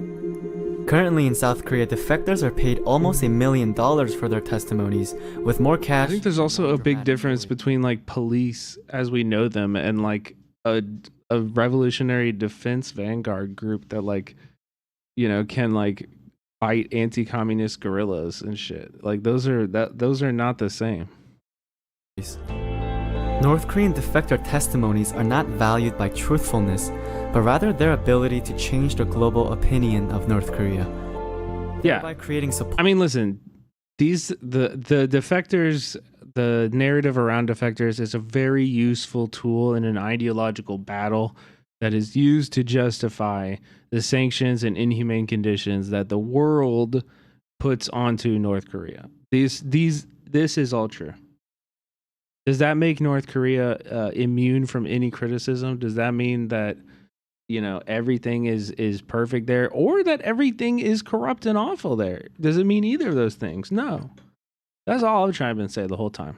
Currently in South Korea, defectors are paid almost $1 million for their testimonies, with more cash... I think there's also a big difference between like police as we know them and like a revolutionary defense vanguard group that can fight anti-communist guerrillas and shit. Like those are not the same. North Korean defector testimonies are not valued by truthfulness, but rather their ability to change the global opinion of North Korea. Yeah. By creating support. I mean, listen, the defectors, the narrative around defectors is a very useful tool in an ideological battle that is used to justify the sanctions and inhumane conditions that the world puts onto North Korea. This is all true. Does that make North Korea immune from any criticism? Does that mean that everything is perfect there, or that everything is corrupt and awful there? Does it mean either of those things? No. That's all I've tried to say the whole time.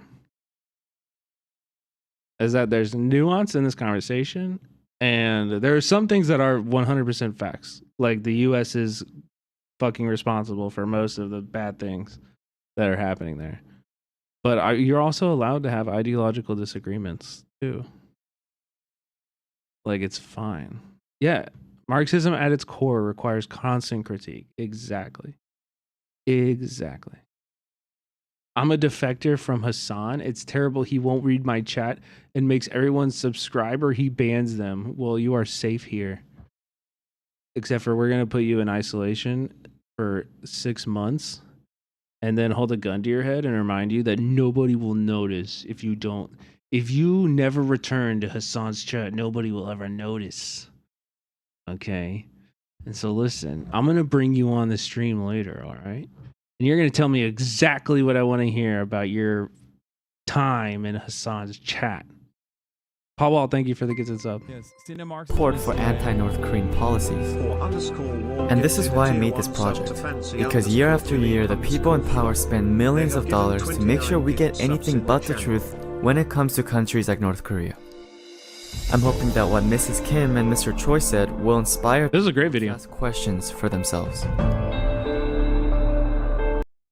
Is that there's nuance in this conversation, and there are some things that are 100% facts. Like the U.S. is fucking responsible for most of the bad things that are happening there. But you're also allowed to have ideological disagreements too. Like it's fine. Yeah, Marxism at its core requires constant critique. Exactly. I'm a defector from Hassan. It's terrible he won't read my chat and makes everyone subscribe or he bans them. Well, you are safe here. Except for we're going to put you in isolation for 6 months and then hold a gun to your head and remind you that nobody will notice if you never return to Hassan's chat, nobody will ever notice. Okay? And so listen, I'm going to bring you on the stream later, all right? And you're going to tell me exactly what I want to hear about your time in Hassan's chat. Paul Wall, thank you for the gifted sub. Support for anti-North Korean policies. And this is why I made this project. Because year after year, the people in power spend millions of dollars to make sure we get anything but the truth when it comes to countries like North Korea. I'm hoping that what Mrs. Kim and Mr. Choi said will inspire this is a great video. To ask questions for themselves.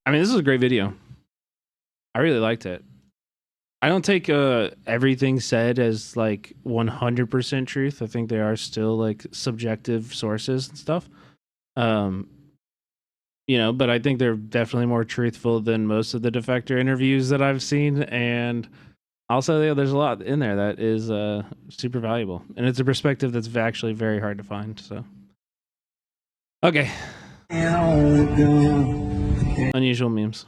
I mean, this is a great video. I really liked it. I don't take everything said as like 100% truth. I think there are still like subjective sources and stuff. You know, but I think they're definitely more truthful than most of the defector interviews that I've seen. And also, there's a lot in there that is super valuable. And it's a perspective that's actually very hard to find. So, okay. Unusual memes.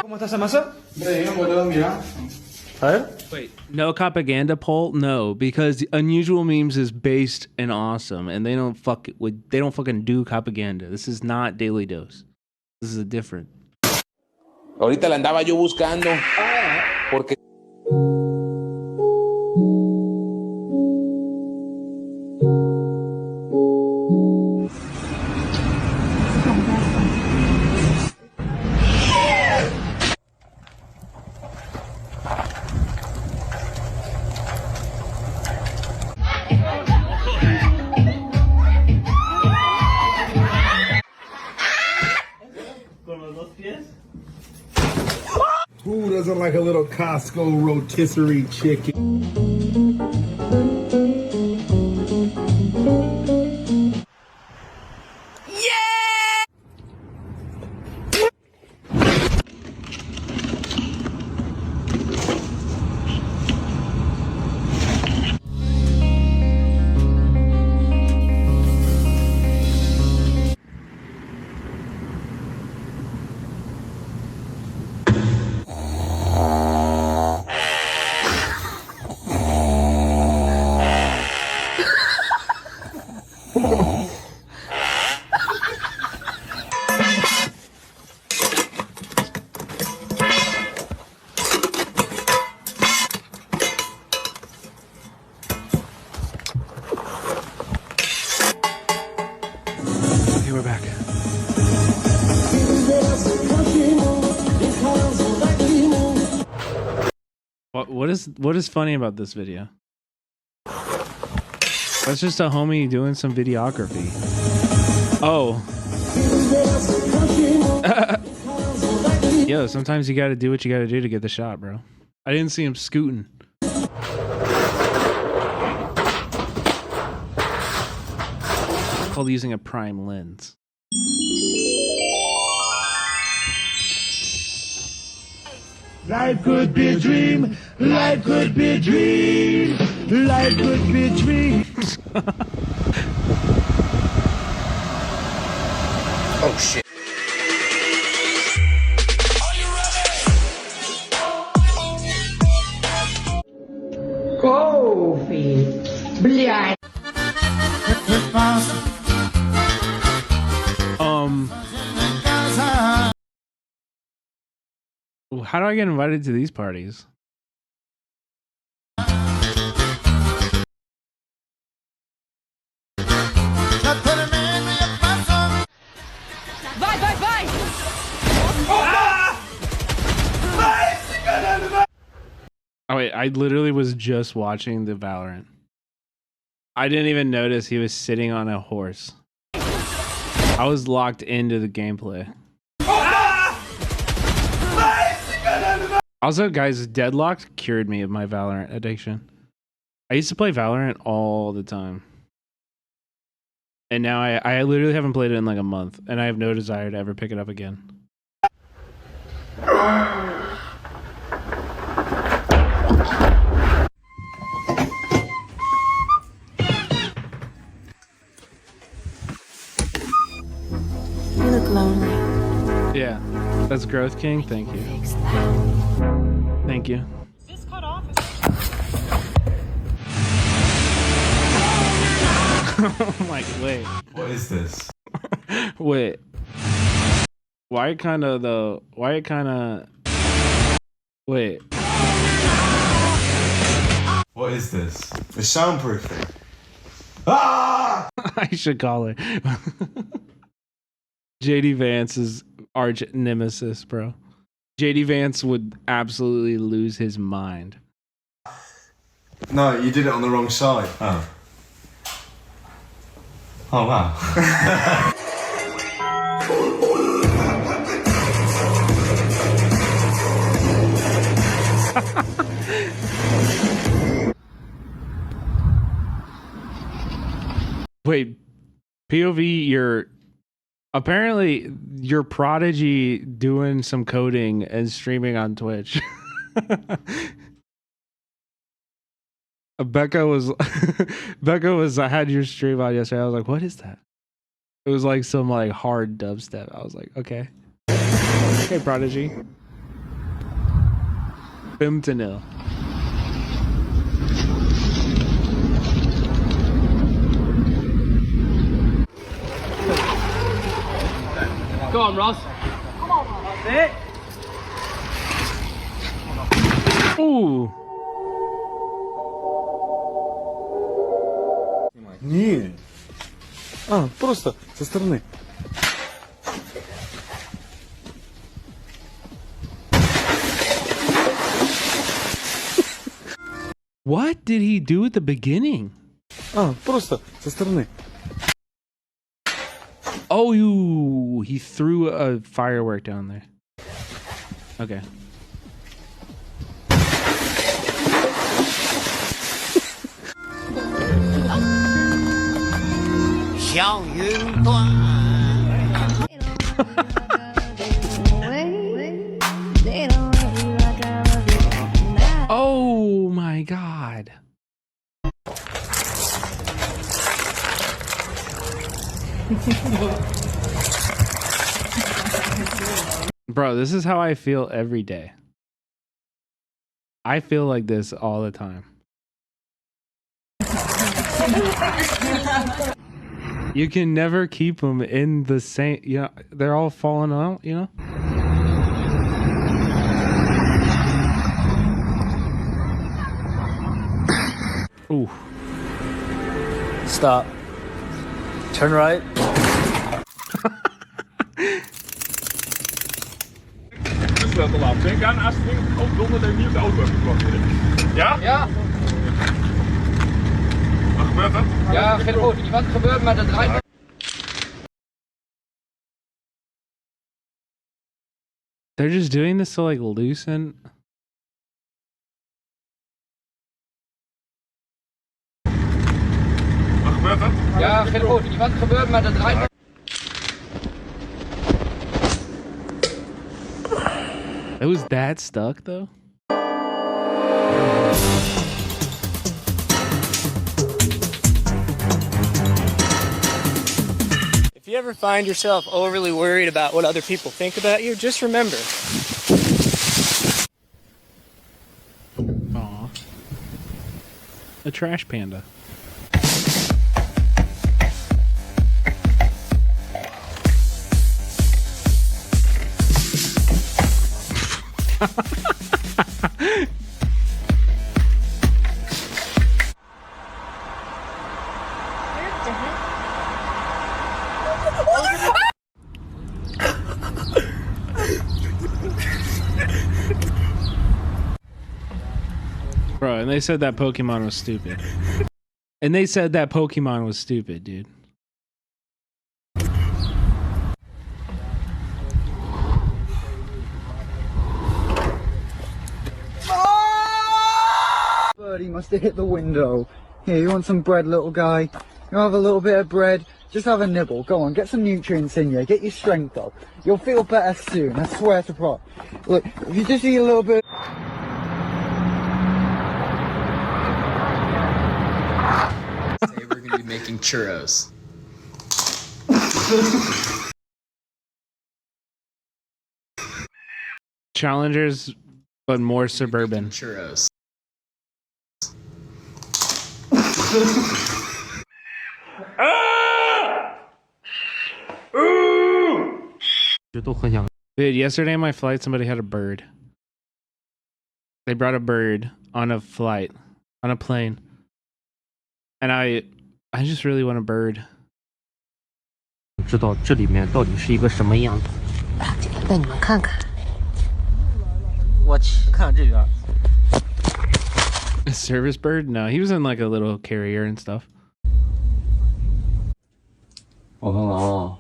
¿Cómo está esa masa? Wait, no propaganda poll? No, because Unusual Memes is based and awesome, and they don't fucking do propaganda. This is not Daily Dose. This is a different. Ahorita la andaba yo buscando porque Who doesn't like a little Costco rotisserie chicken? What is funny about this video? That's just a homie doing some videography. Oh. Yo, sometimes you gotta do what you gotta do to get the shot, bro. I didn't see him scooting. It's called using a prime lens. Life could be a dream. Life could be a dream. Life could be a dream. oh shit. Кофе. Блядь. How do I get invited to these parties? Vai, vai, vai! Oh wait, I literally was just watching the Valorant. I didn't even notice he was sitting on a horse. I was locked into the gameplay. Also, guys, Deadlocked cured me of my Valorant addiction. I used to play Valorant all the time. And now I literally haven't played it in like a month, and I have no desire to ever pick it up again. You look lonely. That's Growth King. Thank you. Thank you. Oh my, wait. What is this? Wait. Why it kind of though? Why it kind of? Wait. What is this? It's soundproofing. Ah! I should call her. JD Vance's arch nemesis, bro. JD Vance would absolutely lose his mind. No, you did it on the wrong side. Oh. Oh wow. Wait, POV, you're apparently you're Prodigy doing some coding and streaming on Twitch. Becca was I had your stream on yesterday. I was like, what is that? It was like some like hard dubstep. I was like, okay. Okay, Prodigy. Fentanyl. Go on, Ross. Come on, Ross. That's it. Ooh. Не. Просто со стороны. What did he do at the beginning? Просто со стороны. Oh, he threw a firework down there. Okay. Oh my God. Bro, this is how I feel every day. I feel like this all the time. You can never keep them in the same, you know, they're all falling out, you know? Ooh. Stop. Turn right. Sleutel af. Denk aan alsjeblieft ook zonder dat je niet op de auto hebt gekocht. Ja? Ja. Wat gebeurt er? Ja, geen goed. Wat gebeurt met het rijden? They're just doing this to like loosen. Wat gebeurt er? Ja, geen goed. Wat gebeurt met het rijden? It was that stuck though. If you ever find yourself overly worried about what other people think about you, just remember. Aw. A trash panda. Bro, and they said that Pokemon was stupid. And they said that Pokemon was stupid, dude. Birdie must have hit the window. Here, you want some bread, little guy? You have a little bit of bread? Just have a nibble. Go on, get some nutrients in you. Get your strength up. You'll feel better soon, I swear to God. Look, if you just eat a little bit... Today we're going to be making churros. Challengers, but more suburban. Churros. Dude, yesterday on my flight, somebody had a bird. They brought a bird on a flight, on a plane. And I just really want a bird. 知道这里面到底是一个什么样子。带你们看看。我去，看这边。A service bird? No, he was in like a little carrier and stuff. 我看看啊。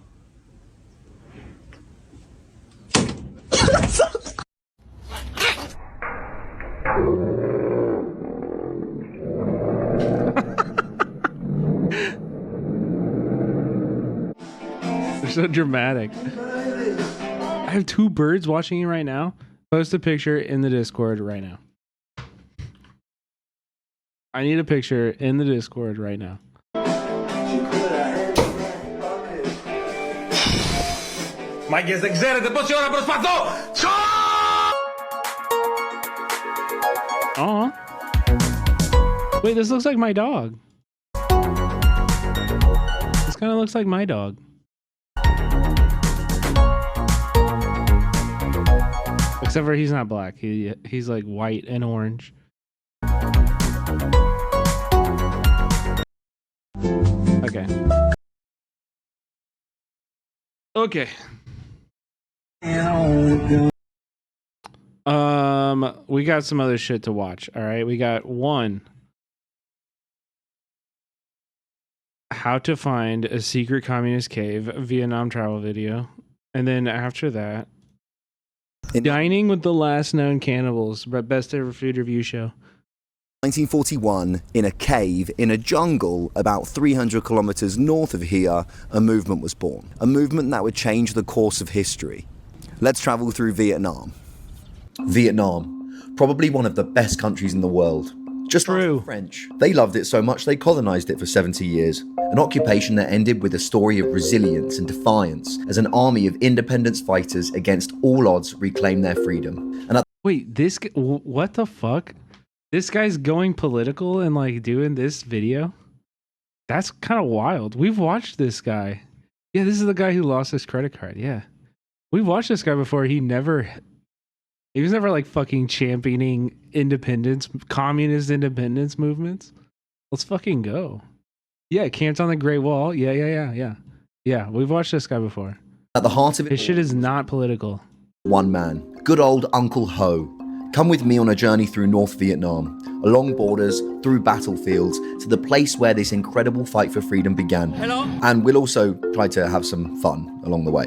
They're so dramatic. I have two birds watching you right now. Post a picture in the Discord right now. I need a picture in the Discord right now. Mike jest egzerę, potrzeba po spazzo! Aw. Wait, this looks like my dog. This kind of looks like my dog. Except for he's not black. He's like white and orange. Okay. Okay. We got some other shit to watch. All right, we got one. How to find a secret communist cave, Vietnam travel video, and then after that, dining with the last known cannibals, best ever food review show. 1941, in a cave, in a jungle, about 300 kilometers north of here, a movement was born. A movement that would change the course of history. Let's travel through Vietnam. Vietnam, probably one of the best countries in the world. Just like the French. They loved it so much they colonized it for 70 years. An occupation that ended with a story of resilience and defiance as an army of independence fighters against all odds reclaimed their freedom. And wait, this what the fuck? This guy's going political and like doing this video? That's kind of wild. We've watched this guy. Yeah, this is the guy who lost his credit card. Yeah. We've watched this guy before. He was never like fucking championing independence, communist independence movements. Let's fucking go. Yeah, camped on the Great Wall. Yeah. Yeah, we've watched this guy before. At the heart of it, his shit is not political. One man, good old Uncle Ho. Come with me on a journey through North Vietnam, along borders, through battlefields, to the place where this incredible fight for freedom began. Hello. And we'll also try to have some fun along the way.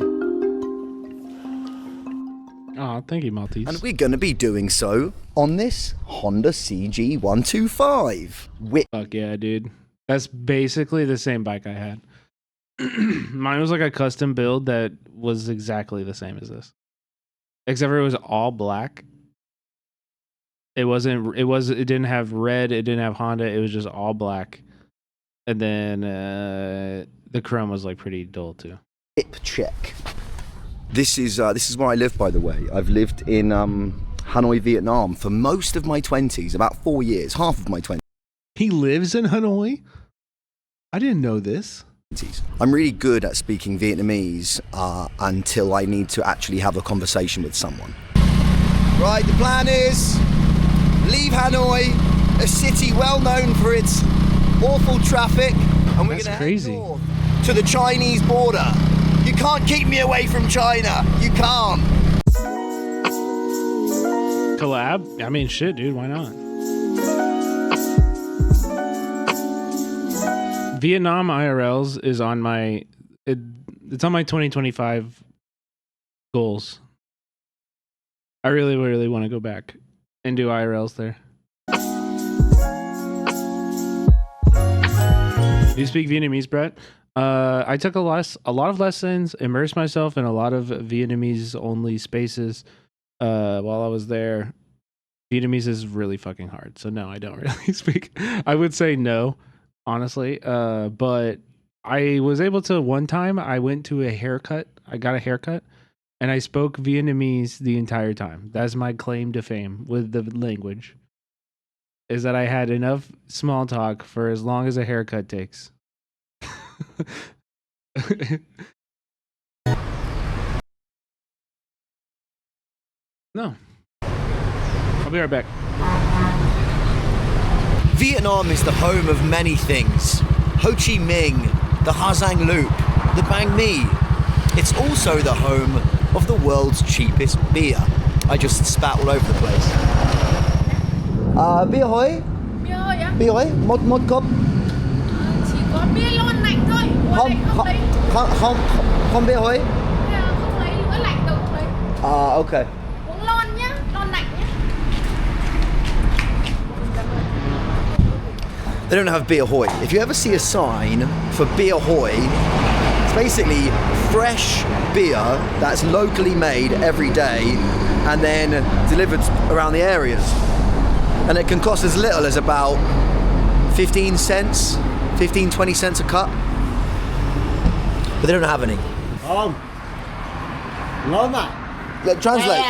Oh, thank you, Maltese. And we're going to be doing so on this Honda CG 125. Fuck yeah, dude. That's basically the same bike I had. Mine was like a custom build that was exactly the same as this. Except for it was all black. It didn't have red, it didn't have Honda, it was just all black. And then the chrome was like pretty dull too. Hip check. This is where I live, by the way. I've lived in Hanoi, Vietnam for most of my 20s, about 4 years, half of my 20s. He lives in Hanoi? I didn't know this. I'm really good at speaking Vietnamese until I need to actually have a conversation with someone. Right, the plan is leave Hanoi, a city well known for its awful traffic, and we're going to head north to the Chinese border. You can't keep me away from China. You can't. Collab? I mean, shit, dude. Why not? Vietnam IRLs is on my... It's on my 2025 goals. I really, really want to go back and do IRLs there. Do you speak Vietnamese, Brett? I took a lot of lessons, immersed myself in a lot of Vietnamese only spaces while I was there. Vietnamese is really fucking hard, so no, I don't really speak. I would say no, honestly. But I was able to one time. I went to a haircut. I got a haircut And I spoke Vietnamese the entire time. That's my claim to fame with the language. Is that I had enough small talk for as long as a haircut takes. No. I'll be right back. Vietnam is the home of many things. Ho Chi Minh, the Ha Giang Loop, the Banh Mi. It's also the home of the world's cheapest beer. I just spat all over the place. Bia Hoi? Bia Hoi á? Bia Hoi? Một cốc. Chỉ có bia lon lạnh thôi. Không lấy. Không Bia Hoi? Không lấy nữa lạnh đâu không lấy. Okay. Uống lon nhá, lon lạnh nhá. They don't have Bia Hoi. If you ever see a sign for Bia Hoi, it's basically fresh beer that's locally made every day and then delivered around the areas. And it can cost as little as about 15 cents, 15, 20 cents a cup. But they don't have any. Translate.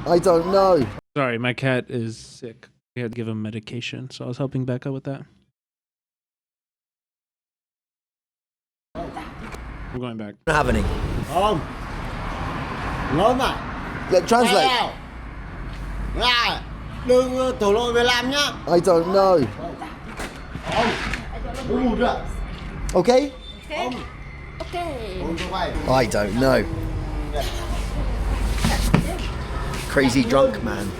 I don't know. Sorry, my cat is sick. We had to give him medication, so I was helping Becca with that. We're going back. Don't have any. Translate. I don't know. Okay? Okay. I don't know. Crazy drunk man.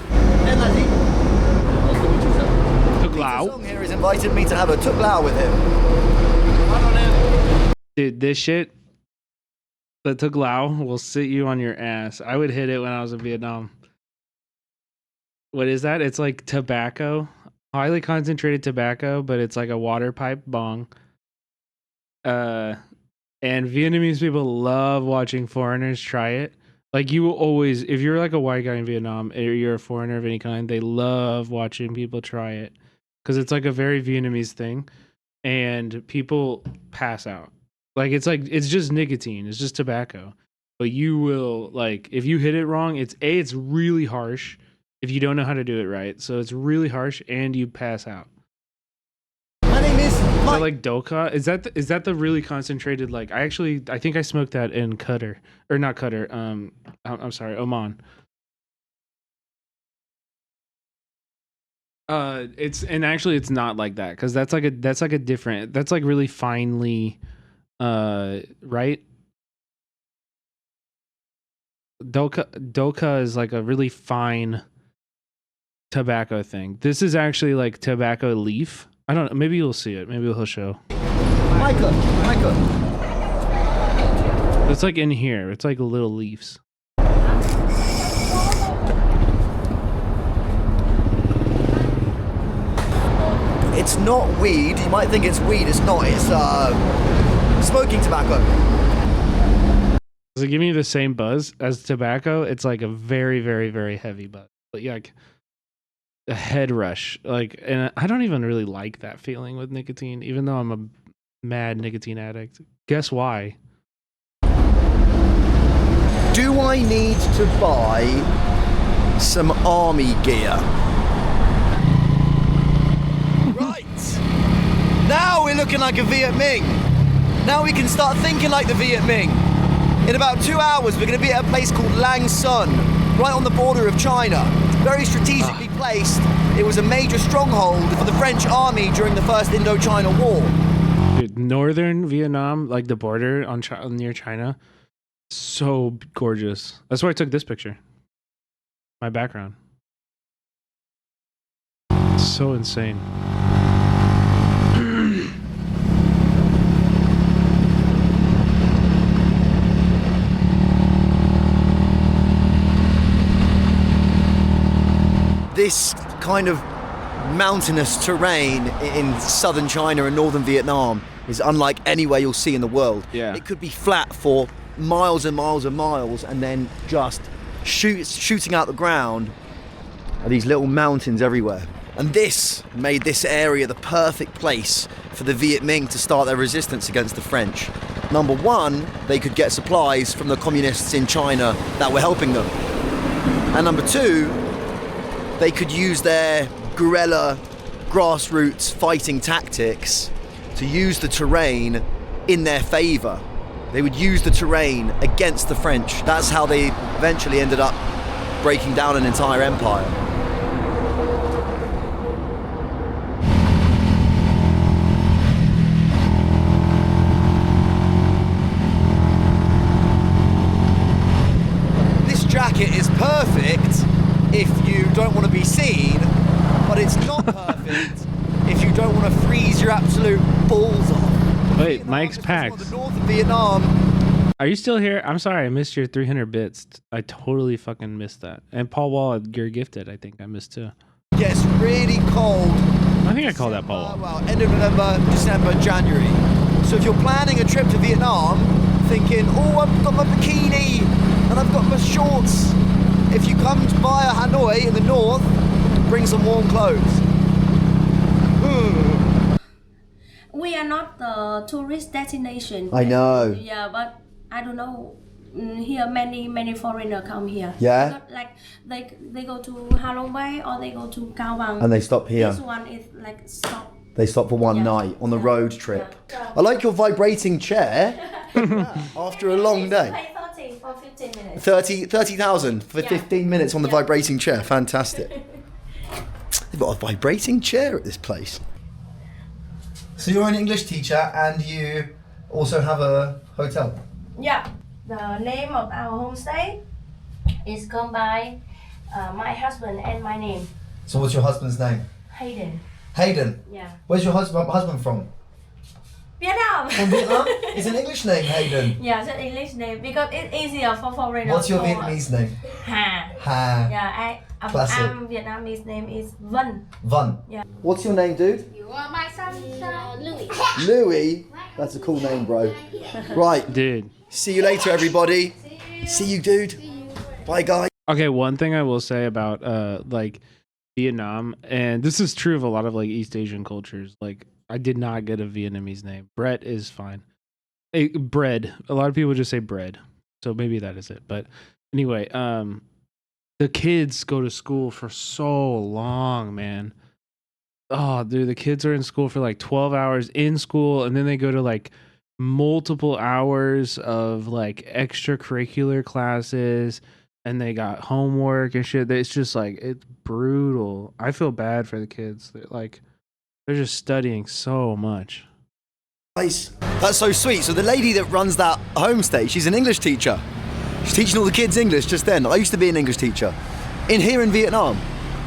Tuk Lao. Song here has invited me to have a Tuk Lao with him. Dude, this shit, the Tuk Lao will sit you on your ass. I would hit it when I was in Vietnam. What is that? It's like tobacco, highly concentrated tobacco, but it's like a water pipe bong. And Vietnamese people love watching foreigners try it. Like, you will always, if you're like a white guy in Vietnam, or you're a foreigner of any kind, they love watching people try it. Because it's like a very Vietnamese thing. And people pass out. It's just nicotine. It's just tobacco. But you will, like, if you hit it wrong, it's really harsh if you don't know how to do it right. So it's really harsh and you pass out. My name is Mike. Is like Doka? Is that the really concentrated, like, I think I smoked that in Qatar. Or not Qatar. I'm sorry, Oman. It's not like that, because that's like a different, that's like really finely right? Doka is like a really fine tobacco thing. This is actually like tobacco leaf. I don't know. Maybe you'll see it. Maybe he'll show. Micah. It's like in here. It's like little leaves. It's not weed. You might think it's weed. It's not. It's smoking tobacco. Does it give me the same buzz as tobacco? It's like a very, very, very heavy buzz. But yeah, like a head rush. Like, and I don't even really like that feeling with nicotine, even though I'm a mad nicotine addict. Guess why? Do I need to buy some army gear? Right. Now we're looking like a Viet Minh. Now we can start thinking like the Viet Minh. In about 2 hours, we're going to be at a place called Lang Son, right on the border of China. Very strategically placed. It was a major stronghold for the French army during the First Indochina War. Dude, northern Vietnam, like the border on near China, so gorgeous. That's why I took this picture. My background. So insane. This kind of mountainous terrain in southern China and northern Vietnam is unlike anywhere you'll see in the world. Yeah. It could be flat for miles and miles and miles, and then just shooting out the ground are these little mountains everywhere. And this made this area the perfect place for the Viet Minh to start their resistance against the French. Number one, they could get supplies from the communists in China that were helping them. And number two, they could use their guerrilla grassroots fighting tactics to use the terrain in their favor. They would use the terrain against the French. That's how they eventually ended up breaking down an entire empire. This jacket is perfect if you don't want to be seen, but it's not perfect if you don't want to freeze your absolute balls off. Wait, Mike's Packs. The north of Vietnam. Are you still here? I'm sorry, I missed your 300 bits. I totally fucking missed that. And Paul Wall, you're gifted, I think I missed too. Gets really cold. I think I called that Paul Wall. Well, end of November, December, January. So if you're planning a trip to Vietnam, thinking, oh, I've got my bikini and I've got my shorts. If you come via Hanoi in the north, bring some warm clothes. We are not the tourist destination. I know. Yeah, but I don't know. Here many foreigners come here. Yeah. Like they go to Ha Long Bay or they go to Cao Bang. And they stop here. This one is like stop. They stop for one night on the road trip. I like your vibrating chair after a long day. Pay 30 for 15 minutes. 30,000 for 15 minutes on the vibrating chair. Fantastic. They've got a vibrating chair at this place. So you're an English teacher and you also have a hotel? Yeah. The name of our homestay is come by my husband and my name. So what's your husband's name? Hayden. Hayden? Yeah. Where's your husband from? Vietnam. From Vietnam? It's an English name, Hayden. Yeah, it's an English name because it's easier for foreigners. What's your Vietnamese name? Ha. Ha. Yeah, Classic. I'm Vietnamese name is Vân. Vân. Yeah. What's your name, dude? You are my son, Louis. Louis? That's a cool name, bro. Right. Dude. See you later, everybody. See you, dude. Bye, guys. Okay, one thing I will say about like Vietnam, and this is true of a lot of like East Asian cultures, like I did not get a Vietnamese name. Brett is fine. Bread. A lot of people just say bread. So maybe that is it. But anyway, the kids go to school for so long, man. Oh, dude, the kids are in school for like 12 hours in school, and then they go to like multiple hours of like extracurricular classes, and they got homework and shit. It's just like, it's brutal. I feel bad for the kids. They're just studying so much. Nice. That's so sweet. So the lady that runs that homestay, she's an English teacher. She's teaching all the kids English just then. I used to be an English teacher here in Vietnam.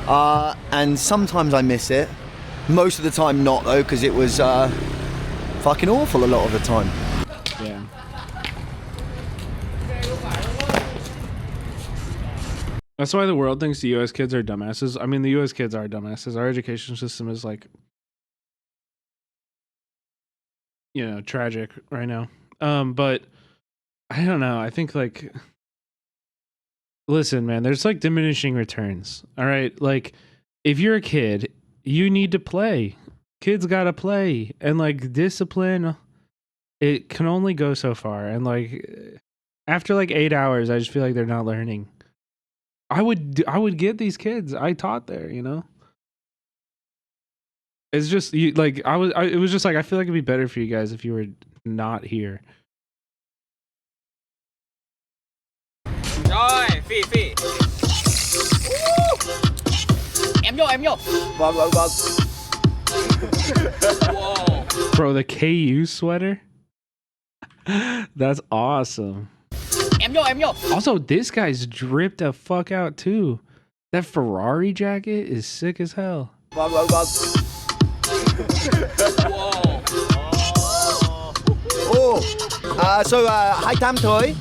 And sometimes I miss it. Most of the time not though, because it was fucking awful a lot of the time. Yeah. That's why the world thinks the US kids are dumbasses. I mean, the US kids are dumbasses. Our education system is like, you know, tragic right now. But I don't know. I think like, listen, man, there's like diminishing returns. All right. Like if you're a kid, you need to play. Kids gotta play, and like discipline, it can only go so far. And like after like 8 hours, I just feel like they're not learning. I would get these kids. I taught there, you know. It's just it was just like, I feel like it'd be better for you guys if you were not here. Rồi, Phi. Em vô. Vâng. Whoa. Bro, the KU sweater? That's awesome. Em vô. Also, this guy's dripped the fuck out too. That Ferrari jacket is sick as hell. Vâng. So 2 thôi.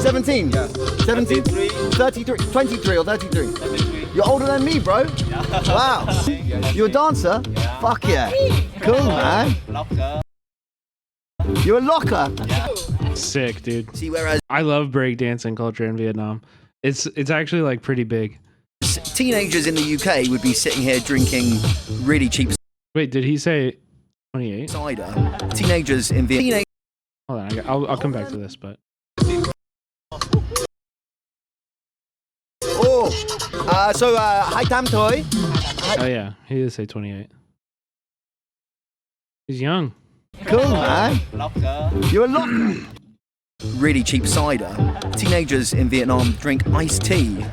17. Yeah. 17. 33. 23 or 33. You're older than me, bro. Wow. You're a dancer? Fuck yeah. Cool, man. You're a locker. Sick, dude. See, whereas I love breakdancing culture in Vietnam. It's actually like pretty big. Teenagers in the UK would be sitting here drinking really cheap. Wait, did he say 28. Cider. Teenagers in Vietnam. Hold on, I'll come back to this, but. Hai Tam Toy. Oh yeah, he did say 28. He's young. Cool, man. You're a locker. Really cheap cider. Teenagers in Vietnam drink iced tea.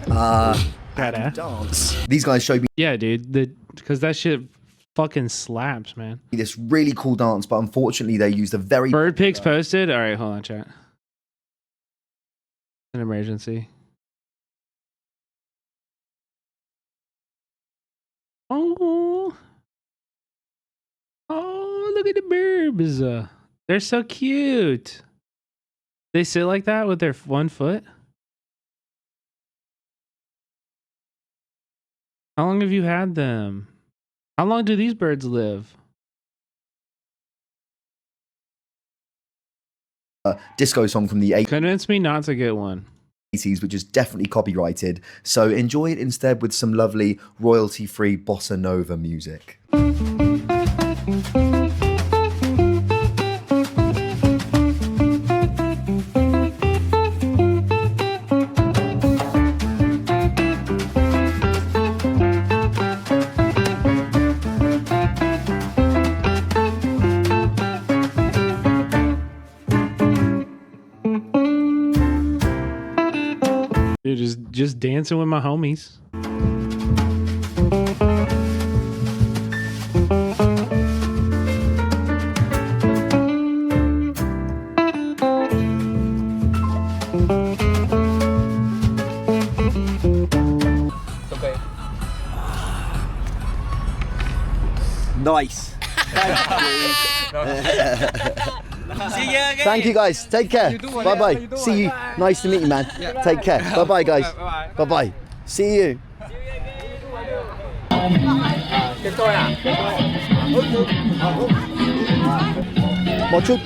Dance. These guys showed me. Yeah, dude. Because that shit fucking slaps, man. This really cool dance, but unfortunately they used a very. Bird pics posted. All right, hold on, chat. An emergency. Oh, look at the birbs. They're so cute. They sit like that with their one foot. How long have you had them? How long do these birds live? Disco song from the 80s. Convince me not to get one. Which is definitely copyrighted, so enjoy it instead with some lovely royalty-free bossa nova music. Dude, just dancing with my homies. Okay. Nice. See you again. Thank you guys. Take care. Bye bye. See you. Nice to meet you, man. Take care. Bye bye, guys. Bye bye. See you. Một chút.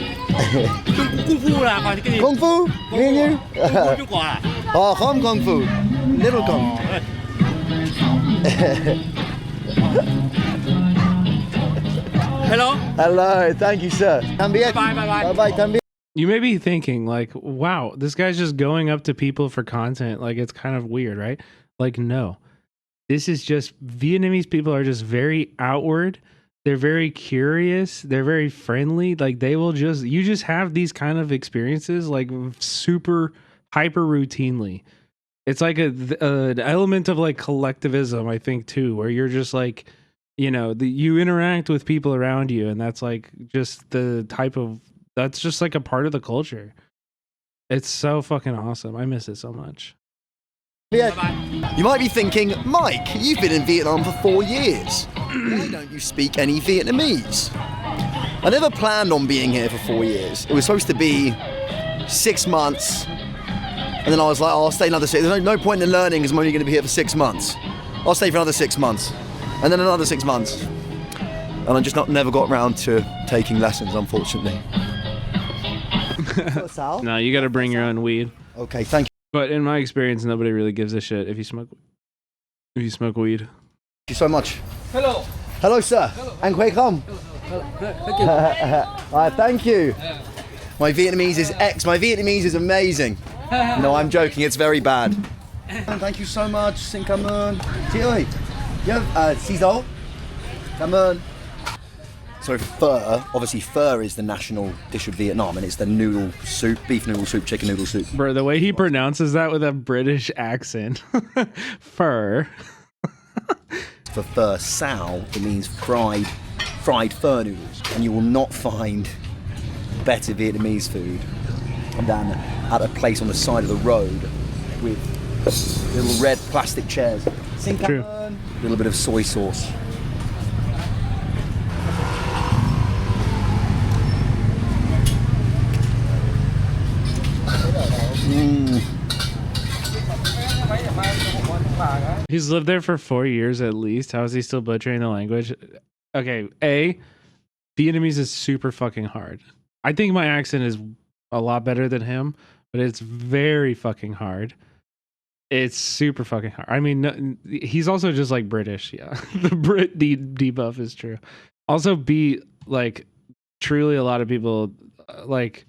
Kung fu là còn cái gì? Kung fu. Me and you. Kung fu Trung Quốc à? Không kung fu. Little kung. Hello. Hello. Thank you, sir. Bye bye. Bye bye. You may be thinking, like, wow, this guy's just going up to people for content. Like, it's kind of weird, right? Like, no. This is just, Vietnamese people are just very outward. They're very curious. They're very friendly. Like, they will just, you just have these kind of experiences, like, super hyper routinely. It's like an element of, like, collectivism, I think, too, where you're just like, you know, you interact with people around you, and that's, like, just the type of, that's just like a part of the culture. It's so fucking awesome. I miss it so much. Yeah. You might be thinking, Mike, you've been in Vietnam for 4 years. Why don't you speak any Vietnamese? I never planned on being here for 4 years. It was supposed to be 6 months. And then I was like, oh, I'll stay another 6. There's no point in learning because I'm only going to be here for 6 months. I'll stay for another 6 months. And then another 6 months. And I just never got around to taking lessons, unfortunately. No, you got to bring your own weed. Okay, thank you. But in my experience, nobody really gives a shit if you smoke weed. Thank you so much. Hello. Hello, sir. Anh khỏe không? Thank you. Thank you. My Vietnamese is amazing. No, I'm joking. It's very bad. Thank you so much. Xin cảm ơn. Chị ơi, xì dầu. Cảm ơn. So pho, obviously pho is the national dish of Vietnam, and it's the noodle soup, beef noodle soup, chicken noodle soup. Bro, the way he pronounces that with a British accent. Pho. For pho sao, it means fried pho noodles, and you will not find better Vietnamese food than at a place on the side of the road with little red plastic chairs. True. A little bit of soy sauce. He's lived there for 4 years at least. How is he still butchering the language? Okay, Vietnamese is super fucking hard. I think my accent is a lot better than him, but it's very fucking hard. It's super fucking hard. I mean, he's also just like British. Yeah, the Brit debuff is true. Also, like truly a lot of people like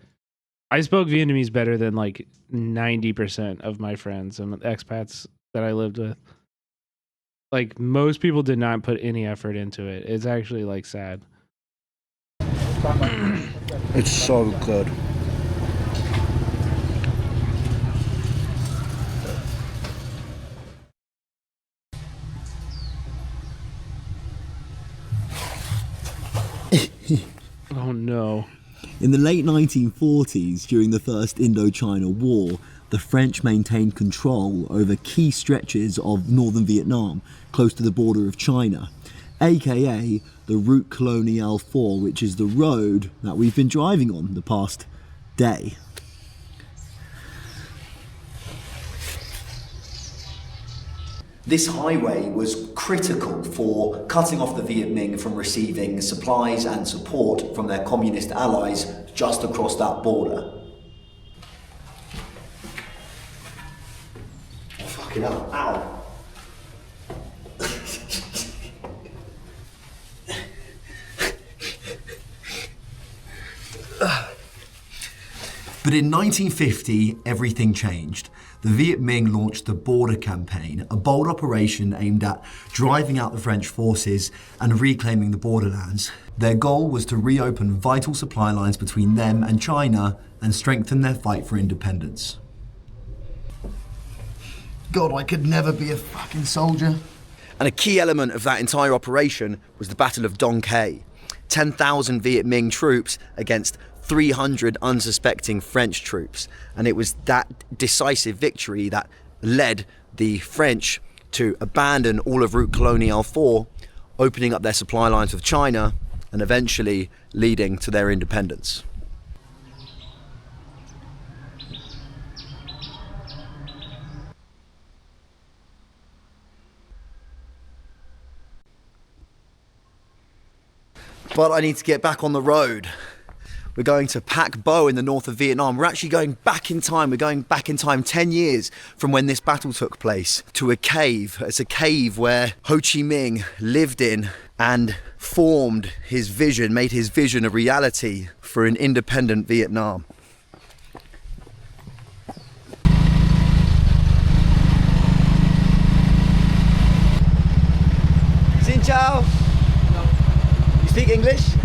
I spoke Vietnamese better than like 90% of my friends and expats that I lived with. Like most people did not put any effort into it. It's actually like sad. It's so good. Oh no. In the late 1940s, during the First Indochina War, the French maintained control over key stretches of northern Vietnam, close to the border of China, aka the Route Coloniale 4, which is the road that we've been driving on the past day. This highway was critical for cutting off the Viet Minh from receiving supplies and support from their communist allies just across that border. Oh, fucking hell, ow. But in 1950, everything changed. The Viet Minh launched the Border Campaign, a bold operation aimed at driving out the French forces and reclaiming the borderlands. Their goal was to reopen vital supply lines between them and China and strengthen their fight for independence. God, I could never be a fucking soldier. And a key element of that entire operation was the Battle of Dong Quai. 10,000 Viet Minh troops against 300 unsuspecting French troops. And it was that decisive victory that led the French to abandon all of Route Coloniale 4, opening up their supply lines with China and eventually leading to their independence. But I need to get back on the road. We're going to Pac Bo in the north of Vietnam. We're actually going back in time. We're going back in time 10 years from when this battle took place to a cave. It's a cave where Ho Chi Minh lived in and formed his vision, made his vision a reality for an independent Vietnam. Xin chào. You speak English?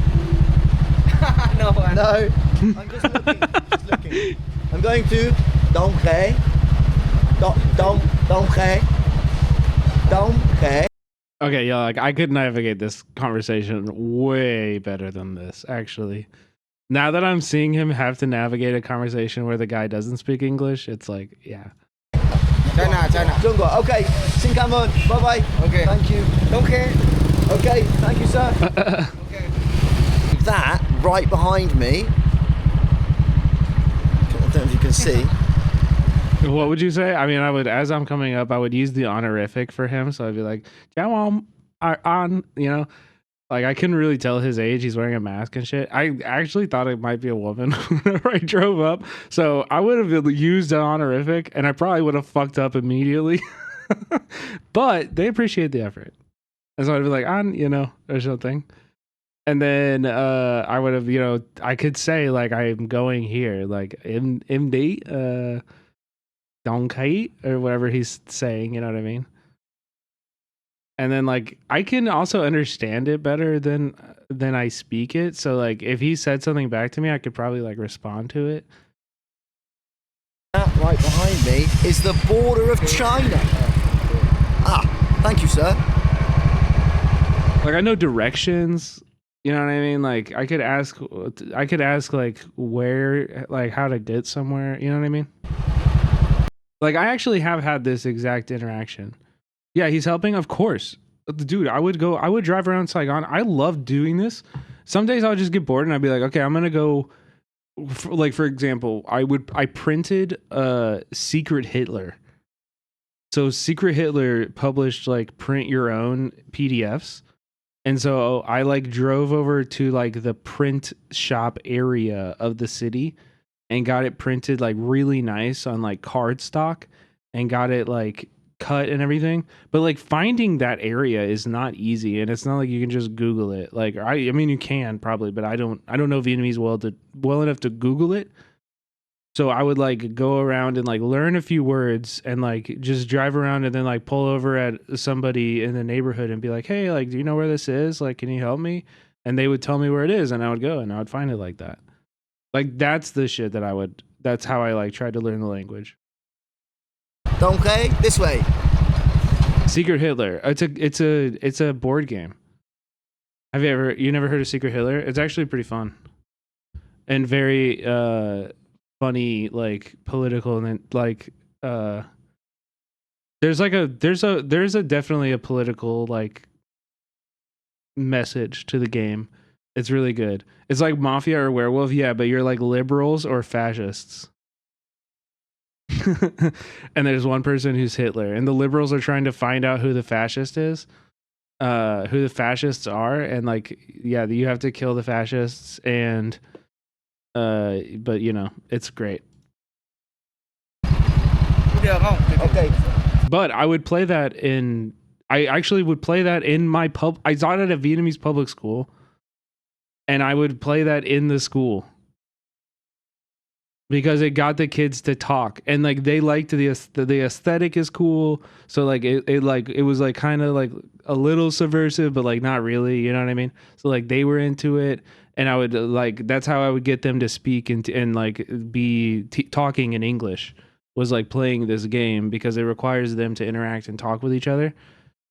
No. No. I'm just looking. Just looking. I'm going to Dong Quai. Dong Quai. Dong Quai. Okay, yeah, like I could navigate this conversation way better than this, actually. Now that I'm seeing him have to navigate a conversation where the guy doesn't speak English, it's like, yeah. China. Okay. Xin cảm ơn. Bye bye. Okay. Thank you. Don't care. Okay. Thank you, sir. That right behind me, I don't know if you can see. What would you say? I mean, I would, as I'm coming up, I would use the honorific for him. So I'd be like, "Jawam, on," you know, like I couldn't really tell his age. He's wearing a mask and shit. I actually thought it might be a woman whenever I drove up. So I would have used an honorific and I probably would have fucked up immediately. But they appreciate the effort. And so I'd be like, "On," you know, or something. And then I would have, you know, I could say like I'm going here, like MD, Dong Quai, or whatever he's saying, you know what I mean? And then like I can also understand it better than I speak it. So like if he said something back to me, I could probably like respond to it. That right behind me is the border of China. Ah, thank you, sir. Like I know directions. You know what I mean? Like I could ask like where, like how to get somewhere. You know what I mean? Like I actually have had this exact interaction. Yeah, he's helping. Of course, dude. I would drive around Saigon. I love doing this. Some days I'll just get bored and I'd be like, okay, I'm gonna go. For example, I printed Secret Hitler. So Secret Hitler published like print your own PDFs. And so I like drove over to like the print shop area of the city and got it printed like really nice on like cardstock and got it like cut and everything, but like finding that area is not easy, and it's not like you can just Google it. Like I mean you can probably, but I don't know Vietnamese well enough to Google it. So I would like go around and like learn a few words and like just drive around and then like pull over at somebody in the neighborhood and be like, hey, like, do you know where this is? Like, can you help me? And they would tell me where it is, and I would go and I would find it like that. Like that's the shit that that's how I like tried to learn the language. Okay, this way. Secret Hitler. It's a board game. You never heard of Secret Hitler? It's actually pretty fun. And very funny, like political, and then like there's definitely a political like message to the game. It's really good. It's like Mafia or Werewolf, yeah, but you're like liberals or fascists. And there's one person who's Hitler, and the liberals are trying to find out who the fascist is, who the fascists are, and like, yeah, you have to kill the fascists, and but you know, it's great. Okay. But I would play that I actually would play that in my I taught at a Vietnamese public school, and I would play that in the school because it got the kids to talk, and like they liked the aesthetic is cool. So like it was like kind of like a little subversive, but like not really, you know what I mean? So like they were into it, and I would like, that's how I would get them to speak and like be talking in English, was like playing this game, because it requires them to interact and talk with each other,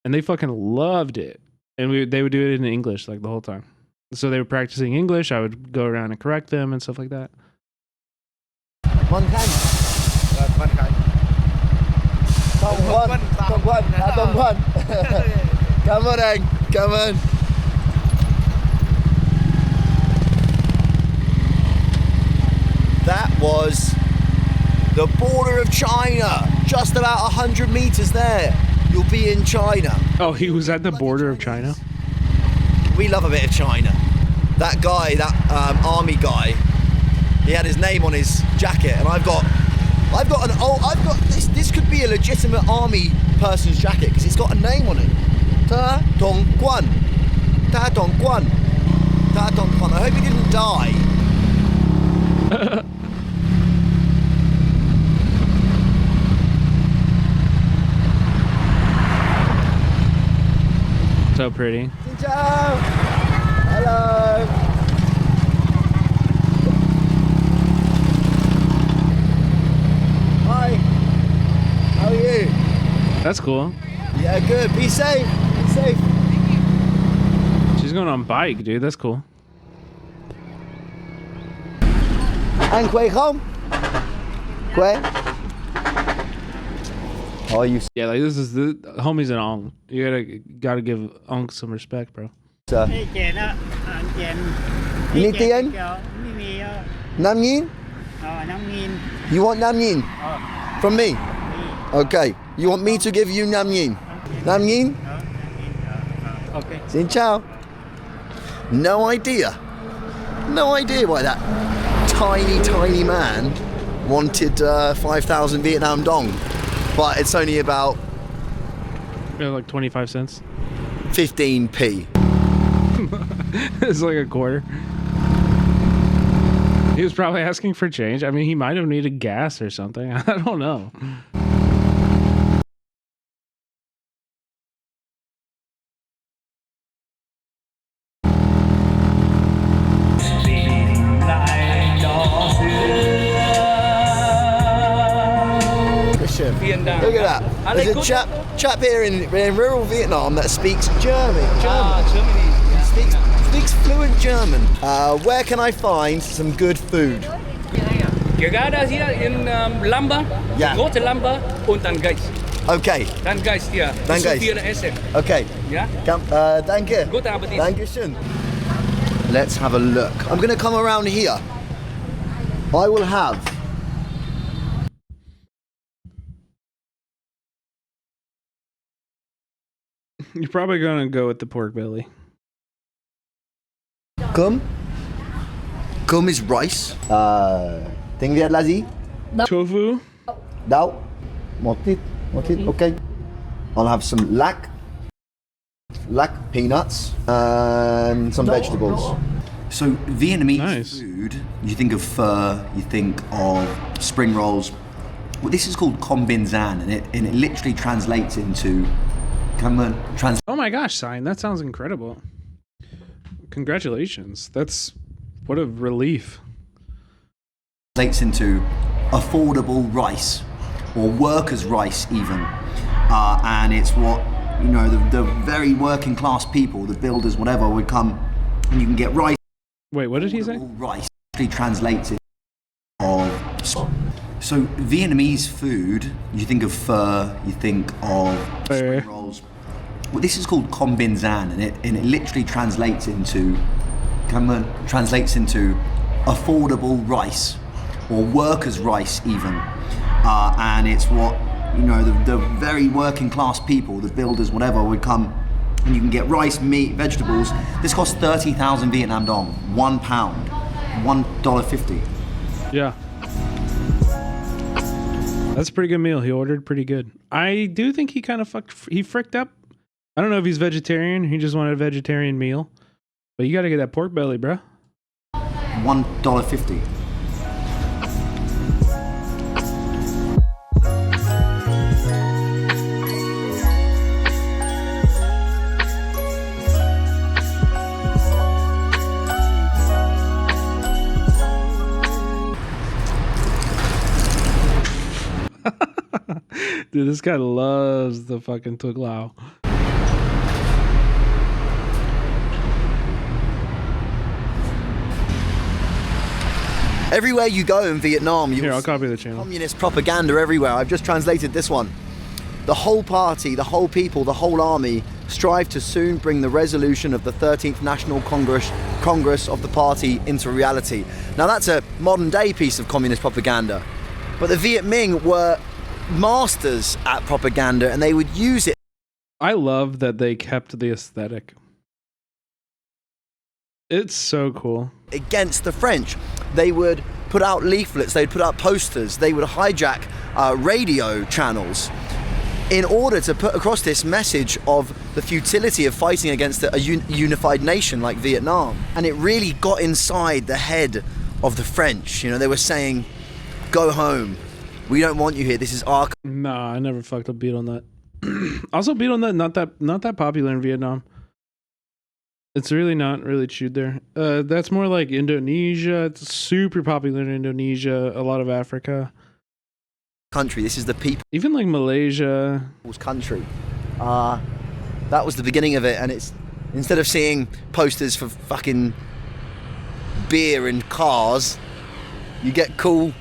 and they fucking loved it. And they would do it in English like the whole time. So they were practicing English. I would go around and correct them and stuff like that. Come on. That was the border of China. Just about 100 meters there. You'll be in China. Oh, he was at the border of China? We love a bit of China. That guy, that army guy, he had his name on his jacket, and I've got this could be a legitimate army person's jacket, because it's got a name on it. Ta Dong Quan. Ta Dong Quan. Ta Dong Quan. I hope he didn't die. So pretty. Ciao. Hello. Hi. How are you? That's cool. Yeah, good. Be safe. Be safe. She's going on bike, dude. That's cool. Anh khỏe không? Khỏe. Oh, you. Yeah, like this is the homie's an ong. You gotta give ong some respect, bro. Sir. You need tiền? 5.000? You want 5.000? From me? Okay. You want me to give you 5.000? 5.000? Okay. Xin chào. No idea. No idea why that tiny man wanted 5,000 Vietnam dong. But it's only about... Yeah, like 25 cents. 15p. It's like a quarter. He was probably asking for change. I mean, he might have needed gas or something. I don't know. Look at that. There's a chap here in rural Vietnam that speaks German. Speaks fluent German. Where can I find some good food? You got us here in Lamba. Yeah. Go to Lamba und dann Geist. Okay. Dann Geist, yeah. Dann Geist. Okay. Yeah. Danke. Good Appetit. Dankeschön. Let's have a look. I'm going to come around here. I will have... You're probably gonna go with the pork belly. Kum. Kum is rice. Tiếng Việt là gì? Tofu. Đậu. Một thịt. Okay. I'll have some lac peanuts, and some vegetables. So Vietnamese food, you think of pho, you think of spring rolls. Well, this is called com bin zan, and it literally translates into. Oh my gosh, Sign, that sounds incredible. Congratulations. That's what a relief. Translates into affordable rice, or workers' rice even, and it's what the very working class people, the builders, whatever, would come, and you can get rice. Wait, what did he say? Rice actually translates it of. So Vietnamese food, you think of pho, you think of spring rolls. Well, this is called com bin zan, and it literally translates into affordable rice, or workers' rice even, and it's what the very working class people, the builders, whatever, would come, and you can get rice, meat, vegetables. This costs 30,000 Vietnam dong, £1, $1.50. Yeah. That's a pretty good meal. He ordered pretty good. I do think he kind of fricked up. I don't know if he's vegetarian. He just wanted a vegetarian meal. But you got to get that pork belly, bro. $1.50. Dude, this guy loves the fucking Thuốc Lao. Everywhere you go in Vietnam, I'll copy the channel. Communist propaganda everywhere. I've just translated this one. The whole party, the whole people, the whole army strive to soon bring the resolution of the 13th National Congress of the party into reality. Now that's a modern day piece of communist propaganda. But the Viet Minh were masters at propaganda, and they would use it. I love that they kept the aesthetic. It's so cool. Against the French. They would put out leaflets, they'd put out posters, they would hijack radio channels in order to put across this message of the futility of fighting against a unified nation like Vietnam. And it really got inside the head of the French. They were saying, go home. We don't want you here. This is our. Nah, I never fucked up Beetle Nut. Also, Beetle Nut not that popular in Vietnam. It's really not really chewed there. That's more like Indonesia. It's super popular in Indonesia. A lot of Africa. Country. This is the people. Even like Malaysia. Country. That was the beginning of it, and it's instead of seeing posters for fucking beer and cars, you get cool.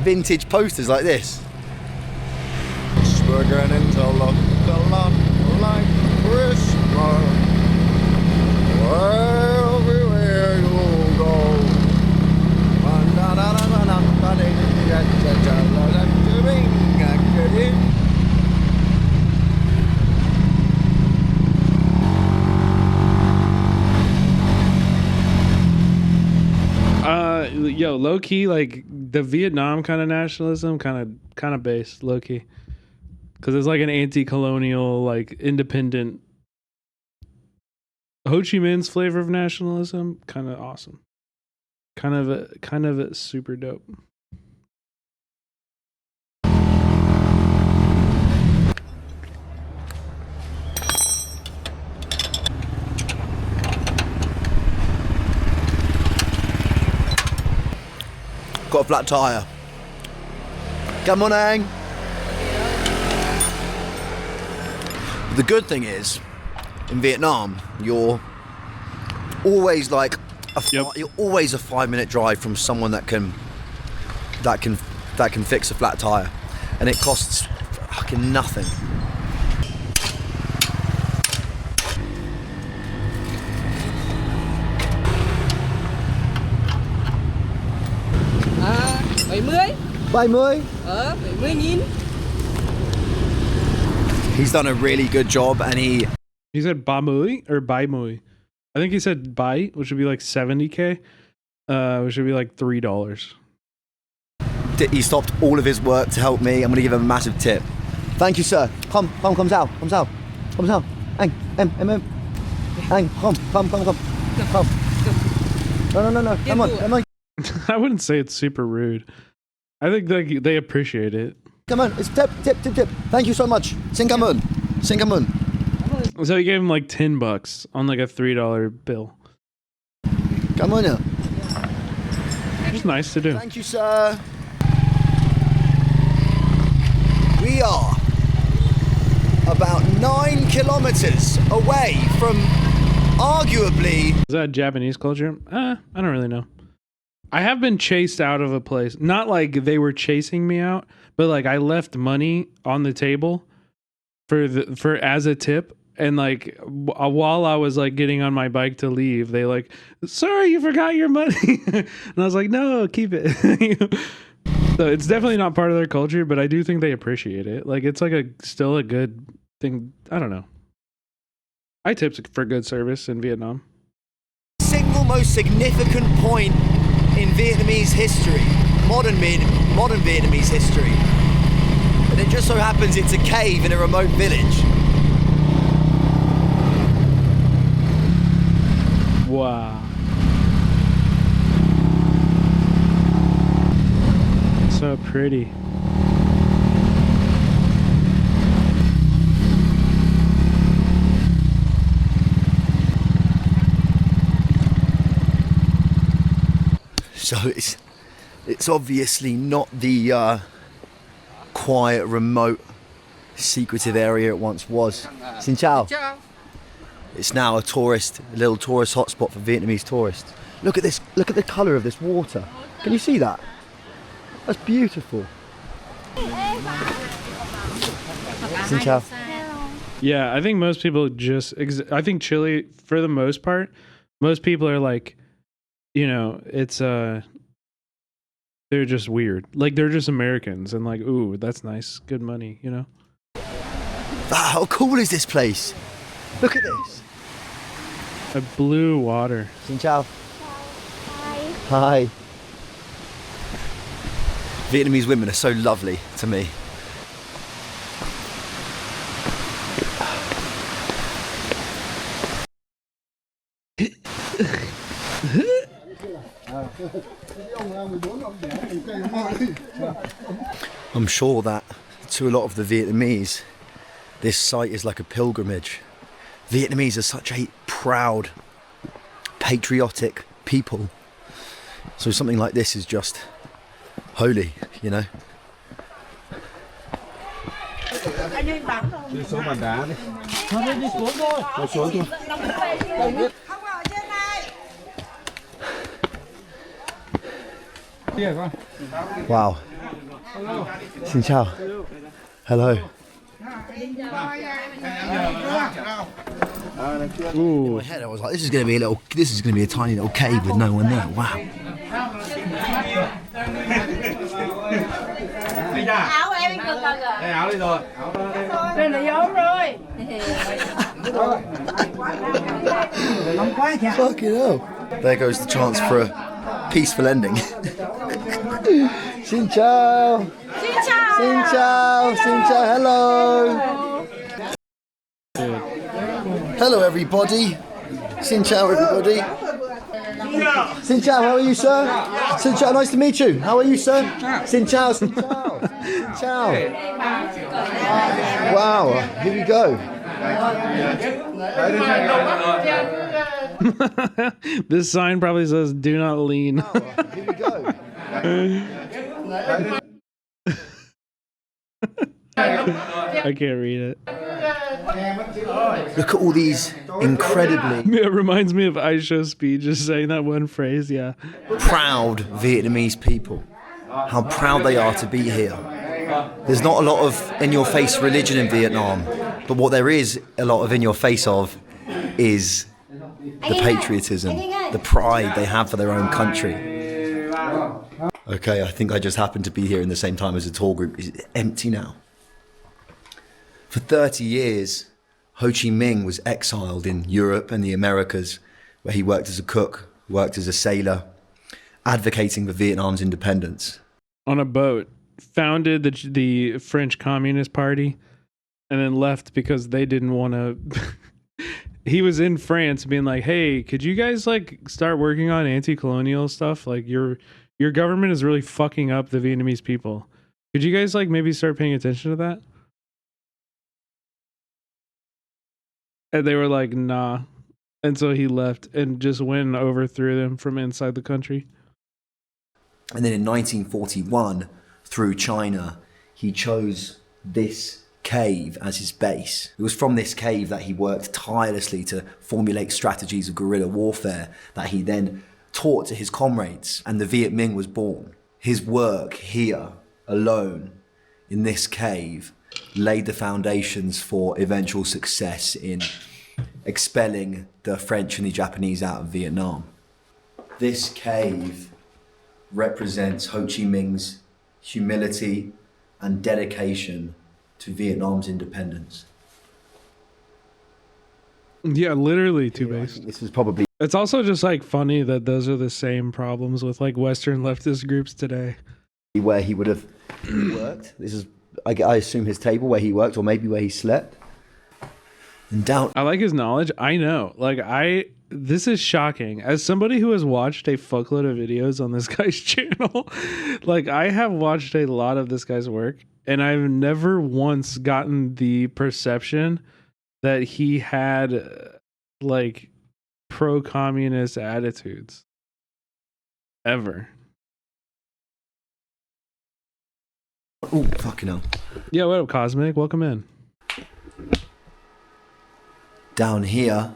Vintage posters like this. We're getting into like Christmas. Everywhere you go. Yo, low key, like the Vietnam kind of nationalism, kind of based low key, because it's like an anti-colonial, like independent. Ho Chi Minh's flavor of nationalism, kind of awesome, kind of super dope. Got a flat tire. Come on, Ang. The good thing is, in Vietnam, you're always like you're always a 5-minute drive from someone that can fix a flat tire, and it costs fucking nothing. À, 70. 70. 70.000. He's done a really good job, and he said ba mui or bai mui. I think he said bai, which would be like 70K, which would be like $3. He stopped all of his work to help me. I'm going to give him a massive tip. Thank you, sir. Come sao. Anh, em. Anh, come. No. Come on. I wouldn't say it's super rude. I think they appreciate it. Come on, it's tip. Thank you so much. Xin cảm ơn. So he gave him like $10 on like a $3 bill. Come on now. It's nice to do. Thank you, sir. We are about 9 kilometers away from arguably... Is that Japanese culture? I don't really know. I have been chased out of a place. Not like they were chasing me out, but like I left money on the table for as a tip. And like while I was like getting on my bike to leave, they like, sorry, you forgot your money. And I was like, no, keep it. So it's definitely not part of their culture, but I do think they appreciate it. Like it's like still a good thing. I don't know. I tipped for good service in Vietnam. Single most significant point in Vietnamese history, modern Vietnamese history. And it just so happens it's a cave in a remote village. Wow. So pretty. So it's obviously not the quiet, remote, secretive area it once was. Xin chào. It's now a little tourist hotspot for Vietnamese tourists. Look at this, look at the colour of this water. Can you see that? That's beautiful. Xin chào. Yeah, I think most people I think Chile, for the most part, most people are like, you know, it's they're just weird. Like they're just Americans and like, ooh, that's nice, good money, you know? How cool is this place? Look at this. A blue water. Xin chào. Hi. Vietnamese women are so lovely to me. I'm sure that to a lot of the Vietnamese, this site is like a pilgrimage. Vietnamese are such a proud, patriotic people. So something like this is just holy, you know. Wow. Xin chào. Hello. Ooh. In my head I was like, this is gonna be a tiny little cave with no one there. Wow. Áo em cực rồi. Áo đi rồi. Đây là dấu rồi. Fucking hell. There goes the chance for a peaceful ending. Xin chào. Xin chào. Xin chào. Xin chào. Hello. Hello everybody. Xin chào everybody. Xin chào, how are you, sir? Xin chào, nice to meet you. How are you, sir? Xin chào, xin chào. Ciao. Wow, here we go. This sign probably says do not lean. Here we go. I can't read it. Look at all these incredibly... It reminds me of Aisha's speech, just saying that one phrase, yeah. Proud Vietnamese people. How proud they are to be here. There's not a lot of in-your-face religion in Vietnam, but what there is a lot of in-your-face of is the patriotism, the pride they have for their own country. Okay, I think I just happened to be here in the same time as a tour group. It's empty now. For 30 years, Ho Chi Minh was exiled in Europe and the Americas, where he worked as a cook, worked as a sailor, advocating for Vietnam's independence. on a boat, founded the French Communist Party, and then left because they didn't want to. He was in France being like, hey, could you guys like start working on anti-colonial stuff? Like your government is really fucking up the Vietnamese people. Could you guys like maybe start paying attention to that? And they were like, nah. And so he left and just went and overthrew them from inside the country. And then in 1941, through China, he chose this cave as his base. It was from this cave that he worked tirelessly to formulate strategies of guerrilla warfare that he then taught to his comrades, and the Viet Minh was born. His work here, alone, in this cave, laid the foundations for eventual success in expelling the French and the Japanese out of Vietnam. This cave represents Ho Chi Minh's humility and dedication to Vietnam's independence. Yeah, literally two base. This is probably... It's also just like funny that those are the same problems with like Western leftist groups today. Where he would have worked. This is, I assume, his table where he worked, or maybe where he slept. And down... I like his knowledge. I know. This is shocking. As somebody who has watched a fuckload of videos on this guy's channel, like I have watched a lot of this guy's work, and I've never once gotten the perception that he had like pro-communist attitudes. Ever. Oh, fucking hell. Yeah, what up, Cosmic? Welcome in. Down here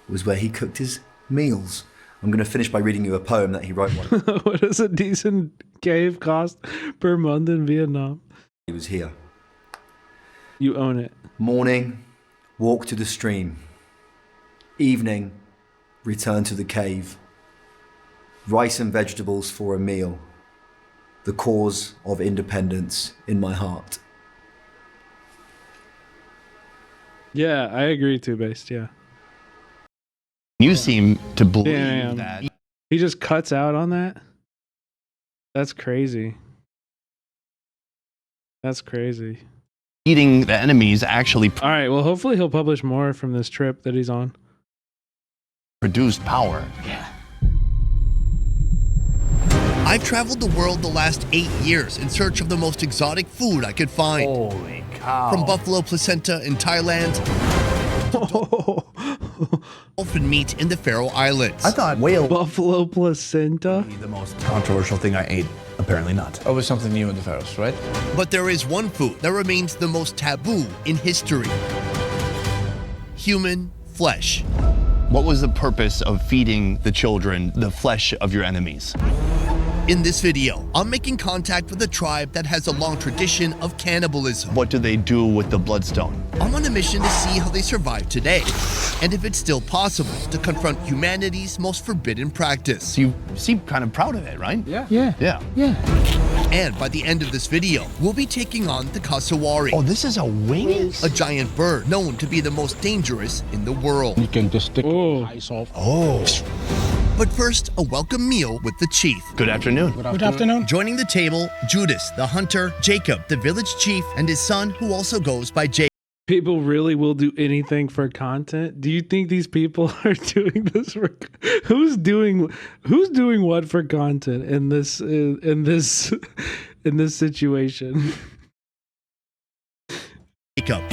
was where he cooked his meals. I'm going to finish by reading you a poem that he wrote one. What does a decent cave cost per month in Vietnam? He was here. You own it. Morning, walk to the stream. Evening, return to the cave. Rice and vegetables for a meal. The cause of independence in my heart. Yeah, I agree too, based. Yeah. You seem to believe that. He just cuts out on that? That's crazy. That's crazy. Eating the enemies actually all right, well, hopefully he'll publish more from this trip that he's on. Produced power. Yeah. I've traveled the world the last 8 years in search of the most exotic food I could find. Holy cow. From buffalo placenta in Thailand to dolphin meat in the Faroe Islands. I thought whale buffalo placenta. The most controversial thing I ate. Apparently not. Always something new in the Faroes, right? But there is one food that remains the most taboo in history. Human flesh. What was the purpose of feeding the children the flesh of your enemies? In this video, I'm making contact with a tribe that has a long tradition of cannibalism. What do they do with the bloodstone? I'm on a mission to see how they survive today, and if it's still possible to confront humanity's most forbidden practice. You seem kind of proud of it, right? Yeah. And by the end of this video, we'll be taking on the cassowary. Oh, this is a wing? A giant bird known to be the most dangerous in the world. You can just stick the eyes off. Oh. But first, a welcome meal with the chief. Good afternoon. Good afternoon. Joining the table, Judas, the hunter, Jacob, the village chief, and his son, who also goes by Jacob. People really will do anything for content. Do you think these people are doing this for who's doing what for content in this situation? Jacob.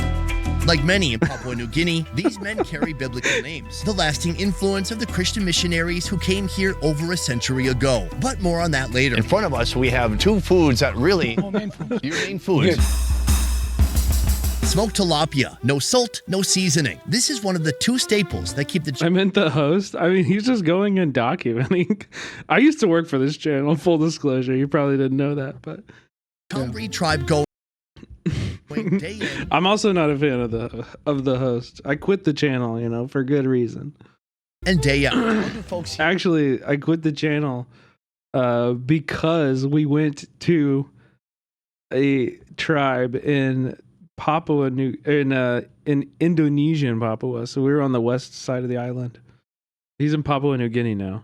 Like many in Papua New Guinea, these men carry biblical names, the lasting influence of the Christian missionaries who came here over a century ago. But more on that later. In front of us, we have two foods that really... your main foods. Smoked tilapia, no salt, no seasoning. This is one of the two staples that keep the... I meant the host. I mean, he's just going and documenting. I used to work for this channel, full disclosure. You probably didn't know that, but... Khumri tribe go... I'm also not a fan of the host. I quit the channel, for good reason. And day out. Actually, I quit the channel because we went to a tribe in in Indonesian Papua. So we were on the west side of the island. He's in Papua New Guinea now.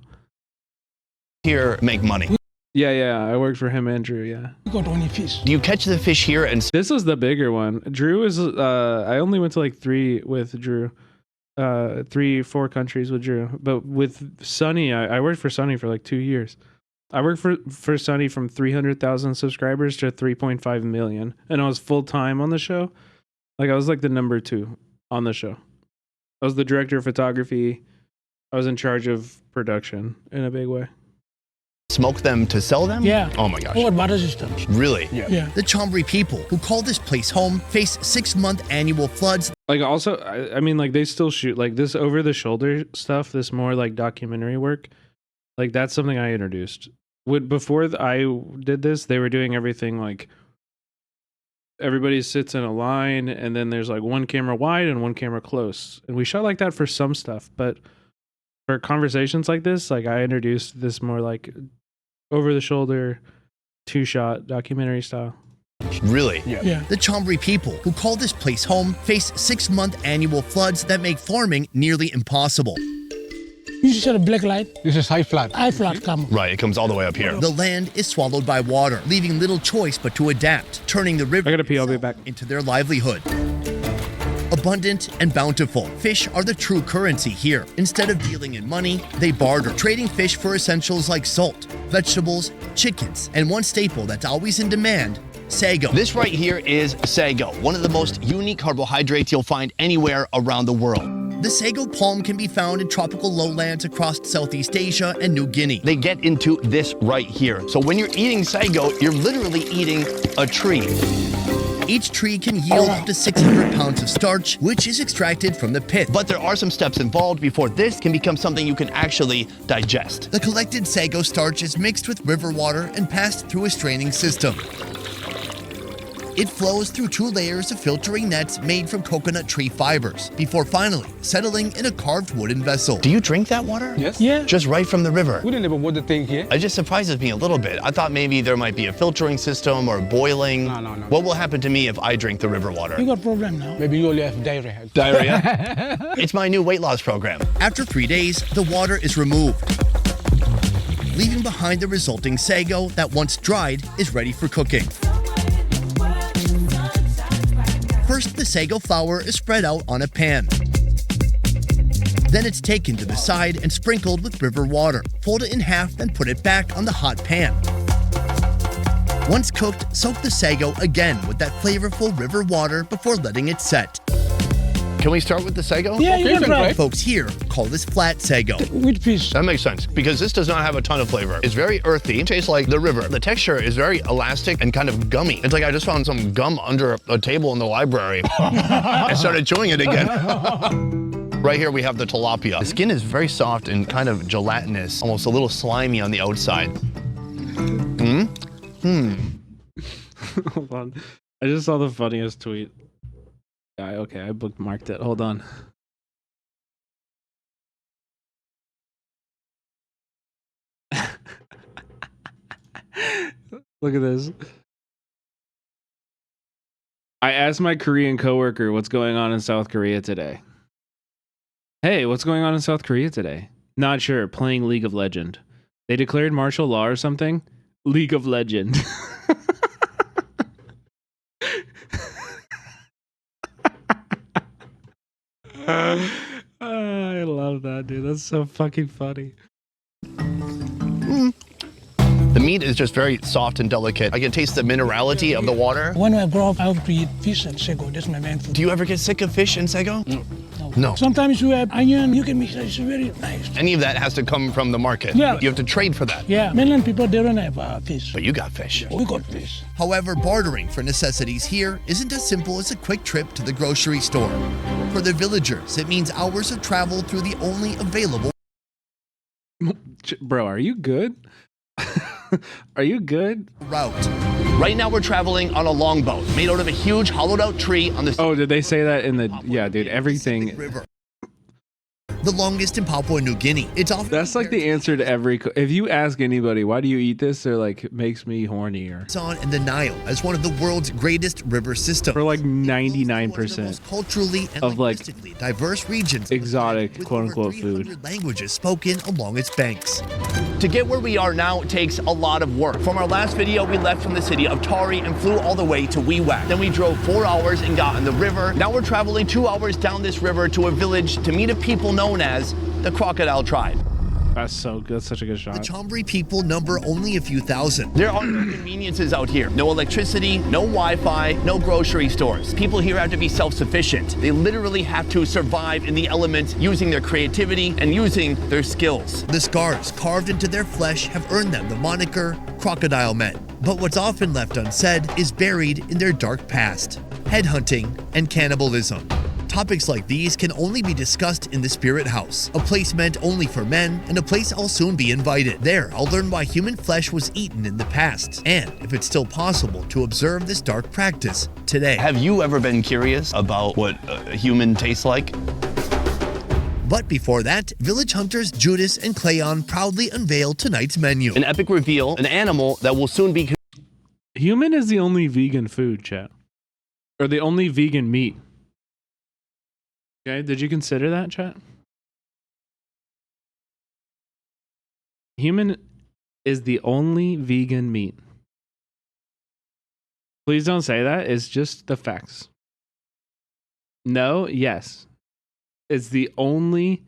Here, make money. Yeah. I worked for him and Drew. Yeah. You got only fish. Do you catch the fish here? And this was the bigger one. Drew is. I only went to like 3 with Drew. 3-4 countries with Drew. But with Sonny, I worked for Sonny for like 2 years. I worked for Sonny from 300,000 subscribers to 3.5 million, and I was full time on the show. Like I was like the number 2 on the show. I was the director of photography. I was in charge of production in a big way. Smoke them to sell them? Yeah. Oh my gosh. Over butter systems. Really? Yeah. The Chambri people who call this place home face 6-month annual floods. Like also, I mean, like they still shoot like this over the shoulder stuff. This more like documentary work. Like that's something I introduced. Before I did this, they were doing everything like everybody sits in a line and then there's like one camera wide and one camera close. And we shot like that for some stuff, but for conversations like this, like I introduced this more like over the shoulder 2-shot documentary style. Really? Yeah. The Chambri people who call this place home face 6-month annual floods that make farming nearly impossible. You should set a black light. This is high flood. High flood come. Right, it comes all the way up here. The land is swallowed by water, leaving little choice but to adapt, turning the river I gotta pee, I'll be back. into their livelihood. Abundant and bountiful, fish are the true currency here. Instead of dealing in money, they barter, trading fish for essentials like salt, vegetables, chickens, and one staple that's always in demand, sago. This right here is sago, one of the most unique carbohydrates you'll find anywhere around the world. The sago palm can be found in tropical lowlands across Southeast Asia and New Guinea. They get into this right here. So when you're eating sago, you're literally eating a tree. Each tree can yield up to 600 pounds of starch, which is extracted from the pith. But there are some steps involved before this can become something you can actually digest. The collected sago starch is mixed with river water and passed through a straining system. It flows through 2 layers of filtering nets made from coconut tree fibers, before finally settling in a carved wooden vessel. Do you drink that water? Yes. Yeah. Just right from the river? We didn't even want the thing here. It just surprises me a little bit. I thought maybe there might be a filtering system or boiling. No. What will happen to me if I drink the river water? You got problem now. Maybe you only have diarrhea. Diarrhea? It's my new weight loss program. After 3 days, the water is removed, leaving behind the resulting sago that once dried is ready for cooking. First, the sago flour is spread out on a pan. Then it's taken to the side and sprinkled with river water. Fold it in half and put it back on the hot pan. Once cooked, soak the sago again with that flavorful river water before letting it set. Can we start with the sago? Yeah, you can try. Folks here call this flat sago. With fish. That makes sense, because this does not have a ton of flavor. It's very earthy. It tastes like the river. The texture is very elastic and kind of gummy. It's like I just found some gum under a table in the library and started chewing it again. Right here we have the tilapia. The skin is very soft and kind of gelatinous, almost a little slimy on the outside. Hold on. I just saw the funniest tweet. Okay, I bookmarked it. Hold on. Look at this. I asked my Korean coworker what's going on in South Korea today. Hey, what's going on in South Korea today? Not sure. Playing League of Legend. They declared martial law or something? League of Legend. I love that, dude. That's so fucking funny. The meat is just very soft and delicate. I can taste the minerality of the water. When I grow up, I have to eat fish and sago. That's my main food. Do you ever get sick of fish and sago? No. Sometimes you have onion, you can mix it. It's very nice. Any of that has to come from the market. Yeah. You have to trade for that. Yeah, mainland people, they don't have fish. But you got fish. We got fish. However, bartering for necessities here isn't as simple as a quick trip to the grocery store. For the villagers, it means hours of travel through the only available... Bro, are you good? Are you good? Route. Right now we're traveling on a longboat made out of a huge hollowed out tree on the... Oh, did they say that in the... Yeah, dude, everything... River. The longest in Papua New Guinea. It's often... That's like the answer to every... If you ask anybody, why do you eat this? They're like, it makes me hornier. It's on in the Nile as one of the world's greatest river systems. For like 99% culturally and of like diverse regions. Exotic, quote unquote, food. Languages spoken along its banks. To get where we are now takes a lot of work. From our last video, we left from the city of Tari and flew all the way to Wewak. Then we drove 4 hours and got on the river. Now we're traveling 2 hours down this river to a village to meet a people known as the Crocodile Tribe. That's so good. That's such a good shot. The Chambri people number only a few thousand. There are no conveniences out here. No electricity, no Wi-Fi, no grocery stores. People here have to be self-sufficient. They literally have to survive in the elements using their creativity and using their skills. The scars carved into their flesh have earned them the moniker Crocodile Men. But what's often left unsaid is buried in their dark past: headhunting and cannibalism. Topics like these can only be discussed in the Spirit House, a place meant only for men and a place I'll soon be invited. There, I'll learn why human flesh was eaten in the past and if it's still possible to observe this dark practice today. Have you ever been curious about what a human tastes like? But before that, village hunters Judas and Cleon proudly unveil tonight's menu. An epic reveal, an animal that will soon be... Human is the only vegan food, chat. Or the only vegan meat. Okay, did you consider that, chat? Human is the only vegan meat. Please don't say that. It's just the facts. No, yes. It's the only...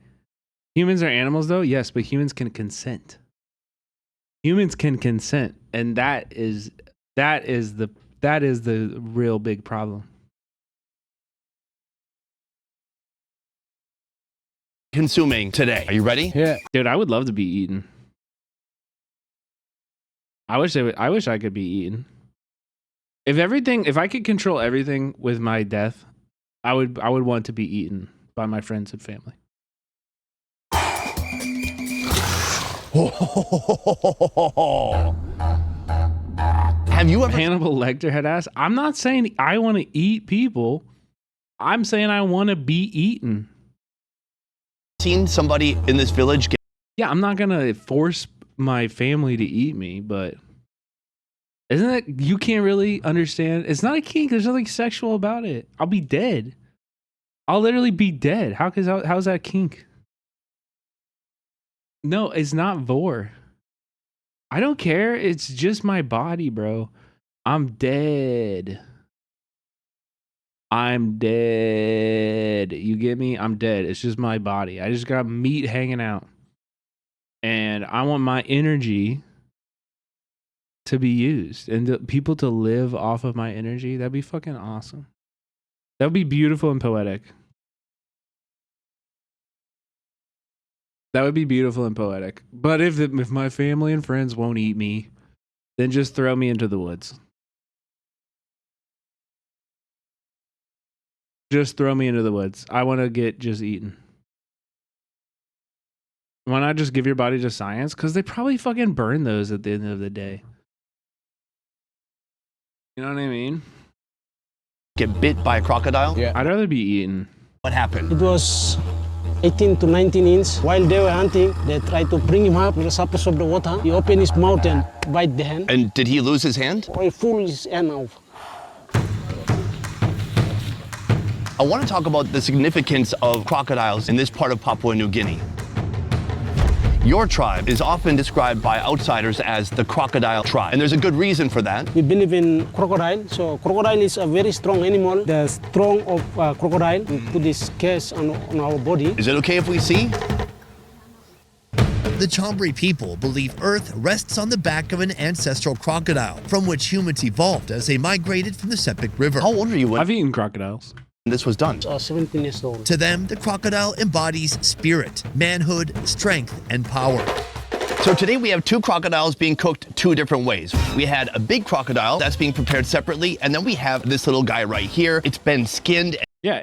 Humans are animals, though? Yes, but humans can consent. Humans can consent. And that is the real big problem. Consuming today. Are you ready? Yeah. Dude, I would love to be eaten. I wish I could be eaten. If I could control everything with my death, I would want to be eaten by my friends and family. Have you ever... Hannibal Lecter had asked, I'm not saying I want to eat people. I'm saying I want to be eaten. Seen somebody in this village get... Yeah, I'm not gonna force my family to eat me, but isn't that, you can't really understand? It's not a kink. There's nothing sexual about it. I'll be dead. I'll literally be dead. How's that kink? No, it's not vor. I don't care. It's just my body, bro. I'm dead. I'm dead. You get me? I'm dead. It's just my body. I just got meat hanging out. And I want my energy to be used and people to live off of my energy. That'd be fucking awesome. That would be beautiful and poetic. That would be beautiful and poetic. But if my family and friends won't eat me, then just throw me into the woods. Just throw me into the woods. I want to get just eaten. Why not just give your body to science? Because they probably fucking burn those at the end of the day. You know what I mean? Get bit by a crocodile? Yeah. I'd rather be eaten. What happened? It was 18 to 19 inches. While they were hunting, they tried to bring him up with the surface of the water. He opened his mouth and bite the hand. And did he lose his hand? Or he pulled his hand off. I want to talk about the significance of crocodiles in this part of Papua New Guinea. Your tribe is often described by outsiders as the crocodile tribe, and there's a good reason for that. We believe in crocodile, so crocodile is a very strong animal. The strong of crocodile, we put this scales on our body. Is it okay if we see? The Chambri people believe Earth rests on the back of an ancestral crocodile, from which humans evolved as they migrated from the Sepik River. How old are you when I've eaten crocodiles. This was done? 17 years old. To them, the crocodile embodies spirit, manhood, strength, and power. So today we have two crocodiles being cooked two different ways. We had a big crocodile that's being prepared separately, and then we have this little guy right here. It's been skinned. Yeah,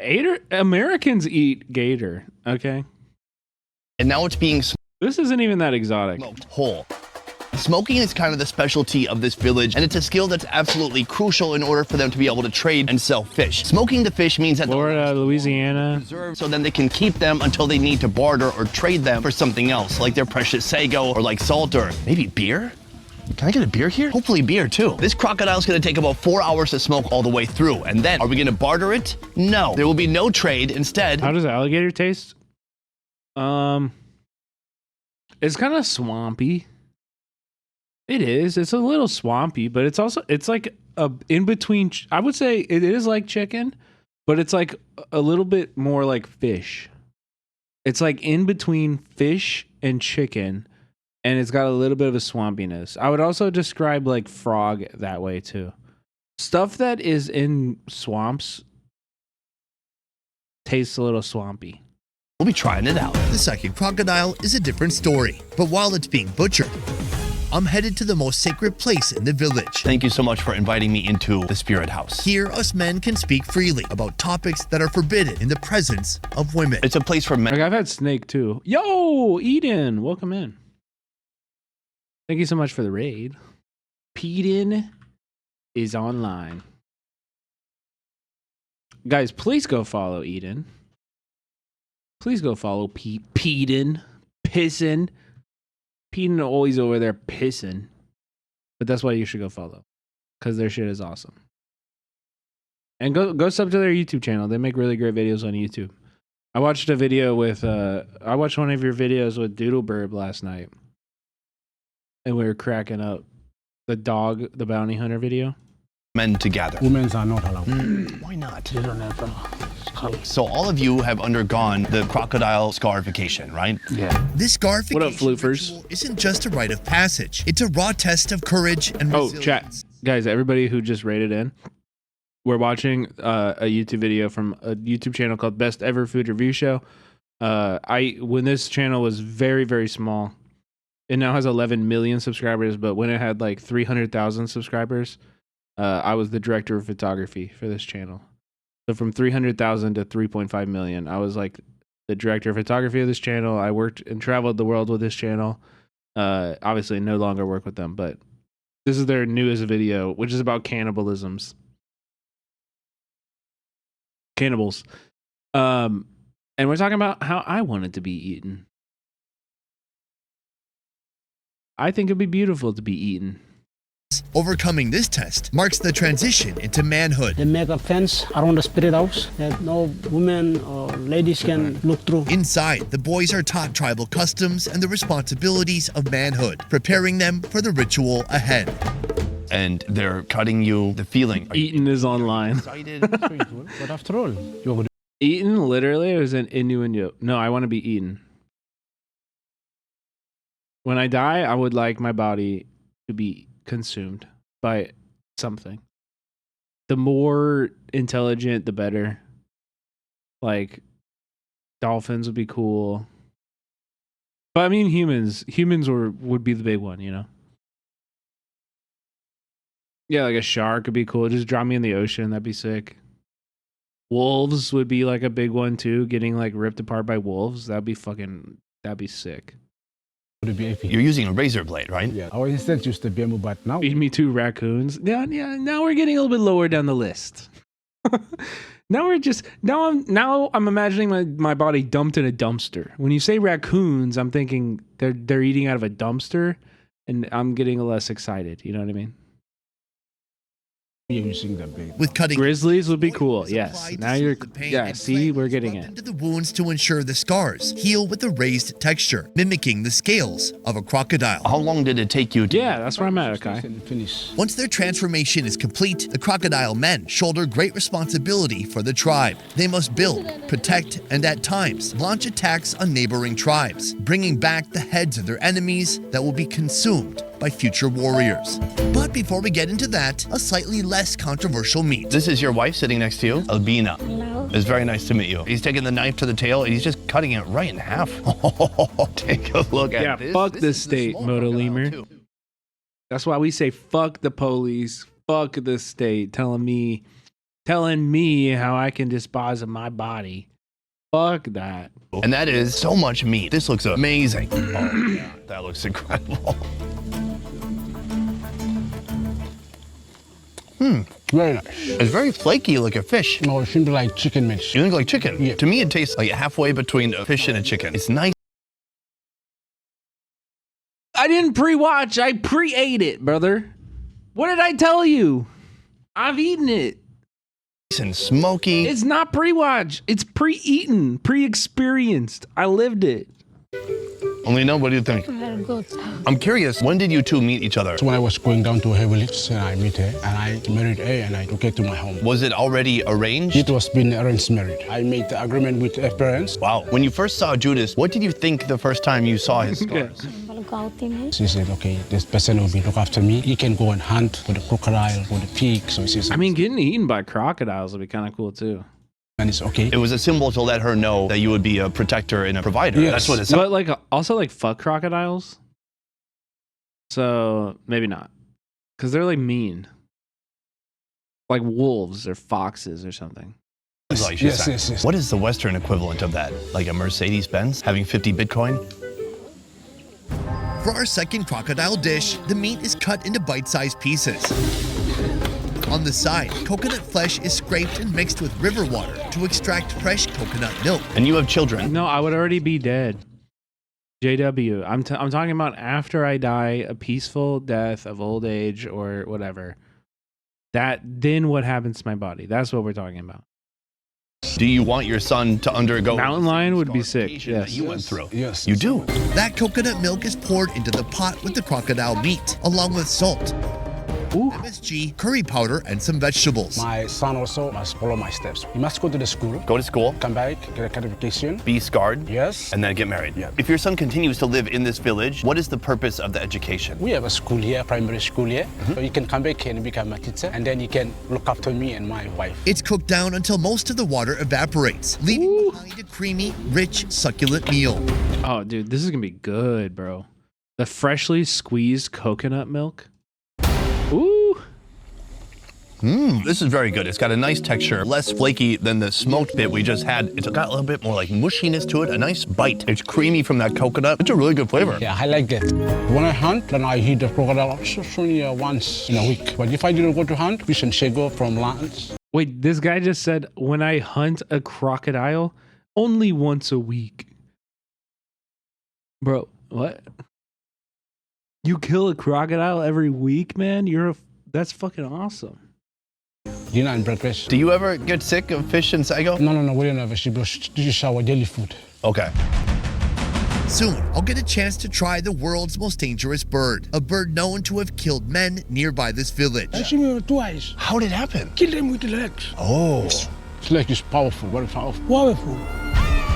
Americans eat gator, okay? And now it's being This isn't even that exotic. Smoked whole. Smoking is kind of the specialty of this village, and it's a skill that's absolutely crucial in order for them to be able to trade and sell fish. Smoking the fish means that Florida, Louisiana, so then they can keep them until they need to barter or trade them for something else, like their precious sago or like salt or maybe beer. Can I get a beer here? Hopefully beer too. This crocodile's gonna take about 4 hours to smoke all the way through, and then are we gonna barter it? No, there will be no trade. Instead, how does alligator taste? It's kind of swampy. It is. It's a little swampy, but it's also like a in between. I would say it is like chicken, but it's like a little bit more like fish. It's like in between fish and chicken, and it's got a little bit of a swampiness. I would also describe like frog that way too. Stuff that is in swamps tastes a little swampy. We'll be trying it out. The second crocodile is a different story, but while it's being butchered, I'm headed to the most sacred place in the village. Thank you so much for inviting me into the spirit house. Here, us men can speak freely about topics that are forbidden in the presence of women. It's a place for men. Like I've had snake too. Yo, Eden, welcome in. Thank you so much for the raid. Peden is online. Guys, please go follow Eden. Please go follow Peden. Pissin'. Peden always over there pissing. But that's why you should go follow. Because their shit is awesome. And go sub to their YouTube channel. They make really great videos on YouTube. I watched a video with I watched one of your videos with Doodleburb last night. And we were cracking up. The dog, the bounty hunter video. Men together. Women are not allowed. Why not? They don't have So all of you have undergone the crocodile scarification, right? Yeah. This scarification What up, floofers? ritual isn't just a rite of passage. It's a raw test of courage and Oh, resilience. chat. Guys, everybody who just rated in, we're watching a YouTube video from a YouTube channel called Best Ever Food Review Show. When this channel was very, very small, it now has 11 million subscribers, but when it had like 300,000 subscribers, I was the director of photography for this channel. So from 300,000 to 3.5 million, I was like the director of photography of this channel. I worked and traveled the world with this channel. Obviously no longer work with them, but this is their newest video, which is about cannibals. And we're talking about how I wanted to be eaten. I think it'd be beautiful to be eaten. Overcoming this test marks the transition into manhood. They make a fence around the spirit house that no women or ladies can look through. Inside, the boys are taught tribal customs and the responsibilities of manhood, preparing them for the ritual ahead. And they're cutting you the feeling. Eaten is online. Excited? But after all, you're Eaten literally was an innuendo. No, I want to be eaten. When I die, I would like my body to be consumed by something. The more intelligent, the better. Like dolphins would be cool. But I mean humans would be the big one, you know? Yeah, like a shark would be cool. Just drop me in the ocean, that'd be sick. Wolves would be like a big one too, getting like ripped apart by wolves. That'd be sick. You're using a razor blade, right? Yeah. Our instinct used to be able, but now Feed me 2 raccoons. Yeah. Now we're getting a little bit lower down the list. Now I'm imagining my body dumped in a dumpster. When you say raccoons, I'm thinking they're eating out of a dumpster, and I'm getting less excited. You know what I mean? you're using the blade. With cutting Grizzlies would be cool. Yes. Now you're see, we're getting it. into the wounds to ensure the scars heal with a raised texture, mimicking the scales of a crocodile. How long did it take you to... Yeah, that's where I'm at, okay. Once their transformation is complete, the crocodile men shoulder great responsibility for the tribe. They must build, protect, and at times launch attacks on neighboring tribes, bringing back the heads of their enemies that will be consumed by future warriors. But before we get into that, a slightly less controversial meat. This is your wife sitting next to you, Albina. Hello. It's very nice to meet you. He's taking the knife to the tail and he's just cutting it right in half. Take a look at this. Yeah, fuck this state, Moto Lemur. That's why we say fuck the police, fuck the state, telling me how I can dispose of my body. Fuck that. And that is so much meat. This looks amazing. Oh yeah, that looks incredible. Very nice. It's very flaky like a fish. No, it should be like chicken mix. You think like chicken? Yeah. To me, it tastes like halfway between a fish and a chicken. It's nice. I didn't pre-watch. I pre-ate it, brother. What did I tell you? I've eaten it. And smoky. It's not pre-watch. It's pre-eaten, pre-experienced. I lived it. Only know, what do you think? very good. I'm curious, when did you two meet each other? So when I was going down to her village, and I met her, and I married her, and I took her to my home. Was it already arranged? It was been arranged marriage. I made the agreement with her parents. Wow. When you first saw Judas, what did you think the first time you saw his scars? She said, okay, this person will be look after me. He can go and hunt for the crocodile, for the pig. So she said, I mean, getting eaten by crocodiles would be kind of cool too. And it's okay. It was a symbol to let her know that you would be a protector and a provider. Yes. That's what it sounds. But like, also like fuck crocodiles. So maybe not, because they're like mean, like wolves or foxes or something. Yes. What is the Western equivalent of that? Like a Mercedes-Benz having 50 Bitcoin? For our second crocodile dish, the meat is cut into bite-sized pieces. On the side, coconut flesh is scraped and mixed with river water to extract fresh coconut milk. And you have children. No, I would already be dead. JW, I'm talking about after I die a peaceful death of old age or whatever. Then what happens to my body? That's what we're talking about. Do you want your son to undergo mountain lion would be sick? that Yes. you went through? Yes. You do. That coconut milk is poured into the pot with the crocodile meat, along with salt, MSG, curry powder, and some vegetables. My son also must follow my steps. He must go to the school. Go to school. Come back, get a qualification. Be scarred. Yes. And then get married. Yeah. If your son continues to live in this village, what is the purpose of the education? We have a school here, primary school here. So you can come back and become a teacher, and then you can look after me and my wife. It's cooked down until most of the water evaporates, leaving behind a creamy, rich, succulent meal. Oh, dude, this is gonna be good, bro. The freshly squeezed coconut milk. Ooh. This is very good. It's got a nice texture, less flaky than the smoked bit we just had. It's got a little bit more like mushiness to it, a nice bite. It's creamy from that coconut. It's a really good flavor. Yeah, I like that. When I hunt, then I hit the crocodile only once in a week. But if I didn't go to hunt, we should go from lunch. Wait, this guy just said, when I hunt a crocodile, only once a week. Bro, what? You kill a crocodile every week, man? That's fucking awesome. Dinner and breakfast. Do you ever get sick of fish and sago? No, we don't have vegetables. This is our daily food. Okay. Soon, I'll get a chance to try the world's most dangerous bird, a bird known to have killed men nearby this village. I see him with 2 eyes. How did it happen? Kill them with the legs. Oh. His leg is powerful, very powerful. Powerful.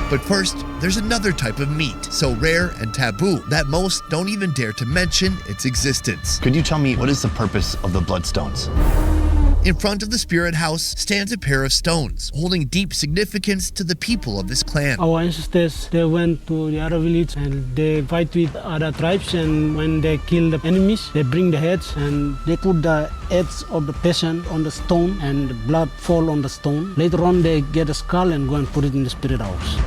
But first, there's another type of meat, so rare and taboo that most don't even dare to mention its existence. Could you tell me what is the purpose of the bloodstones? In front of the spirit house stands a pair of stones, holding deep significance to the people of this clan. Our ancestors, they went to the other village and they fight with other tribes, and when they kill the enemies, they bring the heads and they put the heads of the person on the stone and the blood fall on the stone. Later on, they get a skull and go and put it in the spirit house.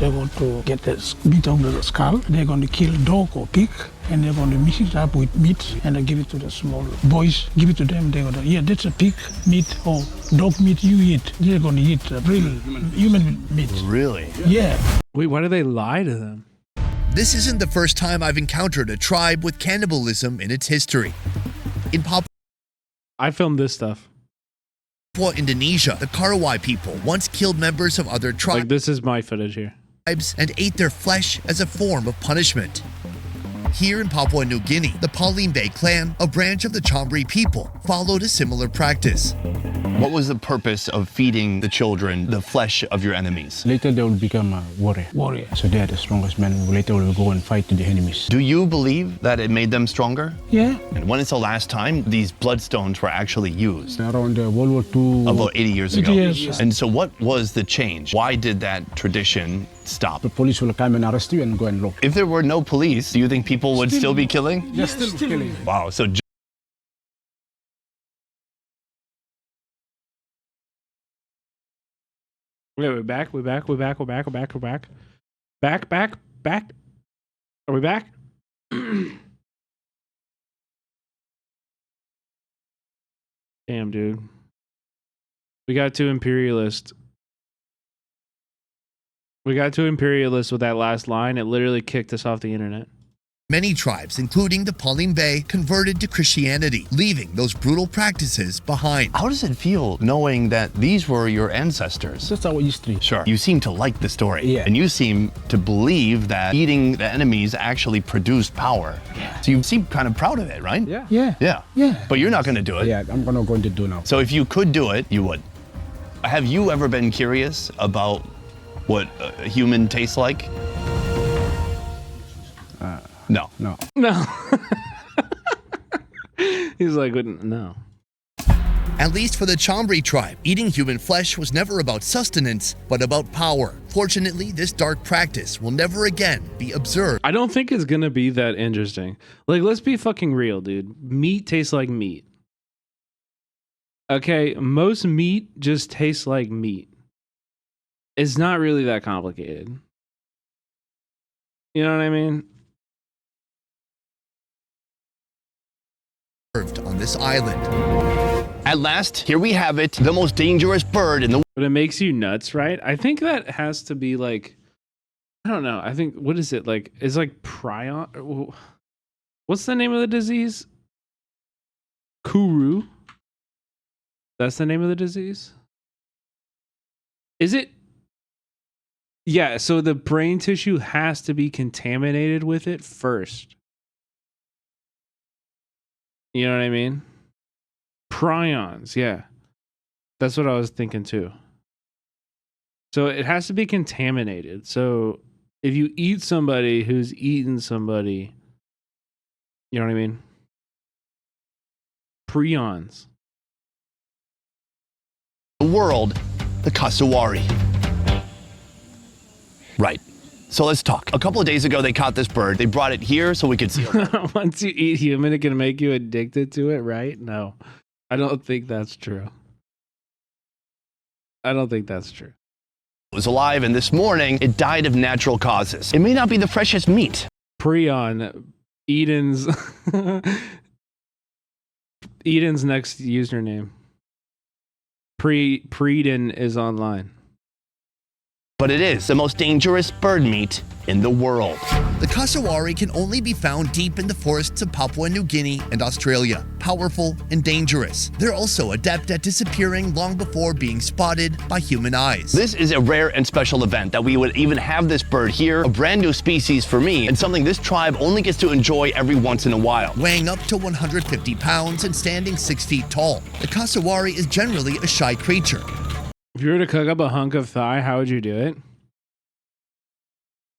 They're going to get the meat of the skull. They're going to kill dog or pig, and they're going to mix it up with meat and they give it to the small boys. Give it to them. They're going to, yeah, that's a pig meat or dog meat you eat. They're going to eat real human meat. Really? Yeah. Wait, why do they lie to them? This isn't the first time I've encountered a tribe with cannibalism in its history. In I filmed this stuff. Papua, Indonesia, the Karawai people once killed members of other tribes. Like, this is my footage here. And ate their flesh as a form of punishment. Here in Papua New Guinea, the Palimbe clan, a branch of the Chambri people, followed a similar practice. What was the purpose of feeding the children the flesh of your enemies? Later they will become a warrior. So they are the strongest men who later will go and fight to the enemies. Do you believe that it made them stronger? Yeah. And when is the last time these bloodstones were actually used? Around World War II. About 80 years ago. 80 years. And so what was the change? Why did that tradition stop? The police will come and arrest you and go and look. If there were no police, do you think people would still be killing? They're still killing. Wow. So Wait, we're back. Back. Are we back? Damn, dude. We got too imperialist. We got too imperialist with that last line. It literally kicked us off the internet. Many tribes, including the Palimbe, converted to Christianity, leaving those brutal practices behind. How does it feel knowing that these were your ancestors? That's our history. Sure. You seem to like the story. Yeah. And you seem to believe that eating the enemies actually produced power. Yeah. So you seem kind of proud of it, right? Yeah. Yeah. Yeah. Yeah. But you're not going to do it. Yeah, I'm going to do now. So if you could do it, you would. Have you ever been curious about what a human tastes like? No. No. No. He's like, no. At least for the Chambri tribe, eating human flesh was never about sustenance, but about power. Fortunately, this dark practice will never again be observed. I don't think it's gonna be that interesting. Like, let's be fucking real, dude. Meat tastes like meat. Okay, most meat just tastes like meat. It's not really that complicated. You know what I mean? On this island. At last, here we have it, the most dangerous bird in the world. But it makes you nuts, right? I think that has to be like, I don't know. I think, what is it like? It's like prion. What's the name of the disease? Kuru. That's the name of the disease? Is it? Yeah, so the brain tissue has to be contaminated with it first. You know what I mean? Prions, yeah. That's what I was thinking too. So it has to be contaminated. So if you eat somebody who's eaten somebody, you know what I mean? Prions. The world, the cassowary. Right. So let's talk. A couple of days ago, they caught this bird. They brought it here so we could see it. Once you eat human, it can make you addicted to it, right? No, I don't think that's true. I don't think that's true. It was alive, and this morning, it died of natural causes. It may not be the freshest meat. Prion, Eden's Eden's next username. Preden is online. But it is the most dangerous bird meat in the world. The cassowary can only be found deep in the forests of Papua New Guinea and Australia. Powerful and dangerous. They're also adept at disappearing long before being spotted by human eyes. This is a rare and special event that we would even have this bird here, a brand new species for me, and something this tribe only gets to enjoy every once in a while. Weighing up to 150 pounds and standing 6 feet tall, the cassowary is generally a shy creature. If you were to cook up a hunk of thigh, how would you do it?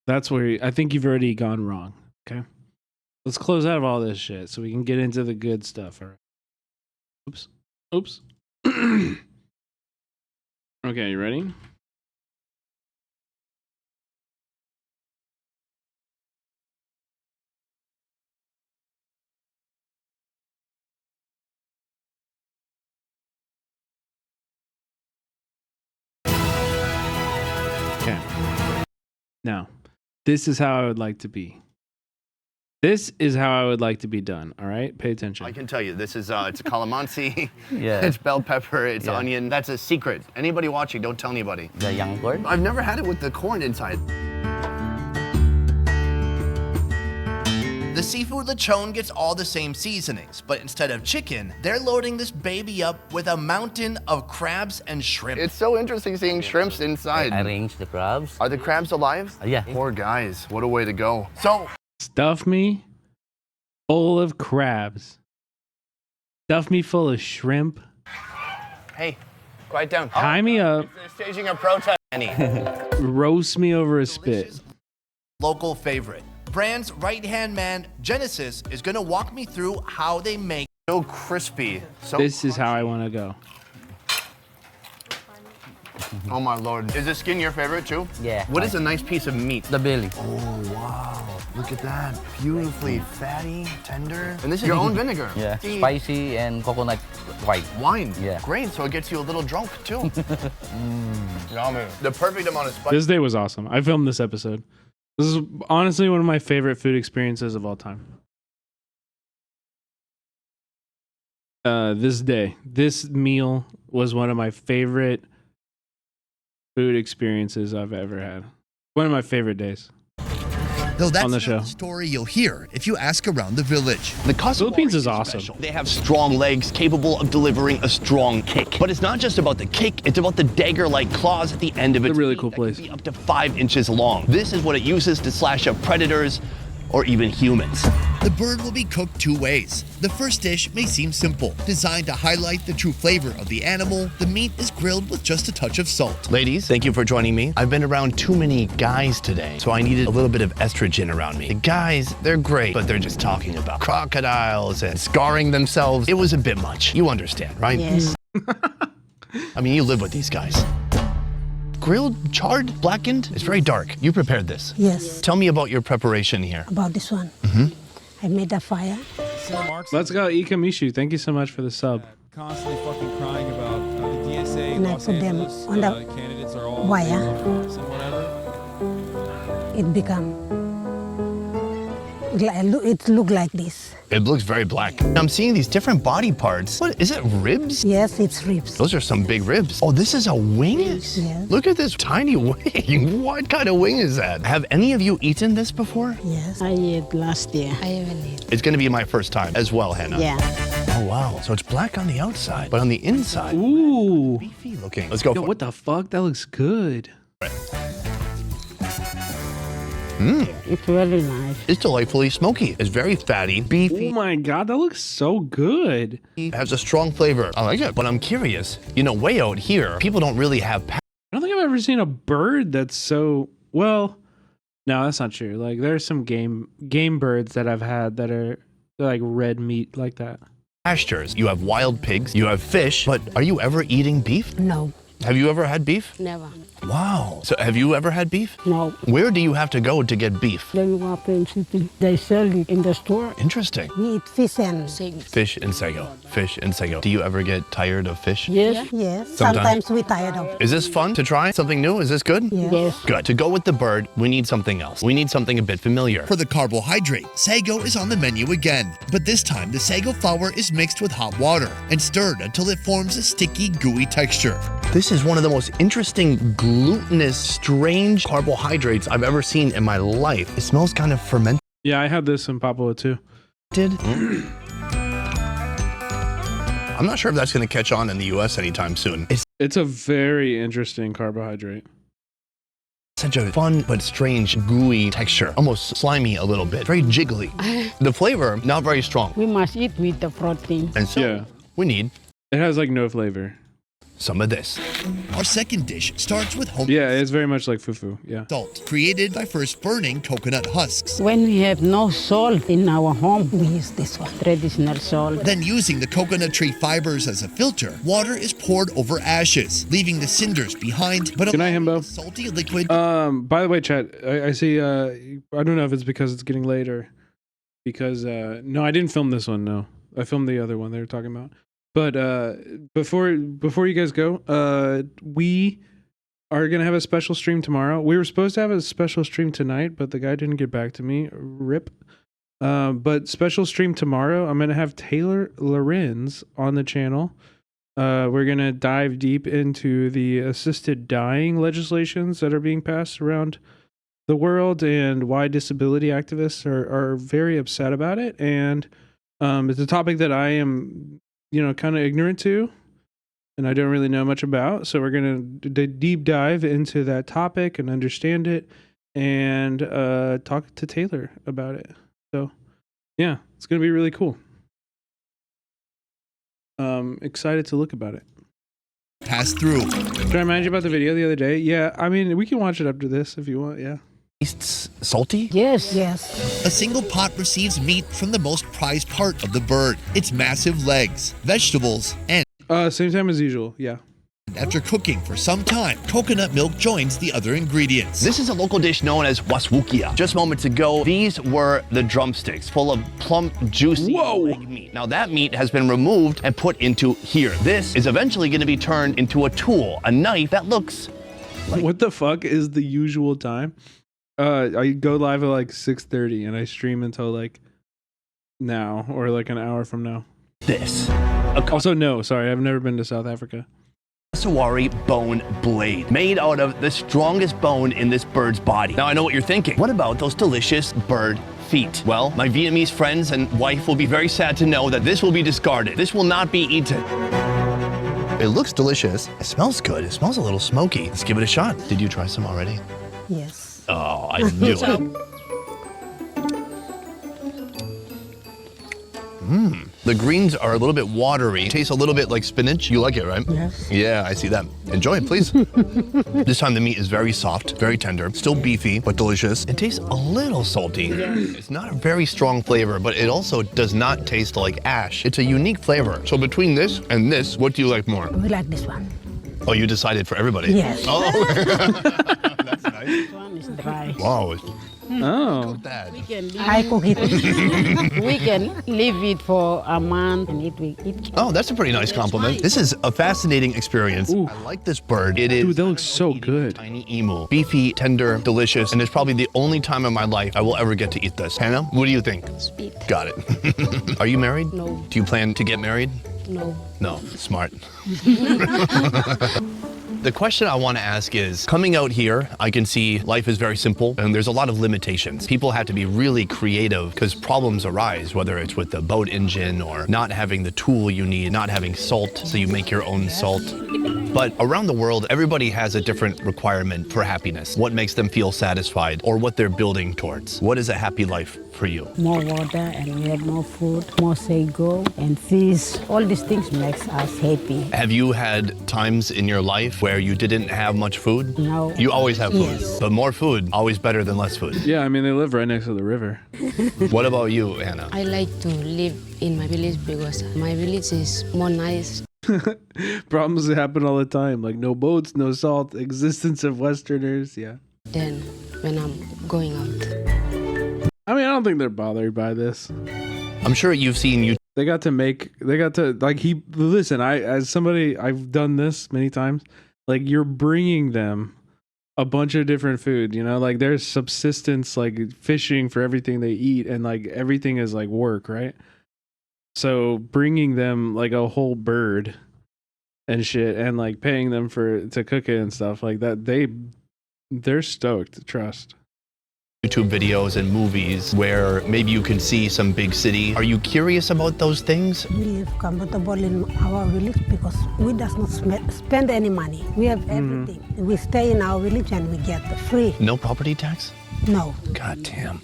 That's where I think you've already gone wrong. Okay. Let's close out of all this shit so we can get into the good stuff. All right. Oops. Oops. Okay, you ready? Okay. Now, this is how I would like to be. This is how I would like to be done. All right, pay attention. I can tell you, this is it's a calamansi. Yeah. It's bell pepper. It's onion. That's a secret. Anybody watching, don't tell anybody. The young bird. I've never had it with the corn inside. The seafood lechon gets all the same seasonings, but instead of chicken, they're loading this baby up with a mountain of crabs and shrimp. It's so interesting seeing shrimps inside. I arrange the crabs. Are the crabs alive? Yeah. Poor guys. What a way to go. So, stuff me full of crabs. Stuff me full of shrimp. hey, quiet down. Tie me up. They're staging a protest. Roast me over a spit. Local favorite. Brand's right-hand man, Genesis, is gonna walk me through how they make so crispy. So this is how I want to go. Oh my lord. Is the skin your favorite too? Yeah. What is a nice piece of meat? The belly. Oh wow. Look at that. Beautifully fatty, tender. And this is your own vinegar. Yeah. Spicy and coconut white. Wine. Yeah. Great. So it gets you a little drunk too. Yummy. The perfect amount of spice. This day was awesome. I filmed this episode. This is honestly one of my favorite food experiences of all time. This meal was one of my favorite food experiences I've ever had. One of my favorite days. Though that's on the not show. the story you'll hear if you ask around the village. The Philippines is awesome. They have strong legs capable of delivering a strong kick. But it's not just about the kick, it's about the dagger-like claws at the end of it. It's a really cool place. Be up to 5 inches long. This is what it uses to slash up predators or even humans. The bird will be cooked 2 ways. The first dish may seem simple. Designed to highlight the true flavor of the animal, the meat is grilled with just a touch of salt. Ladies, thank you for joining me. I've been around too many guys today, so I needed a little bit of estrogen around me. The guys, they're great, but they're just talking about crocodiles and scarring themselves. It was a bit much. You understand, right? Yes. I mean, you live with these guys. Grilled, charred, blackened? It's very dark. You prepared this. Yes. Tell me about your preparation here. About this one. I made a fire. Let's go, Ikamishu. Thank you so much for the sub. Constantly fucking crying about the DSA, And I Los put them Angeles on the candidates are all wire. and whatever. It become. It look like this. It looks very black. I'm seeing these different body parts. What, is it ribs? Yes, it's ribs. Those are some big ribs. Oh, this is a wing? Yes. Look at this tiny wing. What kind of wing is that? Have any of you eaten this before? Yes. I ate last year. I haven't eaten. It's gonna be my first time as well, Hannah. Yeah. Oh, wow. So it's black on the outside, but on the inside, ooh, beefy looking. Let's go. Yo, what the fuck? That looks good. It's really nice. It's delightfully smoky. It's very fatty, beefy. Oh my god, that looks so good. It has a strong flavor. I like it, but I'm curious. You know, way out here, people don't really have I don't think I've ever seen a bird that's so well. No, that's not true. Like there's some game birds that I've had that are like red meat like that. pastures. You have wild pigs, you have fish, but are you ever eating beef? No. Have you ever had beef? Never. Wow. So have you ever had beef? No. Where do you have to go to get beef? Then you walk in city. They sell it in the store. Interesting. We eat fish and Fish and sago. Fish and sago. Do you ever get tired of fish? Yes. Yes. Sometimes we tired of. Is this fun to try? Something new? Is this good? Yes. Good. To go with the bird, we need something else. We need something a bit familiar. For the carbohydrate, sago is on the menu again. But this time, the sago flour is mixed with hot water and stirred until it forms a sticky, gooey texture. This is one of the most interesting, glutinous, strange carbohydrates I've ever seen in my life. It smells kind of fermented. Yeah, I had this in Papua too. I'm not sure if that's going to catch on in the US anytime soon. It's a very interesting carbohydrate. Such a fun but strange, gooey texture. Almost slimy a little bit. Very jiggly. The flavor, not very strong. We must eat with the protein. And so, we need... It has like no flavor. Some of this. Our second dish starts with home Yeah, it's very much like fufu. Yeah. salt, created by first burning coconut husks. When we have no salt in our home, we use this one, traditional salt. Then using the coconut tree fibers as a filter, water is poured over ashes, leaving the cinders behind, but Good night, Himbo. salty liquid. By the way, chat, I see, I don't know if it's because it's getting later. Because, no, I didn't film this one, no. I filmed the other one they were talking about. But before you guys go, we are going to have a special stream tomorrow. We were supposed to have a special stream tonight, but the guy didn't get back to me. RIP. But special stream tomorrow, I'm going to have Taylor Lorenz on the channel. We're going to dive deep into the assisted dying legislations that are being passed around the world and why disability activists are very upset about it. And it's a topic that I am... kind of ignorant to, and I don't really know much about. So we're going to deep dive into that topic and understand it and talk to Taylor about it. So yeah, it's going to be really cool. Excited to look about it. Pass through. Did I remind you about the video the other day? Yeah, I mean, we can watch it after this if you want, yeah. Tastes salty? Yes. Yes. A single pot receives meat from the most prized part of the bird, its massive legs, vegetables, and same time as usual, yeah. After cooking for some time, coconut milk joins the other ingredients. This is a local dish known as Russificat. Just moments ago, these were the drumsticks, full of plump, juicy leg meat. Now that meat has been removed and put into here. This is eventually going to be turned into a tool, a knife that looks like... What the fuck is the usual time? I go live at like 6:30 and I stream until like now or like an hour from now. This. Also, no, sorry, I've never been to South Africa. Sawari bone blade, made out of the strongest bone in this bird's body. Now I know what you're thinking. What about those delicious bird feet? Well, my Vietnamese friends and wife will be very sad to know that this will be discarded. This will not be eaten. It looks delicious. It smells good. It smells a little smoky. Let's give it a shot. Did you try some already? Yes. Oh, I knew it. The greens are a little bit watery. Tastes a little bit like spinach. You like it, right? Yes. Yeah, I see that. Enjoy it, please. This time the meat is very soft, very tender, still beefy, but delicious. It tastes a little salty. It's not a very strong flavor, but it also does not taste like ash. It's a unique flavor. So between this and this, what do you like more? We like this one. Oh, you decided for everybody? Yes. Oh, that's nice. This one is dry. Wow. Oh. I cook it. We can leave it for a month and eat. Oh, that's a pretty nice compliment. This is a fascinating experience. Ooh. I like this bird. It is. Dude, that looks so good. Tiny emu. Beefy, tender, delicious, and it's probably the only time in my life I will ever get to eat this. Hannah, what do you think? Sweet. Got it. Are you married? No. Do you plan to get married? No. No. Smart. The question I want to ask is, coming out here, I can see life is very simple and there's a lot of limitations. People have to be really creative because problems arise, whether it's with the boat engine or not having the tool you need, not having salt, so you make your own salt. But around the world, everybody has a different requirement for happiness, what makes them feel satisfied or what they're building towards. What is a happy life for you? More water and we have more food, more sago and fish. All these things makes us happy. Have you had times in your life where you didn't have much food? No. You always have food, Yes. but more food, always better than less food. Yeah, I mean, they live right next to the river. What about you, Anna? I like to live in my village because my village is more nice. Problems happen all the time, like no boats, no salt, existence of Westerners, yeah. Then when I'm going out. I mean, I don't think they're bothered by this. I'm sure you've seen you. They got to, listen, as somebody, I've done this many times. Like, you're bringing them a bunch of different food, you know, like there's subsistence, like fishing for everything they eat, and like everything is like work, right? So bringing them like a whole bird and shit, and like paying them to cook it and stuff like that, they're stoked. Trust. YouTube videos and movies where maybe you can see some big city. Are you curious about those things? We live comfortable in our village because we does not spend any money. We have everything. We stay in our village and we get free. No property tax? No. God damn.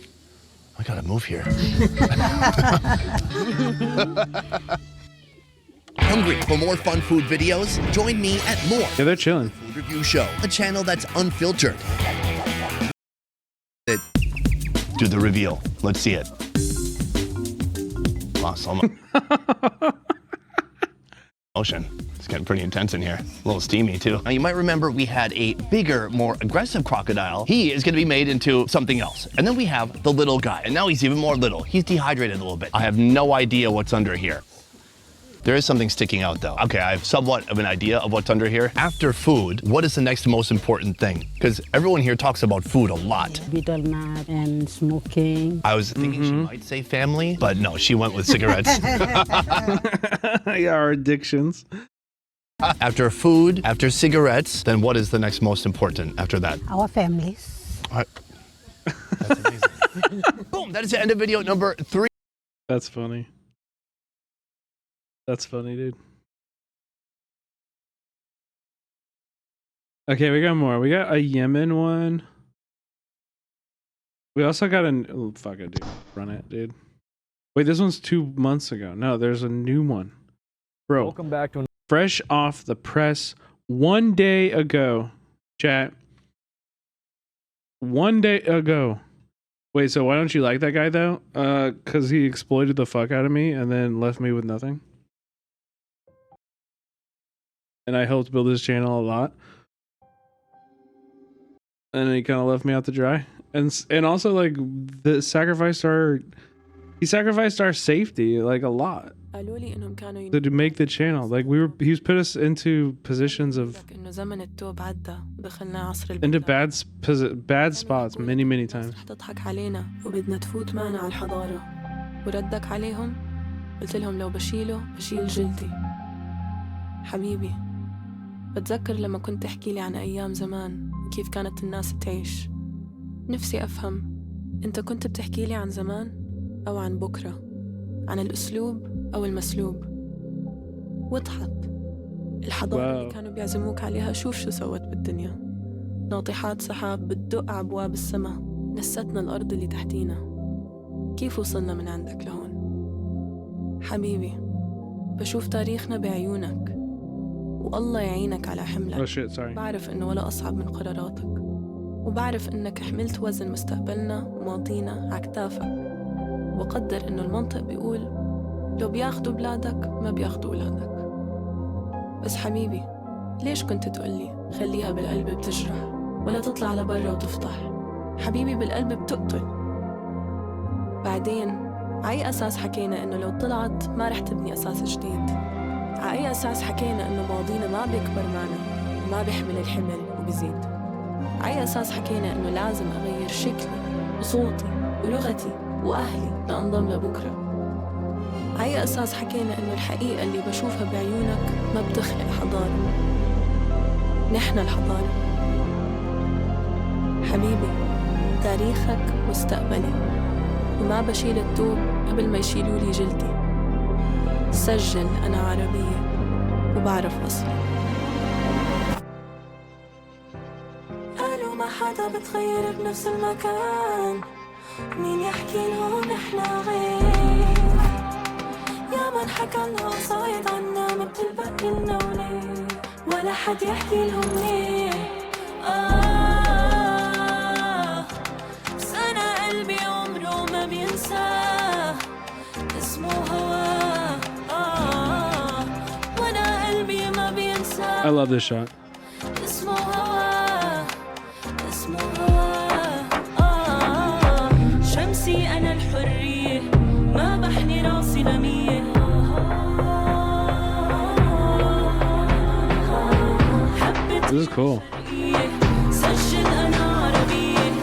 I gotta move here. Hungry for more fun food videos? Join me at More. Yeah, they're chilling. Food Review Show, a channel that's unfiltered. Do the reveal. Let's see it. Awesome. Ocean. It's getting pretty intense in here. A little steamy too. Now you might remember we had a bigger, more aggressive crocodile. He is gonna be made into something else. And then we have the little guy. And now he's even more little. He's dehydrated a little bit. I have no idea what's under here. There is something sticking out though. Okay, I have somewhat of an idea of what's under here. After food, what is the next most important thing? Because everyone here talks about food a lot. Betel nut and smoking. I was thinking she might say family, but no, she went with cigarettes. Yeah, our addictions. After food, after cigarettes, then what is the next most important after that? Our families. All right. That's amazing. Boom, that is the end of video number 3. That's funny. That's funny, dude. Okay, we got more. We got a Yemen one. We also got oh, fuck it, dude. Run it, dude. Wait, this one's 2 months ago. No, there's a new one. Bro. Welcome back to fresh off the press 1 day ago. Chat. 1 day ago. Wait, so why don't you like that guy though? Cause he exploited the fuck out of me and then left me with nothing. And I helped build his channel a lot. And he kind of left me out to dry. And also like he sacrificed our safety like a lot. To make the channel. Like he's put us into positions of into bad spots many times. بتذكر لما كنت تحكي لي عن أيام زمان كيف كانت الناس تعيش. نفسي أفهم، أنت كنت بتحكي لي عن زمان أو عن بكرة، عن الأسلوب أو المسلوب؟ وضحت الحضارة اللي كانوا بيعزموك عليها، شوف شو سوت بالدنيا. ناطحات سحاب بتدق عبواب السما، نستنا الأرض اللي تحتينا. كيف وصلنا من عندك لهون؟ حبيبي، بشوف تاريخنا بعيونك، والله يعينك على حملك. بعرف إنه ولا أصعب من قراراتك، وبعرف إنك حملت وزن مستقبلنا وماضينا عكتافك. وقدر إنه المنطق بيقول لو بياخدوا بلادك ما بياخدوا ولادك. بس حبيبي، ليش كنت تقولي خليها بالقلب بتجرح ولا تطلع لبرا وتفضح؟ حبيبي بالقلب بتقتل. بعدين عأي أساس حكينا إنه لو طلعت ما رح تبني أساس جديد؟ عأي أساس حكينا إنه ماضينا ما بيكبر معنا وما بيحمل الحمل وبيزيد؟ عأي أساس حكينا إنه لازم أغير شكلي وصوتي ولغتي وأهلي لأنضم لبكرة؟ عأي أساس حكينا إنه الحقيقة اللي بشوفها بعيونك ما بتخلق حضارة؟ نحن الحضارة. حبيبي، تاريخك مستقبلي، وما بشيل الثوب قبل ما يشيلوا لي جلدي. سجل أنا عربية وبعرف أصلي. قالوا ما حدا بتغير بنفس المكان، مين يحكي لهم إحنا غير؟ يا من حكى لنا وصايد عنا ما بتلبق لنا وليه؟ ولا حد يحكي لهم ليه؟ بس أنا قلبي عمره ما بينساه، اسمه هواه. وأنا قلبي ما بينساه. I love this shot. اسمه هواه، اسمه هواه. شمسي أنا الحرية، ما بحني راسي لمية. This is cool. سجل أنا عربية،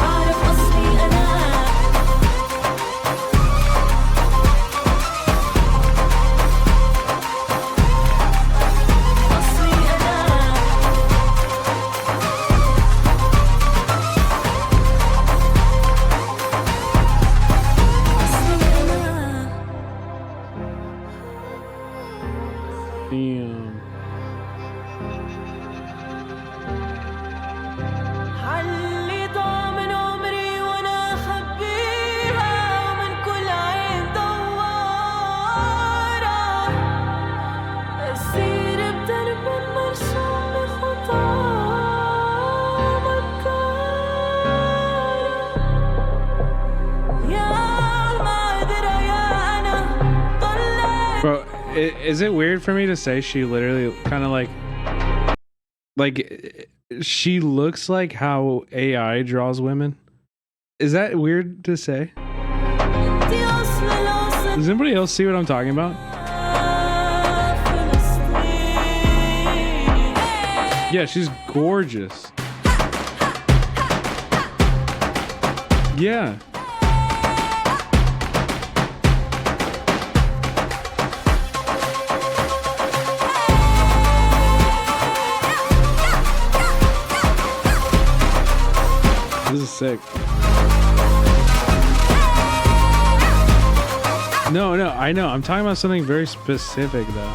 بعرف أصلي أنا. أصلي أنا. Damn. حلي ضامن عمري وانا اخبيها من كل عين دوارة، اسير بدرب مرسوم بخطى مكارة. يا ما قدرة يا انا ضليت. Bro, is it weird for me to say she literally kind of like she looks like how AI draws women? Is that weird to say? Does anybody else see what I'm talking about? Yeah, she's gorgeous. Yeah. This is sick. No, I know. I'm talking about something very specific, though.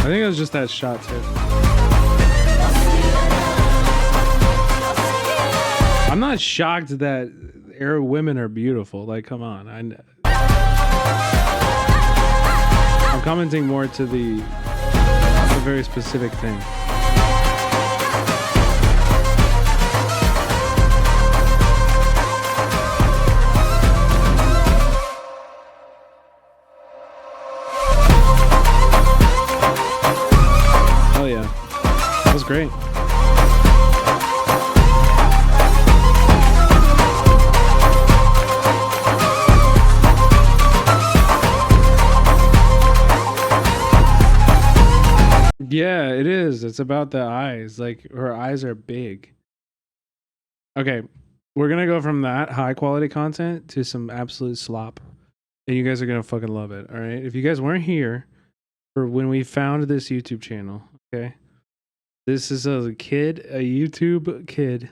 I think it was just that shot, too. I'm not shocked that Arab women are beautiful. Like, come on. I'm commenting more to the very specific thing. Oh yeah, that was great. Yeah, it is. It's about the eyes. Like, her eyes are big. Okay, we're gonna go from that high quality content to some absolute slop, and you guys are gonna fucking love it. All right, if you guys weren't here, for when we found this YouTube channel. Okay, this is a kid, a YouTube kid.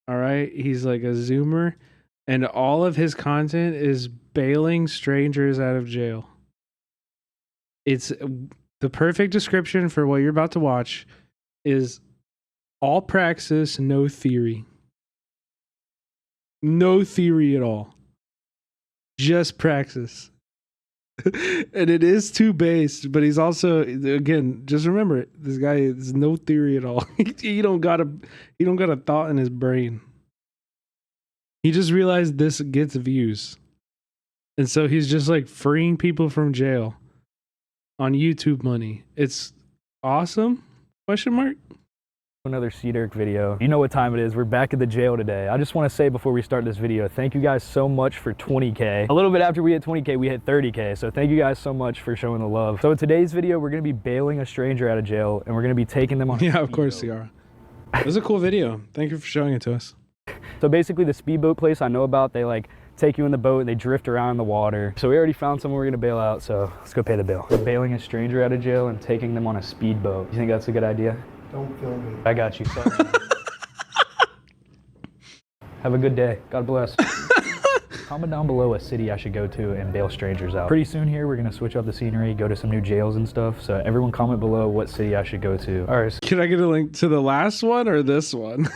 All right, he's like a Zoomer, and all of his content is bailing strangers out of jail. It's the perfect description for what you're about to watch is all praxis, no theory. No theory at all. Just praxis. And it is too based, but he's also, again, just remember it. This guy is no theory at all. he don't got a thought in his brain. He just realized this gets views. And so he's just like freeing people from jail on YouTube money. It's awesome? Question mark? Another C-Dirk video. You know what time it is. We're back at the jail today. I just want to say before we start this video, thank you guys so much for 20K. A little bit after we hit 20K, we hit 30K. So thank you guys so much for showing the love. So in today's video, we're going to be bailing a stranger out of jail and we're going to be taking them on a Yeah, of course, Ciara. It was a cool video. Thank you for showing it to us. So basically the speedboat place I know about, they like take you in the boat, they drift around in the water. So we already found someone we're gonna bail out, so let's go pay the bill. We're bailing a stranger out of jail and taking them on a speedboat. You think that's a good idea? Don't kill me. I got you. Have a good day. God bless. Comment down below a city I should go to and bail strangers out. Pretty soon here, we're gonna switch up the scenery, go to some new jails and stuff. So everyone comment below what city I should go to. All right. Can I get a link to the last one or this one?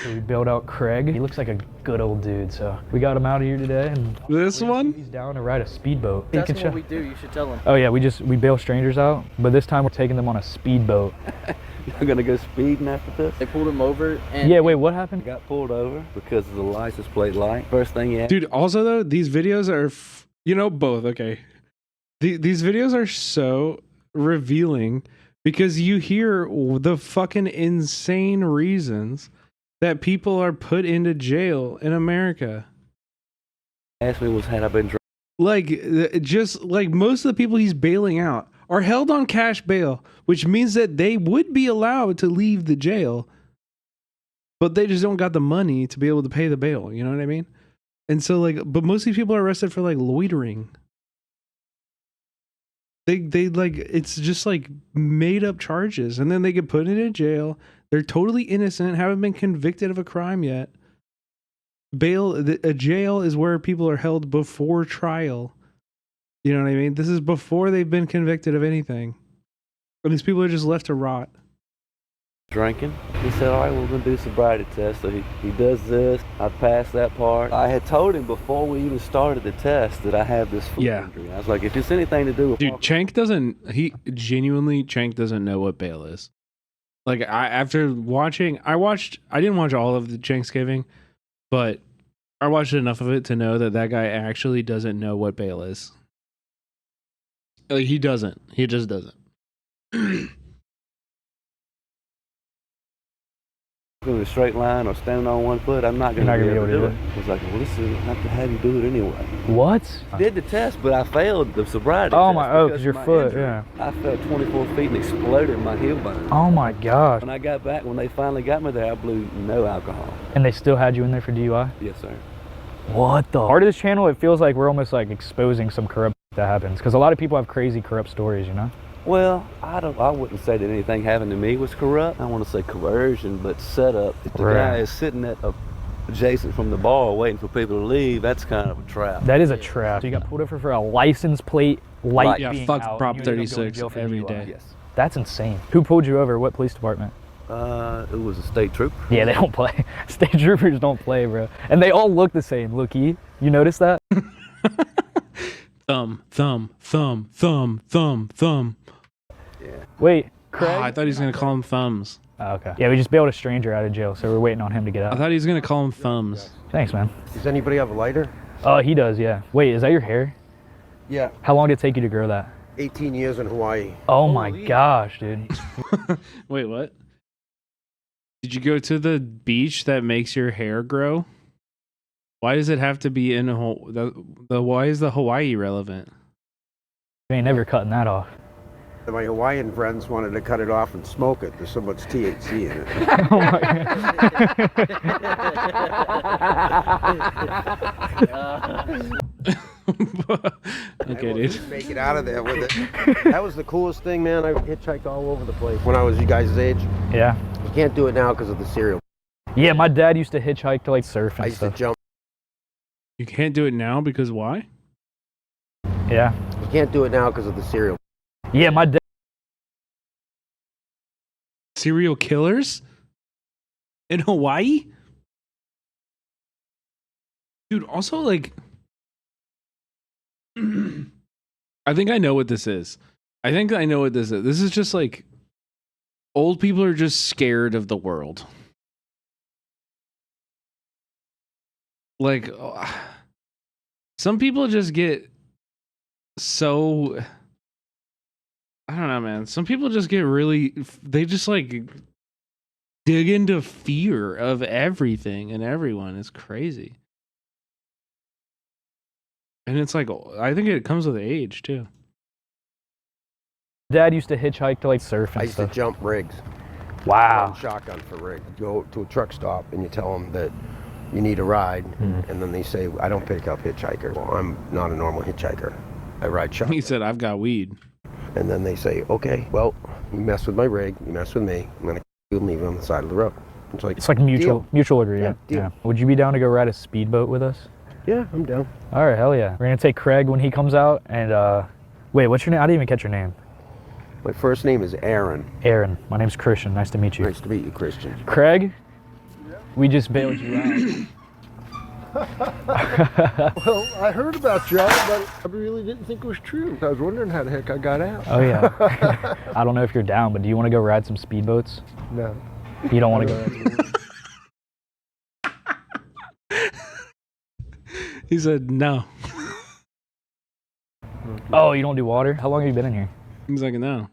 So we bailed out Craig. He looks like a good old dude, so we got him out of here today. And this one? He's down to ride a speedboat. That's what we do. You should tell him. Oh yeah, we bail strangers out, but this time we're taking them on a speedboat. You're gonna go speeding after this? They pulled him over and yeah, wait, what happened? Got pulled over because of the license plate light. First thing you had. Dude, also though, these videos are, you know, both, okay. These videos are so revealing because you hear the fucking insane reasons that people are put into jail in America. Asked me was had I been drunk. Like, just like most of the people he's bailing out are held on cash bail, which means that they would be allowed to leave the jail, but they just don't got the money to be able to pay the bail. You know what I mean? And so like, but most of these people are arrested for like loitering. They like, it's just like made up charges, and then they get put into jail. They're totally innocent, haven't been convicted of a crime yet. A jail is where people are held before trial. You know what I mean? This is before they've been convicted of anything. And these people are just left to rot. Drinking. He said, all right, we're going to do a sobriety test. So he does this. I passed that part. I had told him before we even started the test that I have this foot injury. I was like, if it's anything to do with... Dude, Chank doesn't know what bail is. Like, I didn't watch all of the Thanksgiving, but I watched enough of it to know that guy actually doesn't know what bail is. Like, he doesn't. He just doesn't. In a straight line or standing on one foot, I'm not going to be able to do it. I was like, well, listen, I have to have you do it anyway. What? I did the test, but I failed the sobriety test. Because your foot, injury. Yeah. I fell 24 feet and exploded my heel bone. Oh my gosh. When I got back, when they finally got me there, I blew no alcohol. And they still had you in there for DUI? Yes, sir. What the? Part of this channel, it feels like we're almost like exposing some corrupt that happens. Because a lot of people have crazy corrupt stories, you know? Well, I wouldn't say that anything happened to me was corrupt. I want to say coercion, but setup. If the guy is sitting at adjacent from the bar waiting for people to leave, that's kind of a trap. That is a trap. So you got pulled over for a license plate light being fuck out, Prop 36 every day. Yes. That's insane. Who pulled you over? What police department? It was a state trooper. Yeah, they don't play. State troopers don't play, bro. And they all look the same. Look-y. You notice that? Thumb, thumb, thumb, thumb, thumb, thumb. Yeah. Wait, Craig? Oh, I thought he was going to call him thumbs. Oh, okay. Yeah, we just bailed a stranger out of jail, so we're waiting on him to get out. I thought he was going to call him thumbs. Thanks, man. Does anybody have a lighter? Oh, he does, yeah. Wait, is that your hair? Yeah. How long did it take you to grow that? 18 years in Hawaii. Oh my gosh, dude. Wait, what? Did you go to the beach that makes your hair grow? Why does it have to be in why is the Hawaii relevant? You ain't never cutting that off. My Hawaiian friends wanted to cut it off and smoke it. There's so much THC in it. Oh my God. Okay, dude. Make it out of there with it. That was the coolest thing, man. I hitchhiked all over the place when I was you guys' age. Yeah. You can't do it now because of the cereal. Yeah, my dad used to hitchhike to like surf and I used stuff. to jump. You can't do it now because why? Yeah. You can't do it now because of the cereal. Yeah, my dad. Serial killers in Hawaii? Dude, also like I think I know what this is. I think I know what this is. This is just like old people are just scared of the world. Like some people just get so I don't know, man. Some people just get really they just like dig into fear of everything and everyone. It's crazy. And it's like, I think it comes with age too. Dad used to hitchhike to like surf and I used stuff. to jump rigs. Wow. Run shotgun for rig. Go to a truck stop and you tell them that you need a ride, and then they say, I don't pick up hitchhikers. Well, I'm not a normal hitchhiker. I ride shotgun. He said, I've got weed. And then they say, okay, well, you mess with my rig, you mess with me, I'm gonna leave you on the side of the road. It's like mutual agreement. Yeah. Would you be down to go ride a speedboat with us? Yeah, I'm down. All right, hell yeah. We're gonna take Craig when he comes out, and wait, what's your name? I didn't even catch your name. My first name is Aaron. Aaron. My name's Christian. Nice to meet you. Nice to meet you, Christian. Craig, we just bailed you out. Well, I heard about y'all, but I really didn't think it was true. I was wondering how the heck I got out. Oh yeah. I don't know if you're down, but do you want to go ride some speedboats? No. You don't want to go ride speedboats? He said no. Oh, you don't do water? How long have you been in here? He's like, no.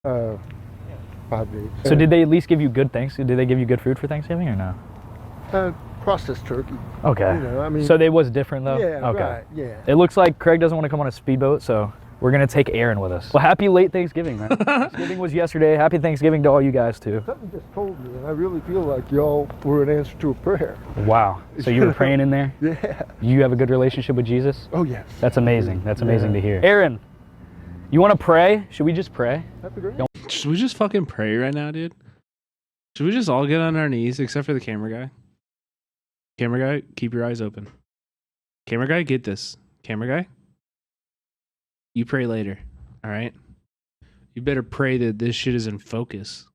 5 days. So did they at least give you good Did they give you good food for Thanksgiving or no? Processed turkey. Okay. You know, I mean. So they was different though? Yeah, okay. right, yeah. It looks like Craig doesn't want to come on a speedboat, so we're going to take Aaron with us. Well, happy late Thanksgiving, man. Thanksgiving was yesterday. Happy Thanksgiving to all you guys too. Something just told me, and I really feel like y'all were an answer to a prayer. Wow. So you were praying in there? Yeah. You have a good relationship with Jesus? Oh, yes. That's amazing. That's amazing to hear. Aaron, you want to pray? Should we just pray? That'd be great. Should we just fucking pray right now, dude? Should we just all get on our knees except for the camera guy? Camera guy, keep your eyes open. Camera guy, get this. Camera guy, you pray later, all right? You better pray that this shit is in focus.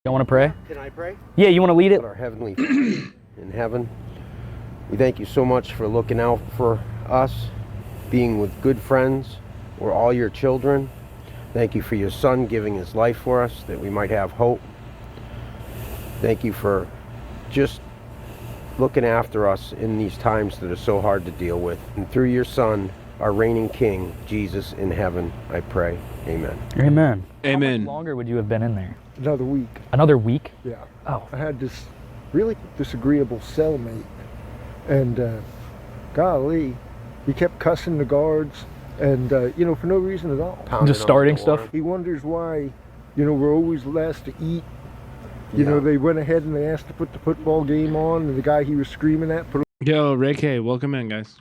You want to pray? Can I pray? Yeah, you want to lead it? Our Heavenly Father in heaven, we thank you so much for looking out for us, being with good friends. We're all your children. Thank you for your son giving his life for us, that we might have hope. Thank you for just looking after us in these times that are so hard to deal with. And through your son, our reigning king, Jesus in heaven, I pray. Amen. Amen. Amen. How much longer would you have been in there? Another week. Another week? Yeah. Oh. I had this really disagreeable cellmate, and golly, he kept cussing the guards, and you know, for no reason at all. Just starting stuff? He wonders why, you know, we're always last to eat. You know, they went ahead and they asked to put the football game on, and the guy he was screaming at put. Yo, Ray K, welcome in, guys.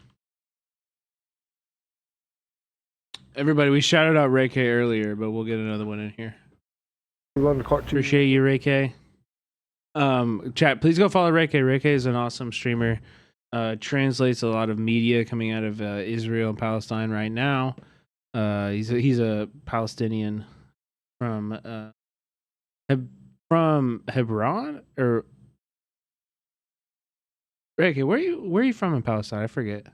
Everybody, we shouted out Ray K earlier, but we'll get another one in here. Appreciate you, Ray K. Chat, please go follow Ray K. Ray K is an awesome streamer. Translates a lot of media coming out of Israel and Palestine right now. He's a Palestinian from Hebron, or Ray K, where are you from in Palestine? I forget.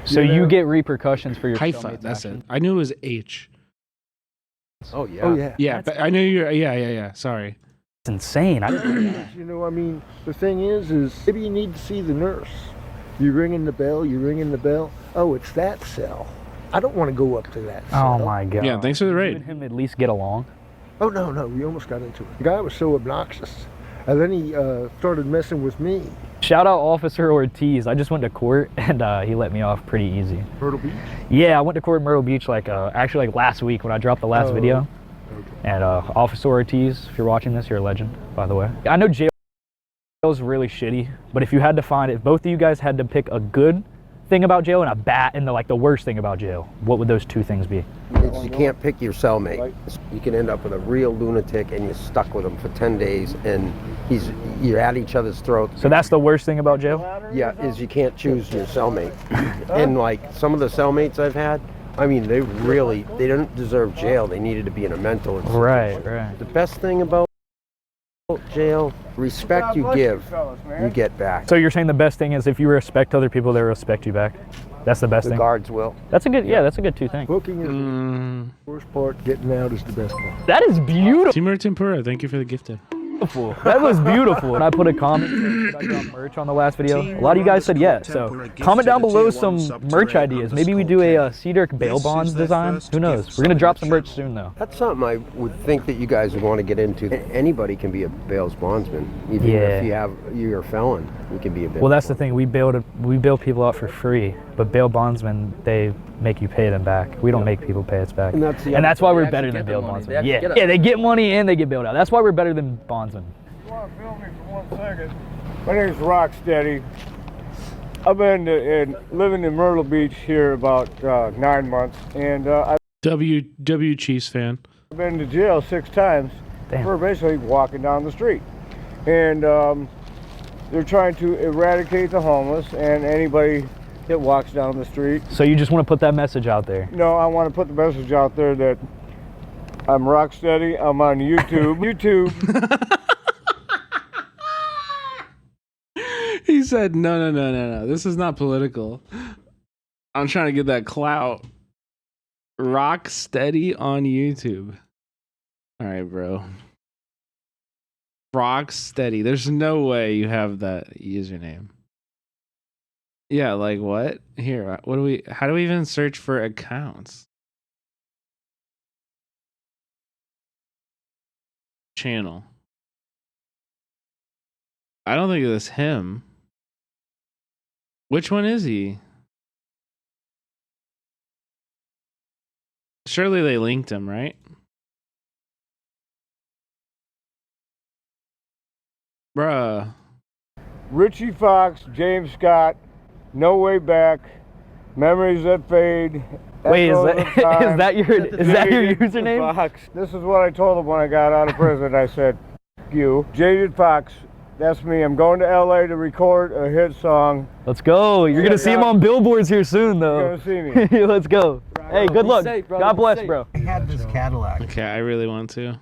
So you get repercussions for your Haifa, that's it. I knew it was H. Oh yeah. Oh yeah. Yeah, but I knew you're. Yeah. Sorry. It's insane. You know, I mean, the thing is maybe you need to see the nurse. You ringing the bell. You ringing the bell. Oh, it's that cell. I don't want to go up to that cell. Oh my god. Yeah, thanks for the raid. You and him at least get along? Oh no, we almost got into it. The guy was so obnoxious, and then he started messing with me. Shout out Officer Ortiz. I just went to court and he let me off pretty easy. Myrtle Beach? Yeah, I went to court in Myrtle Beach actually last week when I dropped the last video. Okay. And Officer Ortiz, if you're watching this, you're a legend, by the way. I know jail was really shitty, but if you had to find, if both of you guys had to pick a good thing about jail and the worst thing about jail, what would those two things be? You can't pick your cellmate. You can end up with a real lunatic and you're stuck with him for 10 days and you're at each other's throats. So that's the worst thing about jail? Yeah, is you can't choose your cellmate. And like some of the cellmates I've had, I mean, they don't deserve jail. They needed to be in a mental institution. Right. The best thing about jail, respect you give, you get back. So you're saying the best thing is if you respect other people, they respect you back? That's the best thing? The guards will. That's a good, yeah, that's a good two thing. Booking is the worst part, getting out is the best part. That is beautiful. Timur Tempura, thank you for the gifted. Beautiful. That was beautiful. And I put a comment saying, should I drop merch on the last video? A lot of you guys said yes. So comment down below some merch ideas. Maybe we do a Cedric bail bonds design. Who knows? We're gonna drop some merch soon though. That's something I would think that you guys would want to get into. Anybody can be a bail bondsman. Even if you're a felon, you can be a bail. Well, that's the thing. We bail people out for free, but bail bondsmen, they make you pay them back. We don't make people pay us back. And that's why we're better than bail bondsmen. Yeah, they get money and they get bailed out. That's why we're better than bondsmen. You want to film me for 1 second? My name's Rocksteady. I've been living in Myrtle Beach here about 9 months, and W Chiefs fan. I've been to jail 6 times for basically walking down the street. And they're trying to eradicate the homeless and anybody that walks down the street. So you just want to put that message out there? No, I want to put the message out there that I'm Rocksteady. I'm on YouTube. He said, no. This is not political. I'm trying to get that clout. Rock steady on YouTube. All right, bro. Rock steady. There's no way you have that username. Yeah, like what? Here, how do we even search for accounts? Channel. I don't think it's him. Which one is he? Surely they linked him, right? Bruh. Richie Fox, James Scott, No Way Back, Memories That Fade. Wait, is that your username? Fox. This is what I told him when I got out of prison. I said, F you. Jaded Fox. That's me. I'm going to LA to record a hit song. Let's go. You're going to see him on billboards here soon, though. You're going to see me. Let's go. Hey, good luck. God bless, bro. I had this Cadillac. Okay, I really want to.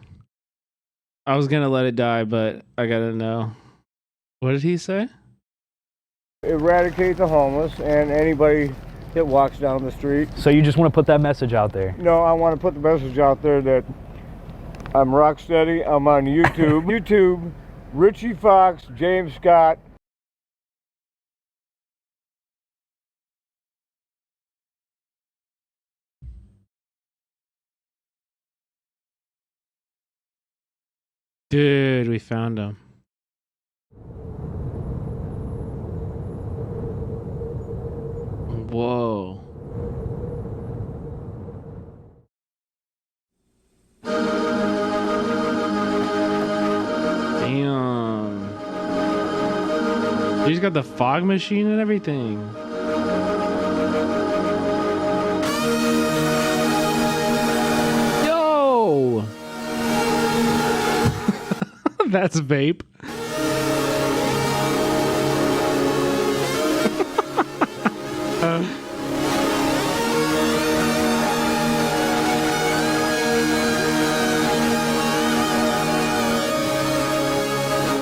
I was going to let it die, but I got to know. What did he say? Eradicate the homeless and anybody that walks down the street. So you just want to put that message out there? No, I want to put the message out there that I'm Rocksteady. I'm on YouTube. Richie Fox, James Scott. Dude, we found him. Whoa. Damn. He's got the fog machine and everything. Yo! That's vape.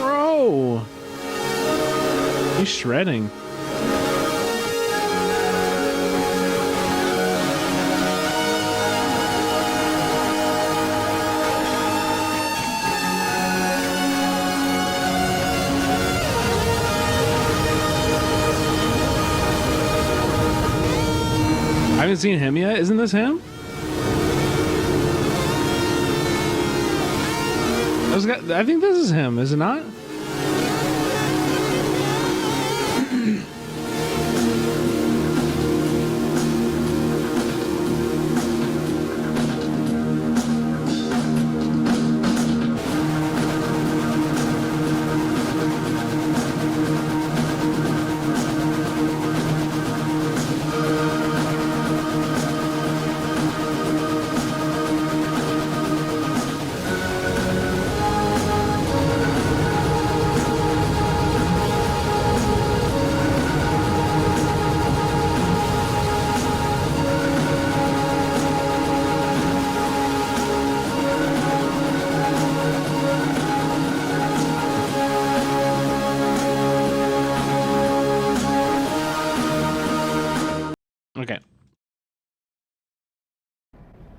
Bro, he's shredding. I haven't seen him yet. Isn't this him? I think this is him, is it not?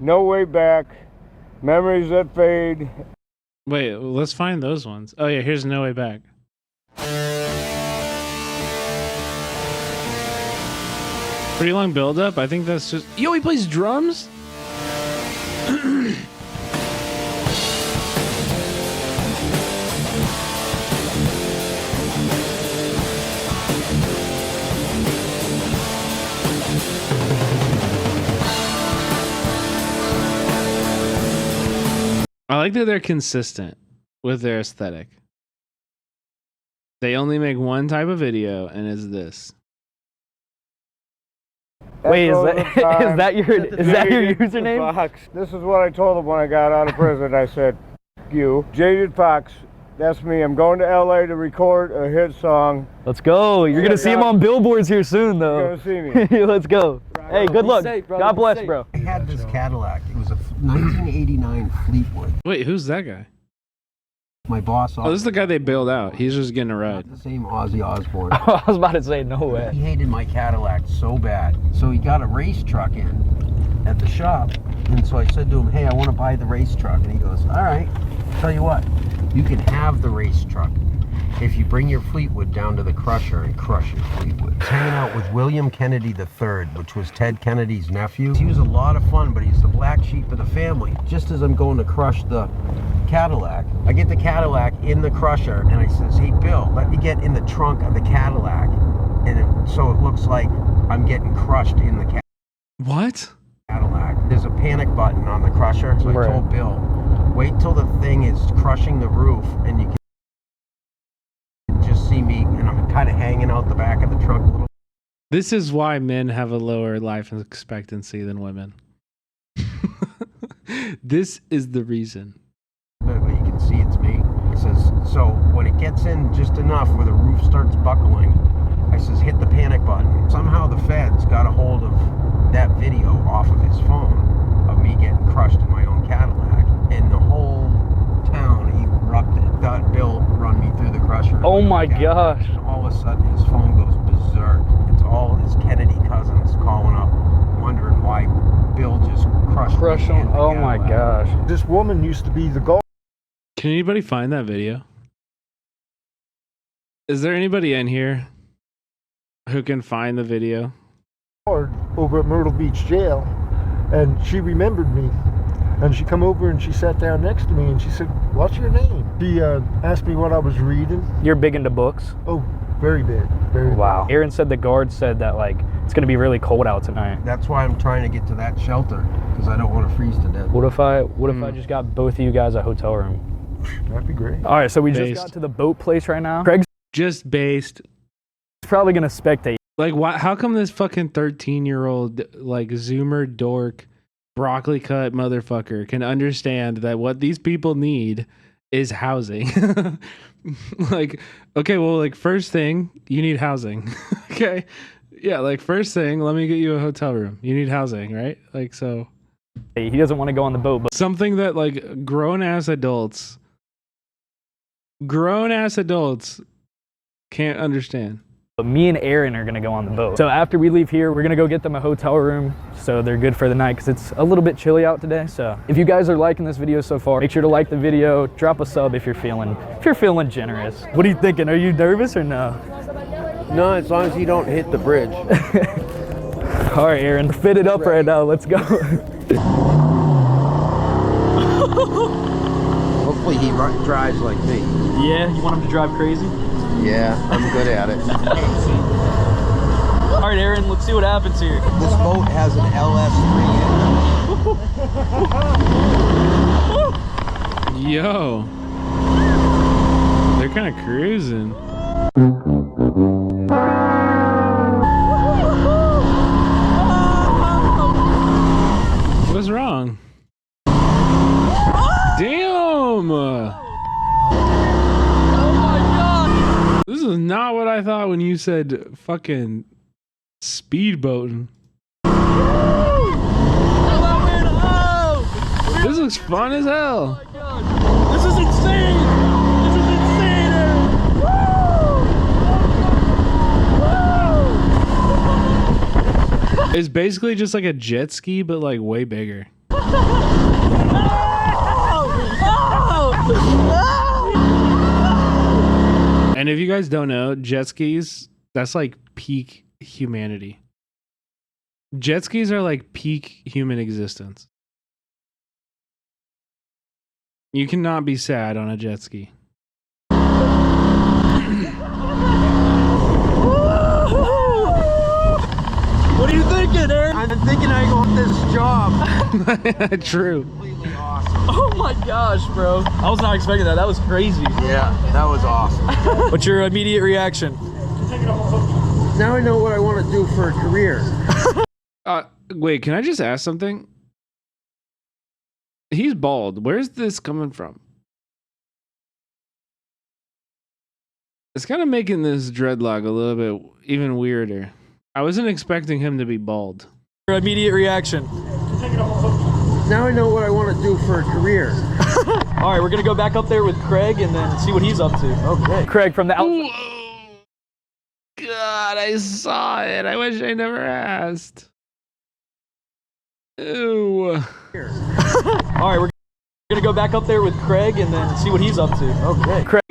No Way Back, Memories That Fade. Wait, let's find those ones. Oh yeah, here's No Way Back. Pretty long build up. I think that's just. Yo, he plays drums? I like that they're consistent with their aesthetic. They only make one type of video, and it's this. Wait, is that your username? Fox. This is what I told him when I got out of prison. I said, "F you, Jaded Fox. That's me. I'm going to LA to record a hit song." Let's go. You're gonna see him on billboards here soon, though. You're gonna see me. Let's go. Hey, good luck. God bless, bro. I had this Cadillac. It was a 1989 Fleetwood. Wait, who's that guy? My boss. Oh, this is the guy they bailed out. He's just getting a ride. The same Ozzy Osbourne. I was about to say, no way. He hated my Cadillac so bad, so he got a race truck in at the shop. And so I said to him, "Hey, I want to buy the race truck." And he goes, "All right, tell you what, you can have the race truck if you bring your Fleetwood down to the crusher and crush your Fleetwood." I was hanging out with William Kennedy III, which was Ted Kennedy's nephew. He was a lot of fun, but he's the black sheep of the family. Just as I'm going to crush the Cadillac, I get the Cadillac in the crusher, and I says, "Hey, Bill, let me get in the trunk of the Cadillac." And so it looks like I'm getting crushed in the What? Cadillac. There's a panic button on the crusher, so I told Bill, wait till the thing is crushing the roof, and you can just see me, and I'm kind of hanging out the back of the trunk a little. This is why men have a lower life expectancy than women. This is the reason. But you can see it's me. It says, so when it gets in just enough where the roof starts buckling, I says, hit the panic button. Somehow the feds got a hold of that video off of his phone of me getting crushed in my own Cadillac, and the whole town erupted. Thought Bill run me through the crusher. Oh my gosh. And all of a sudden his phone goes berserk. It's all his Kennedy cousins calling up, wondering why Bill just crushed me. Oh my gosh. This woman used to be the goal. Can anybody find that video? Is there anybody in here who can find the video? Over at Myrtle Beach Jail, and she remembered me, and she come over and she sat down next to me and she said, "What's your name?" She asked me what I was reading. You're big into books? Oh, very big. Wow. Aaron said the guard said that like it's gonna be really cold out tonight. That's why I'm trying to get to that shelter, because I don't want to freeze to death. What if I just got both of you guys a hotel room? That'd be great. All right, so we just got to the boat place right now. Craig's just based. He's probably gonna spectate. Like, why? How come this fucking 13-year-old like Zoomer dork, broccoli cut motherfucker can understand that what these people need is housing? Like, okay, well, like first thing, you need housing. Okay, yeah, like first thing, let me get you a hotel room. You need housing, right? Like, so he doesn't want to go on the boat, but something that like grown ass adults can't understand. But me and Aaron are going to go on the boat. So after we leave here, we're going to go get them a hotel room so they're good for the night, because it's a little bit chilly out today. So if you guys are liking this video so far, make sure to like the video, drop a sub if you're feeling generous. What are you thinking? Are you nervous or no? No, as long as you don't hit the bridge. All right, Aaron, fit it up right now. Let's go. Hopefully he drives like me. Yeah, you want him to drive crazy? Yeah, I'm good at it. All right, Aaron, let's see what happens here. This boat has an LS3 in it. Yo, they're kind of cruising. What's wrong? Damn! This is not what I thought when you said fucking speedboating. This looks fun as hell. This is insane! This is insane! It's basically just like a jet ski, but like way bigger. And if you guys don't know, jet skis, that's like peak humanity. Jet skis are like peak human existence. You cannot be sad on a jet ski. What are you thinking, Aaron? I'm thinking I go on this job. True. Oh my gosh, bro. I was not expecting that. That was crazy. Yeah, that was awesome. What's your immediate reaction? Now I know what I want to do for a career. Wait, can I just ask something? He's bald. Where's this coming from? It's kind of making this dreadlock a little bit even weirder. I wasn't expecting him to be bald. Your immediate reaction? Now I know what I want to do for a career. All right, we're gonna go back up there with Craig and then see what he's up to. Okay. Craig from the outside. God, I saw it. I wish I never asked. Ew. All right, we're gonna go back up there with Craig and then see what he's up to. Okay. Craig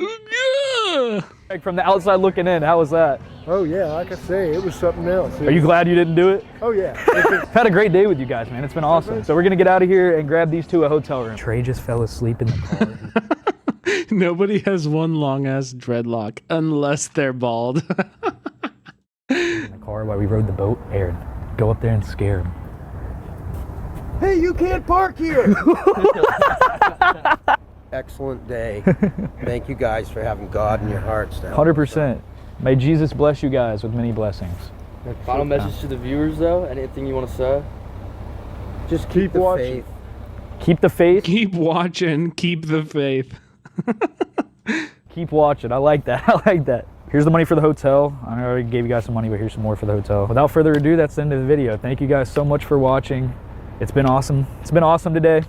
from the outside looking in, how was that? Oh yeah, like I say, it was something else. Are you glad you didn't do it? Oh yeah. I've had a great day with you guys, man. It's been awesome. So we're gonna get out of here and grab these two a hotel room. Trey just fell asleep in the car. Nobody has one long ass dreadlock unless they're bald. In the car while we rode the boat. Aaron, go up there and scare him. Hey, you can't park here. Excellent day. Thank you guys for having God in your hearts. 100%. May Jesus bless you guys with many blessings. Final message to the viewers, though. Anything you want to say? Just keep the watching. faith. Keep the faith. Keep watching. Keep the faith. Keep watching. I like that. I like that. Here's the money for the hotel. I already gave you guys some money, but here's some more for the hotel. Without further ado, that's the end of the video. Thank you guys so much for watching. It's been awesome. It's been awesome today.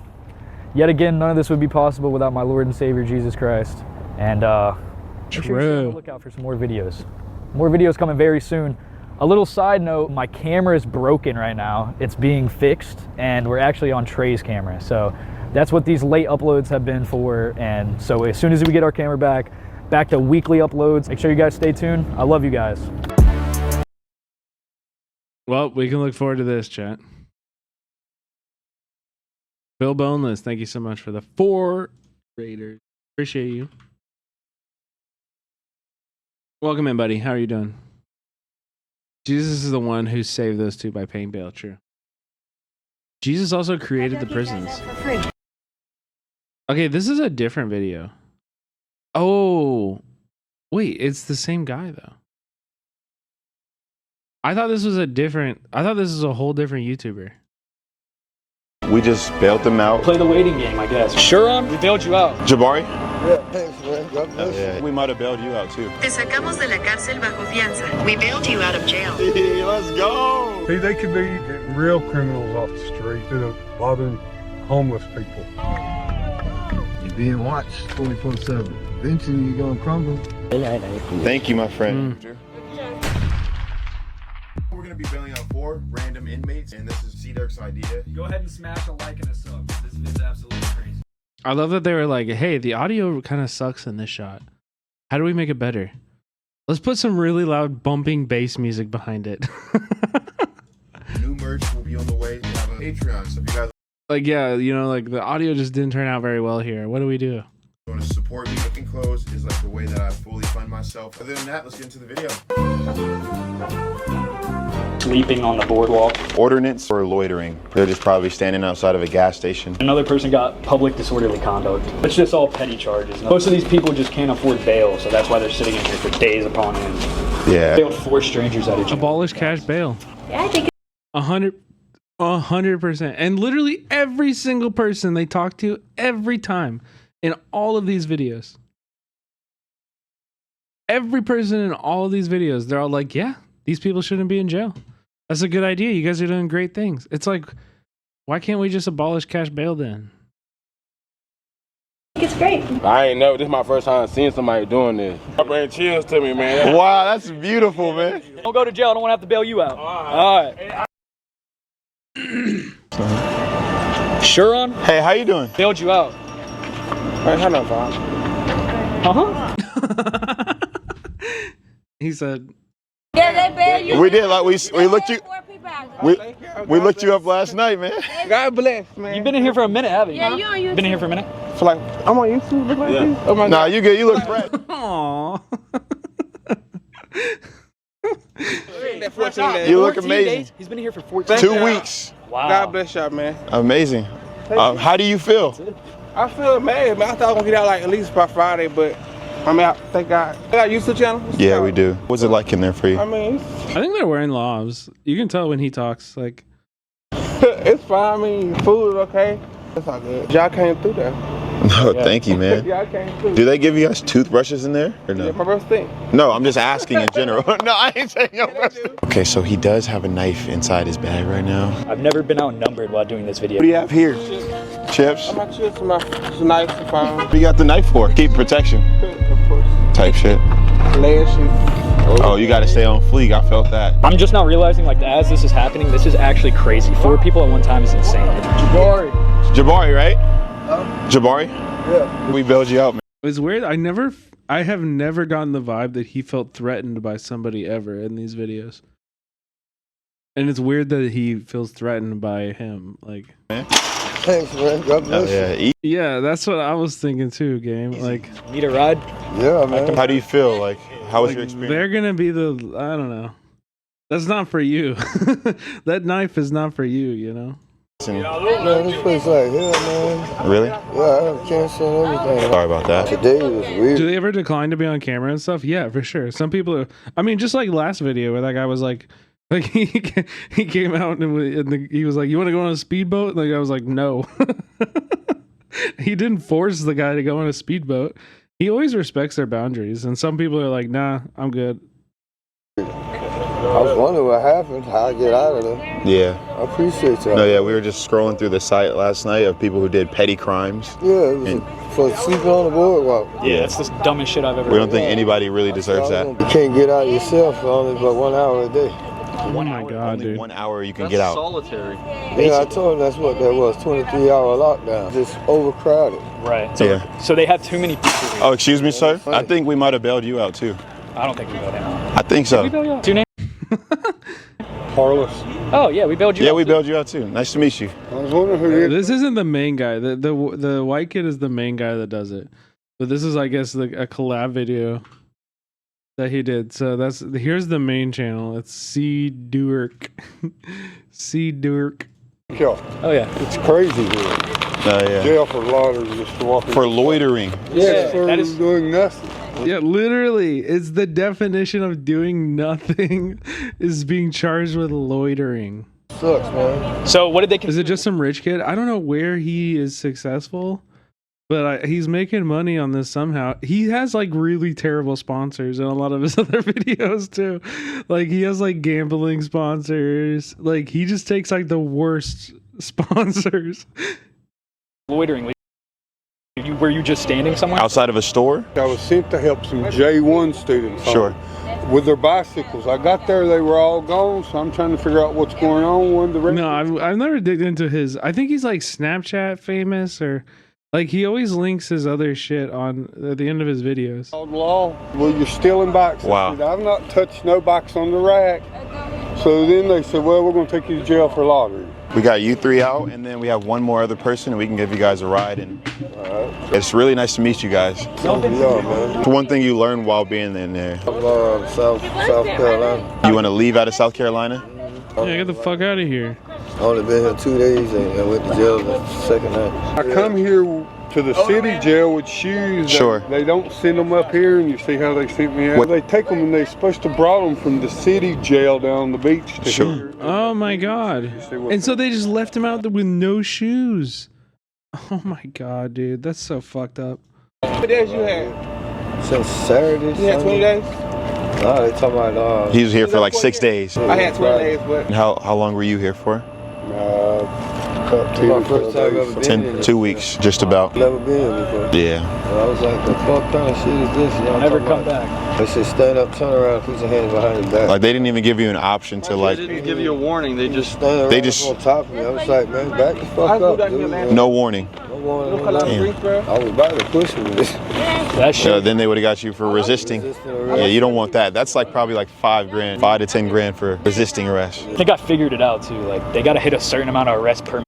Yet again, none of this would be possible without my Lord and Savior, Jesus Christ. And make sure you're on the lookout for some more videos. More videos coming very soon. A little side note, my camera is broken right now. It's being fixed, and we're actually on Trey's camera. So that's what these late uploads have been for. And so as soon as we get our camera back to weekly uploads, make sure you guys stay tuned. I love you guys. Well, we can look forward to this, chat. Bill Boneless, thank you so much for the 4 Raiders. Appreciate you. Welcome in, buddy. How are you doing? Jesus is the one who saved those two by paying bail. True. Jesus also created the prisons. Okay, this is a different video. Oh, wait, it's the same guy though. I thought this was a whole different YouTuber. We just bailed them out. Play the waiting game, I guess. Sharon, we bailed you out. Jabari? Yeah, thanks, man. God bless you. Yeah. We might have bailed you out too. Te sacamos de la cárcel bajo fianza. We bailed you out of jail. Hey, let's go. See, they could be real criminals off the street that are bothering homeless people. You're being watched 24/7. Eventually, you're gonna crumble. Thank you, my friend. We're going to be bailing out 4 random inmates, and this is C-Dirk's idea. Go ahead and smash a like and a sub. This is absolutely crazy. I love that they were like, hey, the audio kind of sucks in this shot. How do we make it better? Let's put some really loud bumping bass music behind it. New merch will be on the way. We have a Patreon, so if you guys Like, yeah, you know, like the audio just didn't turn out very well here. What do we do? want to support me, making clothes is like the way that I fully fund myself. Other than that, let's get into the video. Sleeping on the boardwalk. Ordinance or loitering. They're just probably standing outside of a gas station. Another person got public disorderly conduct. It's just all petty charges. Most of these people just can't afford bail, so that's why they're sitting in here for days upon end. Yeah. Bailed 4 strangers at each other. Abolish cash bail. Yeah, I think 100%. And literally every single person they talk to every time in all of these videos. Every person in all of these videos, they're all like, yeah, these people shouldn't be in jail. That's a good idea. You guys are doing great things. It's like, why can't we just abolish cash bail then? it's great. I ain't know. This is my first time seeing somebody doing this. I bring chills to me, man. Wow, that's beautiful, man. Don't go to jail. I don't want to have to bail you out. All right. Sharon? Hey, how you doing? Bailed you out. He said. Yeah, they bail you. We did, like we looked you. We looked you up last night, man. God bless, man. You've been in here for a minute, haven't you? Yeah, you on YouTube. Been in here for a minute? For like, I'm on YouTube. Look like this. Oh my Nah, God. you good. You look fresh. Aww. You look 14 amazing. days? He's been here for 14 2 weeks. Wow. God bless y'all, man. Amazing. How do you feel? I feel mad, man. I thought I was gonna get out like at least by Friday, but I mean, thank God. I got YouTube channel. Yeah, we do. What's it like in there for you? I mean, I think they're wearing lavs. You can tell when he talks. Like, it's fine. I mean, food is okay. It's all good. Y'all came through there. No, thank you, man. Y'all came through. Do they give you guys toothbrushes in there or no? Yeah, my brother think. No, I'm just asking in general. No, I ain't saying your brother. Okay, so he does have a knife inside his bag right now. I've never been outnumbered while doing this video. What do you have here? Chips? My chips, my knife, fine. What do you got the knife for? Keep protection. Of course. Type shit. Lashes. Oh, you gotta stay on fleek. I felt that. I'm just now realizing, like, as this is happening, this is actually crazy. 4 people at one time is insane. Jabari, right? Jabari? Yeah. We bailed you out, man. it's weird. I have never gotten the vibe that he felt threatened by somebody ever in these videos. And it's weird that he feels threatened by him. Like, Thanks, man. God bless you. Yeah, that's what I was thinking too, Game. Like, need a ride? Yeah, man. How do you feel? Like, how was your experience? They're gonna be I don't know. That's not for you. That knife is not for you, you know? Man, this place like hell, man. Really? Yeah, I have cancer and everything. Sorry about that. Today was weird. Do they ever decline to be on camera and stuff? Yeah, for sure. Some people are. I mean, just like last video where that guy was like he came out and he was like, "You want to go on a speedboat?" And the guy was like, "No." He didn't force the guy to go on a speedboat. He always respects their boundaries, and some people are like, "Nah, I'm good." I was wondering what happened, how I get out of there. Yeah. I appreciate y'all. No, yeah, we were just scrolling through the site last night of people who did petty crimes. Yeah, it was for sleeping on the boardwalk. Yeah. That's the dumbest shit I've ever We don't think anybody really deserves that. You can't get out yourself for only but 1 hour a day. Oh my God, dude. 1 hour you can get out. Solitary. Yeah, I told him that's what that was, 23-hour lockdown. Just overcrowded. Right. Yeah. So they have too many people here. Oh, excuse me, sir? I think we might have bailed you out, too. I don't think we bailed him out. I think so. Did we bail you out? 2 names? Carlos. Oh, yeah, we bailed you out. Yeah, we bailed you out, too. Nice to meet you. I was wondering who This isn't the main guy. The white kid is the main guy that does it. But this is, I guess, a collab video that he did. So here's the main channel. It's C Durk. C Durk. Oh yeah, it's crazy here. Yeah. Jail for loitering, just walking. For loitering. Yeah, that is doing nothing. Yeah, literally, it's the definition of doing nothing is being charged with loitering. Sucks, man. So what did they? Is it just some rich kid? I don't know where he is successful, but he's making money on this somehow. He has like really terrible sponsors in a lot of his other videos too. Like he has like gambling sponsors. Like he just takes like the worst sponsors. Loitering. Were you just standing somewhere? Outside of a store? I was sent to help some J1 students. Sure. With their bicycles. I got there, they were all gone, so I'm trying to figure out what's going on. No, I've never digged into his. I think he's like Snapchat famous or like he always links his other shit on at the end of his videos. Law. Well, you're stealing bikes. Wow. I said, I've not touched no bikes on the rack. So then they said, well, we're going to take you to jail for loitering. We got you 3 out, and then we have one more other person, and we can give you guys a ride. And it's really nice to meet you guys. Yeah, man. One thing you learned while being in there. South Carolina. You want to leave out of South Carolina? Yeah, get the fuck out of here. I only been here 2 days and went to jail the second night. I come here to the city jail with shoes. Sure. They don't send them up here, and you see how they sent me out. What? They take them and they're supposed to brought them from the city jail down the beach to here. Oh my God. And so they just left him out there with no shoes. Oh my God, dude. That's so fucked up. How many days you had? Since Saturday. You had 20 days? No, they talking about He was here for like 6 days. I had 20 days, but... And how long were you here for? my first time ever been 2 weeks, just about. Never been here before. Yeah. I was like, what kind of shit is this? Y'all Never talking come about back. They said stand up, turn around, put your hands behind your back. Like they didn't even give you an option to like. They didn't give you a warning. They just on top of me. I was like, man, back the fuck up, dude. No warning. No warning. I was about to push him. Then they would have got you for resisting. Yeah, you don't want that. That's like probably like $5 grand, $5 to $10 grand for resisting arrest. I think I figured it out too. Like they got to hit a certain amount of arrests per.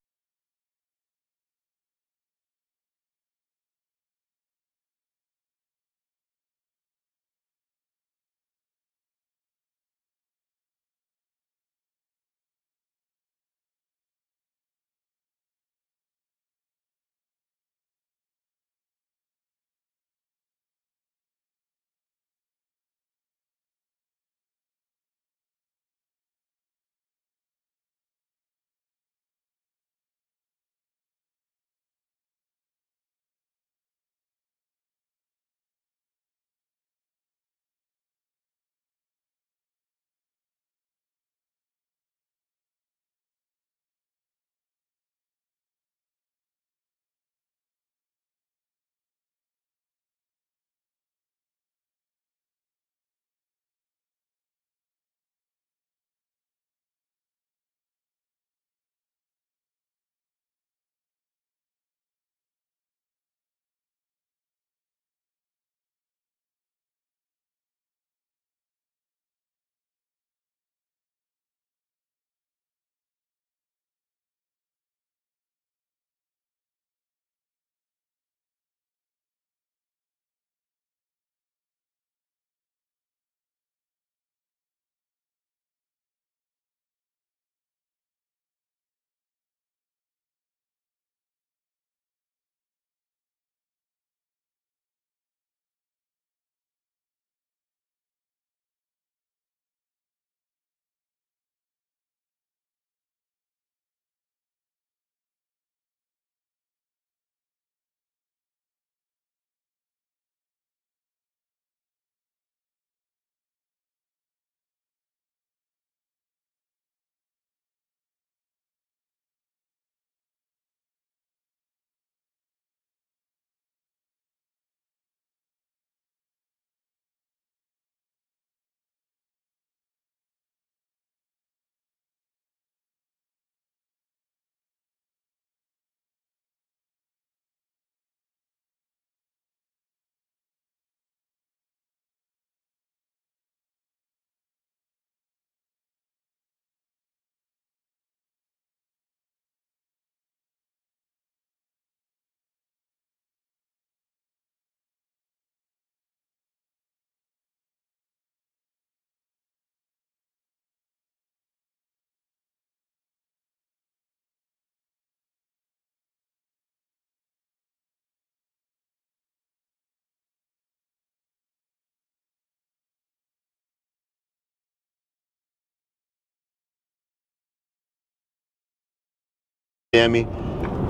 Miami,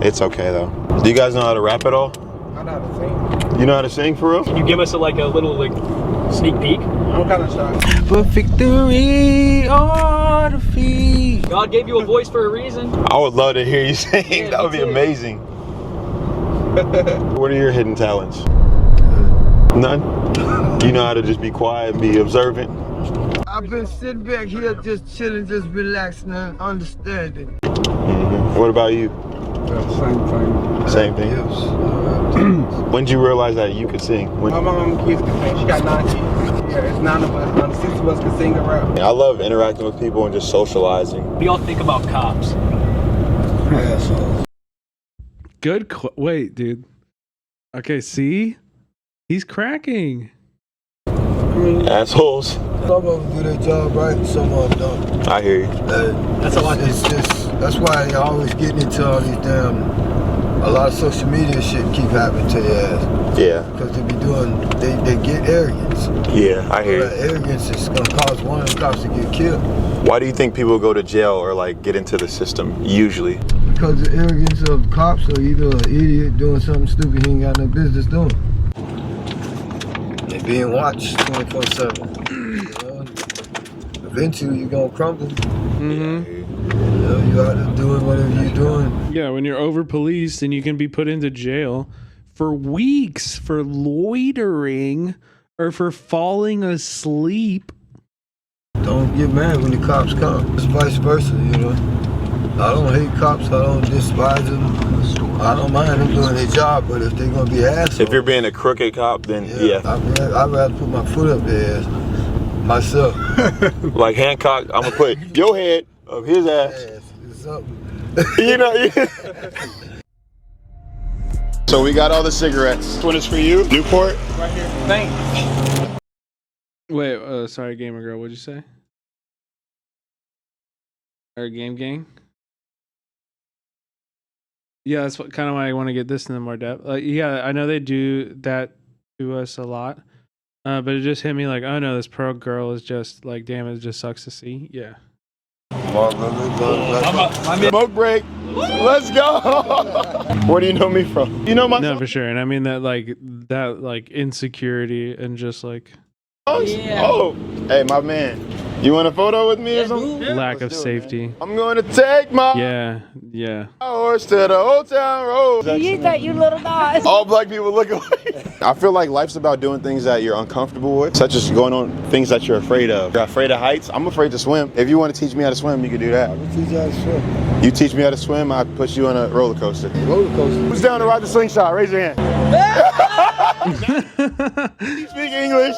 it's okay though. Do you guys know how to rap at all? I know how to sing. You know how to sing for real? Can you give us a little sneak peek? I'm kind of shy. But victory or defeat. God gave you a voice for a reason. I would love to hear you sing. Yeah, that would be amazing. What are your hidden talents? None? You know how to just be quiet, be observant? I've been sitting back here just chilling, just relaxing and understanding. What about you? Same thing. Same thing? Yes. When did you realize that you could sing? My mom kids can sing. She got 9 kids. Yeah, it's 9 of us. 6 of us can sing and rap. I love interacting with people and just socializing. What do y'all think about cops? Assholes. Good. Wait, dude. Okay, see? He's cracking. Assholes. Some of them do their job right and some of them don't. I hear you. That's a lot. That's why you're always getting into all these a lot of social media shit keep happening to your ass. Yeah. Because they get arrogance. Yeah, I hear you. That arrogance is going to cause one of the cops to get killed. Why do you think people go to jail or like get into the system usually? Because the arrogance of cops are either an idiot doing something stupid he ain't got no business doing. They being watched 24/7. You know? Eventually you're gonna crumble. Mm-hmm. You know, you out there doing whatever you're doing. Yeah, when you're over policed and you can be put into jail for weeks for loitering or for falling asleep. Don't get mad when the cops come. It's vice versa, you know. I don't hate cops. I don't despise them. I don't mind them doing their job, but if they're gonna be assholes, If you're being a crooked cop, then yeah. I'd rather put my foot up their ass myself. Like Hancock, I'm gonna put your head up his ass. It's up. You know. So we got all the cigarettes. This one is for you, Newport. Right here. Thanks. Wait, sorry, gamer girl. What'd you say? Or game gang? Yeah, that's what kind of why I want to get this into more depth. Yeah, I know they do that to us a lot, but it just hit me like, oh no, this pro girl is just like, damn, it just sucks to see. Yeah. Smoke break. Let's go. Where do you know me from? You know my. No, for sure, and I mean that like insecurity and just like. Yeah. Oh, hey, my man. You want a photo with me or something? Lack of safety. I'm going to take my horse to the old town road. You that you little dog. All black people look alike. I feel like life's about doing things that you're uncomfortable with, such as going on things that you're afraid of. You're afraid of heights. I'm afraid to swim. If you want to teach me how to swim, you can do that. I can teach you how to swim. You teach me how to swim, I put you on a roller coaster. Roller coaster. Who's down to ride the slingshot? Raise your hand. You speak English.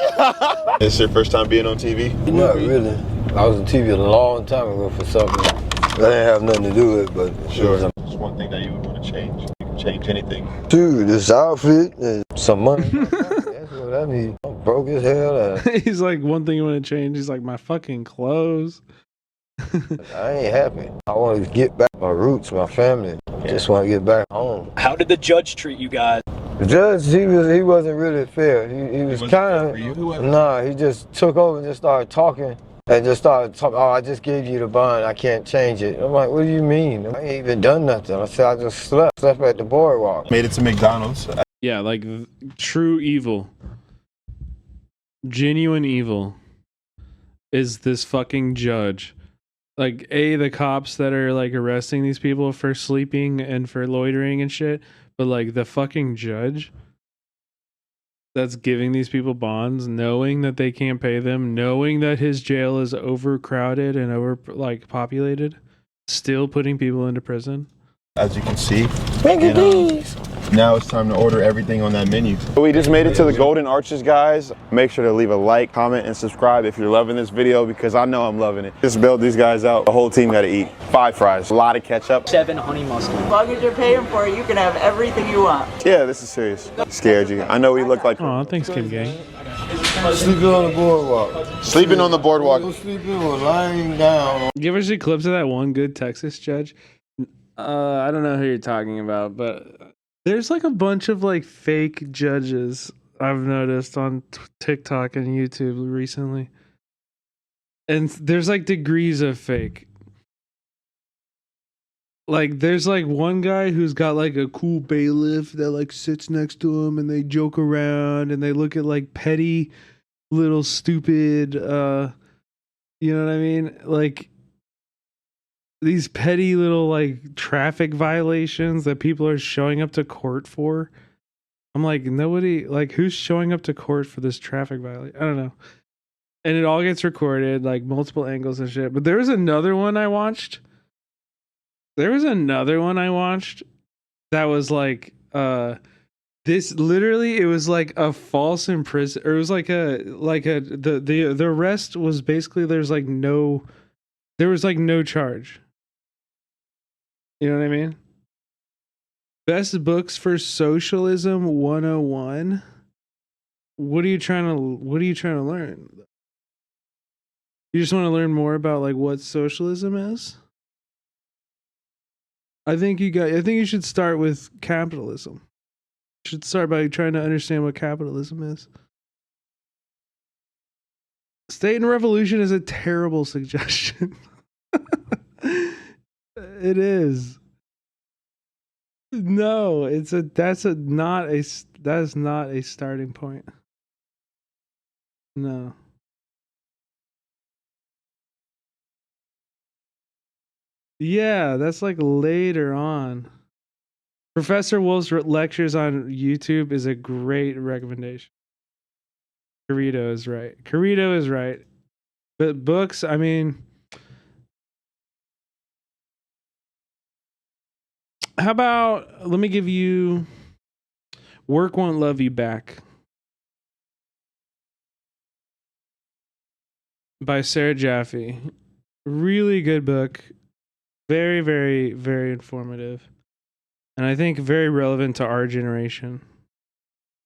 It's your first time being on TV? Not really. I was on TV a long time ago for something. I didn't have nothing to do with it, but sure. It's one thing that you would want to change. You can change anything. Dude, this outfit and some money. That's what I need. I'm broke as hell. He's like, one thing you want to change. He's like, my fucking clothes. I ain't happy. I want to get back my roots, my family. Just want to get back home. How did the judge treat you guys? The judge, he wasn't really fair. He was kind of, nah, he just took over and just started talking. And just started talking, oh, I just gave you the bond, I can't change it. I'm like, what do you mean? I ain't even done nothing. I said, I just slept at the boardwalk. Made it to McDonald's. Yeah, like true evil. Genuine evil is this fucking judge. Like, the cops that are like arresting these people for sleeping and for loitering and shit, but like the fucking judge that's giving these people bonds, knowing that they can't pay them, knowing that his jail is overcrowded and populated, still putting people into prison. As you can see, now it's time to order everything on that menu. We just made it to the Golden Arches, guys. Make sure to leave a like, comment, and subscribe if you're loving this video, because I know I'm loving it. Just bailed these guys out. The whole team got to eat 5 fries, a lot of ketchup, 7 honey mustard. As long as you're paying for it, you can have everything you want. Yeah, this is serious. Scared you. I know we look like. Oh, thanks, Kim Gang. Sleeping on the boardwalk. Sleeping on the boardwalk. Sleeping or lying down. You ever see clips of that one good Texas judge? I don't know who you're talking about, but there's like a bunch of like fake judges I've noticed on TikTok and YouTube recently. And there's like degrees of fake. Like there's like one guy who's got like a cool bailiff that like sits next to him and they joke around and they look at like petty little stupid you know what I mean? Like these petty little like traffic violations that people are showing up to court for. I'm like, nobody, like, who's showing up to court for this traffic violation? I don't know. And it all gets recorded, like multiple angles and shit. But there was another one I watched. That was like this literally, it was like a false imprison, or it was like the arrest was basically there was like no charge. You know what I mean? Best books for socialism 101. What are you trying to learn? You just want to learn more about like what socialism is? I think you should start with capitalism. You should start by trying to understand what capitalism is. State and revolution is a terrible suggestion. It is. No, that is not a starting point. No. Yeah, that's like later on. Professor Wolf's lectures on YouTube is a great recommendation. Carito is right. Carito is right. But books, I mean, how about, let me give you Work Won't Love You Back by Sarah Jaffe. Really good book. Very, very, very informative. And I think very relevant to our generation.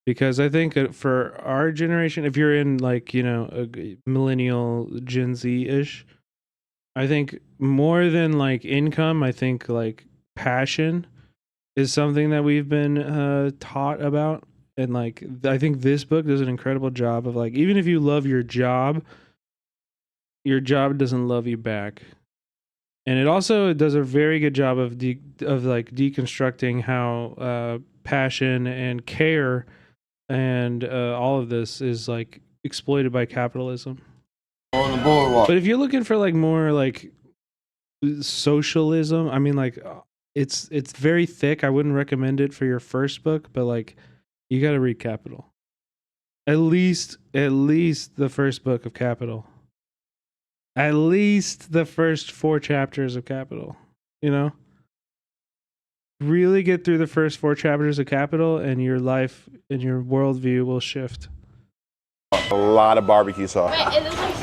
Because I think for our generation, if you're in like, you know, a millennial Gen Z-ish, I think more than like income, I think like passion is something that we've been taught about. And like, I think this book does an incredible job of like, even if you love your job doesn't love you back. And it also does a very good job of like deconstructing how passion and care and all of this is like exploited by capitalism. On the boardwalk. But if you're looking for like more like socialism, I mean, like it's very thick. I wouldn't recommend it for your first book, but like you got to read Capital. At least the first book of Capital. At least the first 4 chapters of Capital, you know? Really get through the first 4 chapters of Capital and your life and your worldview will shift. A lot of barbecue sauce. Wait, is this like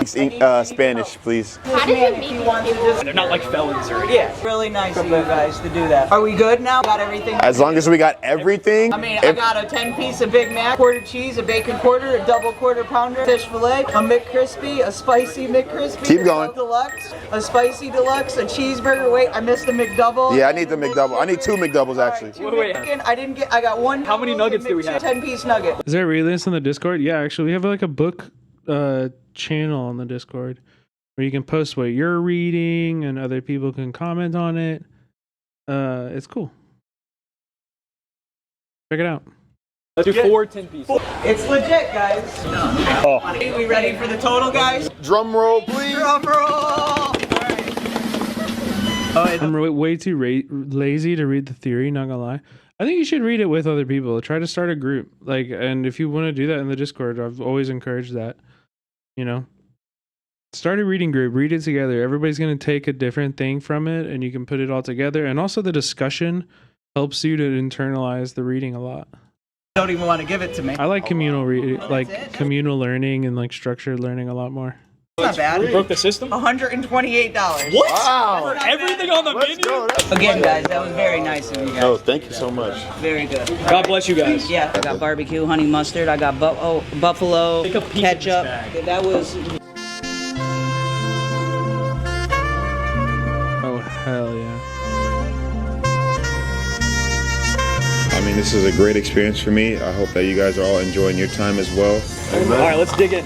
serious? Spanish, please. How did you make it? They're not like felons or anything. Yeah, really nice of you guys to do that. Are we good now? Got everything? As long as we got everything. I mean, I got a 10-piece of Big Mac, quarter cheese, a bacon quarter, a double quarter pounder, fish fillet, a McCrispy, a spicy McCrispy. Keep going. Deluxe, a spicy deluxe, a cheeseburger. Wait, I missed the McDouble. Yeah, I need the McDouble. I need 2 McDoubles actually. Wait. I got one. How many nuggets do we have? 10-piece nugget. Is there really this in the Discord? Yeah, actually, we have like a book channel on the Discord where you can post what you're reading and other people can comment on it. It's cool. Check it out. Let's do 4 10-piece. It's legit, guys. Oh. Are we ready for the total, guys? Drum roll, please. Drum roll. I'm way too lazy to read the theory, not gonna lie. I think you should read it with other people. Try to start a group. Like, and if you want to do that in the Discord, I've always encouraged that. You know? Start a reading group, read it together. Everybody's gonna take a different thing from it and you can put it all together. And also the discussion helps you to internalize the reading a lot. Don't even want to give it to me. I like communal communal learning and like structured learning a lot more. Not bad. We broke the system? $128. What? Wow. For everything on the menu? Again, guys, that was very nice of you guys. Oh, thank you so much. Very good. God bless you guys. Yeah, I got barbecue, honey mustard. I got buffalo ketchup. That was. Oh, hell yeah. I mean, this is a great experience for me. I hope that you guys are all enjoying your time as well. All right, let's dig in.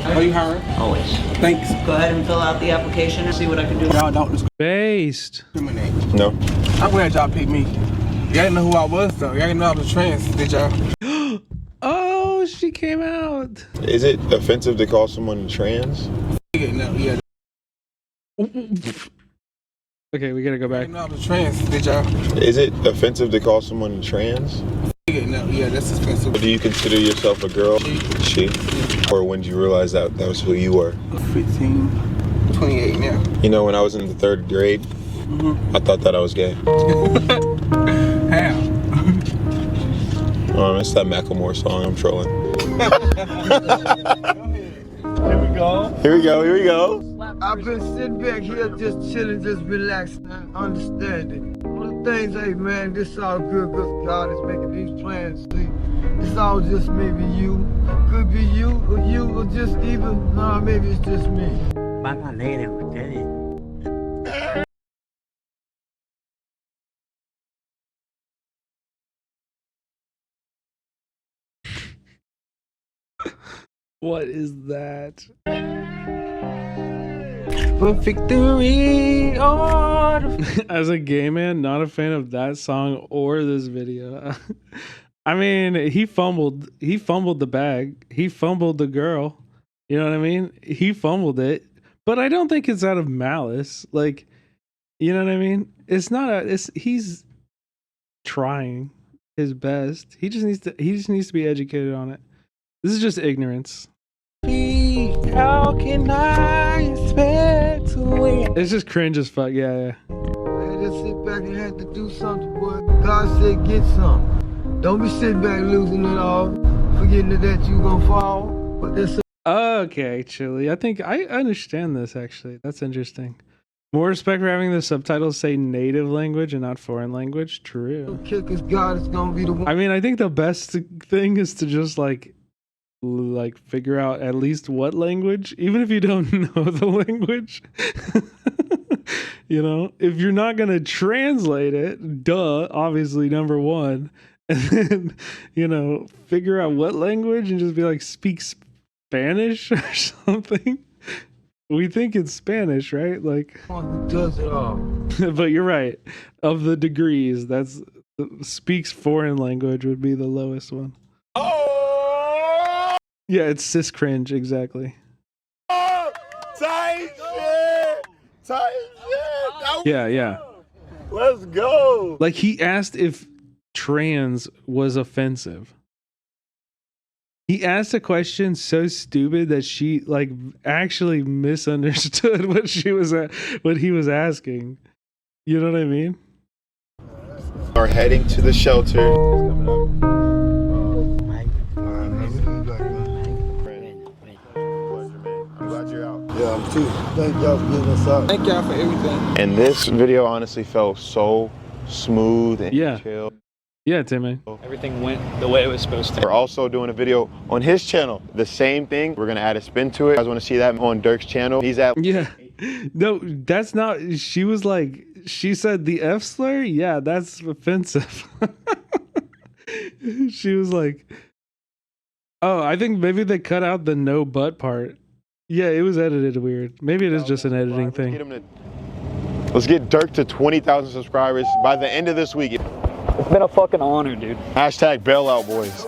Are you hiring? Always. Thanks. Go ahead and fill out the application and see what I can do. Y'all don't Based. discriminate. No. I'm glad y'all picked me. Y'all didn't know who I was though. Y'all didn't know I was trans, did y'all? Oh, she came out. Is it offensive to call someone trans? Yeah. Okay, we gotta go back. Y'all didn't know I was trans, did y'all? Is it offensive to call someone trans? Yeah, that's expensive. Do you consider yourself a girl? She? Or when did you realize that was who you were? 15, 28 now. You know, when I was in the 3rd grade, I thought that I was gay. How? It's that Macklemore song. I'm trolling. Here we go. I've been sitting back here just chilling, just relaxing, and understanding. All the things, hey man, this is all good because God is making these plans. See, it's all just maybe you. Could be you, or just even, nah, maybe it's just me. What is that? Victory As a gay man, not a fan of that song or this video. I mean, he fumbled the bag. He fumbled the girl. You know what I mean? He fumbled it. But I don't think it's out of malice. Like, you know what I mean? It's not he's trying. his best. He just needs to be educated on it. This is just ignorance. How can I expect to win? It's just cringe as fuck. Yeah. I had to sit back and had to do something, boy. God said get some. Don't be sitting back losing it all, forgetting that you gonna fall. But that's Okay, Chili. I think I understand this actually. That's interesting. More respect for having the subtitles say native language and not foreign language. True. kick is God is gonna be the one. I mean, I think the best thing is to just like figure out at least what language, even if you don't know the language. You know, if you're not gonna translate it, duh, obviously number one, and then, you know, figure out what language and just be like, speak Spanish or something. We think it's Spanish, right? Like, Who does it all? but you're right. Of the degrees, that's speaks foreign language would be the lowest one. Oh! Yeah, it's cis cringe, exactly. Oh! Tight shit! Tight shit! Yeah. Let's go! Like, he asked if trans was offensive. He asked a question so stupid that she like actually misunderstood what he was asking. You know what I mean? Are heading to the shelter. I'm glad you're out. Yeah, I'm too. Thank y'all for getting us out. Thank y'all for everything. And this video honestly felt so smooth and chill. Yeah, Timmy. Everything went the way it was supposed to. We're also doing a video on his channel. The same thing. We're gonna add a spin to it. You guys want to see that on Dirk's channel? He's at. Yeah. No, that's not. She was like, she said the F slur. Yeah, that's offensive. She was like, oh, I think maybe they cut out the no butt part. Yeah, it was edited weird. Maybe it is just an editing thing. Let's get Dirk to 20,000 subscribers by the end of this week. It's been a fucking honor, dude. Hashtag bailout boys.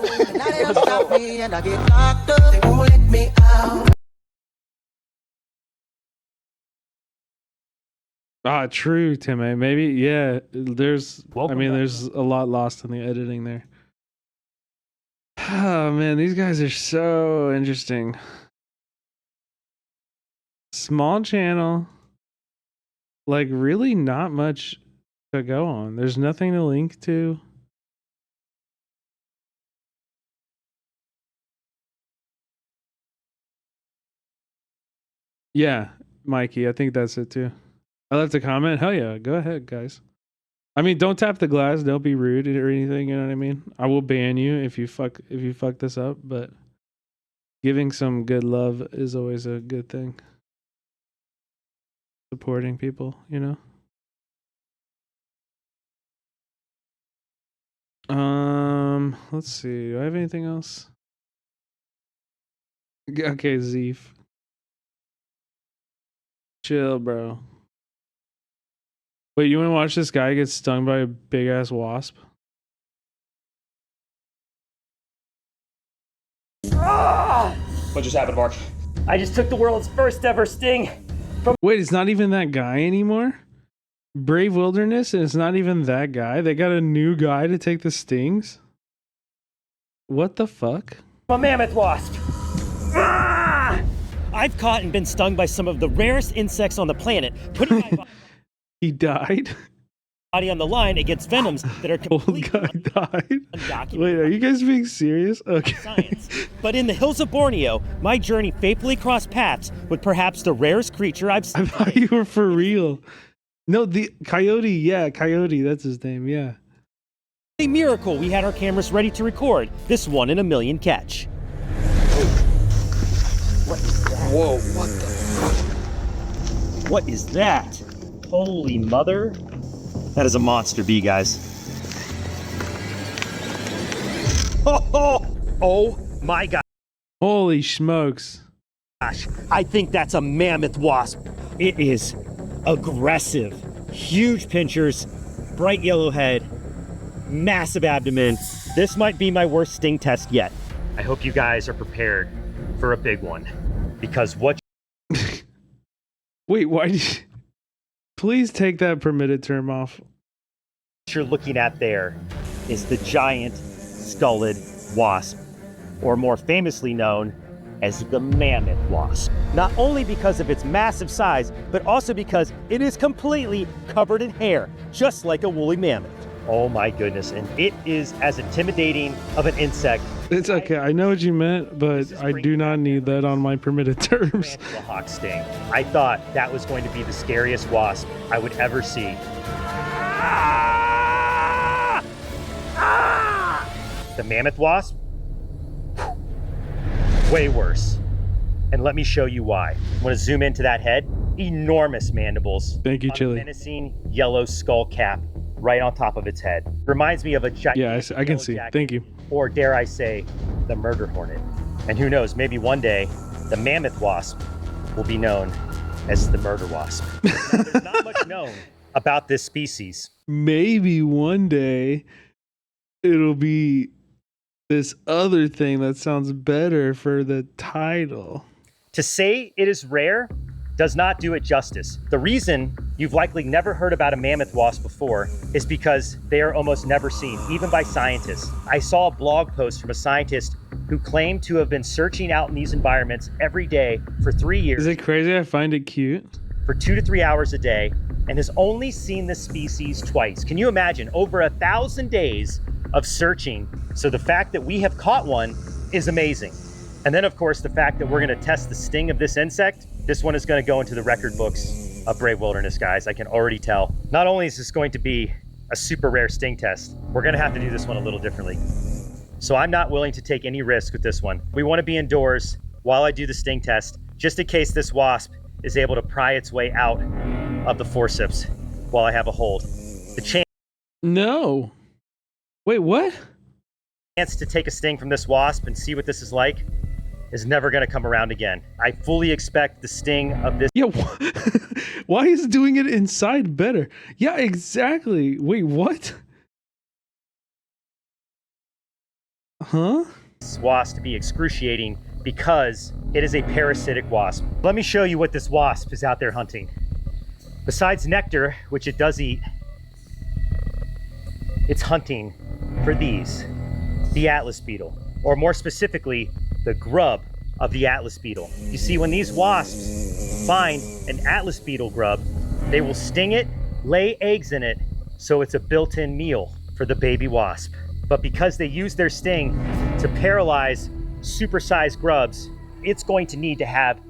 Ah, true, Timmy. Maybe, yeah. There's a lot lost in the editing there. Oh man, these guys are so interesting. Small channel. Like, really not much to go on. There's nothing to link to. Yeah, Mikey, I think that's it too. I left a comment. Hell yeah, go ahead, guys. I mean, don't tap the glass. Don't be rude or anything. You know what I mean? I will ban you if you fuck this up. But giving some good love is always a good thing. Supporting people, you know. Let's see. Do I have anything else? Okay, Zeef. Chill, bro. Wait, you want to watch this guy get stung by a big ass wasp? What just happened, Mark? I just took the world's first ever sting. Wait, it's not even that guy anymore? Brave Wilderness, and it's not even that guy? They got a new guy to take the stings? What the fuck? A mammoth wasp. Ah! I've caught and been stung by some of the rarest insects on the planet, putting my He died? body on the line against venoms that are completely undocumented. Wait, are you guys being serious? Okay. Science. But in the hills of Borneo, my journey faithfully crossed paths with perhaps the rarest creature I've seen. I thought you were for real. No, the coyote. Yeah, coyote. That's his name. Yeah. A miracle we had our cameras ready to record this 1 in a million catch. What is that? Whoa, what the? What is that? Holy mother. That is a monster bee, guys. Oh my god. Holy smokes. Gosh, I think that's a mammoth wasp. It is aggressive. Huge pinchers, bright yellow head, massive abdomen. This might be my worst sting test yet. I hope you guys are prepared for a big one. Because what... Wait, why did you... Please take that permitted term off. you're looking at there is the giant skulled wasp, or more famously known as the mammoth wasp. Not only because of its massive size, but also because it is completely covered in hair, just like a woolly mammoth. Oh my goodness, and it is as intimidating of an insect. It's okay, I know what you meant, but I do not need that on my permitted terms. The hawk sting. I thought that was going to be the scariest wasp I would ever see. Ah! Ah! The mammoth wasp? Way worse. And let me show you why. I'm gonna zoom into that head. Enormous mandibles. Thank you, Chili. Menacing yellow skull cap right on top of its head. Reminds me of a giant. Yeah, I can see. Thank you. Or dare I say, the murder hornet. And who knows, maybe one day, the mammoth wasp will be known as the murder wasp. Now, there's not much known about this species. Maybe one day it'll be this other thing that sounds better for the title. To say it is rare does not do it justice. The reason you've likely never heard about a mammoth wasp before is because they are almost never seen, even by scientists. I saw a blog post from a scientist who claimed to have been searching out in these environments every day for 3 years. Is it crazy? I find it cute. For 2 to 3 hours a day, and has only seen this species twice. Can you imagine? Over 1,000 days of searching. So the fact that we have caught one is amazing. And then, of course, the fact that we're going to test the sting of this insect. This one is going to go into the record books of Brave Wilderness, guys. I can already tell. Not only is this going to be a super rare sting test, we're going to have to do this one a little differently. So I'm not willing to take any risk with this one. We want to be indoors while I do the sting test, just in case this wasp is able to pry its way out of the forceps while I have a hold. The chance. No. Wait, what? To take a sting from this wasp and see what this is like is never going to come around again. I fully expect the sting of this. Yeah, why is doing it inside better? Yeah, exactly. Wait, what? Huh? This wasp to be excruciating because it is a parasitic wasp. Let me show you what this wasp is out there hunting. Besides nectar, which it does eat, it's hunting for these. The Atlas beetle, or more specifically, the grub of the Atlas beetle. You see, when these wasps find an Atlas beetle grub, they will sting it, lay eggs in it, so it's a built-in meal for the baby wasp. But because they use their sting to paralyze supersized grubs, it's going to need to have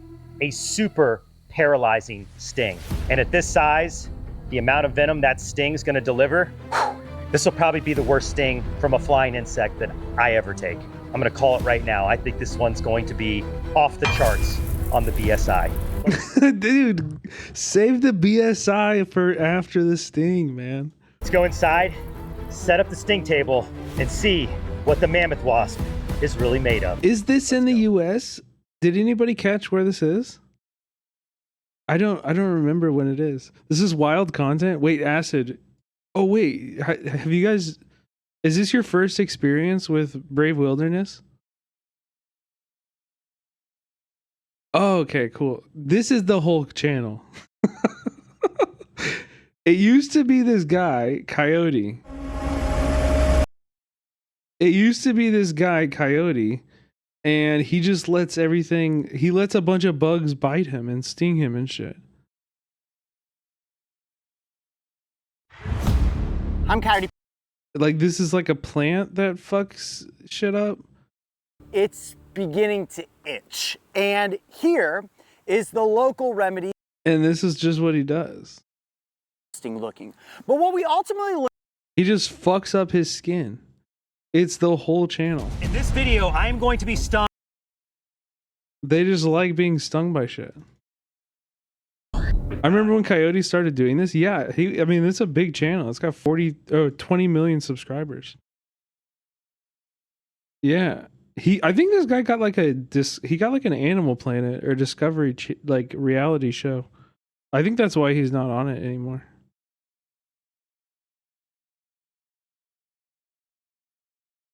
a super paralyzing sting. And at this size, the amount of venom that sting is going to deliver, this will probably be the worst sting from a flying insect that I ever take. I'm gonna call it right now. I think this one's going to be off the charts on the BSI. Dude, save the BSI for after the sting, man. Let's go inside, set up the sting table, and see what the mammoth wasp is really made of. Is this in the US? Did anybody catch where this is? I don't remember when it is. This is wild content. Wait, Acid. Oh wait, have you guys, is this your first experience with Brave Wilderness? Oh, okay, cool. This is the whole channel. It used to be this guy, Coyote. It used to be this guy, Coyote, and he just lets everything, he lets a bunch of bugs bite him and sting him and shit. I'm Coyote. Like, this is like a plant that fucks shit up? It's beginning to itch. And here is the local remedy. And this is just what he does. Looking. But what we ultimately look. He just fucks up his skin. It's the whole channel. In this video, I am going to be stung. They just like being stung by shit. I remember when Coyote started doing this. Yeah, I mean, it's a big channel. It's got 20 million subscribers. Yeah. I think this guy got like he got like an Animal Planet or Discovery like reality show. I think that's why he's not on it anymore.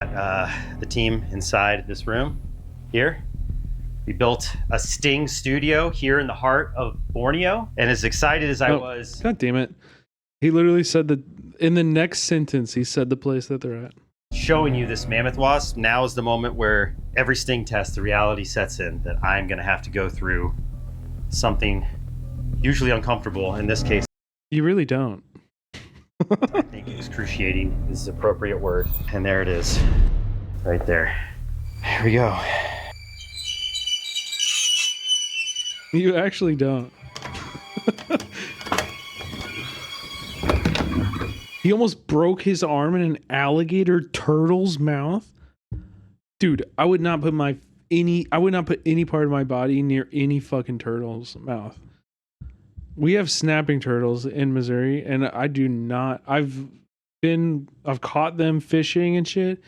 The team inside this room here. We built a sting studio here in the heart of Borneo, and as excited as I was, God damn it. He literally said that in the next sentence, he said the place that they're at. Showing you this mammoth wasp, now is the moment where every sting test, the reality sets in that I'm gonna have to go through something usually uncomfortable. In this case, you really don't. I think excruciating is the appropriate word. And there it is, right there. Here we go. You actually don't. He almost broke his arm in an alligator turtle's mouth. Dude, I would not put any part of my body near any fucking turtle's mouth. We have snapping turtles in Missouri, and I do not. I've caught them fishing and shit.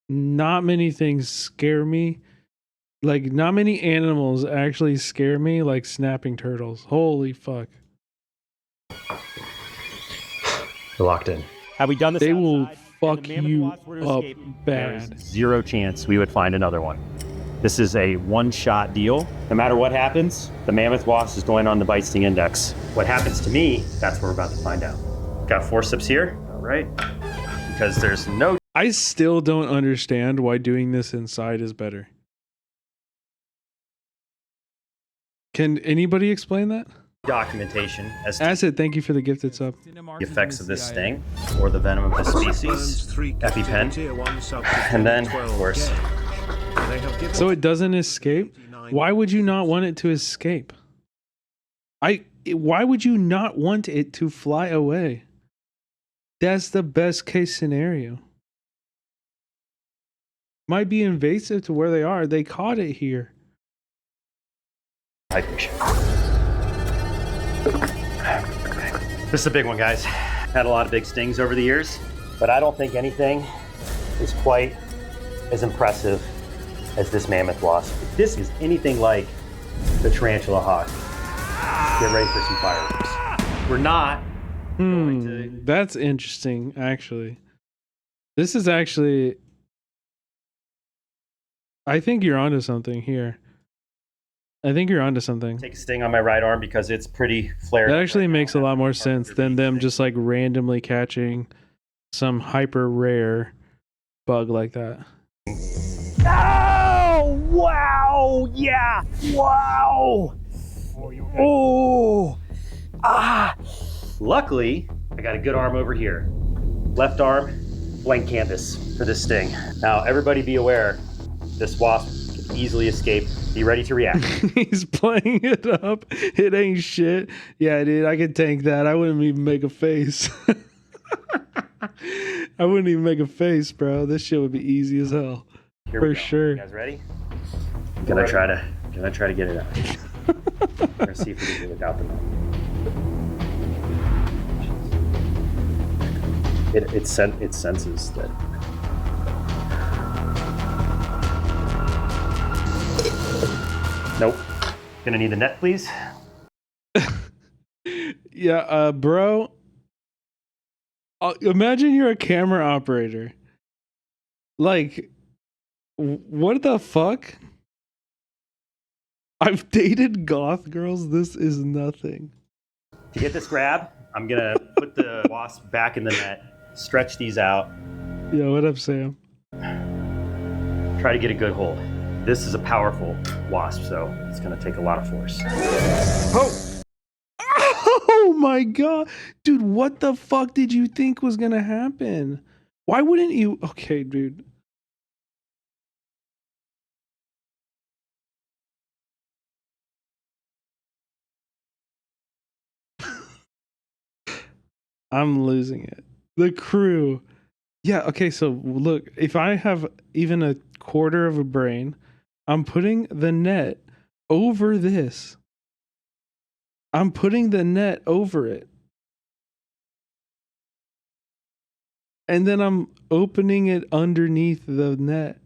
Not many things scare me. Like, not many animals actually scare me like snapping turtles. Holy fuck. We're locked in. Had we done this, they will fuck you up bad. Zero chance we would find another one. This is a one-shot deal. No matter what happens, the mammoth wasp is going on the bite sting index. What happens to me, that's what we're about to find out. Got forceps here, all right? Because there's no... I still don't understand why doing this inside is better. Can anybody explain that? Documentation as to Acid, thank you for the gifted sub. the effects of this sting or the venom of the species, EpiPen, and then, of course, So it doesn't escape? Why would you not want it to escape? Why would you not want it to fly away? That's the best case scenario. Might be invasive to where they are. They caught it here. This is a big one, guys. Had a lot of big stings over the years, but I don't think anything is quite as impressive as this mammoth wasp. If this is anything like the tarantula hawk, get ready for some fireworks. We're not going to... That's interesting, actually. This is actually... I think you're onto something here. I think you're onto something. Take a sting on my right arm because it's pretty flared. That actually makes a lot more sense than them just like randomly catching some hyper rare bug like that. Oh, wow. Yeah. Wow. Oh. Ah. Luckily, I got a good arm over here. Left arm, blank canvas for this sting. Now, everybody be aware, this wasp can easily escape. Be ready to react. He's playing it up. It ain't shit. Yeah, dude, I could tank that. I wouldn't even make a face. I wouldn't even make a face, bro. This shit would be easy as hell. For sure. You guys ready? Gonna try to get it out. We're gonna see if we can do it without the mouth. It senses that. Nope. Gonna need the net, please. Yeah, bro. Imagine you're a camera operator. Like, what the fuck? I've dated goth girls. This is nothing. To get this grab, I'm gonna put the wasp back in the net, stretch these out. Yeah, what up, Sam? Try to get a good hold. This is a powerful wasp, so it's gonna take a lot of force. Oh! Oh my god! Dude, what the fuck did you think was gonna happen? Why wouldn't you? Okay, dude. I'm losing it. The crew. Yeah, okay, so look, if I have even a quarter of a brain, I'm putting the net over this. I'm putting the net over it. And then I'm opening it underneath the net.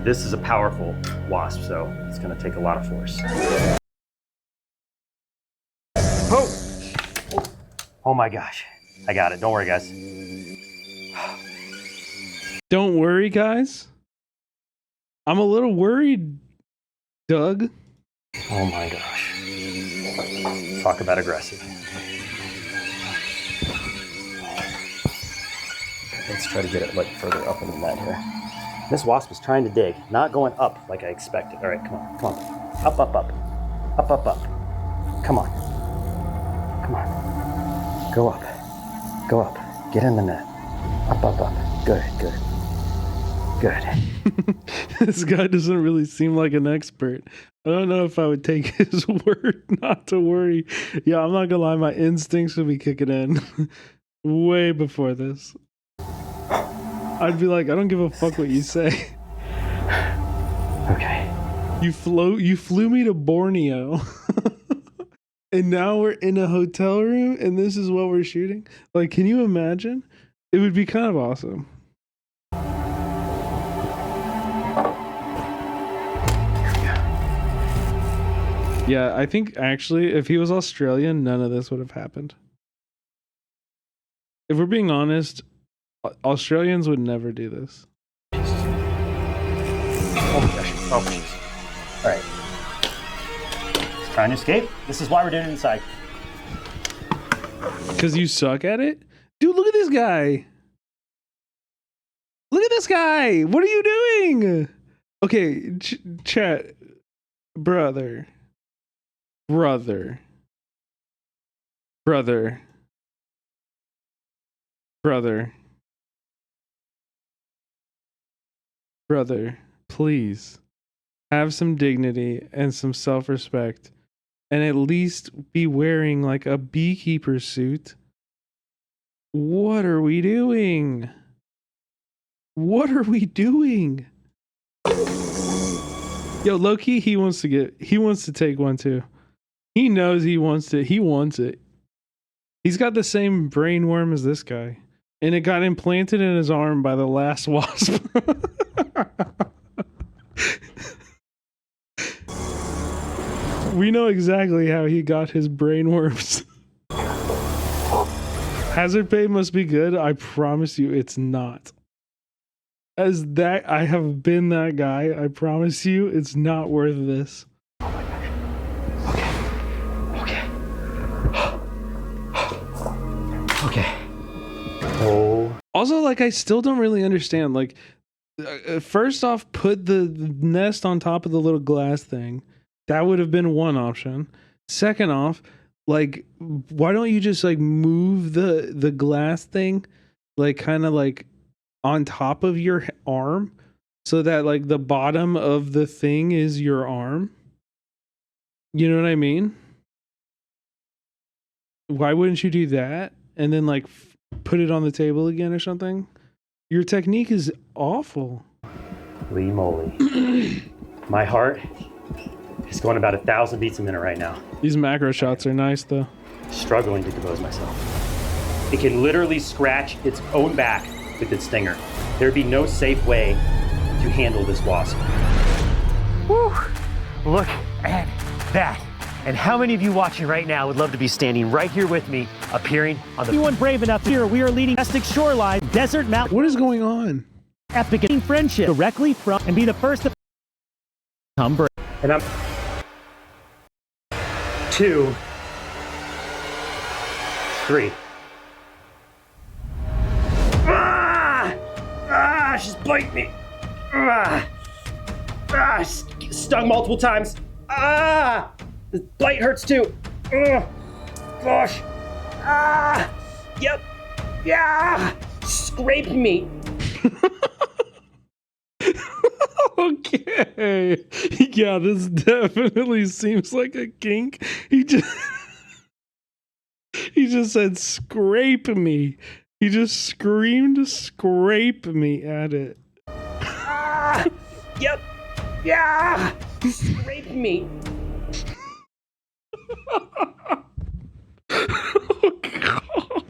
This is a powerful wasp, so it's gonna take a lot of force. Oh! Oh my gosh. I got it. Don't worry, guys. Don't worry, guys. I'm a little worried, Doug. Oh my gosh. Talk about aggressive. Let's try to get it like further up in the net here. This wasp is trying to dig, not going up like I expected. All right, come on, come on. Up, up, up. Up, up, up. Come on. Come on. Go up. Go up. Get in the net. Up, up, up. Good, good. Good. This guy doesn't really seem like an expert. I don't know if I would take his word not to worry. Yeah, I'm not gonna lie, my instincts would be kicking in way before this. I'd be like, I don't give a fuck what you say. Okay. You flew me to Borneo. And now we're in a hotel room and this is what we're shooting? Like, can you imagine? It would be kind of awesome. Yeah, I think actually if he was Australian, none of this would have happened. If we're being honest, Australians would never do this. Oh my gosh. Oh, jeez. All right. He's trying to escape. This is why we're doing it inside. Because you suck at it? Dude, look at this guy. Look at this guy. What are you doing? Okay, chat. Brother. Brother. Brother. Brother. Brother, please have some dignity and some self-respect and at least be wearing like a beekeeper suit. What are we doing? What are we doing? Yo, low-key, he wants to take one too. He knows he wants it. He's got the same brain worm as this guy. And it got implanted in his arm by the last wasp. We know exactly how he got his brain worms. Hazard pay must be good. I promise you it's not. As that, I have been that guy. I promise you it's not worth this. Oh my gosh. Okay. Okay. Oh. Also, like, I still don't really understand. Like, first off, put the nest on top of the little glass thing. That would have been one option. Second off, like, why don't you just like move the glass thing, like kind of like on top of your arm, so that like the bottom of the thing is your arm? You know what I mean? Why wouldn't you do that and then like put it on the table again or something? Your technique is awful. Holy moly. My heart is going about 1,000 beats a minute right now. These macro shots are nice though. Struggling to compose myself. It can literally scratch its own back with its stinger. There'd be no safe way to handle this wasp. Woo! Look at that. And how many of you watching right now would love to be standing right here with me, appearing on the... Anyone brave enough here, we are leading Domestic Shoreline, Desert Mountain... What is going on? Epic friendship directly from... and be the first to... come brave. And I'm... 2, 3. She's biting me. Stung multiple times. The bite hurts too. Gosh. Yep. Yeah. Scrape me. Okay. Yeah, this definitely seems like a kink. He just said scrape me. He just screamed scrape me at it. Yep. Yeah. Scrape me.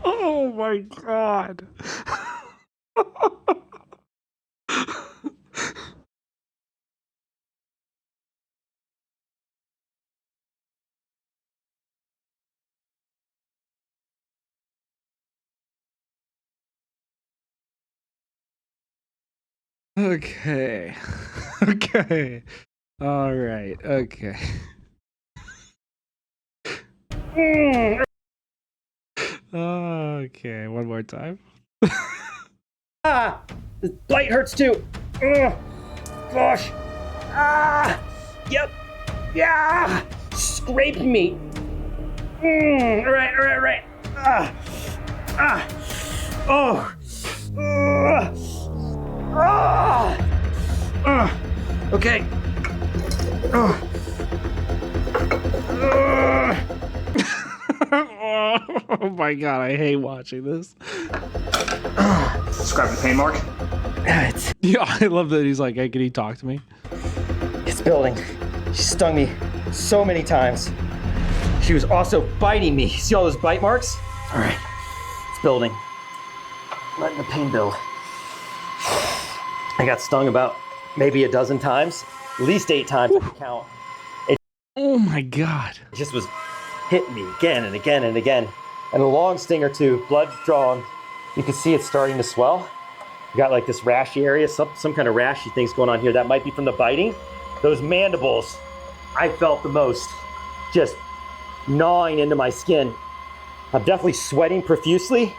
Oh my god. Okay. Okay. All right. Okay. Okay, one more time. Ah, this bite hurts too. Ugh, gosh. Ah, yep. Yeah, scrape me. All right. Ah, oh. Okay. Oh my god, I hate watching this. Describe the pain mark. Yeah, I love that he's like, hey, can you talk to me? It's building. She stung me so many times. She was also biting me. See all those bite marks? All right, it's building. Letting the pain build. I got stung about maybe a dozen times, at least 8 times I can count. Oh my god. It just was hitting me again and again and again. And a long sting or two, blood drawn. You can see it's starting to swell. You got like this rashy area, some kind of rashy things going on here. That might be from the biting. Those mandibles, I felt the most, just gnawing into my skin. I'm definitely sweating profusely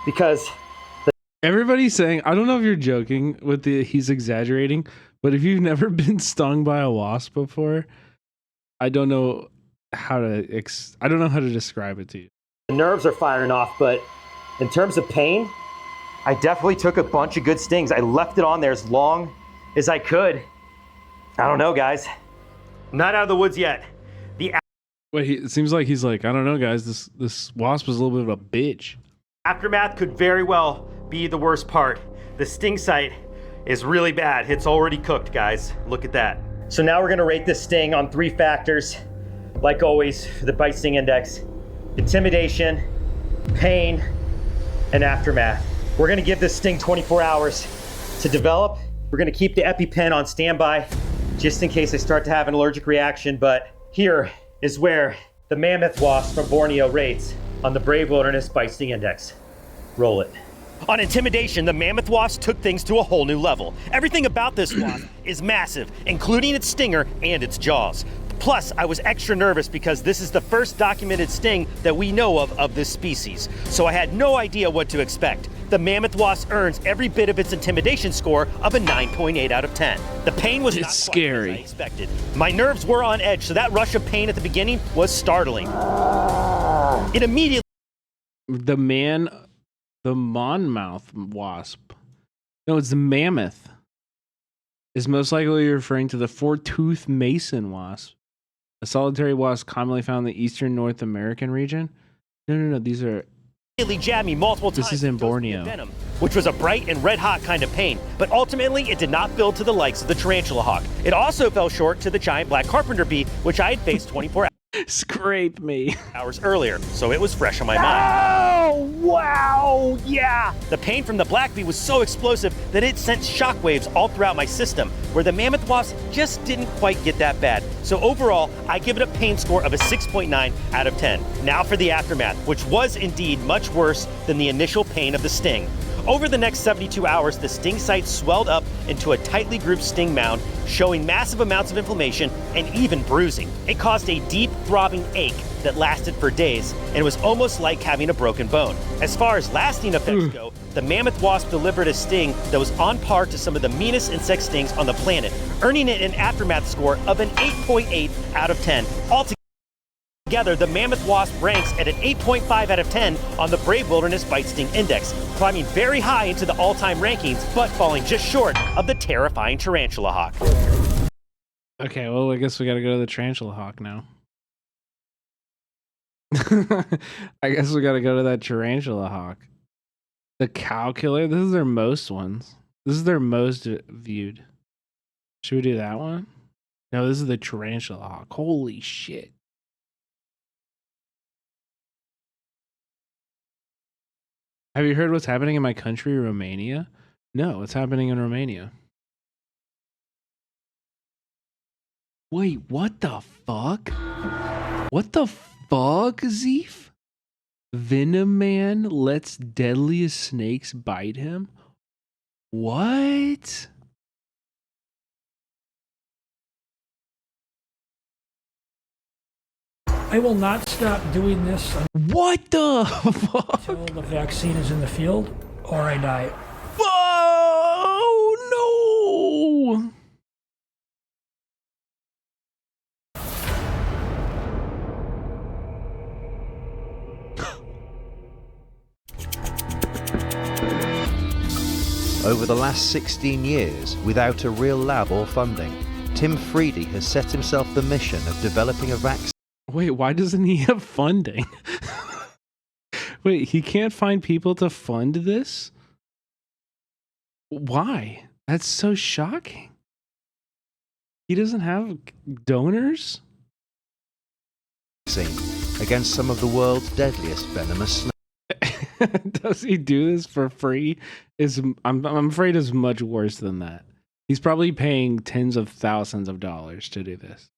because everybody's saying, I don't know if you're joking with the he's exaggerating, but if you've never been stung by a wasp before, I don't know how to describe it to you. the nerves are firing off, but in terms of pain, I definitely took a bunch of good stings. I left it on there as long as I could. I don't know, guys. I'm not out of the woods yet. Wait, it seems like he's like, I don't know, guys. This wasp is a little bit of a bitch. Aftermath could very well be the worst part. The sting site is really bad. It's already cooked, guys. Look at that. So now we're gonna rate this sting on 3 factors. Like always, for the bite sting index: intimidation, pain, and aftermath. We're gonna give this sting 24 hours to develop. We're gonna keep the EpiPen on standby just in case I start to have an allergic reaction, but here is where the mammoth wasp from Borneo rates on the Brave Wilderness Bite Sting Index. Roll it. On intimidation, the mammoth wasp took things to a whole new level. Everything about this wasp is massive, including its stinger and its jaws. Plus, I was extra nervous because this is the first documented sting that we know of this species, so I had no idea what to expect. The mammoth wasp earns every bit of its intimidation score of a 9.8 out of 10. The pain was not scary as I expected. My nerves were on edge, so that rush of pain at the beginning was startling. It immediately... The monmouth wasp. No, it's the mammoth. Is most likely referring to the four-toothed mason wasp, a solitary wasp commonly found in the eastern North American region. No. These are... jabbed me multiple times. This is in Borneo. Venom, which was a bright and red-hot kind of pain, but ultimately it did not build to the likes of the tarantula hawk. It also fell short to the giant black carpenter bee, which I had faced 24 Scrape me. hours earlier, so it was fresh on my mind. Oh, wow, yeah! The pain from the black bee was so explosive that it sent shockwaves all throughout my system, where the mammoth wasp just didn't quite get that bad. So overall, I give it a pain score of a 6.9 out of 10. Now for the aftermath, which was indeed much worse than the initial pain of the sting. Over the next 72 hours, the sting site swelled up into a tightly grouped sting mound, showing massive amounts of inflammation and even bruising. It caused a deep, throbbing ache that lasted for days, and it was almost like having a broken bone. As far as lasting effects go, the mammoth wasp delivered a sting that was on par to some of the meanest insect stings on the planet, earning it an aftermath score of an 8.8 out of 10. Altogether, the mammoth wasp ranks at an 8.5 out of 10 on the Brave Wilderness Bite Sting Index, climbing very high into the all-time rankings, but falling just short of the terrifying tarantula hawk. Okay, well, I guess we gotta go to the tarantula hawk now. I guess we gotta go to that tarantula hawk. The cow killer, this is their most ones. This is their most viewed. Should we do that one? No, this is the tarantula hawk. Holy shit. Have you heard what's happening in my country, Romania? No, what's happening in Romania? Wait, what the fuck? What the fuck, Zeef? Venom Man lets deadliest snakes bite him? What? I will not stop doing this. What the fuck? Until the vaccine is in the field or I die. Oh, no. Over the last 16 years, without a real lab or funding, Tim Freedy has set himself the mission of developing a vaccine. Wait, why doesn't he have funding? Wait, he can't find people to fund this? Why? That's so shocking. He doesn't have donors? Against some of the world's deadliest venomous snakes. Does he do this for free? I'm afraid is much worse than that. He's probably paying tens of thousands of dollars to do this.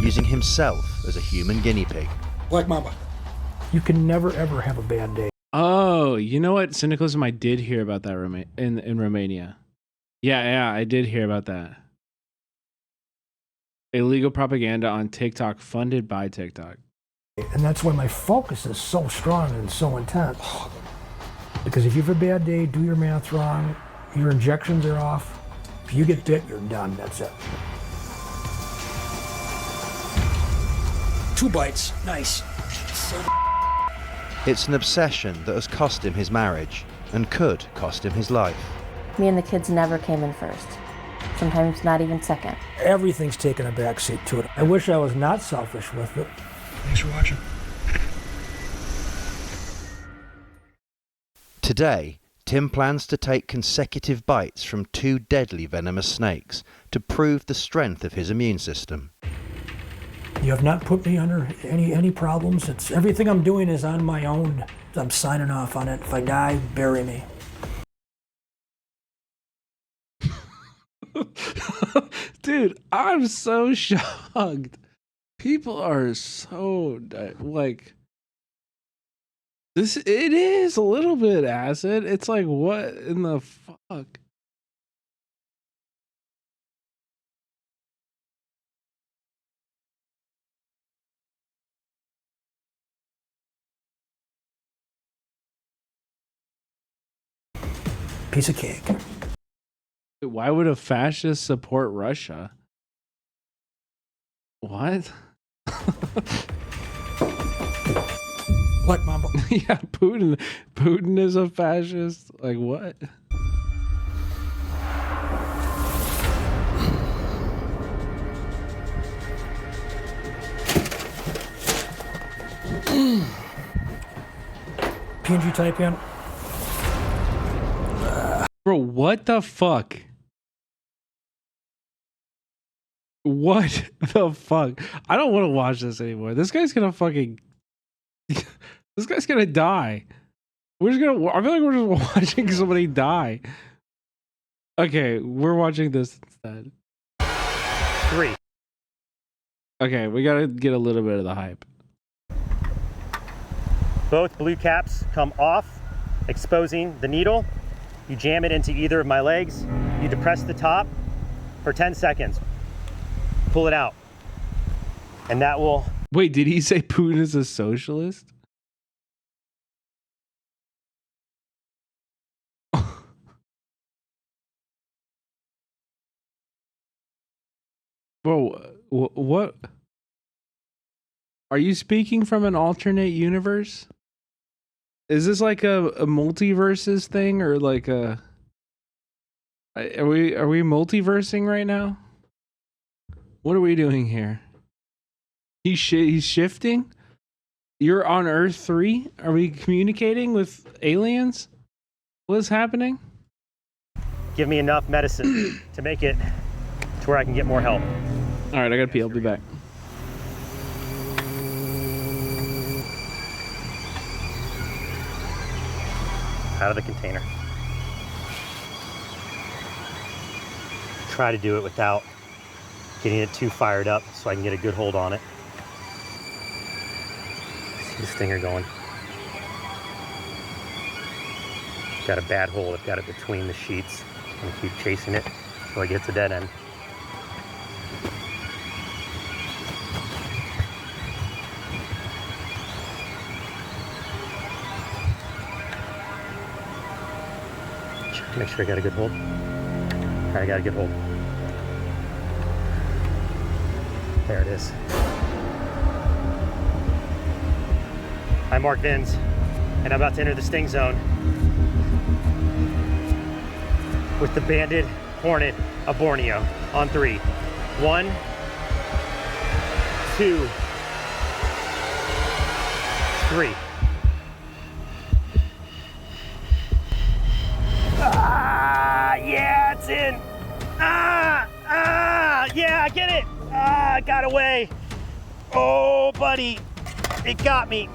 Using himself as a human guinea pig. Black Mamba. You can never ever have a bad day. Oh, you know what? Cynicalism, I did hear about that in Romania. Yeah, I did hear about that. Illegal propaganda on TikTok funded by TikTok. And that's why my focus is so strong and so intense. Because if you have a bad day, do your math wrong, your injections are off, if you get bit, you're done. That's it. 2 bites. Nice. It's an obsession that has cost him his marriage and could cost him his life. Me and the kids never came in first. Sometimes not even second. Everything's taken a backseat to it. I wish I was not selfish with it. Thanks for watching. Today, Tim plans to take consecutive bites from 2 deadly venomous snakes to prove the strength of his immune system. You have not put me under any problems. It's everything I'm doing is on my own. I'm signing off on it. If I die, bury me. Dude, I'm so shocked. People are so like this. It is a little bit acid. It's like, what in the fuck? Piece of cake. Why would a fascist support Russia? What? What, Mamba? Yeah, Putin is a fascist. Like what? PNG type in. Bro, what the fuck? What the fuck? I don't want to watch this anymore. This guy's gonna fucking... This guy's gonna die. We're just gonna... I feel like we're just watching somebody die. Okay, we're watching this instead. 3. Okay, we gotta get a little bit of the hype. Both blue caps come off, exposing the needle. You jam it into either of my legs. You depress the top for 10 seconds. Pull it out. And that will... Wait, did he say Putin is a socialist? Bro, what? Are you speaking from an alternate universe? Is this like a multiverses thing, or like a... Are we multiversing right now? What are we doing here? He's shifting? You're on Earth 3? Are we communicating with aliens? What's happening? Give me enough medicine to make it to where I can get more help. All right, I gotta pee. I'll be back. Out of the container. Try to do it without getting it too fired up so I can get a good hold on it. See the stinger going. Got a bad hold. I've got it between the sheets. I'm gonna keep chasing it until I get to dead end. Make sure I got a good hold. All right, I got a good hold. There it is. I'm Mark Vins, and I'm about to enter the sting zone with the banded hornet of Borneo on 3. 1, 2, 3. Yeah, it's in. Yeah, I get it. It got away. Oh, buddy, it got me.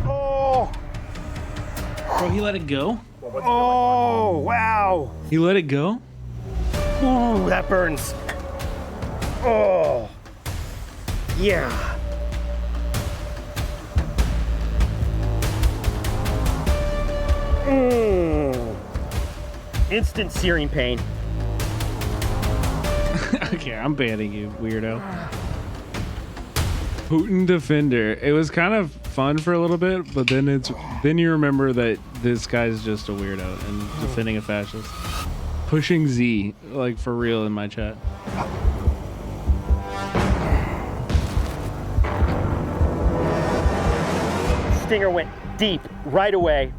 Oh. Bro, he let it go? Oh, wow. He let it go? Ooh, that burns. Oh, yeah. Instant searing pain. Okay, I'm banning you, weirdo. Putin defender. It was kind of fun for a little bit, but then you remember that this guy's just a weirdo and defending a fascist. Pushing Z, like for real in my chat. Stinger went deep right away.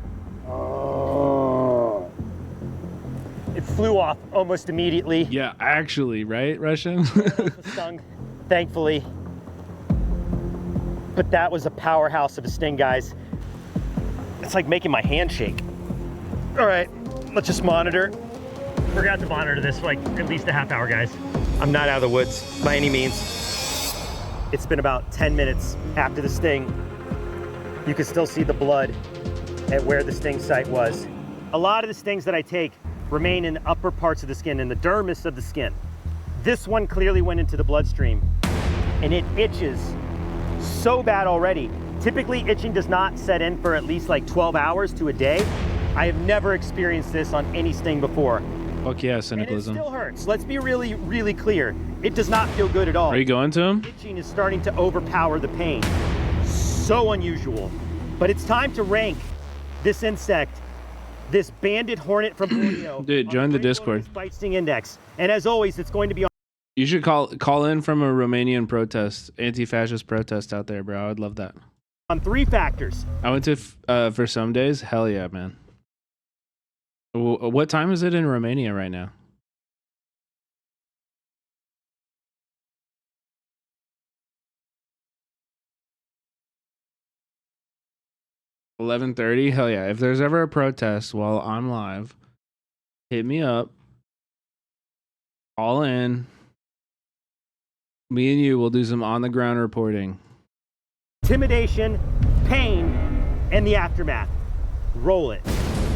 It flew off almost immediately. Yeah, actually, right, Russian? Stung, thankfully. But that was a powerhouse of a sting, guys. It's like making my hand shake. All right, let's just monitor. We're gonna have to monitor this for like at least a half hour, guys. I'm not out of the woods by any means. It's been about 10 minutes after the sting. You can still see the blood at where the sting site was. A lot of the stings that I take remain in the upper parts of the skin, in the dermis of the skin. This one clearly went into the bloodstream, and it itches so bad already. Typically, itching does not set in for at least like 12 hours to a day. I have never experienced this on any sting before. Fuck yeah, cynicalism. And it still hurts. Let's be really, really clear. It does not feel good at all. Are you going to him? Itching is starting to overpower the pain. So unusual. But it's time to rank this insect, this banded hornet from Borneo. Dude, join the Discord. Bite sting index. And as always, it's going to be on. You should call in from a Romanian protest, anti-fascist protest out there, bro. I would love that. On 3 factors. I went to for some days. Hell yeah, man. What time is it in Romania right now? $11:30. Hell yeah! If there's ever a protest while I'm live, hit me up. All in. Me and you will do some on the ground reporting. Intimidation, pain, and the aftermath. Roll it.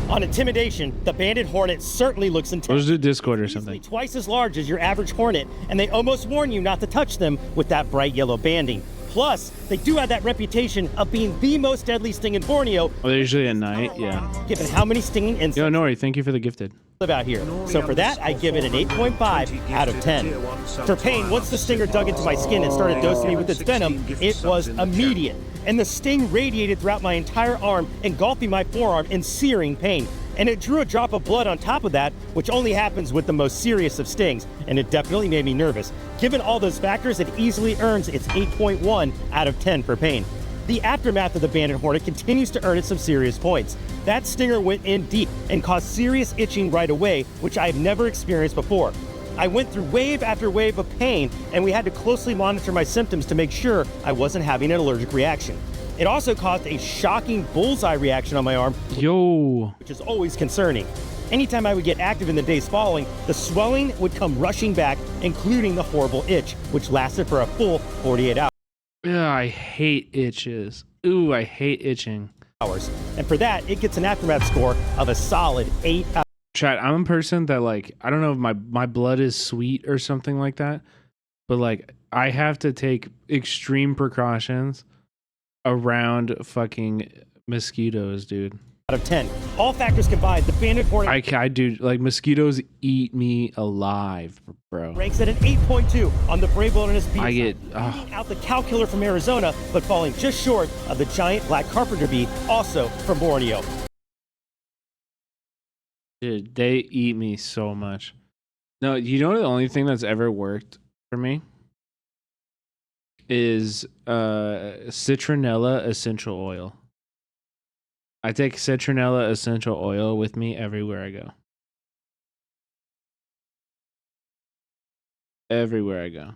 On intimidation, the banded hornet certainly looks intense. Let's do Discord or something. Twice as large as your average hornet, and they almost warn you not to touch them with that bright yellow banding. Plus, they do have that reputation of being the most deadly sting in Borneo. Oh, they're usually at night, yeah. Given how many stinging insects Yo, Nori, thank you for the gifted. live out here. So for that, I give it an 8.5 out of 10. For pain, once the stinger dug into my skin and started dosing me with its venom, it was immediate. And the sting radiated throughout my entire arm, engulfing my forearm in searing pain. And it drew a drop of blood on top of that, which only happens with the most serious of stings, and it definitely made me nervous. Given all those factors, it easily earns its 8.1 out of 10 for pain. The aftermath of the banded hornet continues to earn it some serious points. That stinger went in deep and caused serious itching right away, which I have never experienced before. I went through wave after wave of pain, and we had to closely monitor my symptoms to make sure I wasn't having an allergic reaction. It also caused a shocking bullseye reaction on my arm, which is always concerning. Anytime I would get active in the days following, the swelling would come rushing back, including the horrible itch, which lasted for a full 48 hours. Yeah, I hate itches. Ooh, I hate itching. And for that, it gets an aftermath score of a solid 8 out. Chat, I'm a person that, like, I don't know if my blood is sweet or something like that, but like I have to take extreme precautions around fucking mosquitoes, dude. Out of 10. All factors combined, the banded hornet. I do, like, mosquitoes eat me alive, bro. Ranks at an 8.2 on the Brave Wilderness Bee. I get beating out the cow killer from Arizona, but falling just short of the giant black carpenter bee, also from Borneo. Dude, they eat me so much. No, you know the only thing that's ever worked for me is citronella essential oil. I take citronella essential oil with me everywhere I go. Everywhere I go.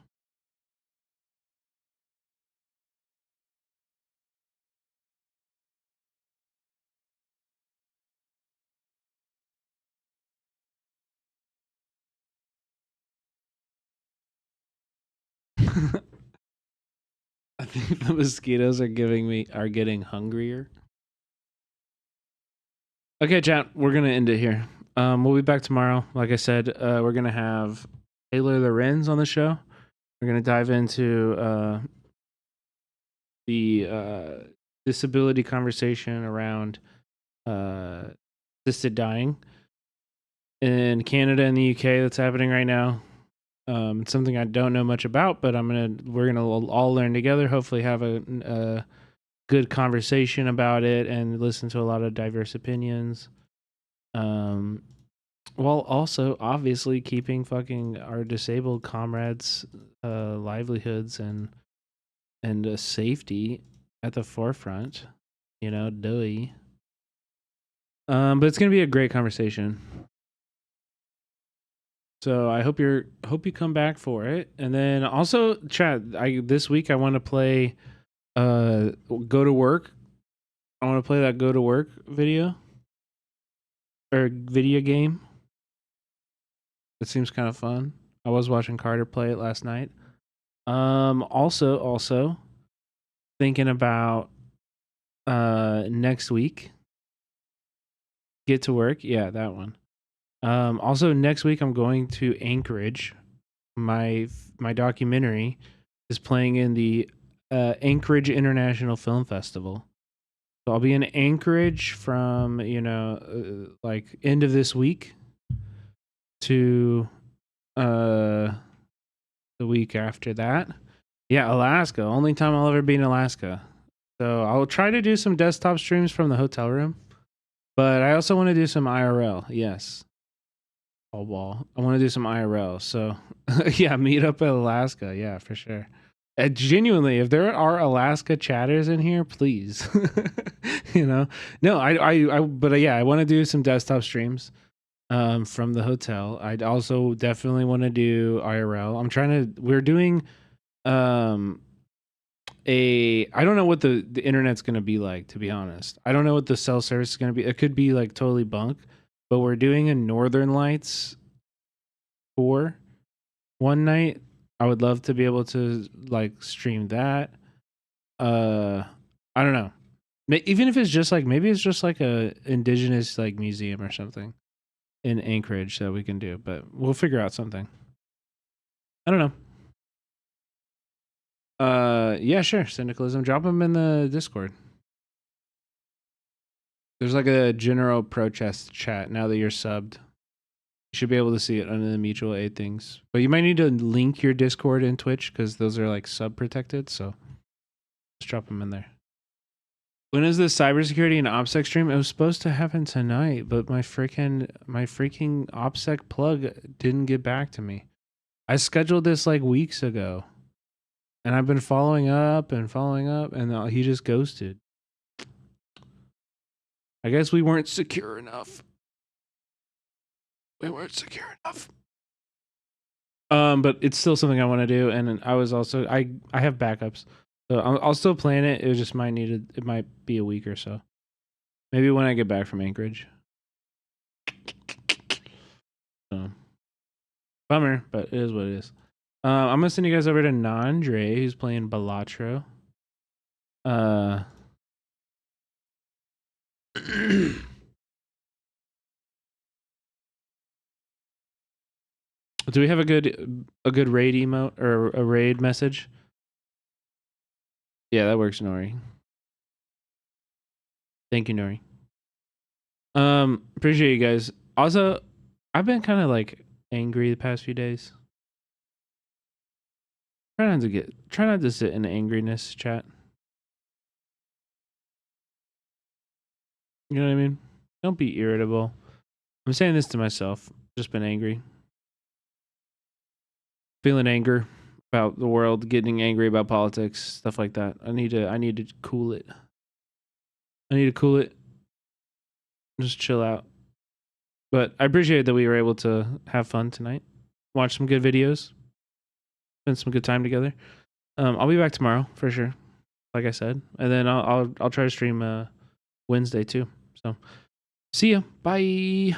I think the mosquitoes are getting hungrier. Okay, chat, we're gonna end it here. We'll be back tomorrow. Like I said, we're gonna have Taylor Lorenz on the show. We're gonna dive into the disability conversation around assisted dying in Canada and the UK that's happening right now. It's something I don't know much about, but we're gonna all learn together. Hopefully, have a good conversation about it and listen to a lot of diverse opinions. While also obviously keeping fucking our disabled comrades' livelihoods and safety at the forefront. You know, doughy. But it's gonna be a great conversation. So I hope you come back for it. And then also, chat, this week I want to play Go to Work. I want to play that Go to Work video or video game. It seems kind of fun. I was watching Carter play it last night. Also thinking about next week. Get to Work. Yeah, that one. Also next week I'm going to Anchorage. My documentary is playing in the Anchorage International Film Festival. So I'll be in Anchorage from, like end of this week to the week after that. Yeah, Alaska. Only time I'll ever be in Alaska. So I'll try to do some desktop streams from the hotel room. But I also want to do some IRL. Yes. I want to do some IRL. So yeah, meet up in Alaska. Yeah, for sure. Genuinely, if there are Alaska chatters in here, please. No, but yeah, I want to do some desktop streams from the hotel. I'd also definitely want to do IRL. We're doing I don't know what the internet's going to be like, to be honest. I don't know what the cell service is going to be. It could be like totally bunk, but we're doing a Northern Lights tour one night. I would love to be able to like stream that. I don't know. Even if it's just like, maybe it's just like a indigenous like museum or something in Anchorage that we can do, but we'll figure out something. I don't know. Yeah, sure. Syndicalism. Drop them in the Discord. There's like a general protest chat now that you're subbed. You should be able to see it under the mutual aid things. But you might need to link your Discord and Twitch because those are like sub protected. So just drop them in there. When is this cybersecurity and OPSEC stream? It was supposed to happen tonight, but my freaking OPSEC plug didn't get back to me. I scheduled this like weeks ago. And I've been following up, and he just ghosted. I guess we weren't secure enough. But it's still something I want to do, and I was also I have backups, so I'll still plan it. It just it might be a week or so, maybe when I get back from Anchorage. So bummer, but it is what it is. I'm gonna send you guys over to Nandre, who's playing Balatro. Do we have a good raid emote or a raid message? Yeah, that works, Nori. Thank you, Nori. Appreciate you guys. Also, I've been kind of like angry the past few days. Try not to sit in angriness, chat. You know what I mean? Don't be irritable. I'm saying this to myself. Just been angry. Feeling anger about the world, getting angry about politics, stuff like that. I need to cool it. I need to cool it. Just chill out. But I appreciate that we were able to have fun tonight. Watch some good videos. Spend some good time together. I'll be back tomorrow for sure. Like I said. And then I'll try to stream Wednesday too. So see ya. Bye.